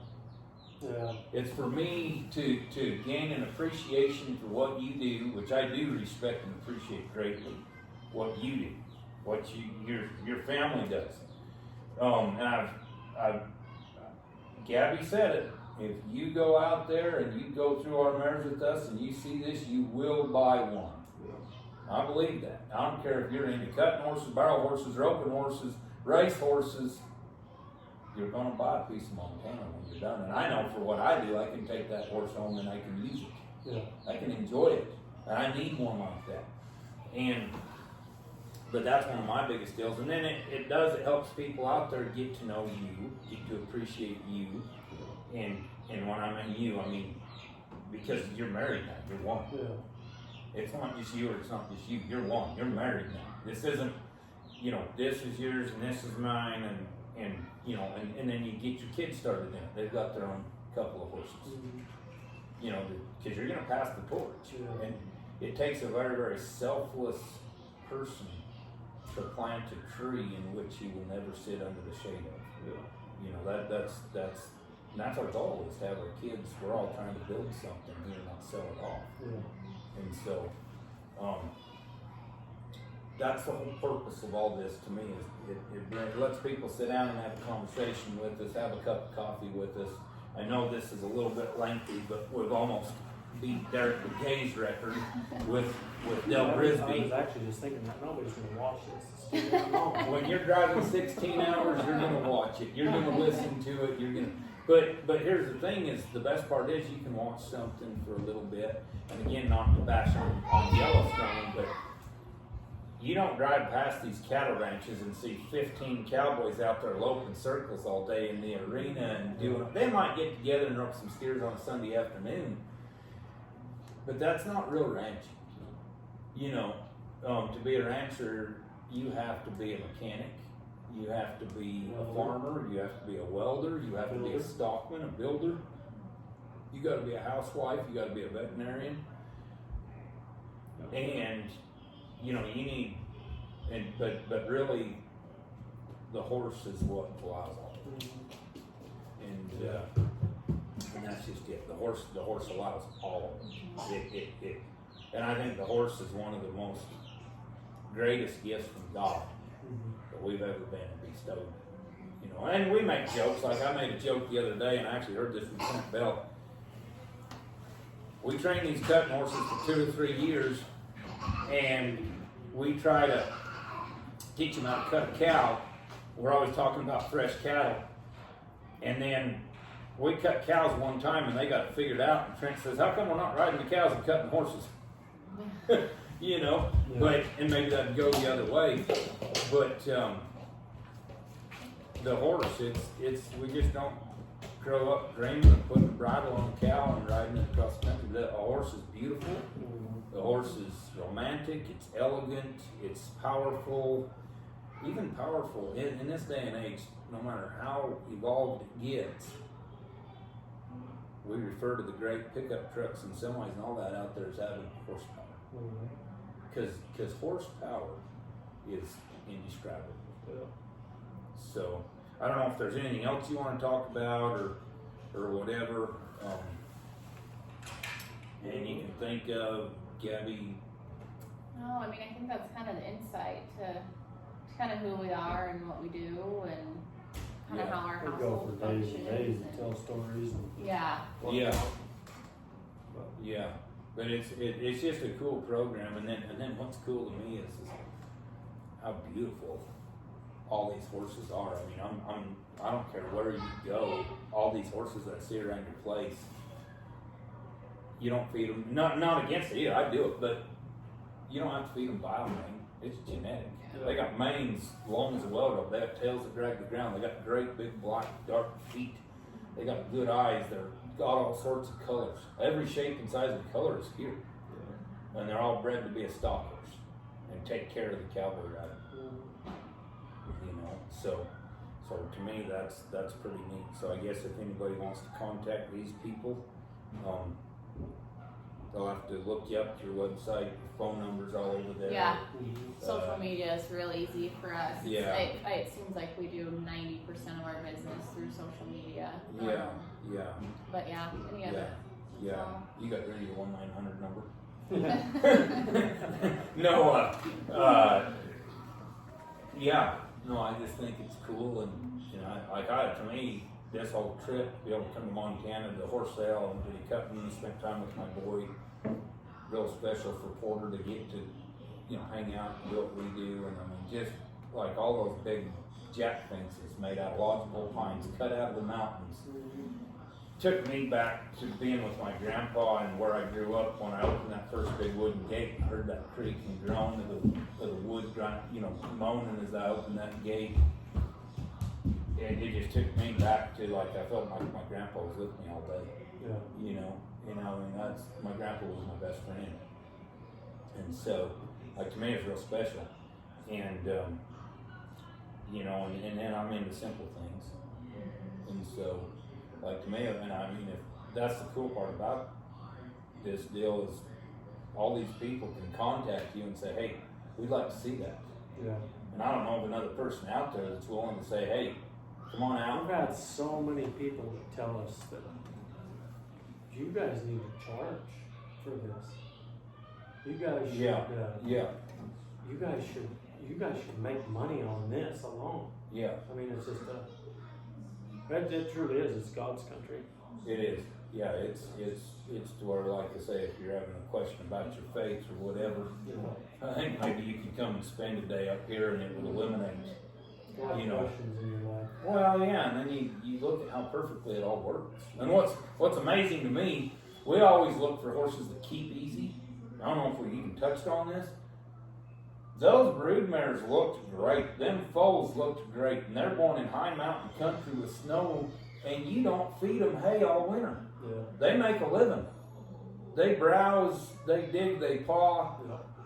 Yeah. It's for me to gain an appreciation for what you do, which I do respect and appreciate greatly. What you do, what your family does. And I've Gabby said it. If you go out there and you go through our mares with us and you see this, you will buy one. I believe that. I don't care if you're into cutting horses, barrel horses, roping horses, race horses. You're going to buy a piece of Montana when you're done. And I know for what I do, I can take that horse home and I can use it. Yeah. I can enjoy it. And I need one like that. But that's one of my biggest deals. And then it helps people out there get to know you, get to appreciate you. And when I mean you, I mean, because you're married now, you're one. Yeah. It's not just you or it's not just you, you're one, you're married now. This isn't, this is yours and this is mine and then you get your kids started in it. They've got their own couple of horses. Mm-hmm. Because you're gonna pass the torch. Yeah. And it takes a very, very selfless person to plant a tree in which he will never sit under the shade of. Yeah. That's our goal, is to have our kids, we're all trying to build something here, not sell it off. Yeah. And so, that's the whole purpose of all this to me, is it lets people sit down and have a conversation with us, have a cup of coffee with us. I know this is a little bit lengthy, but we've almost beat Derek McKay's record with Del I Brisby. was actually just thinking that nobody's going to watch this. It's too damn long. When you're driving 16 hours, you're gonna watch it. You're gonna listen to it. You're gonna. But here's the thing: is the best part is you can watch something for a little bit, and again, not to bash on Yellowstone, but you don't drive past these cattle ranches and see 15 cowboys out there loping circles all day in the arena and doing. They might get together and rope some steers on a Sunday afternoon, but that's not real ranching. To be a rancher, you have to be a mechanic, you have to be a farmer, you have to be a welder, you have to be a stockman, a builder, you got to be a housewife, you got to be a veterinarian, and you need, but really, the horse is what allows all, and that's just it. The horse allows all of it. And I think the horse is one of the most greatest gifts from God that we've ever been bestowed. And we make jokes. Like I made a joke the other day, and I actually heard this from Clint Bell. We train these cutting horses for 2 or 3 years, and we try to teach them how to cut a cow. We're always talking about fresh cattle, and then we cut cows one time, and they got it figured out. And Trent says, "How come we're not riding the cows and cutting horses?" Yeah. But and maybe that'd go the other way, but the horse, it's we just don't grow up dreaming of putting a bridle on a cow and riding it across the country. The horse is beautiful. The horse is romantic. It's elegant. It's powerful. Even powerful in this day and age. No matter how evolved it gets, we refer to the great pickup trucks and semis and all that out there as having horsepower. Because horsepower is indescribable. Yeah. So I don't know if there's anything else you want to talk about or whatever. And you can think of Gabby. No, I think that's kind of the insight to kind of who we are and what we do and kind of how our We go household for days functions. and days and tell stories and Yeah. Yeah, but it's just a cool program, and then what's cool to me is how beautiful all these horses are. I don't care where you go, all these horses that I see around your place. You don't feed them. Not against it either. I do it, but you don't have to feed them biomain. It's genetic. Yeah. They got manes long as a well rope. They have tails that drag the ground. They got great big black dark feet. They got good eyes. They're got all sorts of colors. Every shape and size and color is here, and they're all bred to be a stock horse. and take care of the cowboy rider. You know, so to me that's pretty neat. So I guess if anybody wants to contact these people, they'll have to look you up, your website, your phone numbers all over there. Yeah. Social media is real easy for us. Yeah. It seems like we do 90% of our business through social media. Yeah. But yeah, any other. Yeah. You got ready your 1-900 number? No, yeah, no, I just think it's cool, and you know, to me, this whole trip, be able to come to Montana, the horse sale, and the cutting, spend time with my boy, real special for Porter to get to, you know, hang out and do what we do, and I mean, just like all those big jack fences made out of lodgepole pines, cut out of the mountains. Took me back to being with my grandpa and where I grew up when I opened that first big wooden gate and heard that creak and groan of the wood grind, you know, moaning as I opened that gate. And it just took me back to like I felt like my grandpa was with me all day. Yeah. You know, and that's my grandpa was my best friend. And so, like to me, it's real special. And you know, and then I'm into simple things. And so. Like to me, and I mean, if that's the cool part about this deal is all these people can contact you and say, hey, we'd like to see that. Yeah. And I don't know of another person out there that's willing to say, hey, come on out. We've had so many people that tell us that you guys need to charge for this. You guys should. You guys should make money on this alone. Yeah. I mean, it's just it truly is. It's God's country. It is. Yeah, it's to where, like I say, if you're having a question about your faith or whatever, I think maybe you can come and spend a day up here and it would eliminate, you know. Questions in your life. Well, yeah, and then you look at how perfectly it all works. And what's amazing to me, we always look for horses that keep easy. I don't know if we even touched on this. Those broodmares looked great. Them foals looked great. And they're born in high mountain country with snow, and you don't feed them hay all winter. Yeah. They make a living. They browse, they dig, they paw,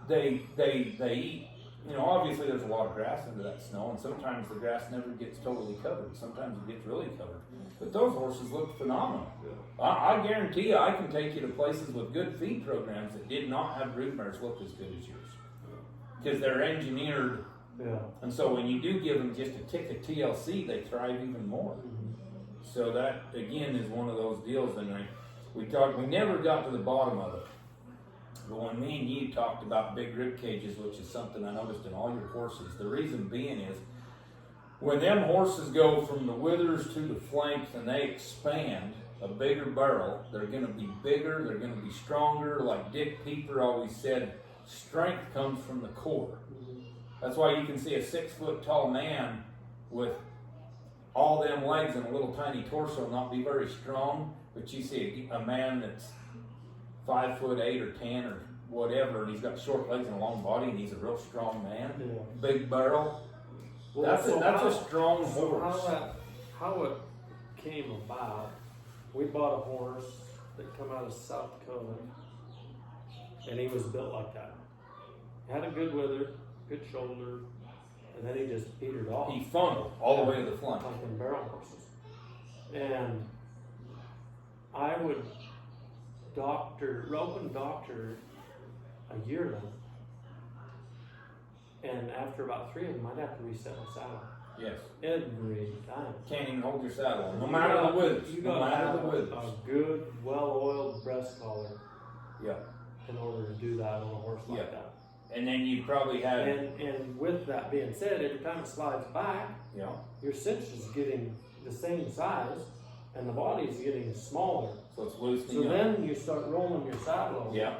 they eat. You know, obviously there's a lot of grass under that snow, and sometimes the grass never gets totally covered. Sometimes it gets really covered. But those horses looked phenomenal. Yeah. I guarantee you I can take you to places with good feed programs that did not have broodmares look as good as yours. Because they're engineered, and so when you do give them just a tick of TLC, they thrive even more. So that again is one of those deals. And we never got to the bottom of it. But when me and you talked about big rib cages, which is something I noticed in all your horses, the reason being is when them horses go from the withers to the flanks and they expand a bigger barrel, they're going to be bigger, they're going to be stronger. Like Dick Pieper always said, strength comes from the core. That's why you can see a 6-foot tall man with all them legs and a little tiny torso not be very strong, but you see a man that's 5 foot 8 or 10 or whatever, and he's got short legs and a long body, and he's a real strong man. Yeah. Big barrel. Well, that's a strong horse. How it came about, we bought a horse that come out of South Dakota, and he was built like that. Had a good wither, good shoulder, and then he just petered off. He funneled all the way to the flank. Like in barrel horses. And I would rope and doctor a yearling. And after about 3 of them, I'd have to reset my saddle. Yes. Every time. Can't even hold your saddle on, no matter the width. No matter the width. A good, well-oiled breast collar. Yeah. In order to do that on a horse like that. And then you probably have. And with that being said, every time it slides back, your cinch is getting the same size, and the body is getting smaller. So it's loosening. So then you start rolling your saddle over. Yeah.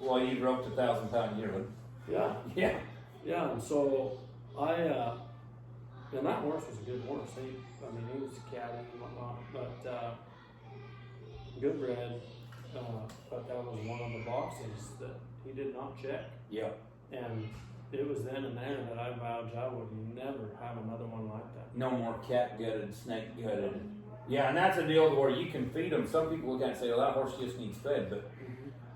Well, you roped a 1,000-pound yearling. Yeah. Yeah. Yeah. And so and that horse was a good horse. He was a caddy and whatnot, but good bred. But that was one of the boxes that he did not check. Yeah. And it was then and there that I vowed I would never have another one like that. No more cat-gutted, snake-gutted. Yeah, and that's a deal where you can feed them. Some people look at it and say, well, that horse just needs fed. But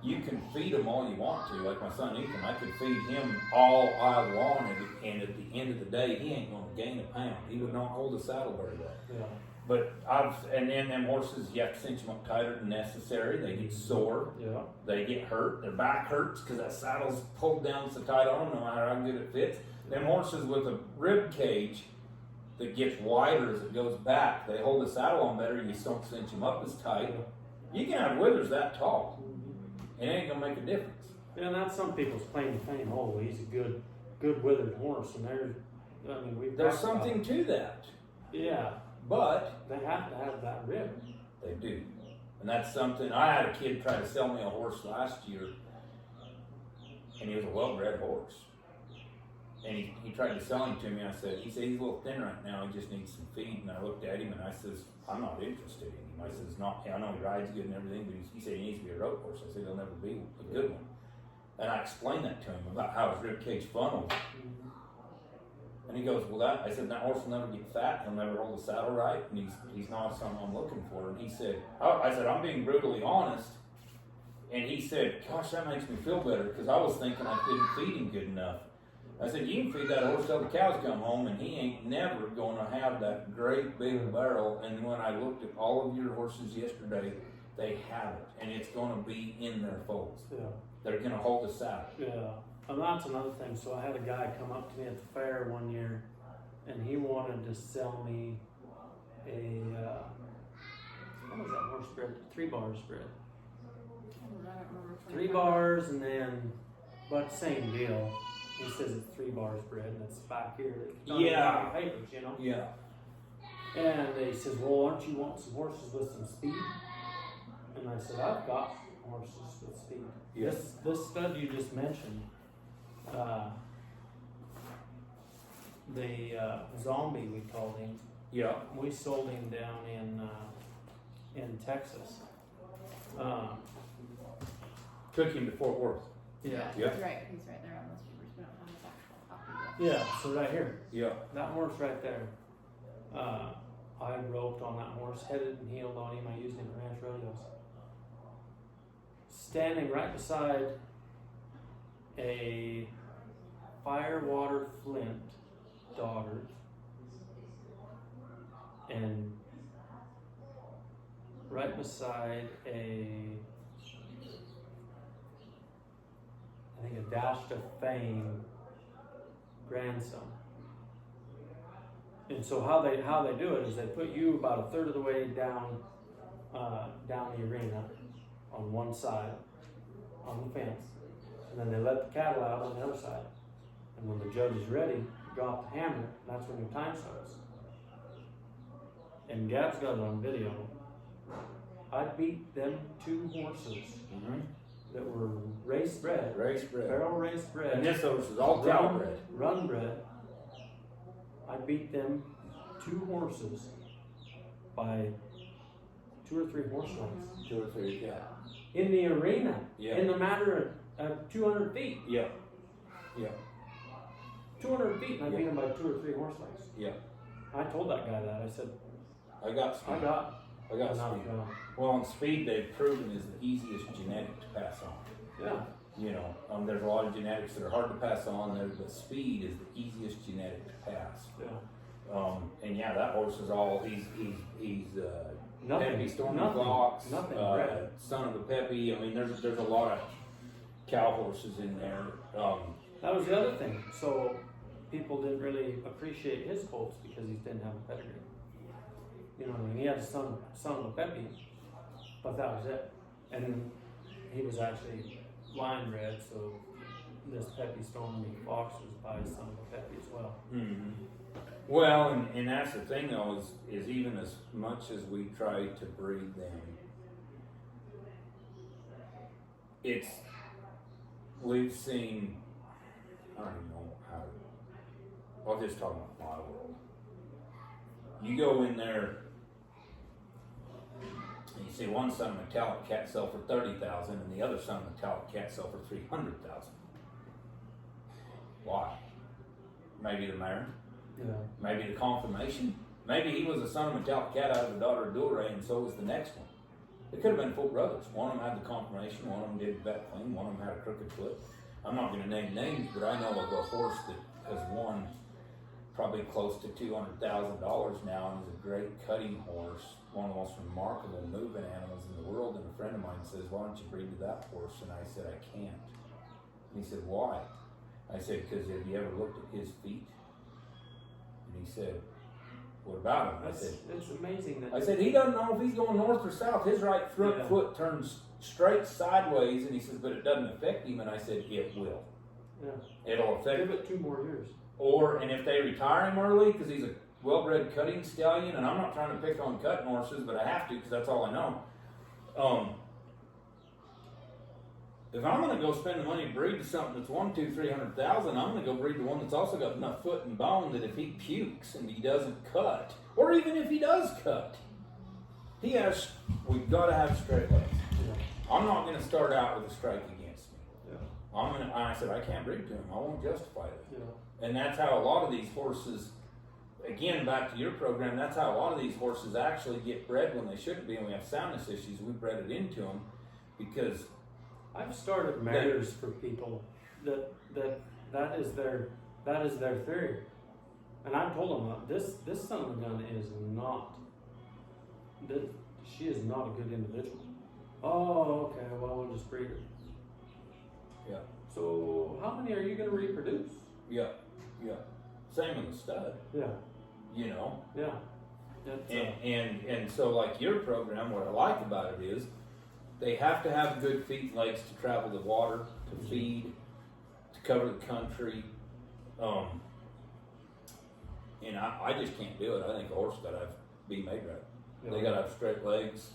you can feed them all you want to. Like my son Ethan, I could feed him all I wanted, and at the end of the day, he ain't gonna gain a pound. He would not hold a saddle very well. Yeah. But and then them horses, you have to cinch them up tighter than necessary. They get sore. Yeah. They get hurt. Their back hurts because that saddle's pulled down so tight on them, no matter how good it fits. Them horses with a rib cage that gets wider as it goes back, they hold the saddle on better. You just don't cinch them up as tight. You can have withers that tall. It ain't gonna make a difference. Yeah, and that's some people's claim to fame. Oh, he's a good withered horse, and There's something to that. Yeah. But they have to have that rib. They do. And that's something, I had a kid try to sell me a horse last year, and he was a well-bred horse. And he tried to sell him to me. He said, he's a little thin right now, he just needs some feed. And I looked at him and I says, I'm not interested in him. I says, I know he rides good and everything, but he said he needs to be a road horse. I said, he'll never be a good one. And I explained that to him about how his rib cage funnels. And he goes, I said, that horse will never get fat, he'll never hold the saddle right, and he's not something I'm looking for. And he said, I said, I'm being brutally honest. And he said, gosh, that makes me feel better, because I was thinking I couldn't feed him good enough. I said, you can feed that horse till the cows come home, and he ain't never going to have that great big barrel. And when I looked at all of your horses yesterday, they have it, and it's going to be in their foals. Yeah. They're going to hold the saddle. Yeah. And that's another thing. So I had a guy come up to me at the fair one year, and he wanted to sell me a what was that horse bred? 3 bars bred. I don't remember. 3 bars, and then, but same deal. He says it's 3 bars bred, and it's back here. Yeah. Papers, you know. Yeah. And he says, well, aren't you want some horses with some speed? And I said, I've got horses with speed. Yeah. This stud you just mentioned. The zombie, we called him. Yeah. We sold him down in Texas. Took him to Fort Worth. Yeah. Yeah. He's right there on those papers. We don't have his actual copy yet. Yeah. So right here, Yeah. that horse right there. I roped on that horse, headed and heeled on him. I used him at ranch rodeos. Standing right beside a firewater flint dogger, and right beside I think a Dash to Fame grandson. And so how they do it is they put you about a third of the way down the arena on one side on the fence, and then they let the cattle out on the other side. And when the judge is ready, you drop the hammer, and that's when your time starts. And Gab's got it on video. I beat them 2 horses that were race bred, barrel race bred. And this horse is all cow bred. Run bred. I beat them 2 horses by 2 or 3 horse lengths. 2 or 3, yeah. In the arena. Yeah. In the matter of 200 feet. Yeah. Yeah. 200 feet, and I Yeah. beat them by 2 or 3 horse lengths. Yeah. I told that guy that. I said, I got speed. I got speed. Well, on speed, they've proven is the easiest genetic to pass on. Yeah. You know, there's a lot of genetics that are hard to pass on there, but speed is the easiest genetic to pass. Yeah. And yeah, that horse is all, he's Nothing. Peppy Stormy Nothing. Fox, Nothing bred. son of a Peppy. I mean, there's a lot of cow horses in there. That was the other thing. So people didn't really appreciate his colts because he didn't have a pedigree. You know what I mean? He had a son of a Peppy, but that was it. And he was actually line bred, so this Peppy Stormy Fox was by son of a Peppy as well. Mm-hmm. Well, and that's the thing though, is even as much as we try to breed them, we've seen, I don't even know how, I'll just talk about my world. You go in there, and you see one son of metallic cat sell for $30,000 and the other son of metallic cat sell for $300,000. Why? Maybe the mare. Yeah. Maybe the confirmation. Maybe he was a son of metallic cat out of the daughter of Dillon, and so was the next one. It could have been full brothers. One of them had the conformation, one of them did vet clean, one of them had a crooked foot. I'm not going to name names, but I know of a horse that has won probably close to $200,000 now and is a great cutting horse, one of the most remarkable moving animals in the world. And a friend of mine says, "Why don't you breed to that horse?" And I said, "I can't." And he said, "Why?" I said, "Because have you ever looked at his feet?" And he said, "What about him?" I said, It's amazing that. I said, "He doesn't know if he's going north or south. His right front Yeah. foot turns straight sideways." And he says, "But it doesn't affect him." And I said, "It will. Yeah. It'll affect Give it 2 more years. and if they retire him early, because he's a well-bred cutting stallion," and I'm not trying to pick on cutting horses, but I have to because that's all I know. If I'm going to go spend the money to breed to something that's 300,000, I'm going to go breed to one that's also got enough foot and bone that if he pukes and he doesn't cut, or even if he does cut, we've got to have straight legs. Yeah. I'm not going to start out with a strike against me. Yeah. I said, I can't breed to him. I won't justify it. Yeah. And that's how a lot of these horses, again, back to your program, that's how a lot of these horses actually get bred when they shouldn't be. And we have soundness issues. We bred it into them because I've started mares for people that is their theory, and I've told them this son of a gun is not. She is not a good individual. Oh, okay. Well, we'll just breed her. Yeah. So how many are you going to reproduce? Yeah. Same with the stud. Yeah. You know. Yeah. And so like your program, what I like about it is they have to have good feet and legs to travel the water, to feed, to cover the country. And I just can't do it. I think a horse got to be made right. Yeah. They got to have straight legs.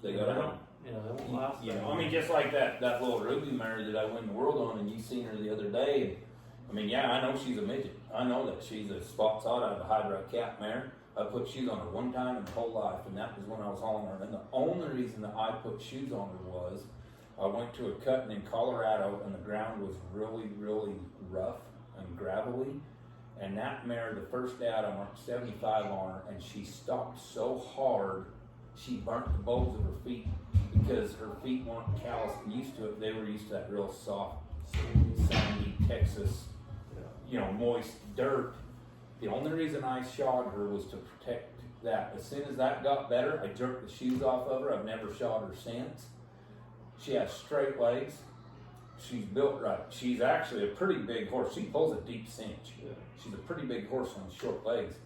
They got to have. Yeah, they won't last. You know, I mean, just like that little Ruby mare that I win the world on, and you seen her the other day. And, I mean, yeah, I know she's a midget. I know that she's a spot sod out of a hydra cat mare. I put shoes on her one time in her whole life, and that was when I was hauling her. And the only reason that I put shoes on her was I went to a cutting in Colorado, and the ground was really, really rough and gravelly. And that mare, the first day out, I marked 75 on her, and she stopped so hard, she burnt the bones of her feet because her feet weren't calloused and used to it. They were used to that real soft, sandy Texas, moist dirt. The only reason I shod her was to protect that. As soon as that got better, I jerked the shoes off of her. I've never shod her since. She has straight legs. She's built right. She's actually a pretty big horse. She pulls a deep cinch. Yeah. She's a pretty big horse on short legs.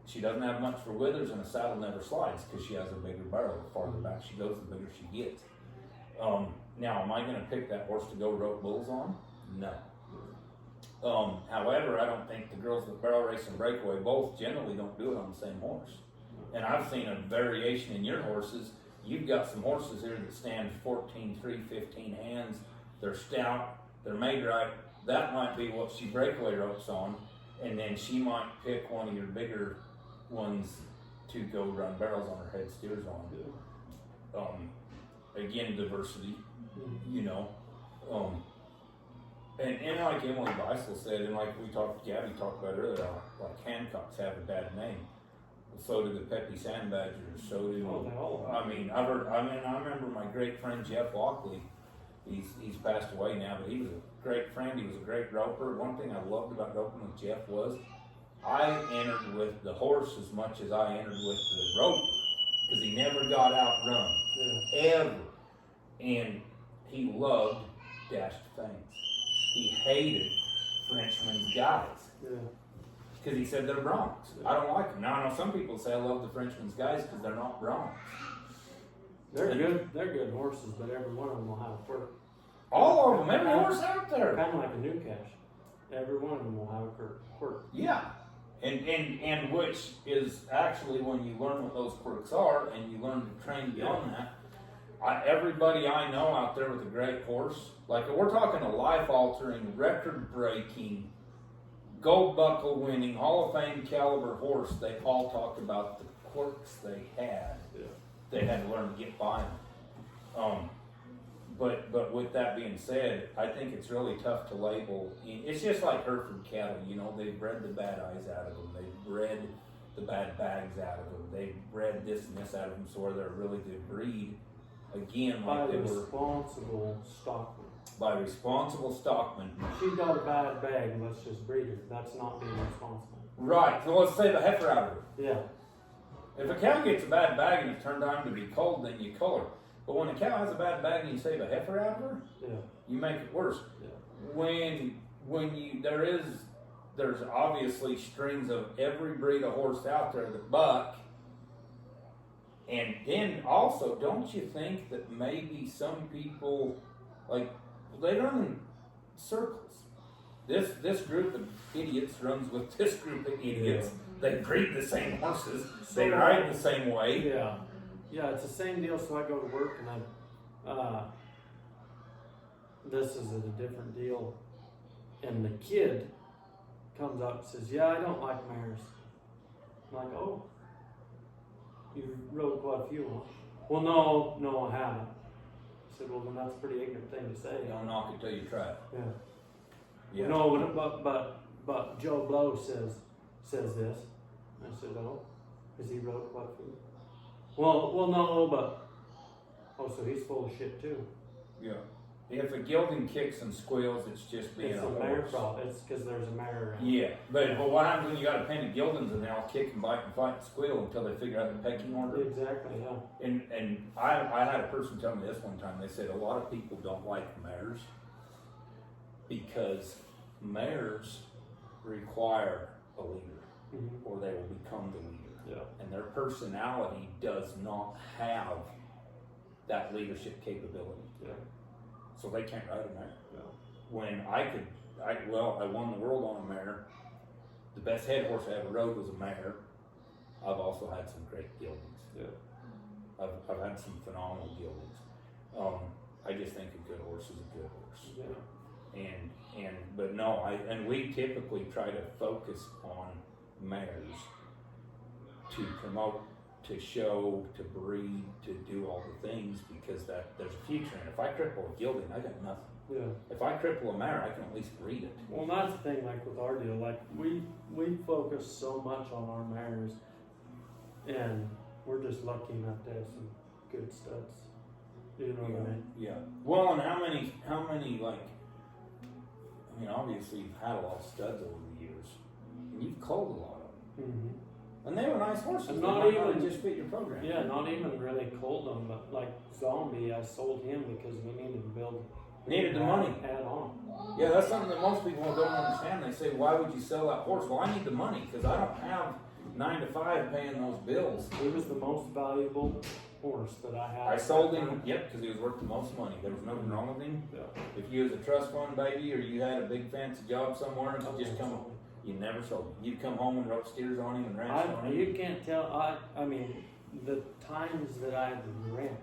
She doesn't have much for withers, and the saddle never slides because she has a bigger barrel. The farther back she goes, the bigger she gets. Now, am I going to pick that horse to go rope bulls on? No. However, I don't think the girls that barrel race and breakaway both generally don't do it on the same horse. And I've seen a variation in your horses. You've got some horses here that stand 14, 3, 15 hands. They're stout. They're made right. That might be what she breakaway ropes on. And then she might pick one of your bigger ones to go run barrels on her head steers on. Again, diversity, And like Emily Beisel said, and like Gabby talked about earlier, like Hancocks have a bad name. So do the Peppy Sand Badgers. So do I remember my great friend Jeff Lockley. He's passed away now, but he was a great friend. He was a great roper. One thing I loved about roping with Jeff was I entered with the horse as much as I entered with the roper because he never got outrun, ever. And he loved dashed things. He hated Frenchman's guys because he said they're broncs. I don't like them. Now I know some people say I love the Frenchman's guys because they're not broncs. They're good. They're good horses, but every one of them will have a quirk. All of them, every horse out there. Kind of like a new cash. Every one of them will have a quirk. Yeah, and which is actually when you learn what those quirks are and you learn to train beyond that. Everybody I know out there with a great horse, like we're talking a life-altering, record-breaking, gold buckle winning, Hall of Fame caliber horse, they all talked about the quirks they had. Yeah. They had to learn to get by them. But with that being said, I think it's really tough to label. It's just like Hereford cattle, they bred the bad eyes out of them. They bred the bad bags out of them. They bred this and this out of them, so they're a really good breed. again, By like they were responsible stockman. by responsible stockmen. She got a bad bag, let's just breed her. That's not being responsible. Right, so let's save a heifer out of her. Yeah. If a cow gets a bad bag and it's turned out to be cold, then you cull her. But when a cow has a bad bag and you save a heifer out of her, Yeah. you make it worse. Yeah. When you there's obviously strings of every breed of horse out there that buck. And then also, don't you think that maybe some people, like, they run in circles? This group of idiots runs with this group of idiots. They breed the same horses. They ride the same way. Yeah. Yeah, it's the same deal. So I go to work and this is a different deal. And the kid comes up and says, "Yeah, I don't like mares." I'm like, "Oh, you rode quite a few, huh?" "Well, no, I haven't." I said, "Well, then that's a pretty ignorant thing to say." Don't knock it till you try it. Yeah. Yeah. No, but Joe Blow says this. I said, "Oh, has he rode quite a few?" Well, no, but so he's full of shit too. Yeah. If a gelding kicks and squeals, it's just being It's a a mare horse. problem. It's because there's a mare around. Yeah, but what happens when you got a pen of geldings and they all kick and bite and fight and squeal until they figure out the pecking order? Exactly. Yeah. And I had a person tell me this one time. They said a lot of people don't like mares because mares require a leader, Mm-hmm. or they will become the leader. Yeah. And their personality does not have that leadership capability. Yeah. So they can't ride a mare. Yeah. When I won the world on a mare. The best head horse I ever rode was a mare. I've also had some great geldings. Yeah. I've had some phenomenal geldings. I just think a good horse is a good horse. Yeah. But no, we typically try to focus on mares to promote, to show, to breed, to do all the things because there's a future. And if I cripple a gelding, I got nothing. Yeah. If I cripple a mare, I can at least breed it. Well, that's the thing. Like with our deal, like we focus so much on our mares, and we're just lucky enough to have some good studs. You know what I mean? Yeah. Well, and how many like? I mean, obviously you've had a lot of studs over the years, and you've culled a lot of them. Mm-hmm. And they were nice horses. And They not might even- have just fit your program. Yeah, not even really culled them, but like Zombie, I sold him because we needed to build. Needed the money. Add on. Yeah, that's something that most people don't understand. They say, "Why would you sell that horse?" Well, I need the money because I don't have 9 to 5 paying those bills. He was the most valuable horse that I had. I sold him, yep, because he was worth the most money. There was nothing wrong with him. Yeah. If you was a trust fund baby or you had a big fancy job somewhere and you just come, you never sold him. You'd come home and rub steers on him and ranch on him. You can't tell. I mean, the times that I rent,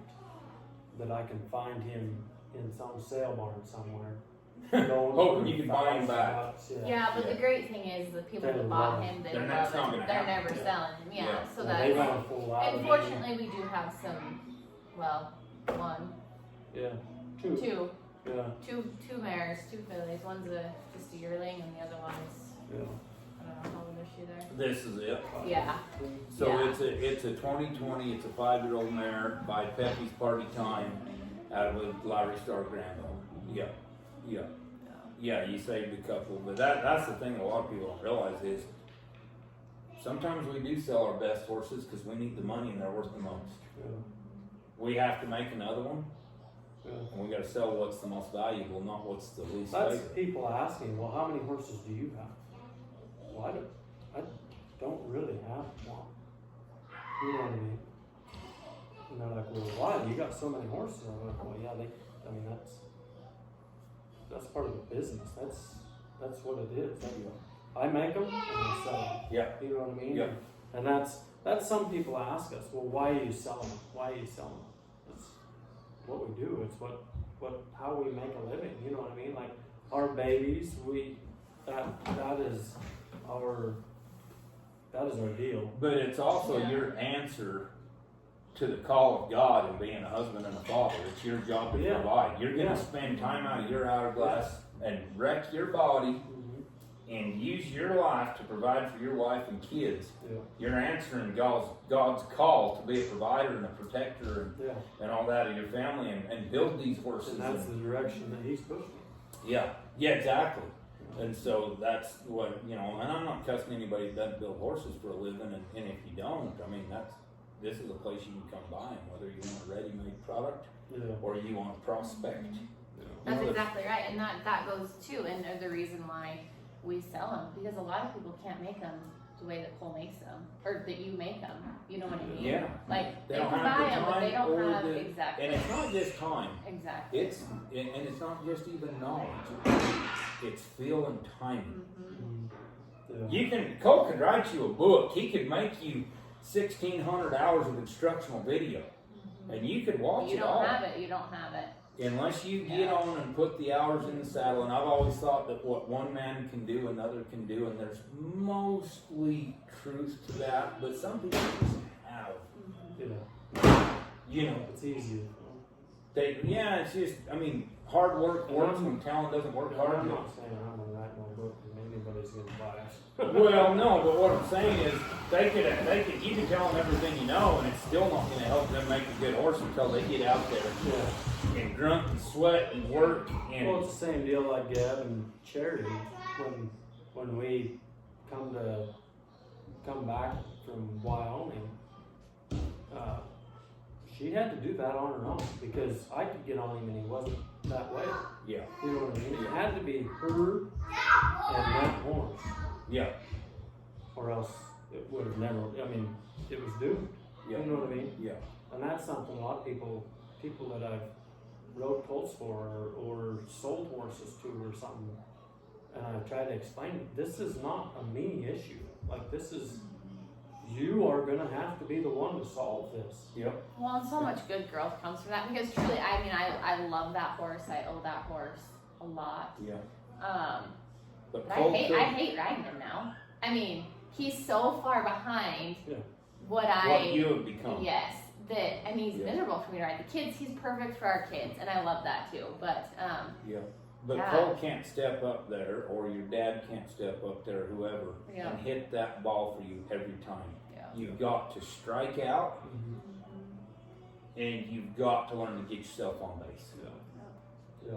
that I can find him in some sale barn somewhere. Hoping you can buy him back. Bucks, Yeah, but the great thing is the people They who bought love him, they They're love not it. gonna They're happen. never Yeah. selling him. Yeah, Yeah. so They that's. want to pull out. Unfortunately, we do have some. Well, one, Yeah. Two. Yeah. two mares, 2 fillies. One's just a yearling, and the other one's Yeah. I don't know how old is she there. This is it. Yeah. So Yeah. it's a 2020. It's a 5-year-old mare by Pepe's Party Time out of a Lottery Star Grand Old. Yeah. Yeah, you saved a couple, but that's the thing a lot of people don't realize is sometimes we do sell our best horses because we need the money and they're worth the most. Yeah. We have to make another one, Yeah. and we got to sell what's the most valuable, not what's the least That's favorite. people asking, well, how many horses do you have? Well, I don't really have one. You know what I mean? And they're like, well, why? You got so many horses. I'm like, well, yeah, that's part of the business. That's what it is. I make them and I sell them. Yeah. You know what I mean? Yeah. And that's some people ask us, well, why are you selling them? Why are you selling them? It's what we do. It's how we make a living. You know what I mean? Like our babies, that is our deal. But it's also your answer to the call of God and being a husband and a father. It's your job to Yeah. provide. You're going to Yeah. spend time out of your hourglass and wreck your body Mm-hmm. and use your life to provide for your wife and kids, Yeah. you're answering God's call to be a provider and a protector and, Yeah. and all that of your family and build these horses. And that's the direction that he's pushing. Yeah, exactly. And so that's what, and I'm not cussing anybody that doesn't build horses for a living, and if you don't, I mean, this is a place you can come by, and whether you want a ready-made product or you want a prospect. That's exactly right, and that goes too, and the reason why we sell them, because a lot of people can't make them the way that Cole makes them, or that you make them. You know what I mean? Yeah. Like they don't can have buy the them, but they time don't or have the- exactly. And it's not just time. Exactly. And it's not just even knowledge. It's feel and timing. Yeah. Cole could write you a book. He could make you 1,600 hours of instructional video, and you could watch You it don't all. have it. You don't have it. Unless you get on and put the hours in the saddle, and I've always thought that what one man can do, another can do, and there's mostly truth to that, but some people just have, Yeah. It's easier. it's just, hard work works when talent doesn't work hard. I'm not saying I'm gonna write my book and anybody's gonna buy it. Well, no, but what I'm saying is, you can tell them everything you know, and it's still not gonna help them make a good horse until they get out there Yeah. and grunt and sweat and work and. Well, it's the same deal like Gab and Charity. When we come back from Wyoming, she had to do that on her own because I could get on him and he wasn't that way. Yeah. You know what I mean? It had to be her and that horse. Yeah. Or else it would have never, it was doomed. Yeah. You know what I mean? Yeah. And that's something a lot of people that I've rode colts for or sold horses to or something, and I try to explain, this is not a me issue. Like, this is, you are going to have to be the one to solve this. Yep. Well, and so much good growth comes from that because truly, I love that horse. I owe that horse a lot. Yeah. But I hate riding him now. He's so far behind what you have become. Yes. He's miserable for me to ride the kids. He's perfect for our kids, and I love that too. But Cole can't step up there, or your dad can't step up there, whoever, and hit that ball for you every time. Yeah. You've got to strike out, and you've got to learn to get yourself on base. Yeah.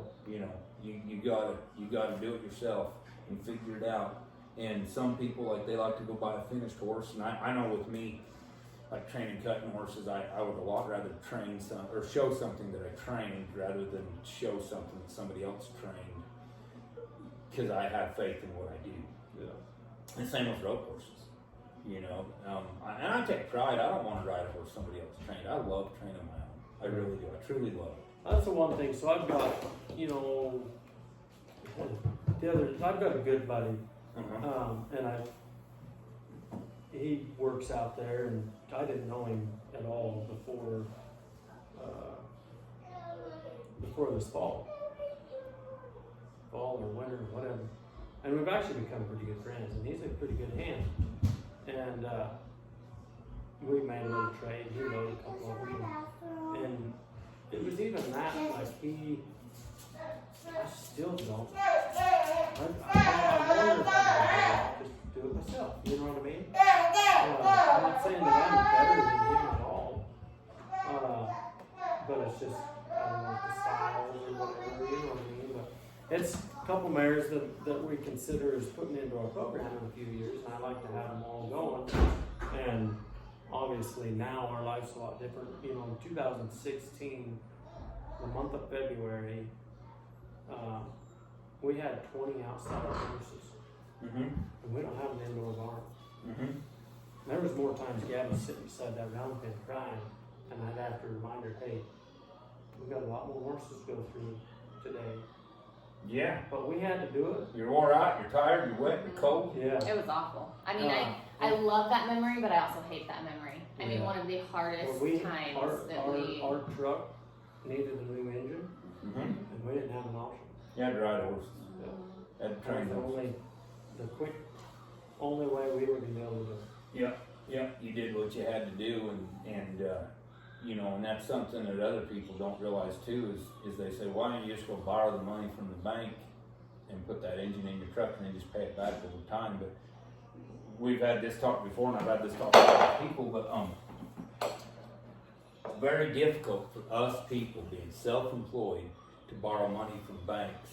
You gotta do it yourself and figure it out. And some people they like to go buy a finished horse, and I know with me, like training cutting horses, I would a lot rather train or show something that I trained rather than show something that somebody else trained, because I have faith in what I do. Yeah. And same with rope horses, and I take pride. I don't want to ride a horse somebody else trained. I love training my own. I really do. I truly love it. That's the one thing. So I've got, I've got a good buddy, and he works out there, and I didn't know him at all before this fall or winter, whatever. And we've actually become pretty good friends, and he's a pretty good hand. And we made a little trade. He rode a couple of them, and it was even that, I still don't. I wonder if I could just do it myself. You know what I mean? I'm not saying that I'm better than him at all, but it's just, I don't know, the styles or whatever, you know what I mean? But it's a couple mares that we consider as putting into our program in a few years, and I like to have them all going. And obviously now our life's a lot different. In 2016, the month of February, we had 20 outside horses, and we don't have an indoor barn. There was more times Gabby sitting beside that round pen crying, and I'd have to remind her, hey, we've got a lot more horses to go through today. Yeah. But we had to do it. You're wore out, you're tired, you're wet, you're cold. Yeah. It was awful. I love that memory, but I also hate that memory. One of the hardest times our truck needed a new engine, and we didn't have an option. You had to ride horses. Yeah. Had to train horses. The only way we were going to be able to do it. Yeah, you did what you had to do, and that's something that other people don't realize too, is they say, why don't you just go borrow the money from the bank and put that engine in your truck and then just pay it back over time. But we've had this talk before, and I've had this talk with other people, but it's very difficult for us people being self-employed to borrow money from banks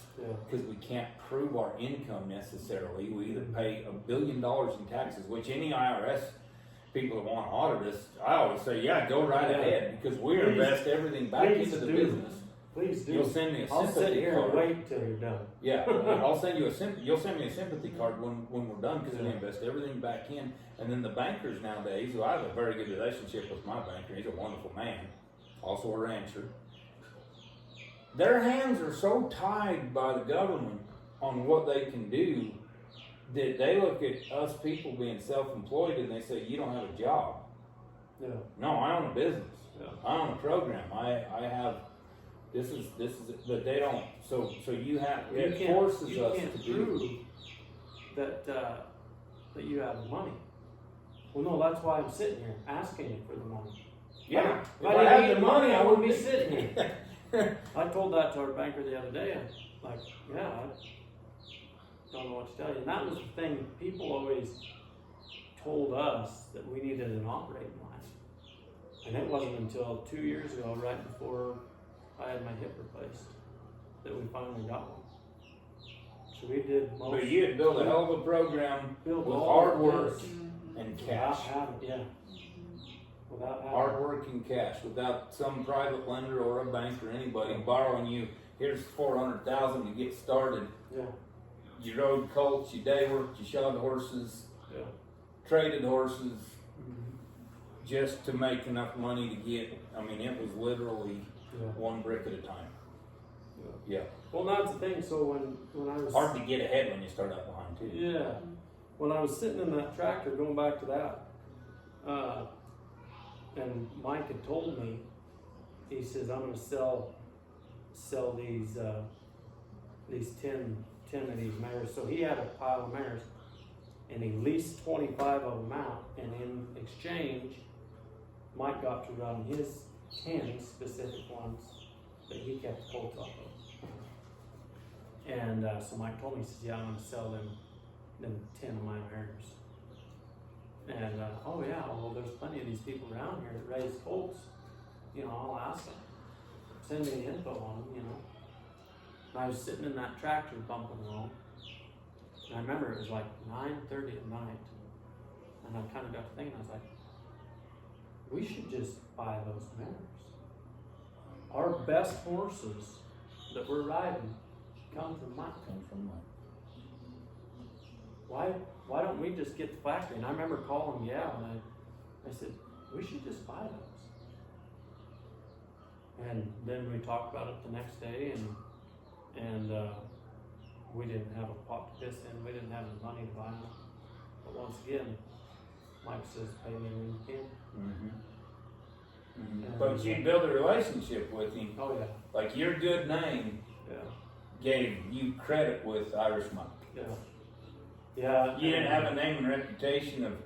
because we can't prove our income necessarily. We either pay $1 billion in taxes, which any IRS people that want to audit us, I always say, yeah, go right ahead, because we invest everything back into the business. Please do. You'll send me a I'll sit sympathy here card. and wait till you're done. Yeah, I'll send you you'll send me a sympathy card when we're done, because we invest everything back in. And then the bankers nowadays, who I have a very good relationship with my banker, he's a wonderful man, also a rancher. Their hands are so tied by the government on what they can do that they look at us people being self-employed and they say, you don't have a job. Yeah. No, I own a business. Yeah. I own a program. I have, this is, but they don't, so you have, it forces us to prove do. that, that you have the money. Well, no, that's why I'm sitting here asking you for the money. Yeah, If I had the money, I wouldn't be sitting here. I told that to our banker the other day. I don't know what to tell you. And that was the thing. People always told us that we needed an operating line. And it wasn't until 2 years ago, right before I had my hip replaced, that we finally got one. So we did most. But you had built a hell of a program with hard work and cash. Without having Hard work and cash, without some private lender or a bank or anybody borrowing you. Here's $400,000 to get started. Yeah. You rode colts, you day worked, you shod horses, traded horses, just to make enough money to get. I mean, it was literally one brick at a time. Yeah. Well, that's the thing. So when I was hard to get ahead when you start out behind too. Yeah. When I was sitting in that tractor, going back to that, and Mike had told me, he says, I'm going to sell these 10 of these mares. So he had a pile of mares, and he leased 25 of them out, and in exchange, Mike got to run his 10 specific ones that he kept the colts off of. And so Mike told me, he says, yeah, I'm going to sell them 10 of my mares. And, oh yeah, well, there's plenty of these people around here that raise colts. You know, I'll ask them. Send me the info on them, you know. And I was sitting in that tractor bumping along. And I remember it was like 9:30 at night. And I kind of got to thinking, I was like, we should just buy those mares. Our best horses that we're riding come from Mike. Why don't we just get the factory? And I remember calling Gab, and I said, we should just buy those. And then we talked about it the next day, and we didn't have a pot to piss in. We didn't have the money to buy them. But once again, Mike says, pay me when you can. But you build a relationship with him. Oh yeah. Like your good name gave you credit with Irish Mike. Yeah. Yeah. You didn't have a name and reputation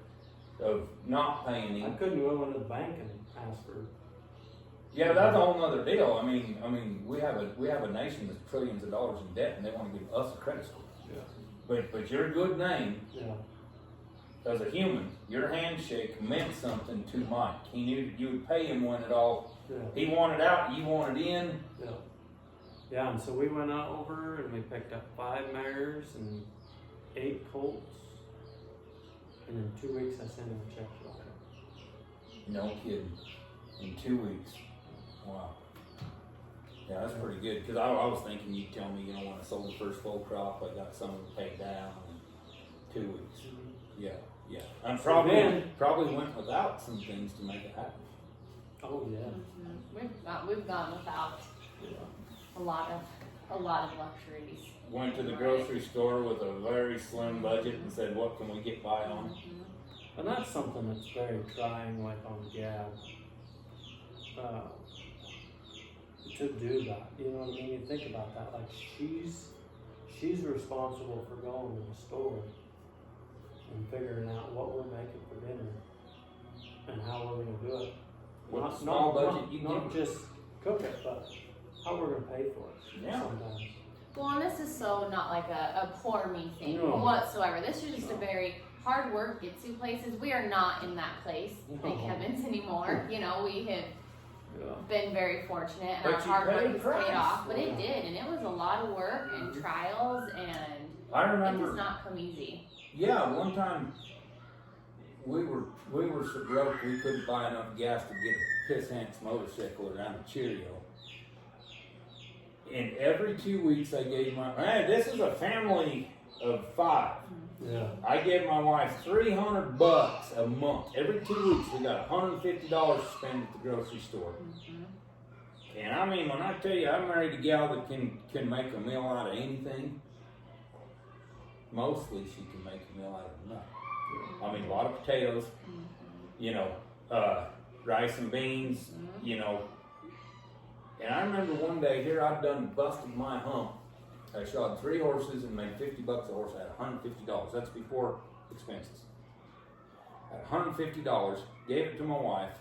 of not paying I him. couldn't go into the bank and ask for. Yeah, that's a whole nother deal. I mean, we have a nation that's trillions of dollars in debt, and they want to give us a credit score. Yeah. But your good name, Yeah. as a human, your handshake meant something to Mike. He knew that you would pay him when it all. Yeah. He wanted out, you wanted in. Yeah. Yeah, and so we went out over and we picked up 5 mares and 8 colts. And in 2 weeks I sent him a check for all that. No kidding. In 2 weeks. Wow. Yeah, that's pretty good. Because I was thinking you'd tell me, when I sold the first full crop, I got some of it paid down in 2 weeks. Yeah. And probably went without some things to make it happen. Oh yeah. We've gone without a lot of luxuries. Went to the grocery store with a very slim budget and said, what can we get by on? And that's something that's very trying, like on Gab, to do that. You know what I mean? You think about that. Like she's responsible for going to the store and figuring out what we're making for dinner and how we're going to do it. What small budget not just cook it, but how we're going to pay for it. Yeah. Sometimes. Well, and this is so not like a poor me thing whatsoever. This is just a very hard work, gets you places. We are not in that place, thank heavens, anymore. You know, we have been very fortunate, and But our you hard work paid has price. paid off. But it did, and it was a lot of work and trials, and I it remember. does not come easy. Yeah, one time we were so broke we couldn't buy enough gas to get a piss Hank's motorcycle around a Cheerio. And every 2 weeks I gave hey, this is a family of 5. Yeah. I gave my wife $300 a month. Every 2 weeks we got $150 to spend at the grocery store. And I mean, when I tell you I married a gal that can make a meal out of anything, mostly she can make a meal out of nothing. I mean, a lot of potatoes, you know, rice and beans, you know. And I remember one day here I'd done busted my hump. I shod 3 horses and made $50 a horse. I had $150. That's before expenses. I had $150. Gave it to my wife.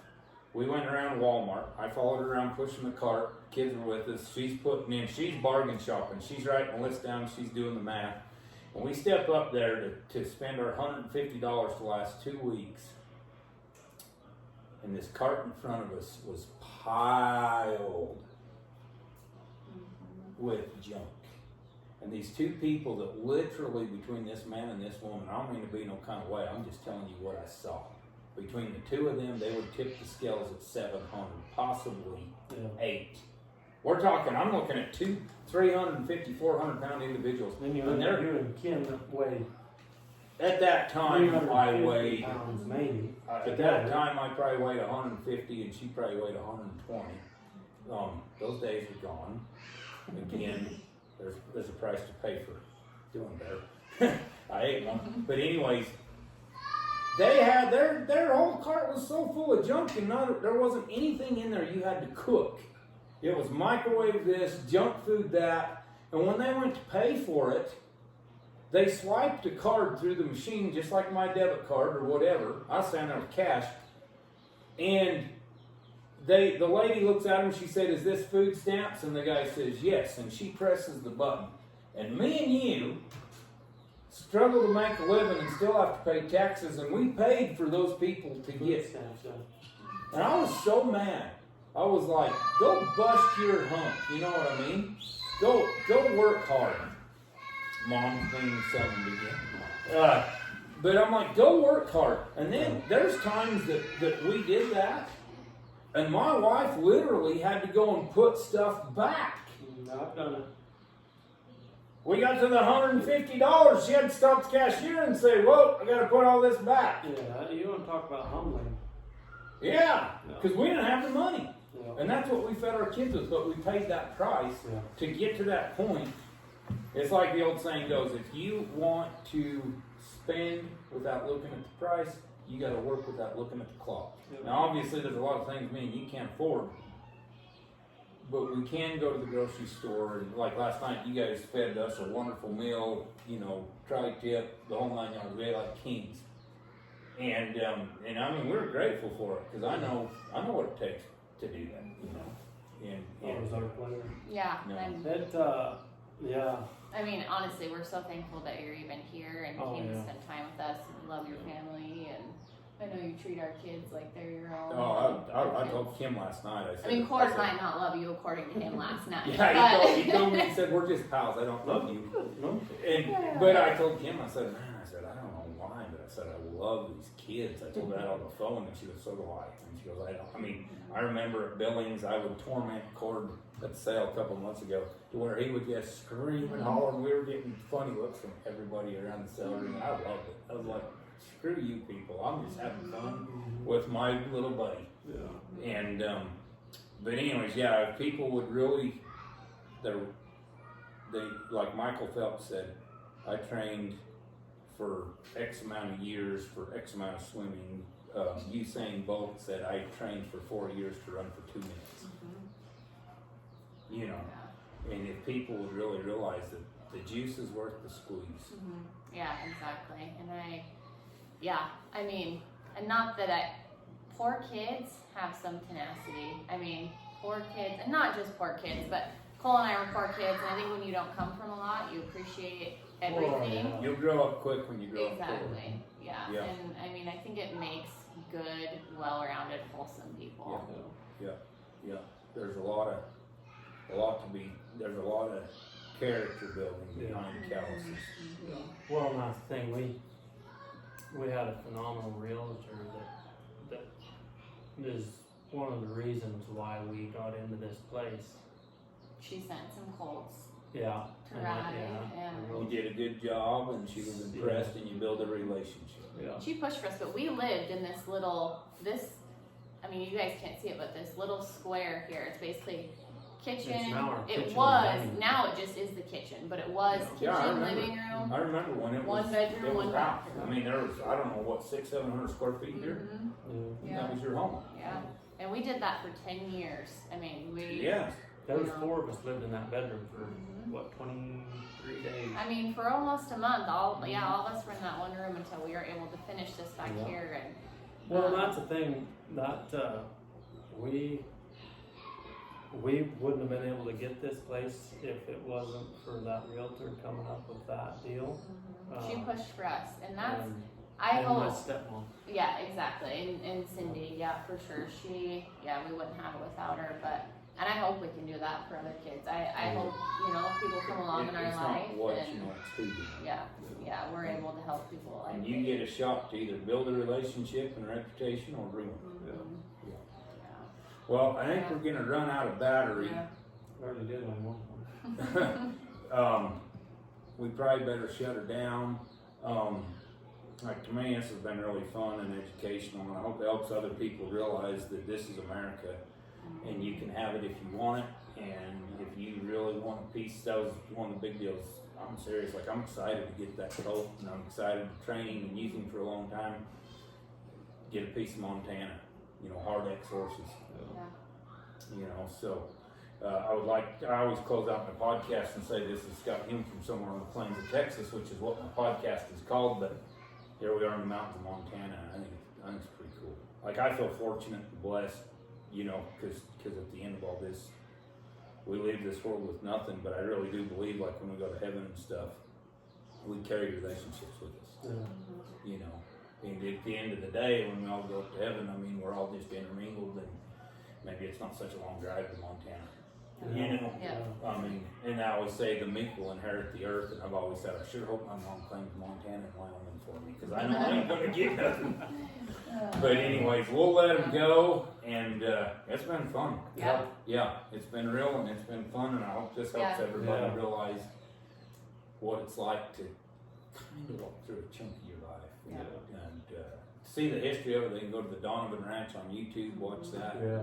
We went around Walmart. I followed her around pushing the cart. Kids were with us. She's putting in. She's bargain shopping. She's writing the list down. She's doing the math. And we step up there to spend our $150 to last 2 weeks. And this cart in front of us was piled with junk. And these 2 people that literally, between this man and this woman, I don't mean to be no kind of way, I'm just telling you what I saw. Between the 2 of them, they would tip the scales at 700, possibly 8. We're talking, I'm looking at 2, 350, 400 pound individuals. Then you and Kim weigh. At that time, I weighed, pounds maybe. at that time, I probably weighed 150 and she probably weighed 120. Those days are gone. Again, there's a price to pay for doing better. I ate one. But anyways, they had, their whole cart was so full of junk and there wasn't anything in there you had to cook. It was microwave this, junk food that, and when they went to pay for it, they swiped a card through the machine just like my debit card or whatever. I was standing there with cash, and the lady looks at him, she said, "Is this food stamps?" And the guy says, "Yes," and she presses the button. And me and you struggle to make a living and still have to pay taxes, and we paid for those people to get stamps. And I was so mad. I was like, go bust your hump, you know what I mean? Go work hard. Mom thing something again. But I'm like, go work hard. And then there's times that we did that, and my wife literally had to go and put stuff back. I've done it. We got to the $150. She had to stop the cashier and say, "Whoa, I got to put all this back." Yeah, you want to talk about humbling. Yeah, because we didn't have the money. Yeah. And that's what we fed our kids with, but we paid that price to get to that point. It's like the old saying goes, if you want to spend without looking at the price, you got to work without looking at the clock. Yeah. Now, obviously, there's a lot of things me and you can't afford, but we can go to the grocery store, and like last night, you guys fed us a wonderful meal, you know, tri-tip, the whole 9 yards, we ate like kings. And I mean, we're grateful for it, because I know what it takes to do that, you know. That was our pleasure. Yeah. No. Yeah. I mean, honestly, we're so thankful that you're even here and came to spend time with us and love your family. And I know you treat our kids like they're your own. Oh, I told Kim last night. I mean, Cord might not love you according to him last night. Yeah, he told me, he said, "We're just pals. I don't love you." But I told Kim, I said, "Man," I said, "I don't know why, but I said I love these kids." I told her that on the phone, and she was so do I. And she goes, I remember at Billings, I would torment Cord at the sale a couple months ago, to where he would just scream and holler, and we were getting funny looks from everybody around the celery, and I loved it. I was like, screw you people, I'm just having fun with my little buddy. Yeah. And but anyways, yeah, if people would really, they like Michael Phelps said, I trained for X amount of years for X amount of swimming. Usain Bolt said, I trained for 4 years to run for 2 minutes. You know, and if people would really realize that the juice is worth the squeeze. Yeah, exactly. And I mean, and not that poor kids have some tenacity. I mean, poor kids, and not just poor kids, but Cole and I were poor kids, and I think when you don't come from a lot, you appreciate everything. yeah. You'll grow up quick when you grow up poor. Exactly. Yeah. Yeah. And I mean, I think it makes good, well-rounded, wholesome people. Yeah. There's a lot of character building behind calluses. Well, and that's the thing, we had a phenomenal realtor that is one of the reasons why we got into this place. She sent some colts Yeah. to ride, and You did a good job, and she was impressed, and you built a relationship. Yeah. she pushed for us. But we lived in this I mean, you guys can't see it, but this little square here. It's basically kitchen. It's now our kitchen It and was. dining. Now it just is the kitchen, but it was kitchen, Yeah, I remember. living room. I remember when it was One bedroom, it was one out. bathroom. I mean, there was, I don't know, what, 600-700 square feet here? Mhm. Yeah. Yeah. That was your home. Yeah. And we did that for 10 years. I mean, Yeah. There was Yeah. 4 of us lived in that bedroom for, Mhm. what, 23 days? I mean, for almost a month, all of us were in that one room until we were able to finish this back Yeah. here. And Well, that's the thing, that, we wouldn't have been able to get this place if it wasn't for that realtor coming up with that deal. she pushed for us, and that's And- I and my hope. stepmom. Yeah, exactly. And Cindy, yeah, for sure. We wouldn't have it without her. And I hope we can do that for other kids. I hope people come along in our It's life, not what, and it's who you know. we're able to help people. Like And you get a shot to either build a relationship and a reputation or ruin it. Mhm. Yeah. Yeah. Well, I think we're gonna run out of battery. Yeah. Already did on one. We probably better shut her down. Like, to me, this has been really fun and educational, and I hope it helps other people realize that this is America, and you can have it if you want it, and if you really want a piece, that was one of the big deals. I'm serious, like, I'm excited to get that colt, and I'm excited to train him and use him for a long time. Get a piece of Montana, hard X horses. Yeah. So I always close out my podcast and say this has got him from somewhere on the plains of Texas, which is what my podcast is called, but here we are in the mountains of Montana, and I think it's pretty cool. Like, I feel fortunate and blessed, because at the end of all this, we leave this world with nothing, but I really do believe, like, when we go to heaven and stuff, we carry relationships with us, Yeah. And at the end of the day, when we all go up to heaven, I mean, we're all just intermingled, and maybe it's not such a long drive to Montana. Yeah. I mean, and I always say the meek will inherit the earth, and I've always said I sure hope my mom claims Montana and Wyoming for me, because I know I ain't gonna get nothing. But anyways, we'll let them go, and it's been fun. Yeah. It's been real, and it's been fun, and I hope this helps Yeah. everybody Yeah. realize what it's like to kind of walk through a chunk of your life. Yeah. And see the history of it. They can go to the Donovan Ranch on YouTube, watch that. Yeah.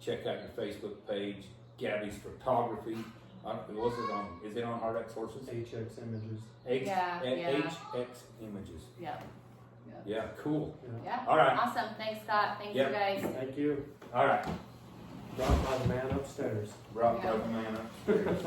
Check out your Facebook page, Gabby's Photography. Is it on Hard X Horses? HX Images. HX Images. Yeah. Yeah, cool. Yeah. All right. Awesome. Thanks, Scott. Thank Yep. you guys. Thank you. All right. Brought by the man upstairs. Brought by the man upstairs.